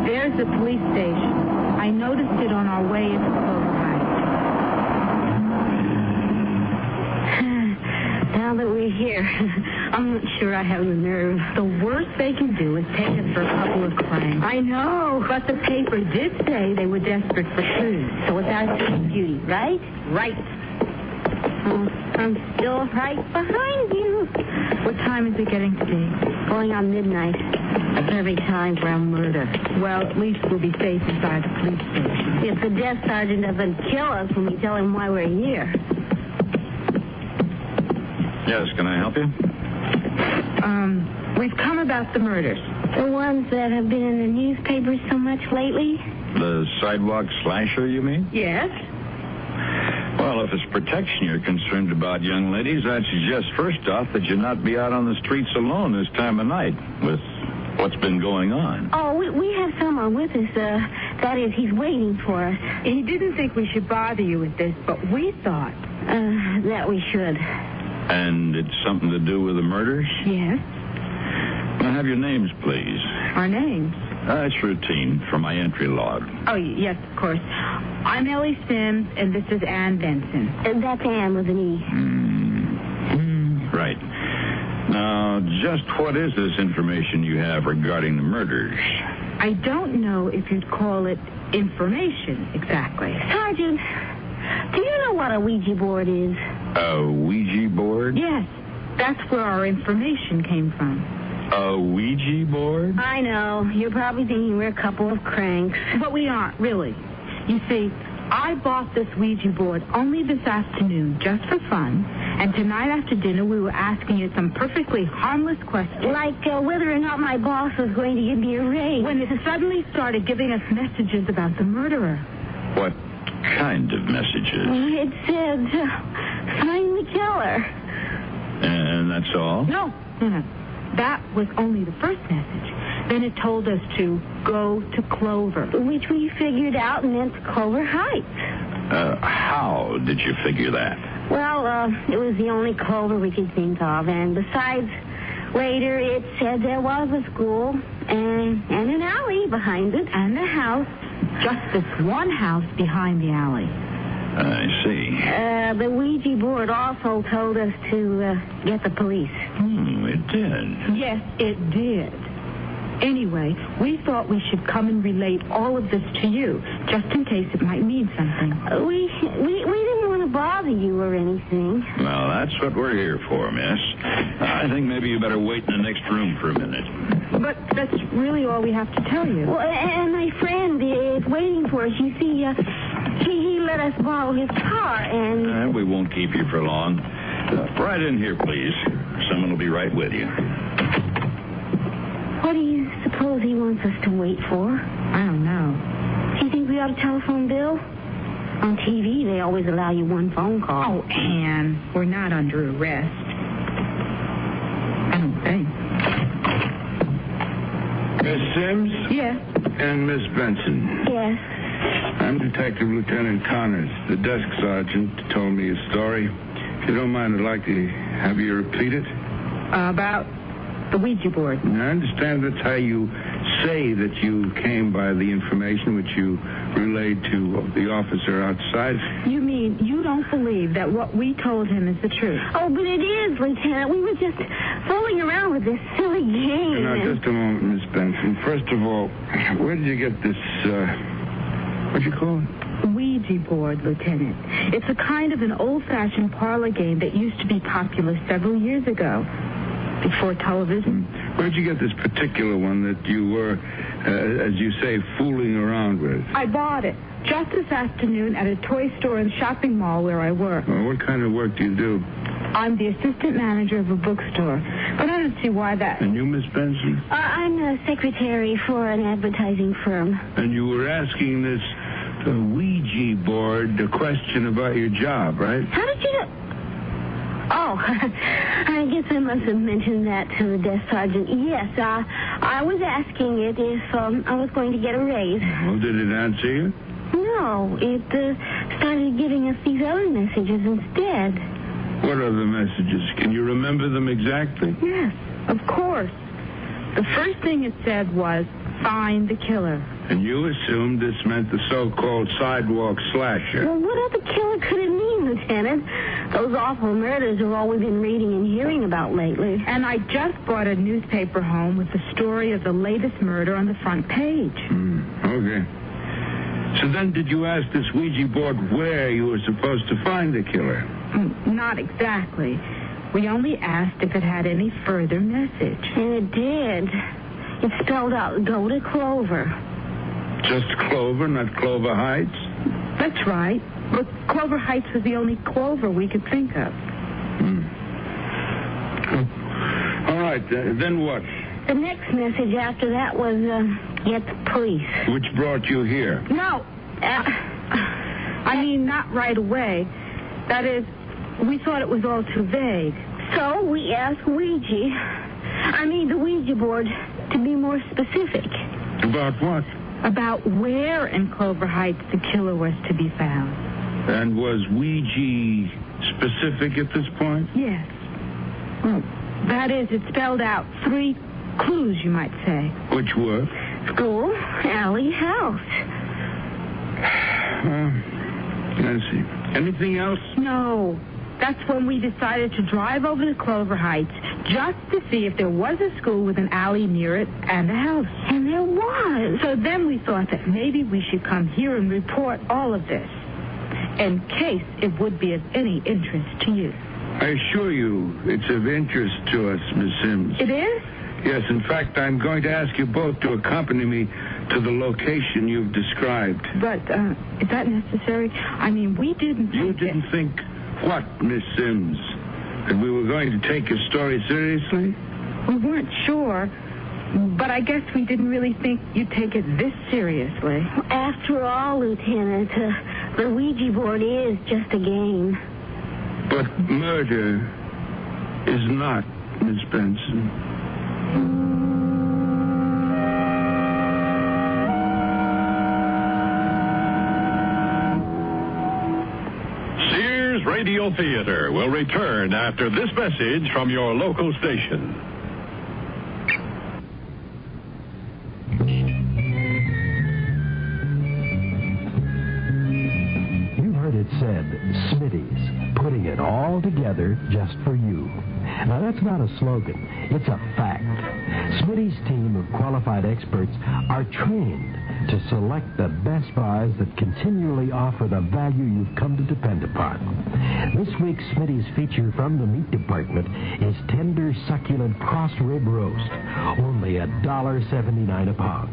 There's the police station. I noticed it on our way into Clover Heights. Now that we're here, I'm not sure I have the nerve. The worst they can do is take us for a couple of cranks. I know. But the paper did say they were desperate for food. So it's our duty, right? Right. I'm still right behind you. What time is it getting to be? Going on midnight. A perfect time for a murder. Well, at least we'll be safe inside the police station. If the desk sergeant doesn't kill us when we tell him why we're here. Yes, can I help you? We've come about the murders. The ones that have been in the newspapers so much lately? The sidewalk slasher, you mean? Yes. Well, if it's protection you're concerned about, young ladies, I'd suggest first off that you not be out on the streets alone this time of night with what's been going on. Oh, we have someone with us. That is, he's waiting for us. He didn't think we should bother you with this, but we thought that we should. And it's something to do with the murders? Yes. Can I have your names, please? Our names? It's routine for my entry log. Oh, yes, of course. I'm Ellie Sims, and this is Ann Benson. And that's Ann with an E. Right. Now, just what is this information you have regarding the murders? I don't know if you'd call it information exactly. Sergeant, do you know what a Ouija board is? A Ouija board? Yes. That's where our information came from. A Ouija board? I know. You're probably thinking we're a couple of cranks. But we aren't, really. You see, I bought this Ouija board only this afternoon, just for fun, And tonight after dinner, we were asking you some perfectly harmless questions. Like whether or not my boss was going to give me a raise. When it suddenly started giving us messages about the murderer. What kind of messages? It said, find the killer. And that's all? No. That was only the first message. Then it told us to go to Clover. Which we figured out meant Clover Heights. How did you figure that? Well, it was the only Clover we could think of. And besides, later it said there was a school and an alley behind it. And a house. Just this one house behind the alley. I see. The Ouija board also told us to get the police. It did. Yes, it did. Anyway, we thought we should come and relate all of this to you, just in case it might mean something. We didn't want to bother you or anything. Well, that's what we're here for, miss. I think maybe you better wait in the next room for a minute. But that's really all we have to tell you. Well, and my friend is waiting for us. You see, he let us borrow his car, and... We won't keep you for long. Right in here, please. Someone will be right with you. What do you suppose he wants us to wait for? I don't know. Do you think we ought to telephone Bill? On TV, they always allow you one phone call. Oh, Anne, we're not under arrest. I don't think. Miss Sims? Yes. And Miss Benson? Yes. I'm Detective Lieutenant Connors. The desk sergeant told me a story. If you don't mind, I'd like to have you repeat it. About the Ouija board. I understand that's how you say that you came by the information which you relayed to the officer outside. You mean you don't believe that what we told him is the truth? Oh, but it is, Lieutenant. We were just fooling around with this silly game. Now, just a moment, Miss Benson. First of all, where did you get this, what'd you call it? Ouija board, Lieutenant. It's a kind of an old-fashioned parlor game that used to be popular several years ago, before television. Where'd you get this particular one that you were, as you say, fooling around with? I bought it just this afternoon at a toy store and shopping mall where I work. Well, what kind of work do you do? I'm the assistant manager of a bookstore, but I don't see why that... And you, Miss Benson? I'm a secretary for an advertising firm. And you were asking this Ouija board a question about your job, right? How did you know? Oh, I guess I must have mentioned that to the desk sergeant. Yes, I was asking it if I was going to get a raise. Well, did it answer you? No, it started giving us these other messages instead. What other messages? Can you remember them exactly? Yes, of course. The first thing it said was, find the killer. And you assumed this meant the so-called sidewalk slasher. Well, what other killer could it mean, Lieutenant? Those awful murders are all we've been reading and hearing about lately. And I just brought a newspaper home with the story of the latest murder on the front page. Okay. So then did you ask this Ouija board where you were supposed to find the killer? Not exactly. We only asked if it had any further message. And it did. It spelled out, go to Clover. Just Clover, not Clover Heights? That's right. But Clover Heights was the only Clover we could think of. All right, then what? The next message after that was, get the police. Which brought you here? No. I mean, not right away. That is, we thought it was all too vague. So we asked the Ouija board, to be more specific. About what? About where in Clover Heights the killer was to be found. And was Ouija specific at this point? Yes. Well, that is, it spelled out 3 clues, you might say. Which were? School, alley, house. I see. Anything else? No. That's when we decided to drive over to Clover Heights just to see if there was a school with an alley near it and a house. And there was. So then we thought that maybe we should come here and report all of this, in case it would be of any interest to you. I assure you it's of interest to us, Miss Sims. It is? Yes, in fact, I'm going to ask you both to accompany me to the location you've described. But, is that necessary? I mean, we didn't think... You didn't think what, Miss Sims? that we were going to take your story seriously? We weren't sure, but I guess we didn't really think you'd take it this seriously. After all, Lieutenant, the Ouija board is just a game. But murder is not, Miss Benson. Sears Radio Theater will return after this message from your local station. You've heard it said, Smitty's, putting it all together just for you. Now, that's not a slogan. It's a fact. Smitty's team of qualified experts are trained to select the best buys that continually offer the value you've come to depend upon. This week's Smitty's feature from the meat department is tender, succulent cross rib roast, only $1.79 a pound.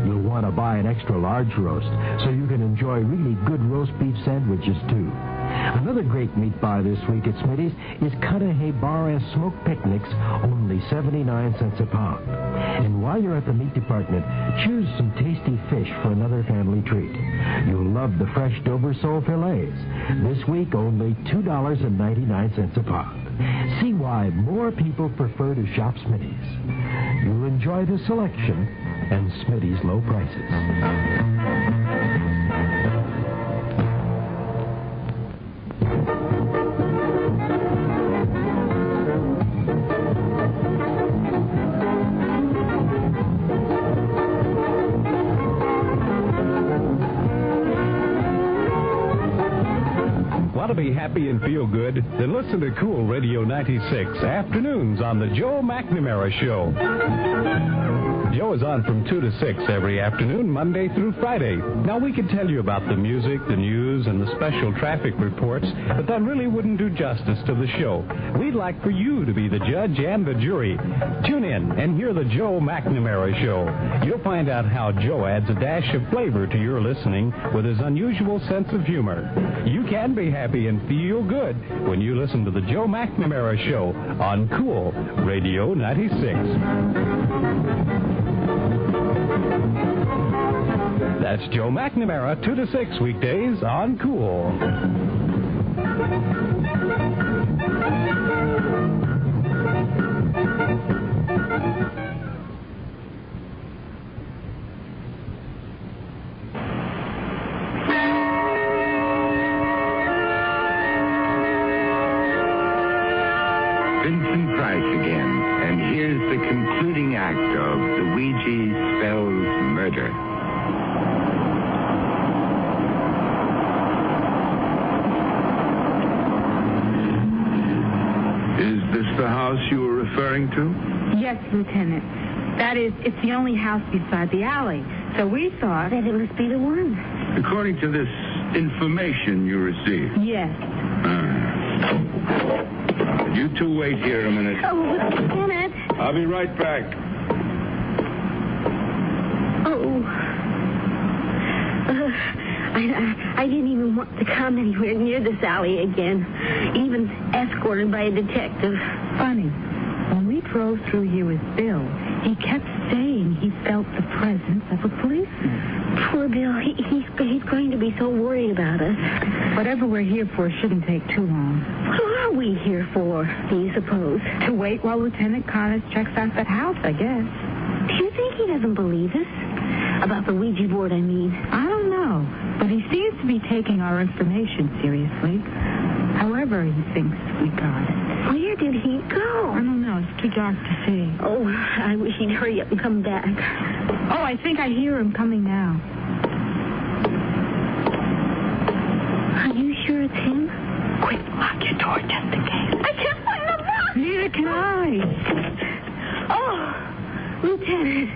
You'll want to buy an extra large roast so you can enjoy really good roast beef sandwiches, too. Another great meat buy this week at Smitty's is Cudahy Bar S smoked picnics, only 79 cents a pound. And while you're at the meat department, choose some tasty fish for another family treat. You'll love the fresh Dover sole fillets. This week, only $2.99 a pound. See why more people prefer to shop Smitty's. You'll enjoy the selection and Smitty's low prices. Want to be happy and feel good? Then listen to Cool Radio 96 afternoons on the Joe McNamara Show. Joe is on from 2 to 6 every afternoon, Monday through Friday. Now, we could tell you about the music, the news, and the special traffic reports, but that really wouldn't do justice to the show. We'd like for you to be the judge and the jury. Tune in and hear the Joe McNamara Show. You'll find out how Joe adds a dash of flavor to your listening with his unusual sense of humor. You can be happy and feel good when you listen to the Joe McNamara Show on Cool Radio 96. That's Joe McNamara, 2 to 6 weekdays on Cool. Vincent Price again, and here's the concluding act of the Ouija Spells Murder. Is this the house you were referring to? Yes, Lieutenant. That is, it's the only house beside the alley. So we thought that it must be the one. According to this information you received. Yes. You two wait here a minute. Oh, Lieutenant. I'll be right back. Oh. I didn't even want to come anywhere near this alley again, even escorted by a detective. Funny. When we drove through here with Bill, he kept saying he felt the presence of a policeman. Poor Bill. He's going to be so worried about us. Whatever we're here for shouldn't take too long. What are we here for, do you suppose? To wait while Lieutenant Connors checks out that house, I guess. Do you think he doesn't believe us? About the Ouija board, I mean. I don't know, but he seems to be taking our information seriously. However, he thinks we got it. Where did he go? I don't know. It's too dark to see. Oh, I wish he'd hurry up and come back. Oh, I think I hear him coming now. Are you sure it's him? Quick, lock your door just in case. I can't find the lock. Neither can I. Oh, Lieutenant,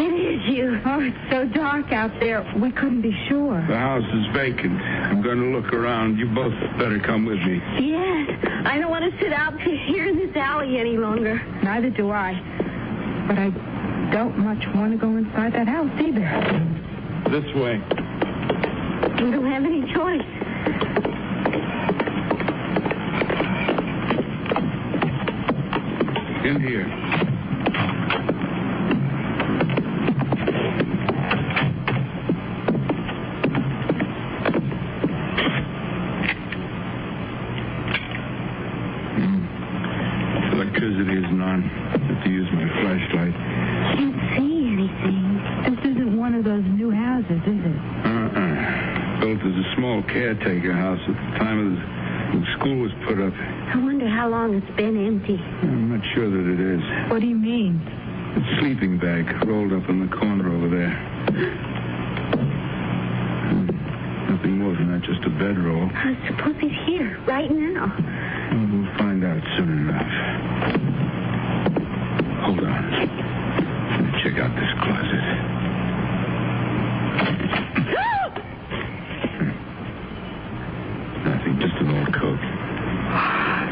it is you. Oh, it's so dark out there, we couldn't be sure. The house is vacant. I'm going to look around. You both better come with me. Yes, I don't want to sit out here in this alley any longer. Neither do I. But I don't much want to go inside that house either. This way. We don't have any choice. In here. Electricity isn't on. I have to use my flashlight. Can't see anything. This isn't one of those new houses, is it? Built as a small caretaker house at the time of the school was put up. I wonder how long it's been empty. I'm not sure that it is. What do you mean? A sleeping bag rolled up in the corner over there. Nothing more than that, just a bedroll. Suppose he's here right now. Well, we'll find out soon enough. Hold on. Let me check out this closet. Nothing, just an old coat.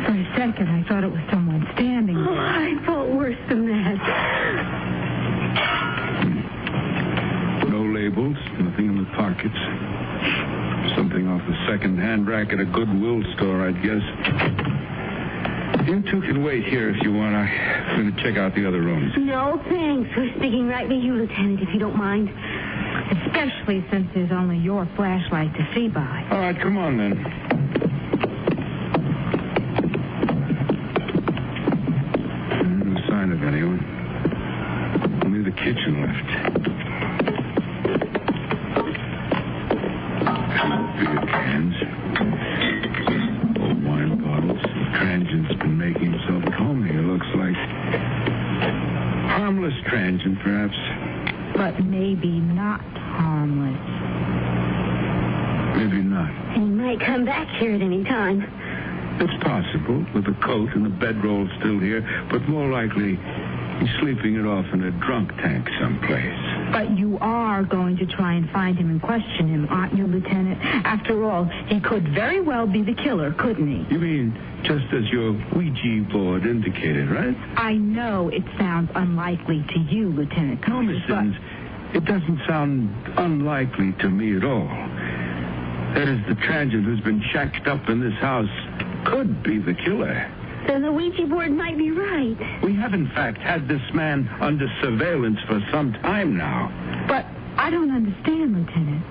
For a second, I thought it was someone standing there. I felt worse than that. No labels, nothing in the pockets. Something off the second-hand rack at a Goodwill store, I'd guess. You two can wait here if you want. I'm going to check out the other rooms. No, thanks. We're sticking right with you, Lieutenant, if you don't mind. Especially since there's only your flashlight to see by. All right, come on, then. No sign of anyone. Only the kitchen left. Beer cans. Old wine bottles. Transient's been making himself at home here, looks like. Harmless transient, perhaps. But maybe not harmless. Maybe not. He might come back here at any time. It's possible, with the coat and the bedroll still here, but more likely he's sleeping it off in a drunk tank someplace. But you are going to try and find him and question him, aren't you, Lieutenant? After all, he could very well be the killer, couldn't he? You mean just as your Ouija board indicated, right? I know it sounds unlikely to you, Lieutenant No, Miss Simmons, it doesn't sound unlikely to me at all. That is, the transient who's been shacked up in this house could be the killer. Then the Ouija board might be right. We have, in fact, had this man under surveillance for some time now. But I don't understand, Lieutenant.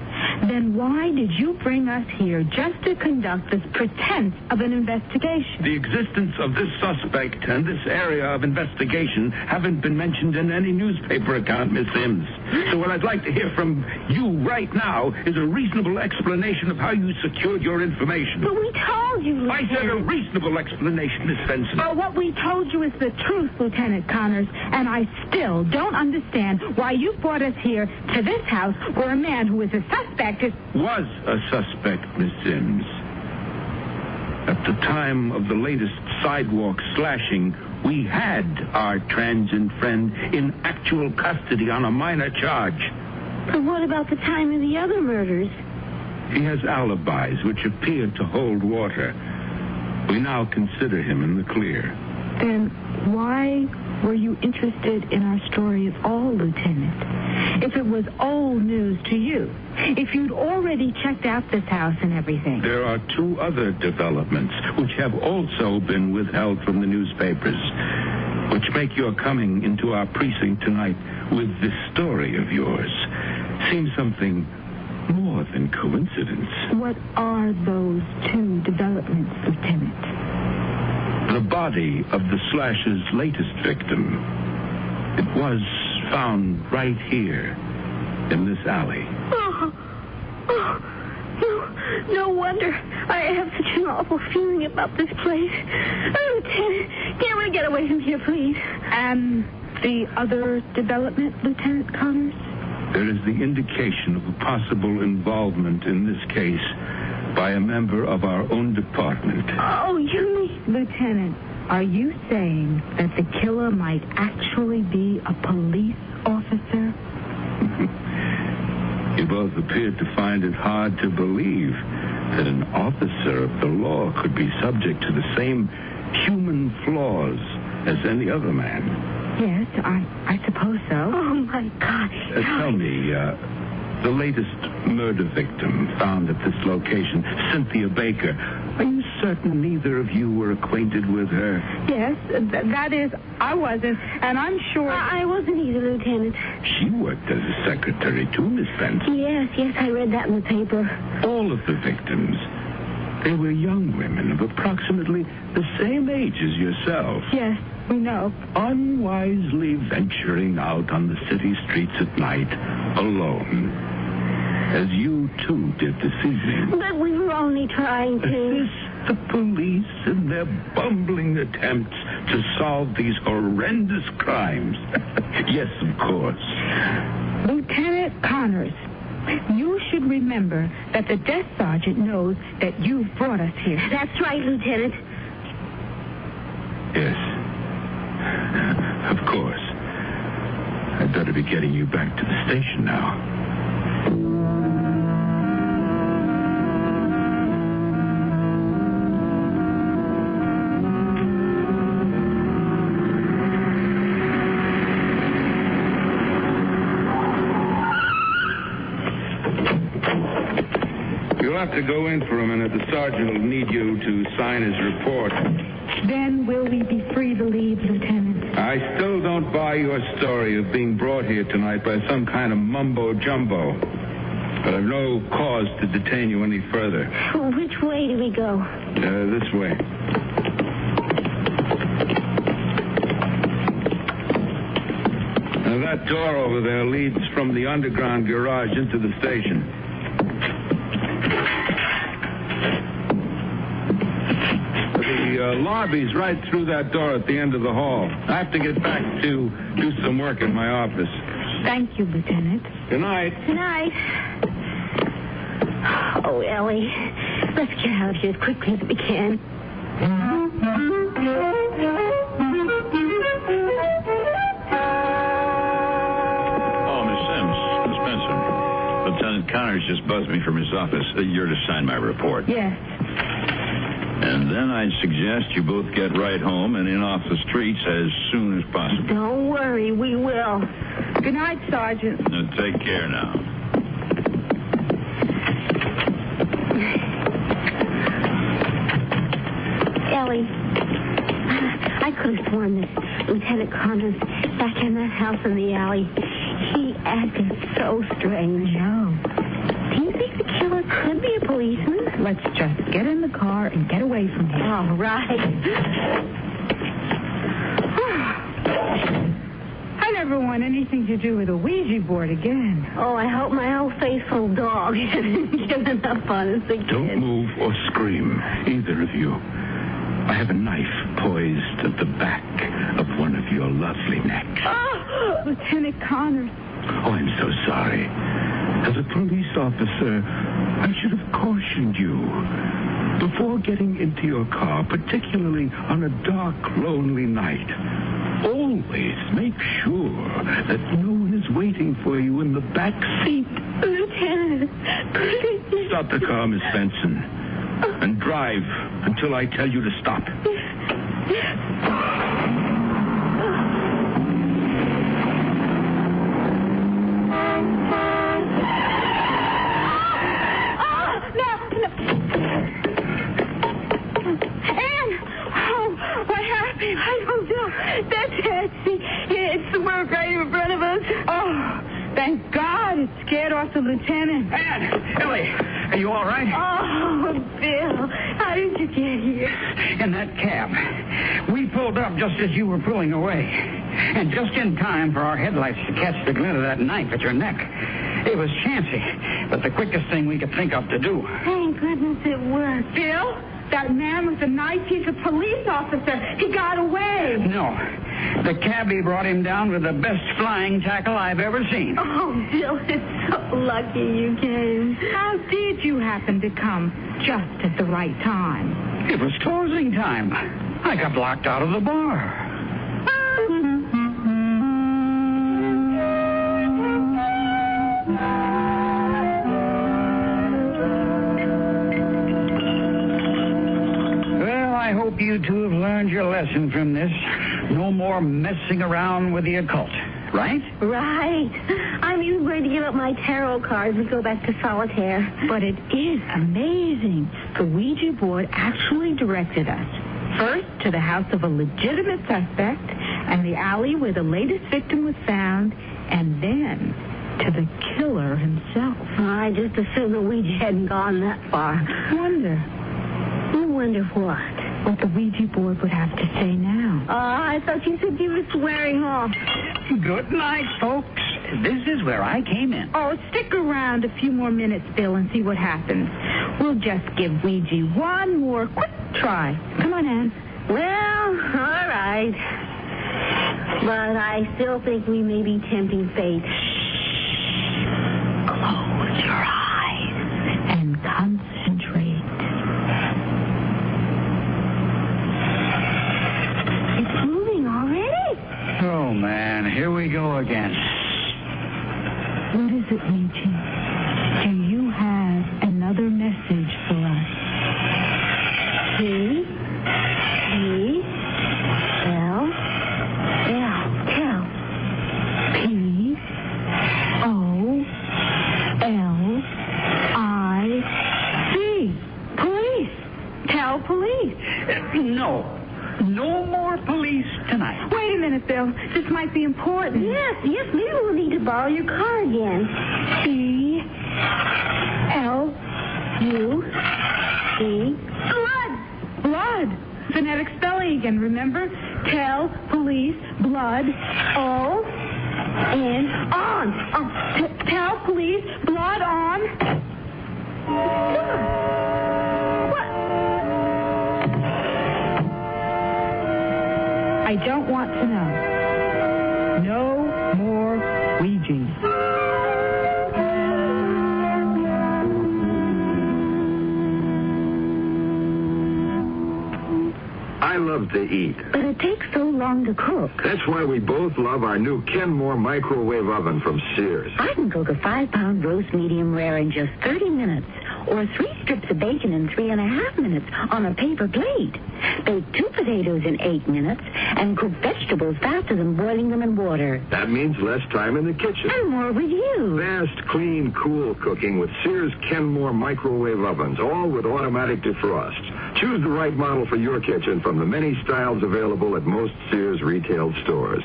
Then why did you bring us here just to conduct this pretense of an investigation? The existence of this suspect and this area of investigation haven't been mentioned in any newspaper account, Miss Sims. So what I'd like to hear from you right now is a reasonable explanation of how you secured your information. But we told you, Lieutenant. I said a reasonable explanation, Miss Benson. But what we told you is the truth, Lieutenant Connors, and I still don't understand why you brought us here to this house where a man who is a suspect was a suspect, Miss Sims. At the time of the latest sidewalk slashing, we had our transient friend in actual custody on a minor charge. But what about the time of the other murders? He has alibis which appear to hold water. We now consider him in the clear. Then why were you interested in our story at all, Lieutenant? If it was old news to you, if you'd already checked out this house and everything. There are two other developments which have also been withheld from the newspapers, which make your coming into our precinct tonight with this story of yours seem something more than coincidence. What are those two developments, Lieutenant? The body of the slasher's latest victim. It was found right here in this alley. No wonder I have such an awful feeling about this place. Lieutenant, can't we get away from here, please? And the other development, Lieutenant Connors? There is the indication of a possible involvement in this case by a member of our own department. Oh, you mean... Lieutenant, are you saying that the killer might actually be a police officer? You both appeared to find it hard to believe that an officer of the law could be subject to the same human flaws as any other man. Yes, I suppose so. Oh, my gosh. Tell me, the latest murder victim found at this location, Cynthia Baker, are you certain neither of you were acquainted with her? Yes, that is, I wasn't, and I'm sure... I wasn't either, Lieutenant. She worked as a secretary, too, Miss Benson. Yes, I read that in the paper. All of the victims, they were young women of approximately the same age as yourself. Yes, we know. Unwisely venturing out on the city streets at night, alone. As you, too, did this evening. But we were only trying to... Assist the police in their bumbling attempts to solve these horrendous crimes. Yes, of course. Lieutenant Connors, you should remember that the desk sergeant knows that you brought us here. That's right, Lieutenant. Yes. Of course. I'd better be getting you back to the station now. You'll have to go in for a minute. The sergeant will need you to sign his report. Then will we be free to leave, Lieutenant? I still don't buy your story of being brought here tonight by some kind of mumbo-jumbo. But I've no cause to detain you any further. Which way do we go? This way. Now, that door over there leads from the underground garage into the station. The lobby's right through that door at the end of the hall. I have to get back to do some work in my office. Thank you, Lieutenant. Good night. Good night. Oh, Ellie, let's get out of here as quickly as we can. Oh, Miss Sims, Miss Benson. Lieutenant Connors just buzzed me from his office. You're to sign my report. Yes. And then I'd suggest you both get right home and in off the streets as soon as possible. Don't worry, we will. Good night, Sergeant. Now, take care now. Ellie, I could have sworn that Lieutenant Connors back in that house in the alley, he acted so strange. No. Do you think the killer could be a policeman? Let's just get in the car and get away from here. All right. I never want anything to do with a Ouija board again. Oh, I hope my old faithful dog hasn't given up on us again. Don't move or scream, either of you. I have a knife poised at the back of one of your lovely necks. Oh, Lieutenant Connors. Oh, I'm so sorry. As a police officer, I should have cautioned you. Before getting into your car, particularly on a dark, lonely night, always make sure that no one is waiting for you in the back seat. Lieutenant, please. Stop the car, Miss Benson, and drive until I tell you to stop. Thank God it scared off the lieutenant. Ann! Ellie! Are you all right? Oh, Bill, how did you get here? In that cab. We pulled up just as you were pulling away. And just in time for our headlights to catch the glint of that knife at your neck. It was chancy, but the quickest thing we could think of to do. Thank goodness it worked. Bill, that man with the knife, he's a police officer. He got away. No. The cabbie brought him down with the best flying tackle I've ever seen. Oh, Bill, it's so lucky you came. How did you happen to come just at the right time? It was closing time. I got locked out of the bar. Well, I hope you two have learned your lesson from this. No more messing around with the occult. right? Right. I'm even going to give up my tarot cards and go back to solitaire. But it is amazing. The Ouija board actually directed us. First, to the house of a legitimate suspect, and the alley where the latest victim was found, and then to the killer himself. I just assumed the Ouija hadn't gone that far. Wonder what? What the Ouija board would have to say now. I thought you said you were swearing off. Good night, folks. This is where I came in. Oh, stick around a few more minutes, Bill, and see what happens. We'll just give Ouija one more quick try. Come on, Ann. Well, all right. But I still think we may be tempting fate. Close your eyes and concentrate. It's moving already? Oh, man, here we go again. What is it, Ouija? Do you have another message for us? P, L, tell. P, O, L, I, C. Police. Tell police. No more police tonight. Wait a minute, Bill. This might be important. Yes, maybe we'll need to borrow your car again. C, L, U, C. Blood. Phonetic spelling again, remember? Tell, police, blood, O, N, on. Tell, police, blood, on. What? I don't want to know. No more Ouija. I love to eat. But it takes so long to cook. That's why we both love our new Kenmore microwave oven from Sears. I can cook a 5-pound roast medium rare in just 30 minutes, or 3 strips of bacon in 3.5 minutes on a paper plate. Bake 2 potatoes in 8 minutes, and cook vegetables faster than boiling them in water. That means less time in the kitchen. And more with you. Fast, clean, cool cooking with Sears Kenmore microwave ovens, all with automatic defrost. Choose the right model for your kitchen from the many styles available at most Sears retail stores.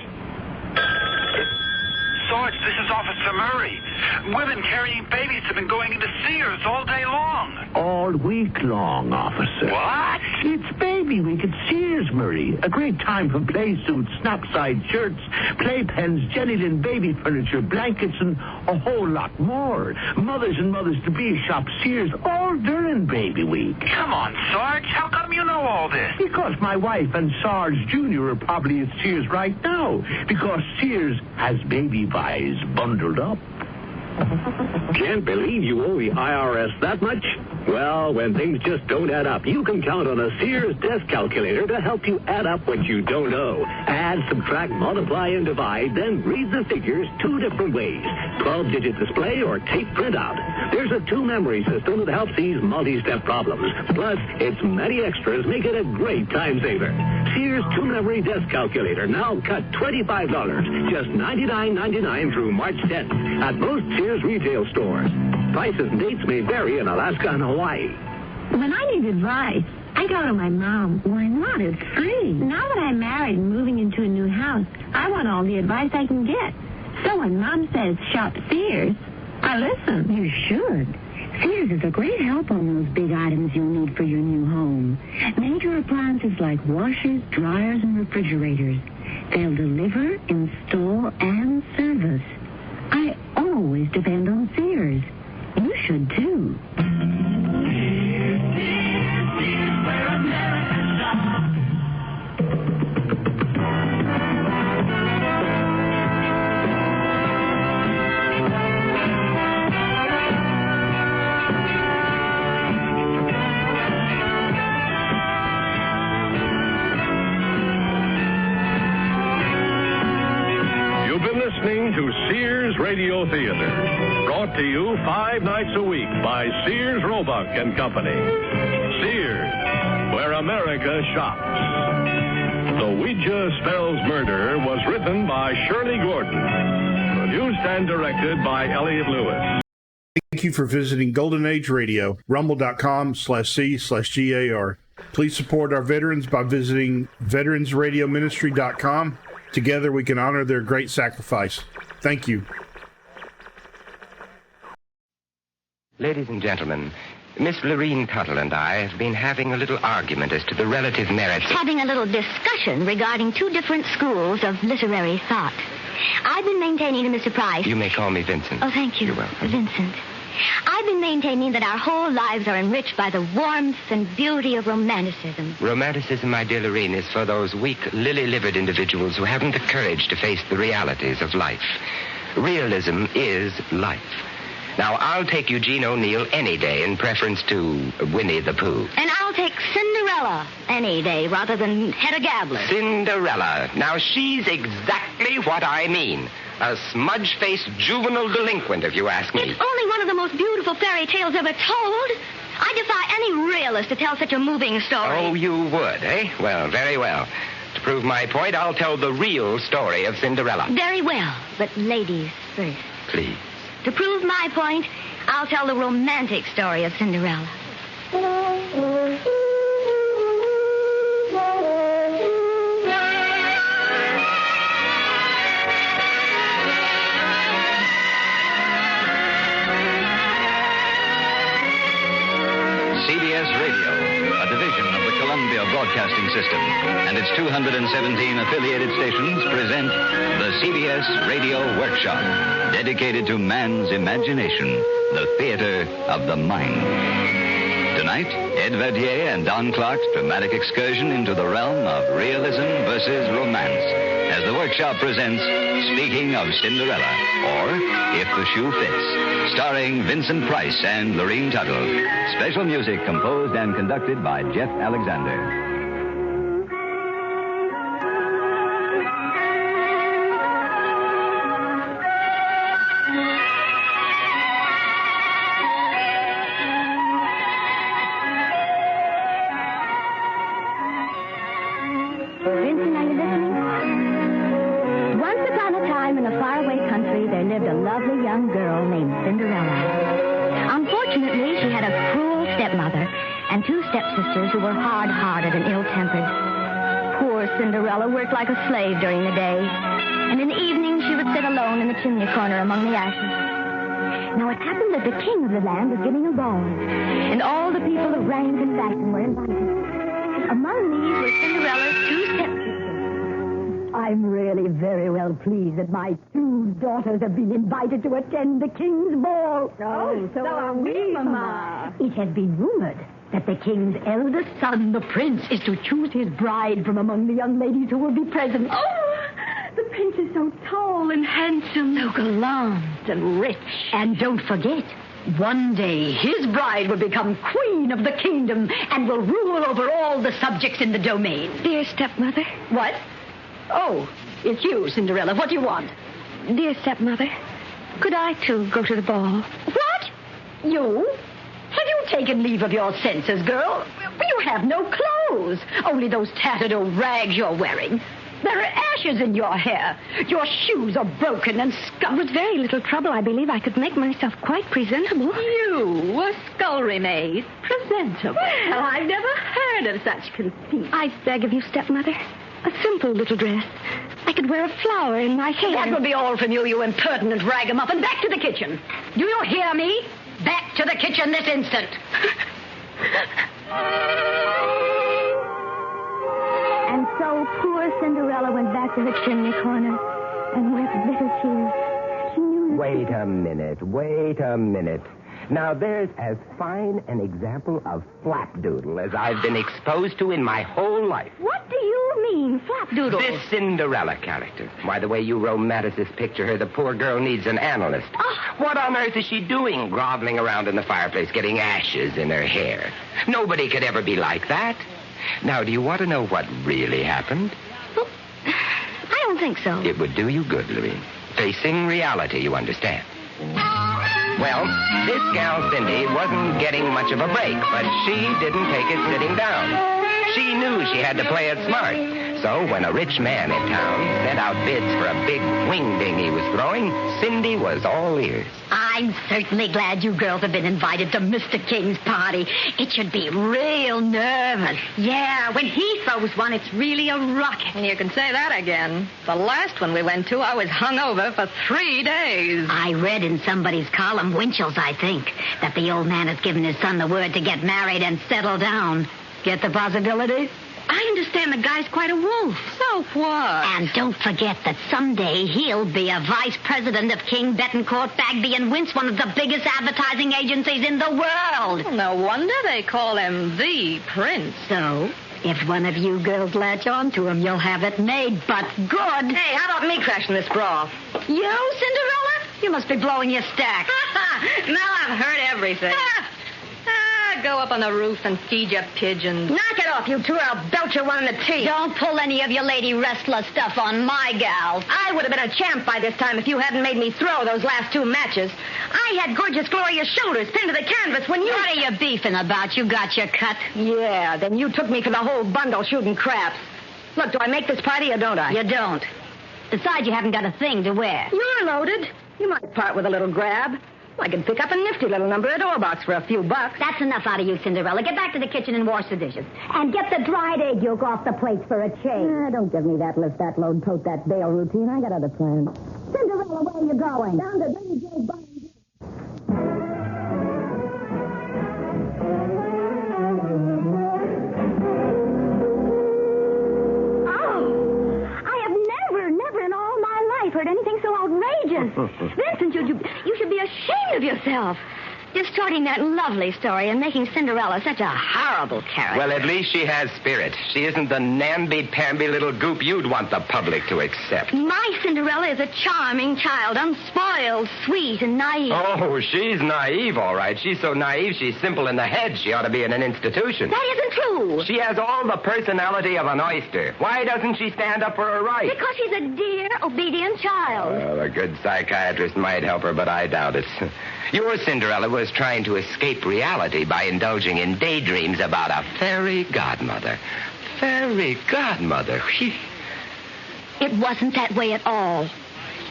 Sarge, this is Officer Murray. Women carrying babies have been going into Sears all day long. All week long, officer. What? It's Baby Week at Sears, Murray. A great time for play suits, snap-side shirts, playpens, Jenny Lynn baby furniture, blankets, and a whole lot more. Mothers and mothers-to-be shop Sears all during Baby Week. Come on, Sarge. How come you know all this? Because my wife and Sarge Jr. are probably at Sears right now. Because Sears has baby buys bundled up. Can't believe you owe the IRS that much? Well, when things just don't add up, you can count on a Sears desk calculator to help you add up what you don't owe. Add, subtract, multiply, and divide, then read the figures 2 different ways. 12-digit display or tape printout. There's a 2-memory system that helps these multi-step problems. Plus, its many extras make it a great time saver. Sears 2-memory desk calculator now cut $25, just $99.99 through March 10th at most Sears retail stores. Prices and dates may vary in Alaska and Hawaii. When I need advice, I go to my mom. Why not? It's free. Now that I'm married and moving into a new house, I want all the advice I can get. So when Mom says shop Sears, I listen. You should. Sears is a great help on those big items you'll need for your new home. Major appliances like washers, dryers, and refrigerators. They'll deliver, install, and service. I always depend on Sears. You should, too. You've been listening to Sears Radio Theater, brought to you 5 nights a week by Sears Roebuck and Company. Sears, where America shops. The Ouija Spells Murder was written by Shirley Gordon. Produced and directed by Elliot Lewis. Thank you for visiting Golden Age Radio, rumble.com/C/GAR. Please support our veterans by visiting veteransradioministry.com. Together we can honor their great sacrifice. Thank you. Ladies and gentlemen, Miss Lorene Tuttle and I have been having a little argument as to the relative merits of... Having a little discussion regarding two different schools of literary thought. I've been maintaining to Mr. Price... You may call me Vincent. Oh, thank you. You're welcome. Vincent. I've been maintaining that our whole lives are enriched by the warmth and beauty of romanticism. Romanticism, my dear Lorene, is for those weak, lily-livered individuals who haven't the courage to face the realities of life. Realism is life. Now, I'll take Eugene O'Neill any day in preference to Winnie the Pooh. And I'll take Cinderella any day rather than Hedda Gabler. Cinderella. Now, she's exactly what I mean. A smudge-faced juvenile delinquent, if you ask me. It's only one of the most beautiful fairy tales ever told. I defy any realist to tell such a moving story. Oh, you would, eh? Well, very well. To prove my point, I'll tell the real story of Cinderella. Very well, but ladies first. Please. To prove my point, I'll tell the romantic story of Cinderella. CBS Radio, a division of the Columbia Broadcasting System, and its 217 affiliated stations present the CBS Radio Workshop, dedicated to man's imagination, the theater of the mind. Tonight, Ed Verdier and Don Clark's dramatic excursion into the realm of realism versus romance, as the workshop presents Speaking of Cinderella, or If the Shoe Fits, starring Vincent Price and Lorene Tuttle. Special music composed and conducted by Jeff Alexander. Who were hard-hearted and ill-tempered. Poor Cinderella worked like a slave during the day, and in the evening she would sit alone in the chimney corner among the ashes. Now it happened that the king of the land was giving a ball, and all the people of rank and fashion were invited. Among these were Cinderella's two stepsisters. I'm really very well pleased that my two daughters have been invited to attend the king's ball. Oh, so are we, Mama. It has been rumored that the king's eldest son, the prince, is to choose his bride from among the young ladies who will be present. Oh, the prince is so tall and handsome, so gallant and rich. And don't forget, one day his bride will become queen of the kingdom and will rule over all the subjects in the domain. Dear stepmother. What? Oh, it's you, Cinderella. What do you want? Dear stepmother, could I, too, go to the ball? What? You? Have you taken leave of your senses, girl? You have no clothes. Only those tattered old rags you're wearing. There are ashes in your hair. Your shoes are broken and scuffed. With very little trouble, I believe I could make myself quite presentable. You, a scullery maid, presentable. Well, I've never heard of such conceit. I beg of you, stepmother, a simple little dress. I could wear a flower in my hair. That will be all from you, you impertinent ragamuffin. Back to the kitchen. Do you hear me? Back to the kitchen this instant. And so poor Cinderella went back to the chimney corner and wept bitter tears. She knew... Wait a minute. Now, there's as fine an example of flapdoodle as I've been exposed to in my whole life. What do you mean, flapdoodle? This Cinderella character. Why, the way you romanticists picture her, the poor girl needs an analyst. What on earth is she doing groveling around in the fireplace getting ashes in her hair? Nobody could ever be like that. Now, do you want to know what really happened? Well, I don't think so. It would do you good, Lorene. Facing reality, you understand. Well, this gal Cindy wasn't getting much of a break, but she didn't take it sitting down. She knew she had to play it smart. So when a rich man in town sent out bids for a big wing ding he was throwing, Cindy was all ears. I'm certainly glad you girls have been invited to Mr. King's party. It should be real nervous. Yeah, when he throws one, it's really a rocket. You can say that again. The last one we went to, I was hungover for 3 days. I read in somebody's column, Winchell's, I think, that the old man has given his son the word to get married and settle down. Get the possibility? I understand the guy's quite a wolf. So what? And don't forget that someday he'll be a vice president of King, Betancourt, Bagby, and Wince, one of the biggest advertising agencies in the world. Well, no wonder they call him the Prince. So, if one of you girls latch on to him, you'll have it made, but good. Hey, how about me crashing this brawl? You, Cinderella? You must be blowing your stack. Now I've heard everything. Go up on the roof and feed your pigeons. Knock it off, you two, or I'll belt you one in the teeth. Don't pull any of your lady wrestler stuff on my gal. I would have been a champ by this time if you hadn't made me throw those last 2 matches. I had gorgeous, glorious shoulders pinned to the canvas when you... What are you beefing about? You got your cut. Yeah, then you took me for the whole bundle shooting craps. Look, do I make this party or don't I? You don't. Besides, you haven't got a thing to wear. You're loaded. You might part with a little grab. I can pick up a nifty little number at Orbox for a few bucks. That's enough out of you, Cinderella. Get back to the kitchen and wash the dishes. And get the dried egg yolk off the plates for a change. Don't give me that lift, that load, tote that bail routine. I got other plans. Cinderella, where are you going? Down to Billy Joe's bar. Heard anything so outrageous. Vincent, you should be ashamed of yourself. Distorting that lovely story and making Cinderella such a horrible character. Well, at least she has spirit. She isn't the namby-pamby little goop you'd want the public to accept. My Cinderella is a charming child, unspoiled, sweet, and naive. Oh, she's naive, all right. She's so naive, she's simple in the head. She ought to be in an institution. That isn't true. She has all the personality of an oyster. Why doesn't she stand up for her rights? Because she's a dear, obedient child. Well, a good psychiatrist might help her, but I doubt it. Your Cinderella was trying to escape reality by indulging in daydreams about a fairy godmother. Fairy godmother. It wasn't that way at all.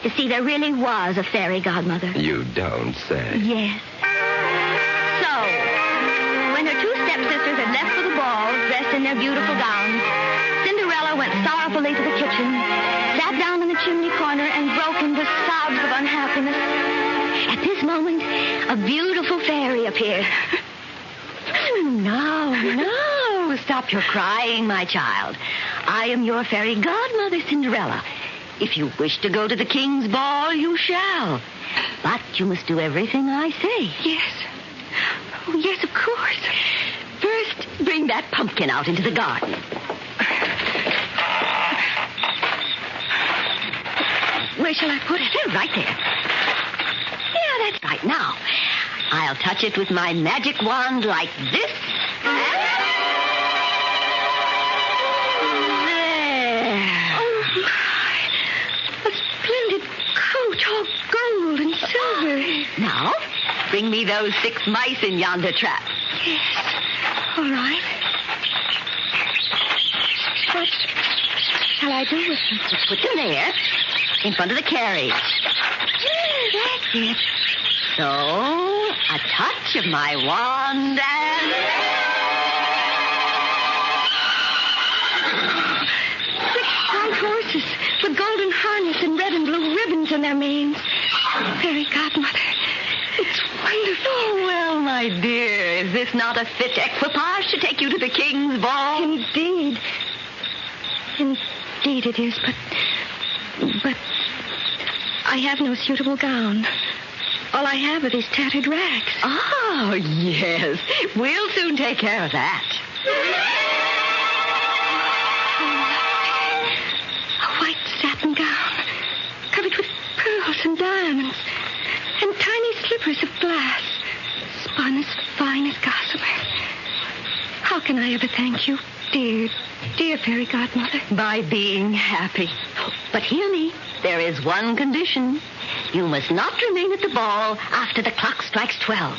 You see, there really was a fairy godmother. You don't say. Yes. So, when her 2 stepsisters had left for the ball, dressed in their beautiful gowns, Cinderella went sorrowfully to the kitchen, sat down in the chimney corner, and broke into sobs of unhappiness. At this moment, a beautiful fairy appeared. No. Stop your crying, my child. I am your fairy godmother, Cinderella. If you wish to go to the king's ball, you shall. But you must do everything I say. Yes. Oh, yes, of course. First, bring that pumpkin out into the garden. Where shall I put it? Right there. Yeah, that's right. Now, I'll touch it with my magic wand like this. There. Oh, my. A splendid coat, all gold and silver. Now, bring me those 6 mice in yonder trap. Yes. All right. What shall I do with them? Just put them there, in front of the carriage. That's it. So, a touch of my wand and... 6 white horses with golden harness and red and blue ribbons on their manes. Fairy godmother, it's wonderful. Oh, well, my dear, is this not a fit equipage to take you to the king's ball? Indeed. Indeed it is, but I have no suitable gown. All I have are these tattered rags. Oh, yes. We'll soon take care of that. A white satin gown, covered with pearls and diamonds, and tiny slippers of glass, spun as fine as gossamer. How can I ever thank you, dear, dear fairy godmother? By being happy. But hear me. There is one condition. You must not remain at the ball after the clock strikes 12.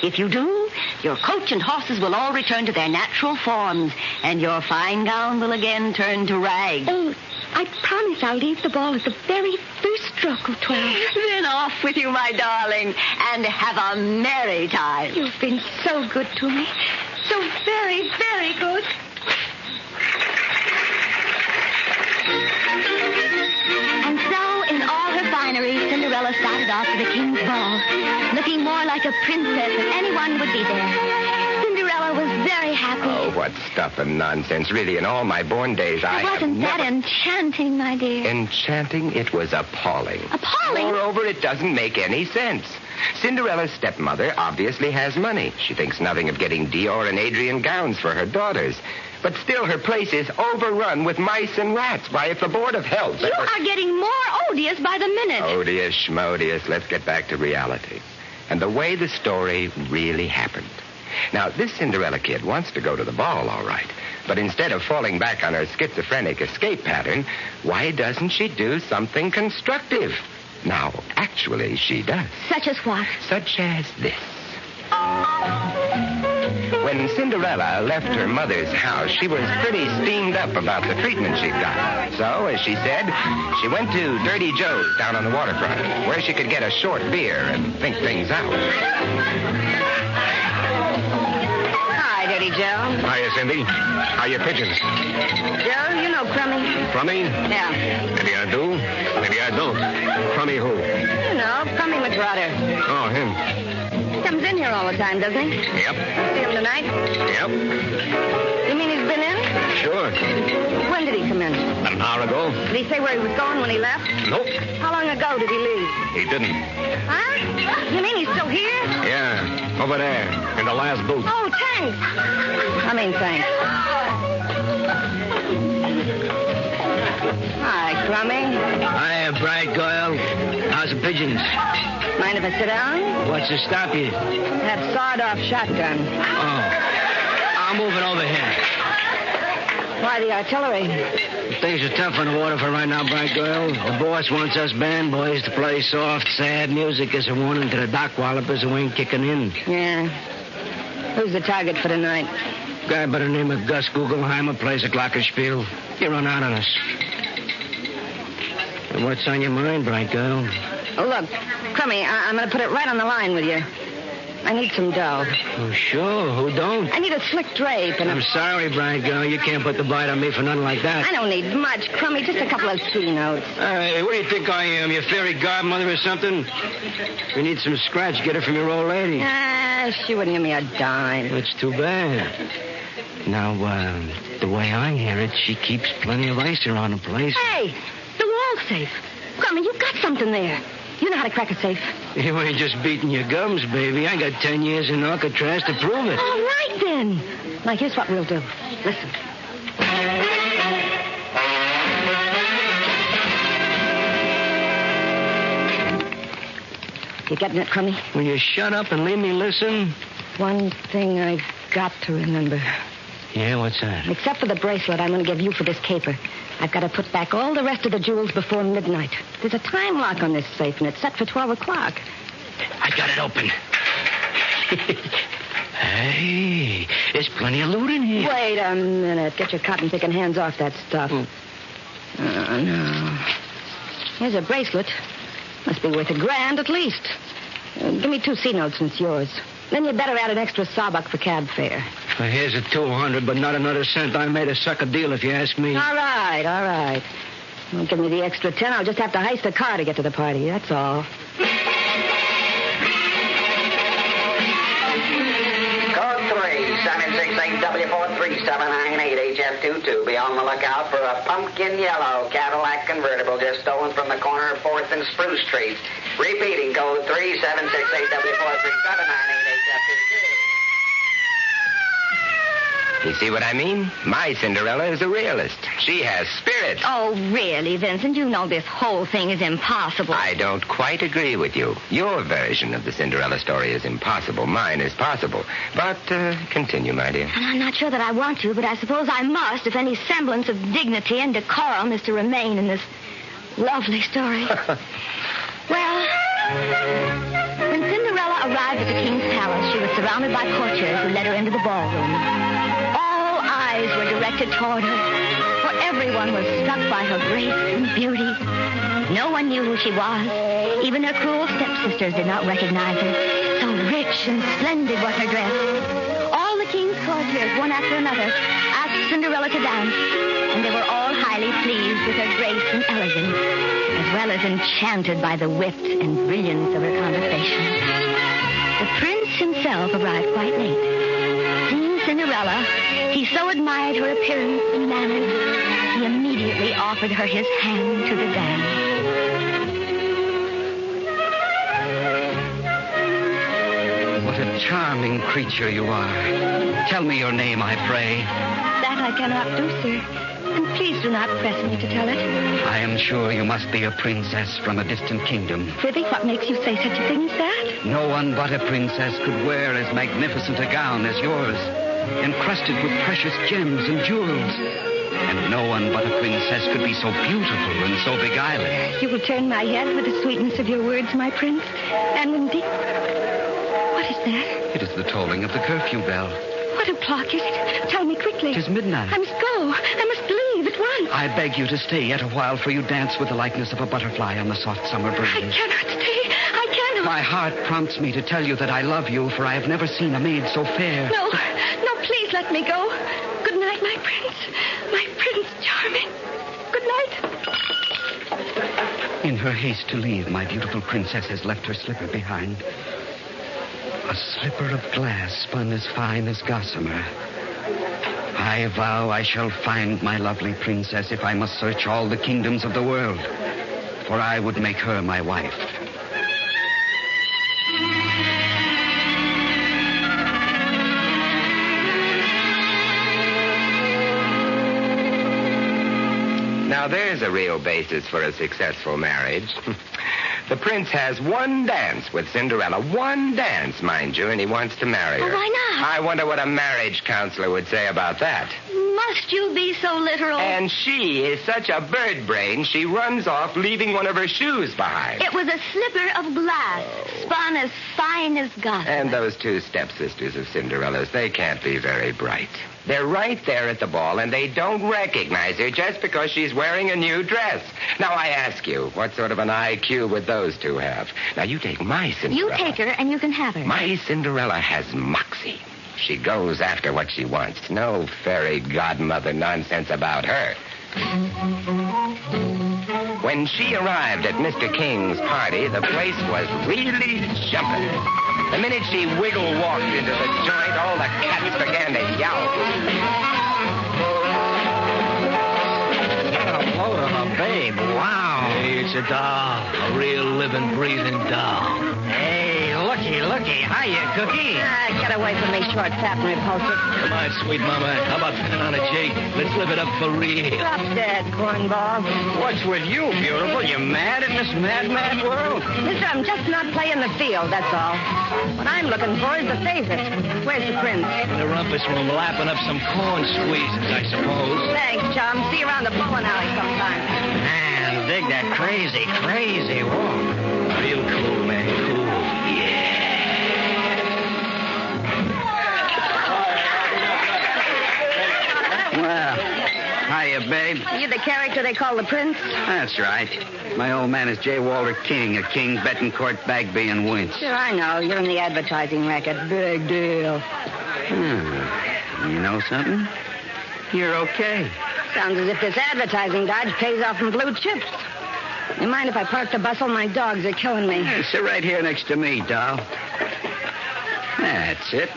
If you do, your coach and horses will all return to their natural forms, and your fine gown will again turn to rags. Oh, I promise I'll leave the ball at the very first stroke of 12. Then off with you, my darling, and have a merry time. You've been so good to me. So very, very good. And so, in all her finery, Cinderella started off to the king's ball, looking more like a princess than anyone would be there. Cinderella was very happy. Oh, what stuff and nonsense. Really, in all my born days, I have Wasn't that never... enchanting, my dear? Enchanting? It was appalling. Appalling? Moreover, it doesn't make any sense. Cinderella's stepmother obviously has money. She thinks nothing of getting Dior and Adrian gowns for her daughters. But still, her place is overrun with mice and rats. Why, if the Board of Health... You are getting more odious by the minute. Odious, schmodious. Let's get back to reality. And the way the story really happened. Now, this Cinderella kid wants to go to the ball, all right. But instead of falling back on her schizophrenic escape pattern, why doesn't she do something constructive? Now, actually, she does. Such as what? Such as this. When Cinderella left her mother's house, she was pretty steamed up about the treatment she'd got. So, as she said, she went to Dirty Joe's down on the waterfront, where she could get a short beer and think things out. Hi, Dirty Joe. Hiya, Cindy. How your pigeons? Joe, you know Crummy. Crummy? Yeah. Maybe I do. Maybe I don't. Crummy who? You know, Crummy McGrutter. Oh, him. Comes in here all the time, doesn't he? Yep. See him tonight? Yep. You mean he's been in? Sure. When did he come in? About an hour ago. Did he say where he was going when he left? Nope. How long ago did he leave? He didn't. Huh? You mean he's still here? Yeah. Over there. In the last booth. Oh, thanks. I mean, thanks. Hi, Crummy. Hiya, bright girl. How's the pigeons? Mind if I sit down? What's to stop you? That sawed-off shotgun. Oh. I'm moving over here. Why the artillery? Things are tough on the water for right now, bright girl. The boss wants us band boys to play soft, sad music as a warning to the dock wallopers who ain't kicking in. Yeah. Who's the target for tonight? Guy by the name of Gus Gugelheimer plays a glockenspiel. He run out on us. And what's on your mind, bright girl? Oh, look, Crummy, I'm going to put it right on the line with you. I need some dough. Oh, sure. Who don't? I need a slick drape and I'm sorry, bright girl. You can't put the bite on me for nothing like that. I don't need much, Crummy. Just a couple of C-notes. What do you think I am? Your fairy godmother or something? We need some scratch. Get it from your old lady. She wouldn't give me a dime. That's too bad. Now, the way I hear it, she keeps plenty of ice around the place. Hey, the wall safe. Crummy, you've got something there. You know how to crack a safe. You ain't just beating your gums, baby. I got 10 years in Alcatraz to prove it. All right, then. Now, here's what we'll do. Listen. You getting it, Crummy? Will you shut up and leave me listen? One thing I've got to remember. Yeah, what's that? Except for the bracelet I'm going to give you for this caper. I've got to put back all the rest of the jewels before midnight. There's a time lock on this safe, and it's set for 12 o'clock. I got it open. Hey, there's plenty of loot in here. Wait a minute. Get your cotton-picking hands off that stuff. Oh, no. Here's a bracelet. Must be worth $1,000 at least. Give me 2 C-notes and it's yours. Then you better add an extra sawbuck for cab fare. Well, here's a $200, but not another cent. I made a sucker deal, if you ask me. All right. Don't give me the extra 10. I'll just have to heist a car to get to the party. That's all. Code 3-768-W43798 HF22. Be on the lookout for a pumpkin yellow Cadillac convertible just stolen from the corner of 4th and Spruce Street. Repeating, code 3-768-W43798 HF22. You see what I mean? My Cinderella is a realist. She has spirit. Oh, really, Vincent? You know this whole thing is impossible. I don't quite agree with you. Your version of the Cinderella story is impossible. Mine is possible. But continue, my dear. And I'm not sure that I want to, but I suppose I must if any semblance of dignity and decorum is to remain in this lovely story. Well, when Cinderella arrived arrived at the king's palace, she was surrounded by courtiers who led her into the ballroom. All eyes were directed toward her, for everyone was struck by her grace and beauty. No one knew who she was. Even her cruel stepsisters did not recognize her. So rich and splendid was her dress. All the king's courtiers, one after another, asked Cinderella to dance, and they were all highly pleased with her grace and elegance, as well as enchanted by the wit and brilliance of her conversation. The prince himself arrived quite late. Seeing Cinderella, he so admired her appearance and manners, he immediately offered her his hand to the dance. What a charming creature you are. Tell me your name, I pray. That I cannot do, sir. And please do not press me to tell it. I am sure you must be a princess from a distant kingdom. Prithee, what makes you say such a thing as that? No one but a princess could wear as magnificent a gown as yours, encrusted with precious gems and jewels. And no one but a princess could be so beautiful and so beguiling. You will turn my head with the sweetness of your words, my prince. And indeed... What is that? It is the tolling of the curfew bell. What o'clock is it? Tell me quickly. It is midnight. I must go. I must leave at once. I beg you to stay yet a while, for you dance with the likeness of a butterfly on the soft summer breeze. I cannot stay. I cannot. My heart prompts me to tell you that I love you, for I have never seen a maid so fair. No, please let me go. Good night, my prince. My Prince Charming. Good night. In her haste to leave, my beautiful princess has left her slipper behind. A slipper of glass spun as fine as gossamer. I vow I shall find my lovely princess if I must search all the kingdoms of the world, for I would make her my wife. Now, there's a real basis for a successful marriage. The prince has one dance with Cinderella. One dance, mind you, and he wants to marry her. Well, why not? I wonder what a marriage counselor would say about that. Must you be so literal? And she is such a bird brain, she runs off leaving one of her shoes behind. It was a slipper of glass, spun as fine as gossamer. And those two stepsisters of Cinderella's, they can't be very bright. They're right there at the ball, and they don't recognize her just because she's wearing a new dress. Now, I ask you, what sort of an IQ would those two have? Now, you take my Cinderella. You take her, and you can have her. My Cinderella has moxie. She goes after what she wants. No fairy godmother nonsense about her. When she arrived at Mr. King's party, the place was really jumping. The minute she wiggle-walked into the joint, all the cats began to yowl. What a load of a babe. Wow. Hey, it's a doll. A real living, breathing doll. Hey, looky. Hiya, Cookie. Get away from me, short, fat, and repulsive. Come on, sweet mama. How about pinning on a Jake? Let's live it up for real. Drop dead, cornball. What's with you, beautiful? You mad in this mad world? Mister, I'm just not playing the field, that's all. What I'm looking for is the favorite. Where's the prince? In the rumpus room, lapping up some corn squeezes, I suppose. Thanks, chum. See you around the bowling alley sometime. Man, dig that crazy walk. Real cool, man. Cool. Well, hiya, babe. You the character they call the prince? That's right. My old man is J. Walter King, of King, Betancourt, Bagby, and Winch. Sure, I know. You're in the advertising racket. Big deal. You know something? You're okay. Sounds as if this advertising dodge pays off in blue chips. You mind if I park the bustle? My dogs are killing me. Hey, sit right here next to me, doll. That's it.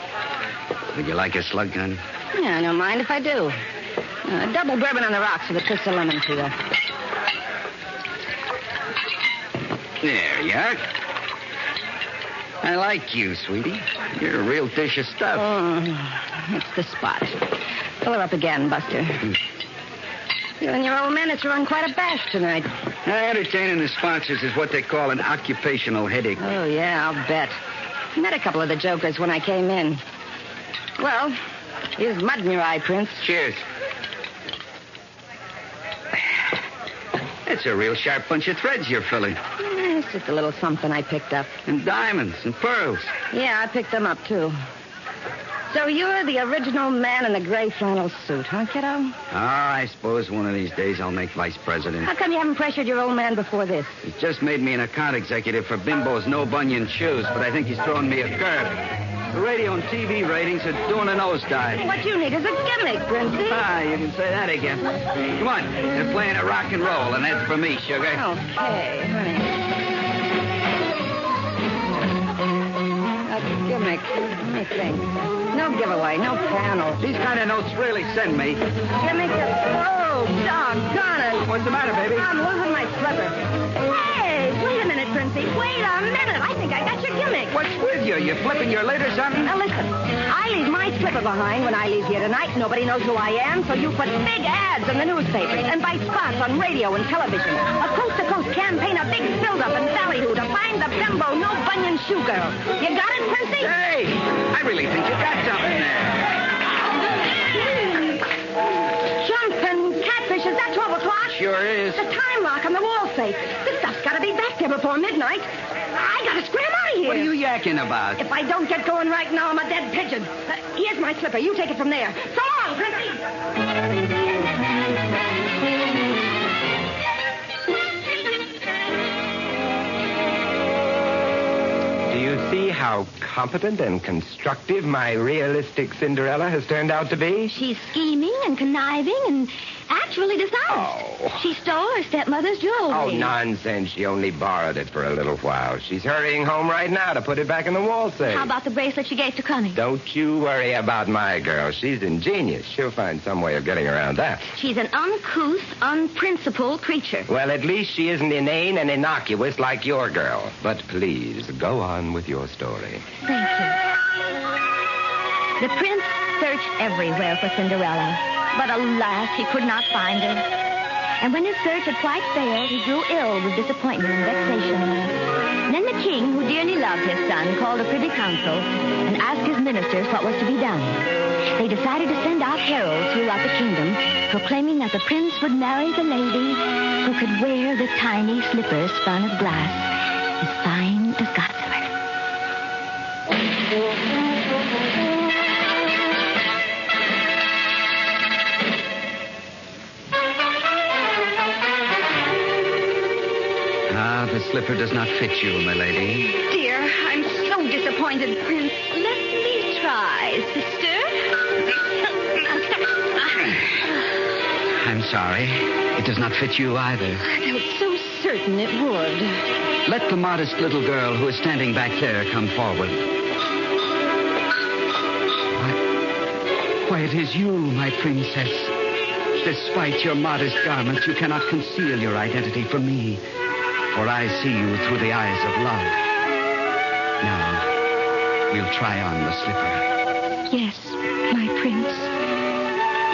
Would you like a slug gun? Yeah, I don't mind if I do. Double bourbon on the rocks with a twist of lemon to you. There you are. I like you, sweetie. You're a real dish of stuff. It's the spot. Fill her up again, Buster. You and your old man are throwing quite a bash tonight. Entertaining the sponsors is what they call an occupational headache. Oh, yeah, I'll bet. Met a couple of the jokers when I came in. Well, here's mud in your eye, Prince. Cheers. It's a real sharp bunch of threads you're filling. It's just a little something I picked up. And diamonds and pearls. Yeah, I picked them up, too. So you're the original man in the gray flannel suit, huh, kiddo? I suppose one of these days I'll make vice president. How come you haven't pressured your old man before this? He's just made me an account executive for Bimbo's No Bunion shoes, but I think he's throwing me a curve. The radio and TV ratings are doing a nosedive. What you need is a gimmick, Princey. Ah, you can say that again. Come on, they're playing a rock and roll, and that's for me, sugar. Okay, honey. A gimmick. Let me think. No giveaway, no panel. These kind of notes really send me. Gimmick oh, doggone it. What's the matter, baby? I'm losing my slipper. Hey, wait a minute, Princey. Wait a minute. I think I got your gimmick. What's with you? You flipping your lid or something? Now, listen. I leave my slipper behind when I leave here tonight. Nobody knows who I am, so you put big ads in the newspapers and buy spots on radio and television. A coast-to-coast campaign, a big build-up and ballyhoo to find the Bimbo No Bunion shoe girl. You got it, Princey? Hey, I really think you got something there. Jumping catfish, is that 12 o'clock? Sure is. The time lock on the wall safe. This stuff's got to be back there before midnight. I got to scram out of here. What are you yakking about? If I don't get going right now, I'm a dead pigeon. Here's my slipper. You take it from there. So long, Princey. Do you see how competent and constructive my realistic Cinderella has turned out to be? She's scheming and conniving and actually dishonest. Oh. She stole her stepmother's jewelry. Oh, nonsense. She only borrowed it for a little while. She's hurrying home right now to put it back in the wall safe. How about the bracelet she gave to Crummy? Don't you worry about my girl. She's ingenious. She'll find some way of getting around that. She's an uncouth, unprincipled creature. Well, at least she isn't inane and innocuous like your girl. But please, go on with your story. Thank you. The prince searched everywhere for Cinderella, but alas, he could not find her. And when his search had quite failed, he grew ill with disappointment and vexation. Then the king, who dearly loved his son, called a privy council and asked his ministers what was to be done. They decided to send out heralds throughout the kingdom, proclaiming that the prince would marry the lady who could wear the tiny slippers spun of glass, as fine as gossamer. The slipper does not fit you, my lady. Dear, I'm so disappointed, Prince. Let me try, sister. I'm sorry. It does not fit you either. I felt so certain it would. Let the modest little girl who is standing back there come forward. Why, it is you, my princess. Despite your modest garments, you cannot conceal your identity from me. For I see you through the eyes of love. Now, we'll try on the slipper. Yes, my prince.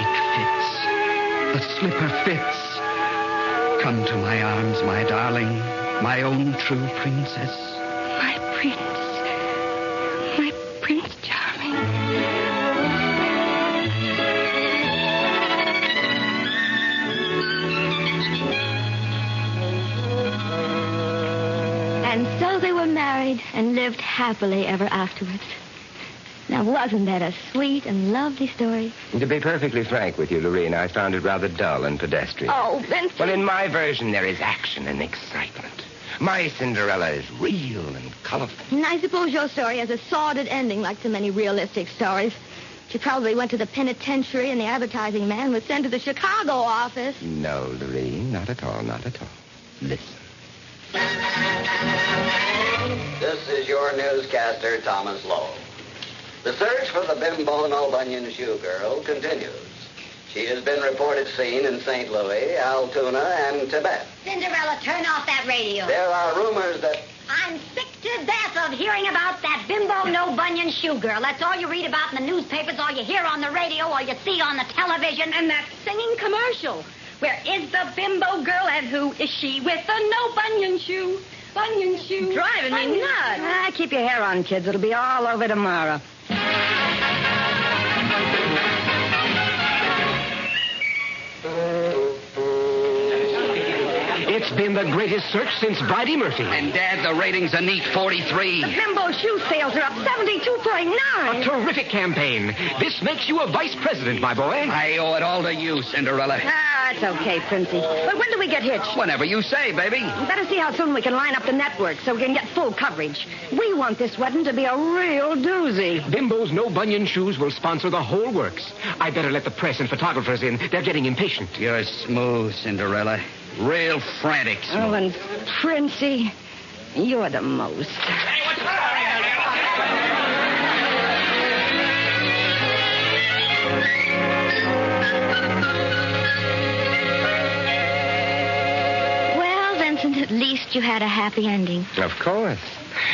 It fits. The slipper fits. Come to my arms, my darling, my own true princess. My prince. My prince charming. And so they were married and lived happily ever afterwards. Now, wasn't that a sweet and lovely story? To be perfectly frank with you, Lorene, I found it rather dull and pedestrian. Oh, Vincent. Well, in my version, there is action and excitement. My Cinderella is real and colorful. And I suppose your story has a sordid ending like so many realistic stories. She probably went to the penitentiary and the advertising man was sent to the Chicago office. No, Lorene, not at all, not at all. Listen. This is your newscaster, Thomas Lowe. The search for the Bimbo No Bunion shoe girl continues. She has been reported seen in St. Louis, Altoona, and Tibet. Cinderella, turn off that radio. There are rumors that... I'm sick to death of hearing about that Bimbo No Bunion shoe girl. That's all you read about in the newspapers, all you hear on the radio, all you see on the television. And that singing commercial. Where is the bimbo girl and who is she with the no bunion shoe? Bunion shoe. Driving me nuts. Keep your hair on, kids. It'll be all over tomorrow. been the greatest search since Bridie Murphy. And, Dad, the rating's a neat 43. The bimbo shoe sales are up 72.9. A terrific campaign. This makes you a vice president, my boy. I owe it all to you, Cinderella. Ah, it's okay, Princey. But when do we get hitched? Whenever you say, baby. We better see how soon we can line up the network so we can get full coverage. We want this wedding to be a real doozy. Bimbo's No Bunion Shoes will sponsor the whole works. I better let the press and photographers in. They're getting impatient. You're smooth, Cinderella. Real frantic smooth. Oh, and Princey, you're the most. Hey, what's the Well, Vincent, at least you had a happy ending. Of course.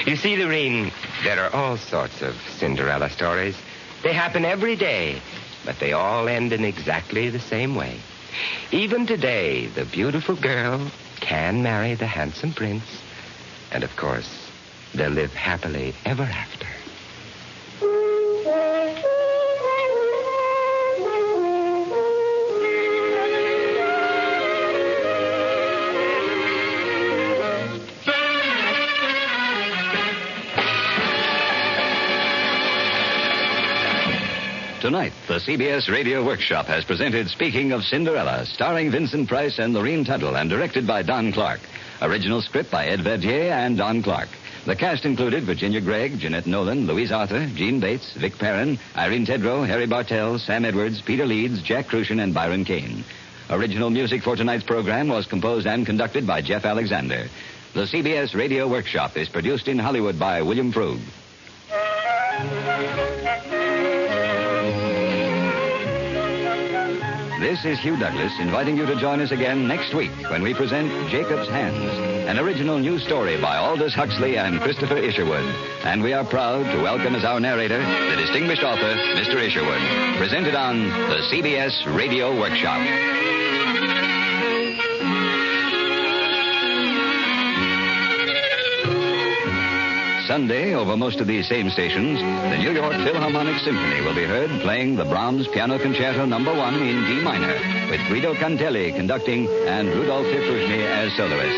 You see, Lorene, there are all sorts of Cinderella stories. They happen every day, but they all end in exactly the same way. Even today, the beautiful girl can marry the handsome prince. And, of course, they'll live happily ever after. Tonight, the CBS Radio Workshop has presented Speaking of Cinderella, starring Vincent Price and Lorene Tuttle, and directed by Don Clark. Original script by Ed Verdier and Don Clark. The cast included Virginia Gregg, Jeanette Nolan, Louise Arthur, Gene Bates, Vic Perrin, Irene Tedrow, Harry Bartell, Sam Edwards, Peter Leeds, Jack Crucian, and Byron Kane. Original music for tonight's program was composed and conducted by Jeff Alexander. The CBS Radio Workshop is produced in Hollywood by William Frug. This is Hugh Douglas inviting you to join us again next week when we present Jacob's Hands, an original new story by Aldous Huxley and Christopher Isherwood. And we are proud to welcome as our narrator the distinguished author, Mr. Isherwood, presented on the CBS Radio Workshop. Sunday, over most of these same stations, the New York Philharmonic Symphony will be heard playing the Brahms Piano Concerto No. 1 in D minor, with Guido Cantelli conducting and Rudolph Tirpushny as soloist.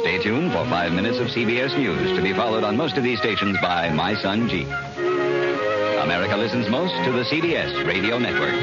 Stay tuned for 5 minutes of CBS News, to be followed on most of these stations by My Son Jeep. America listens most to the CBS Radio Network.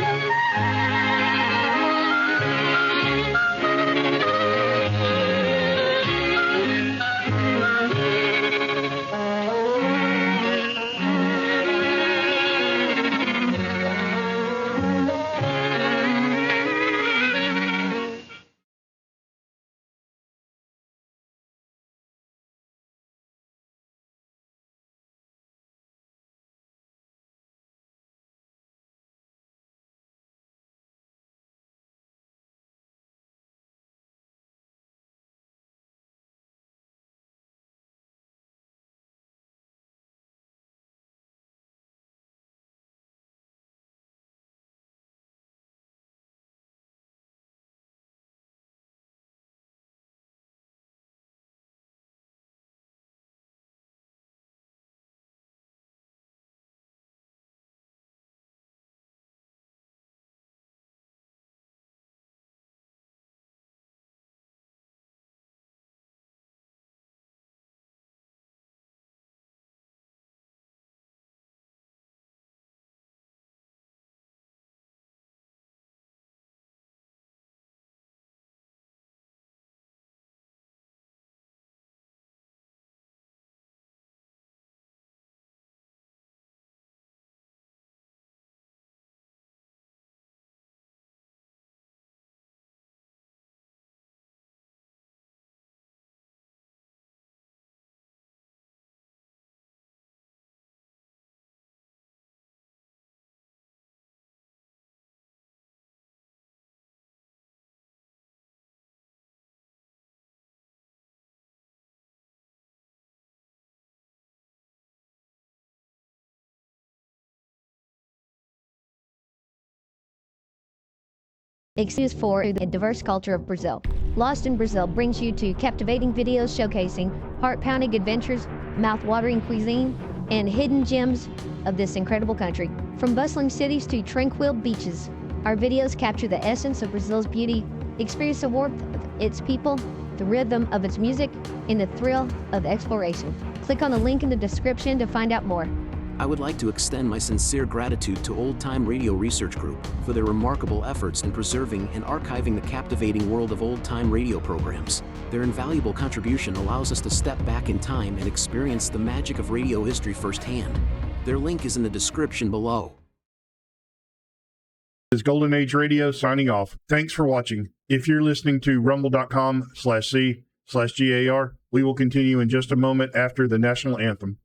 Excuse for a diverse culture of Brazil. Lost in Brazil brings you to captivating videos showcasing heart-pounding adventures, mouth-watering cuisine, and hidden gems of this incredible country. From bustling cities to tranquil beaches, our videos capture the essence of Brazil's beauty. Experience the warmth its people, the rhythm of its music, and the thrill of exploration. Click on the link in the description to find out more. I would like to extend my sincere gratitude to Old Time Radio Research Group for their remarkable efforts in preserving and archiving the captivating world of old-time radio programs. Their invaluable contribution allows us to step back in time and experience the magic of radio history firsthand. Their link is in the description below. This is Golden Age Radio signing off. Thanks for watching. If you're listening to rumble.com/c/GAR, we will continue in just a moment after the national anthem.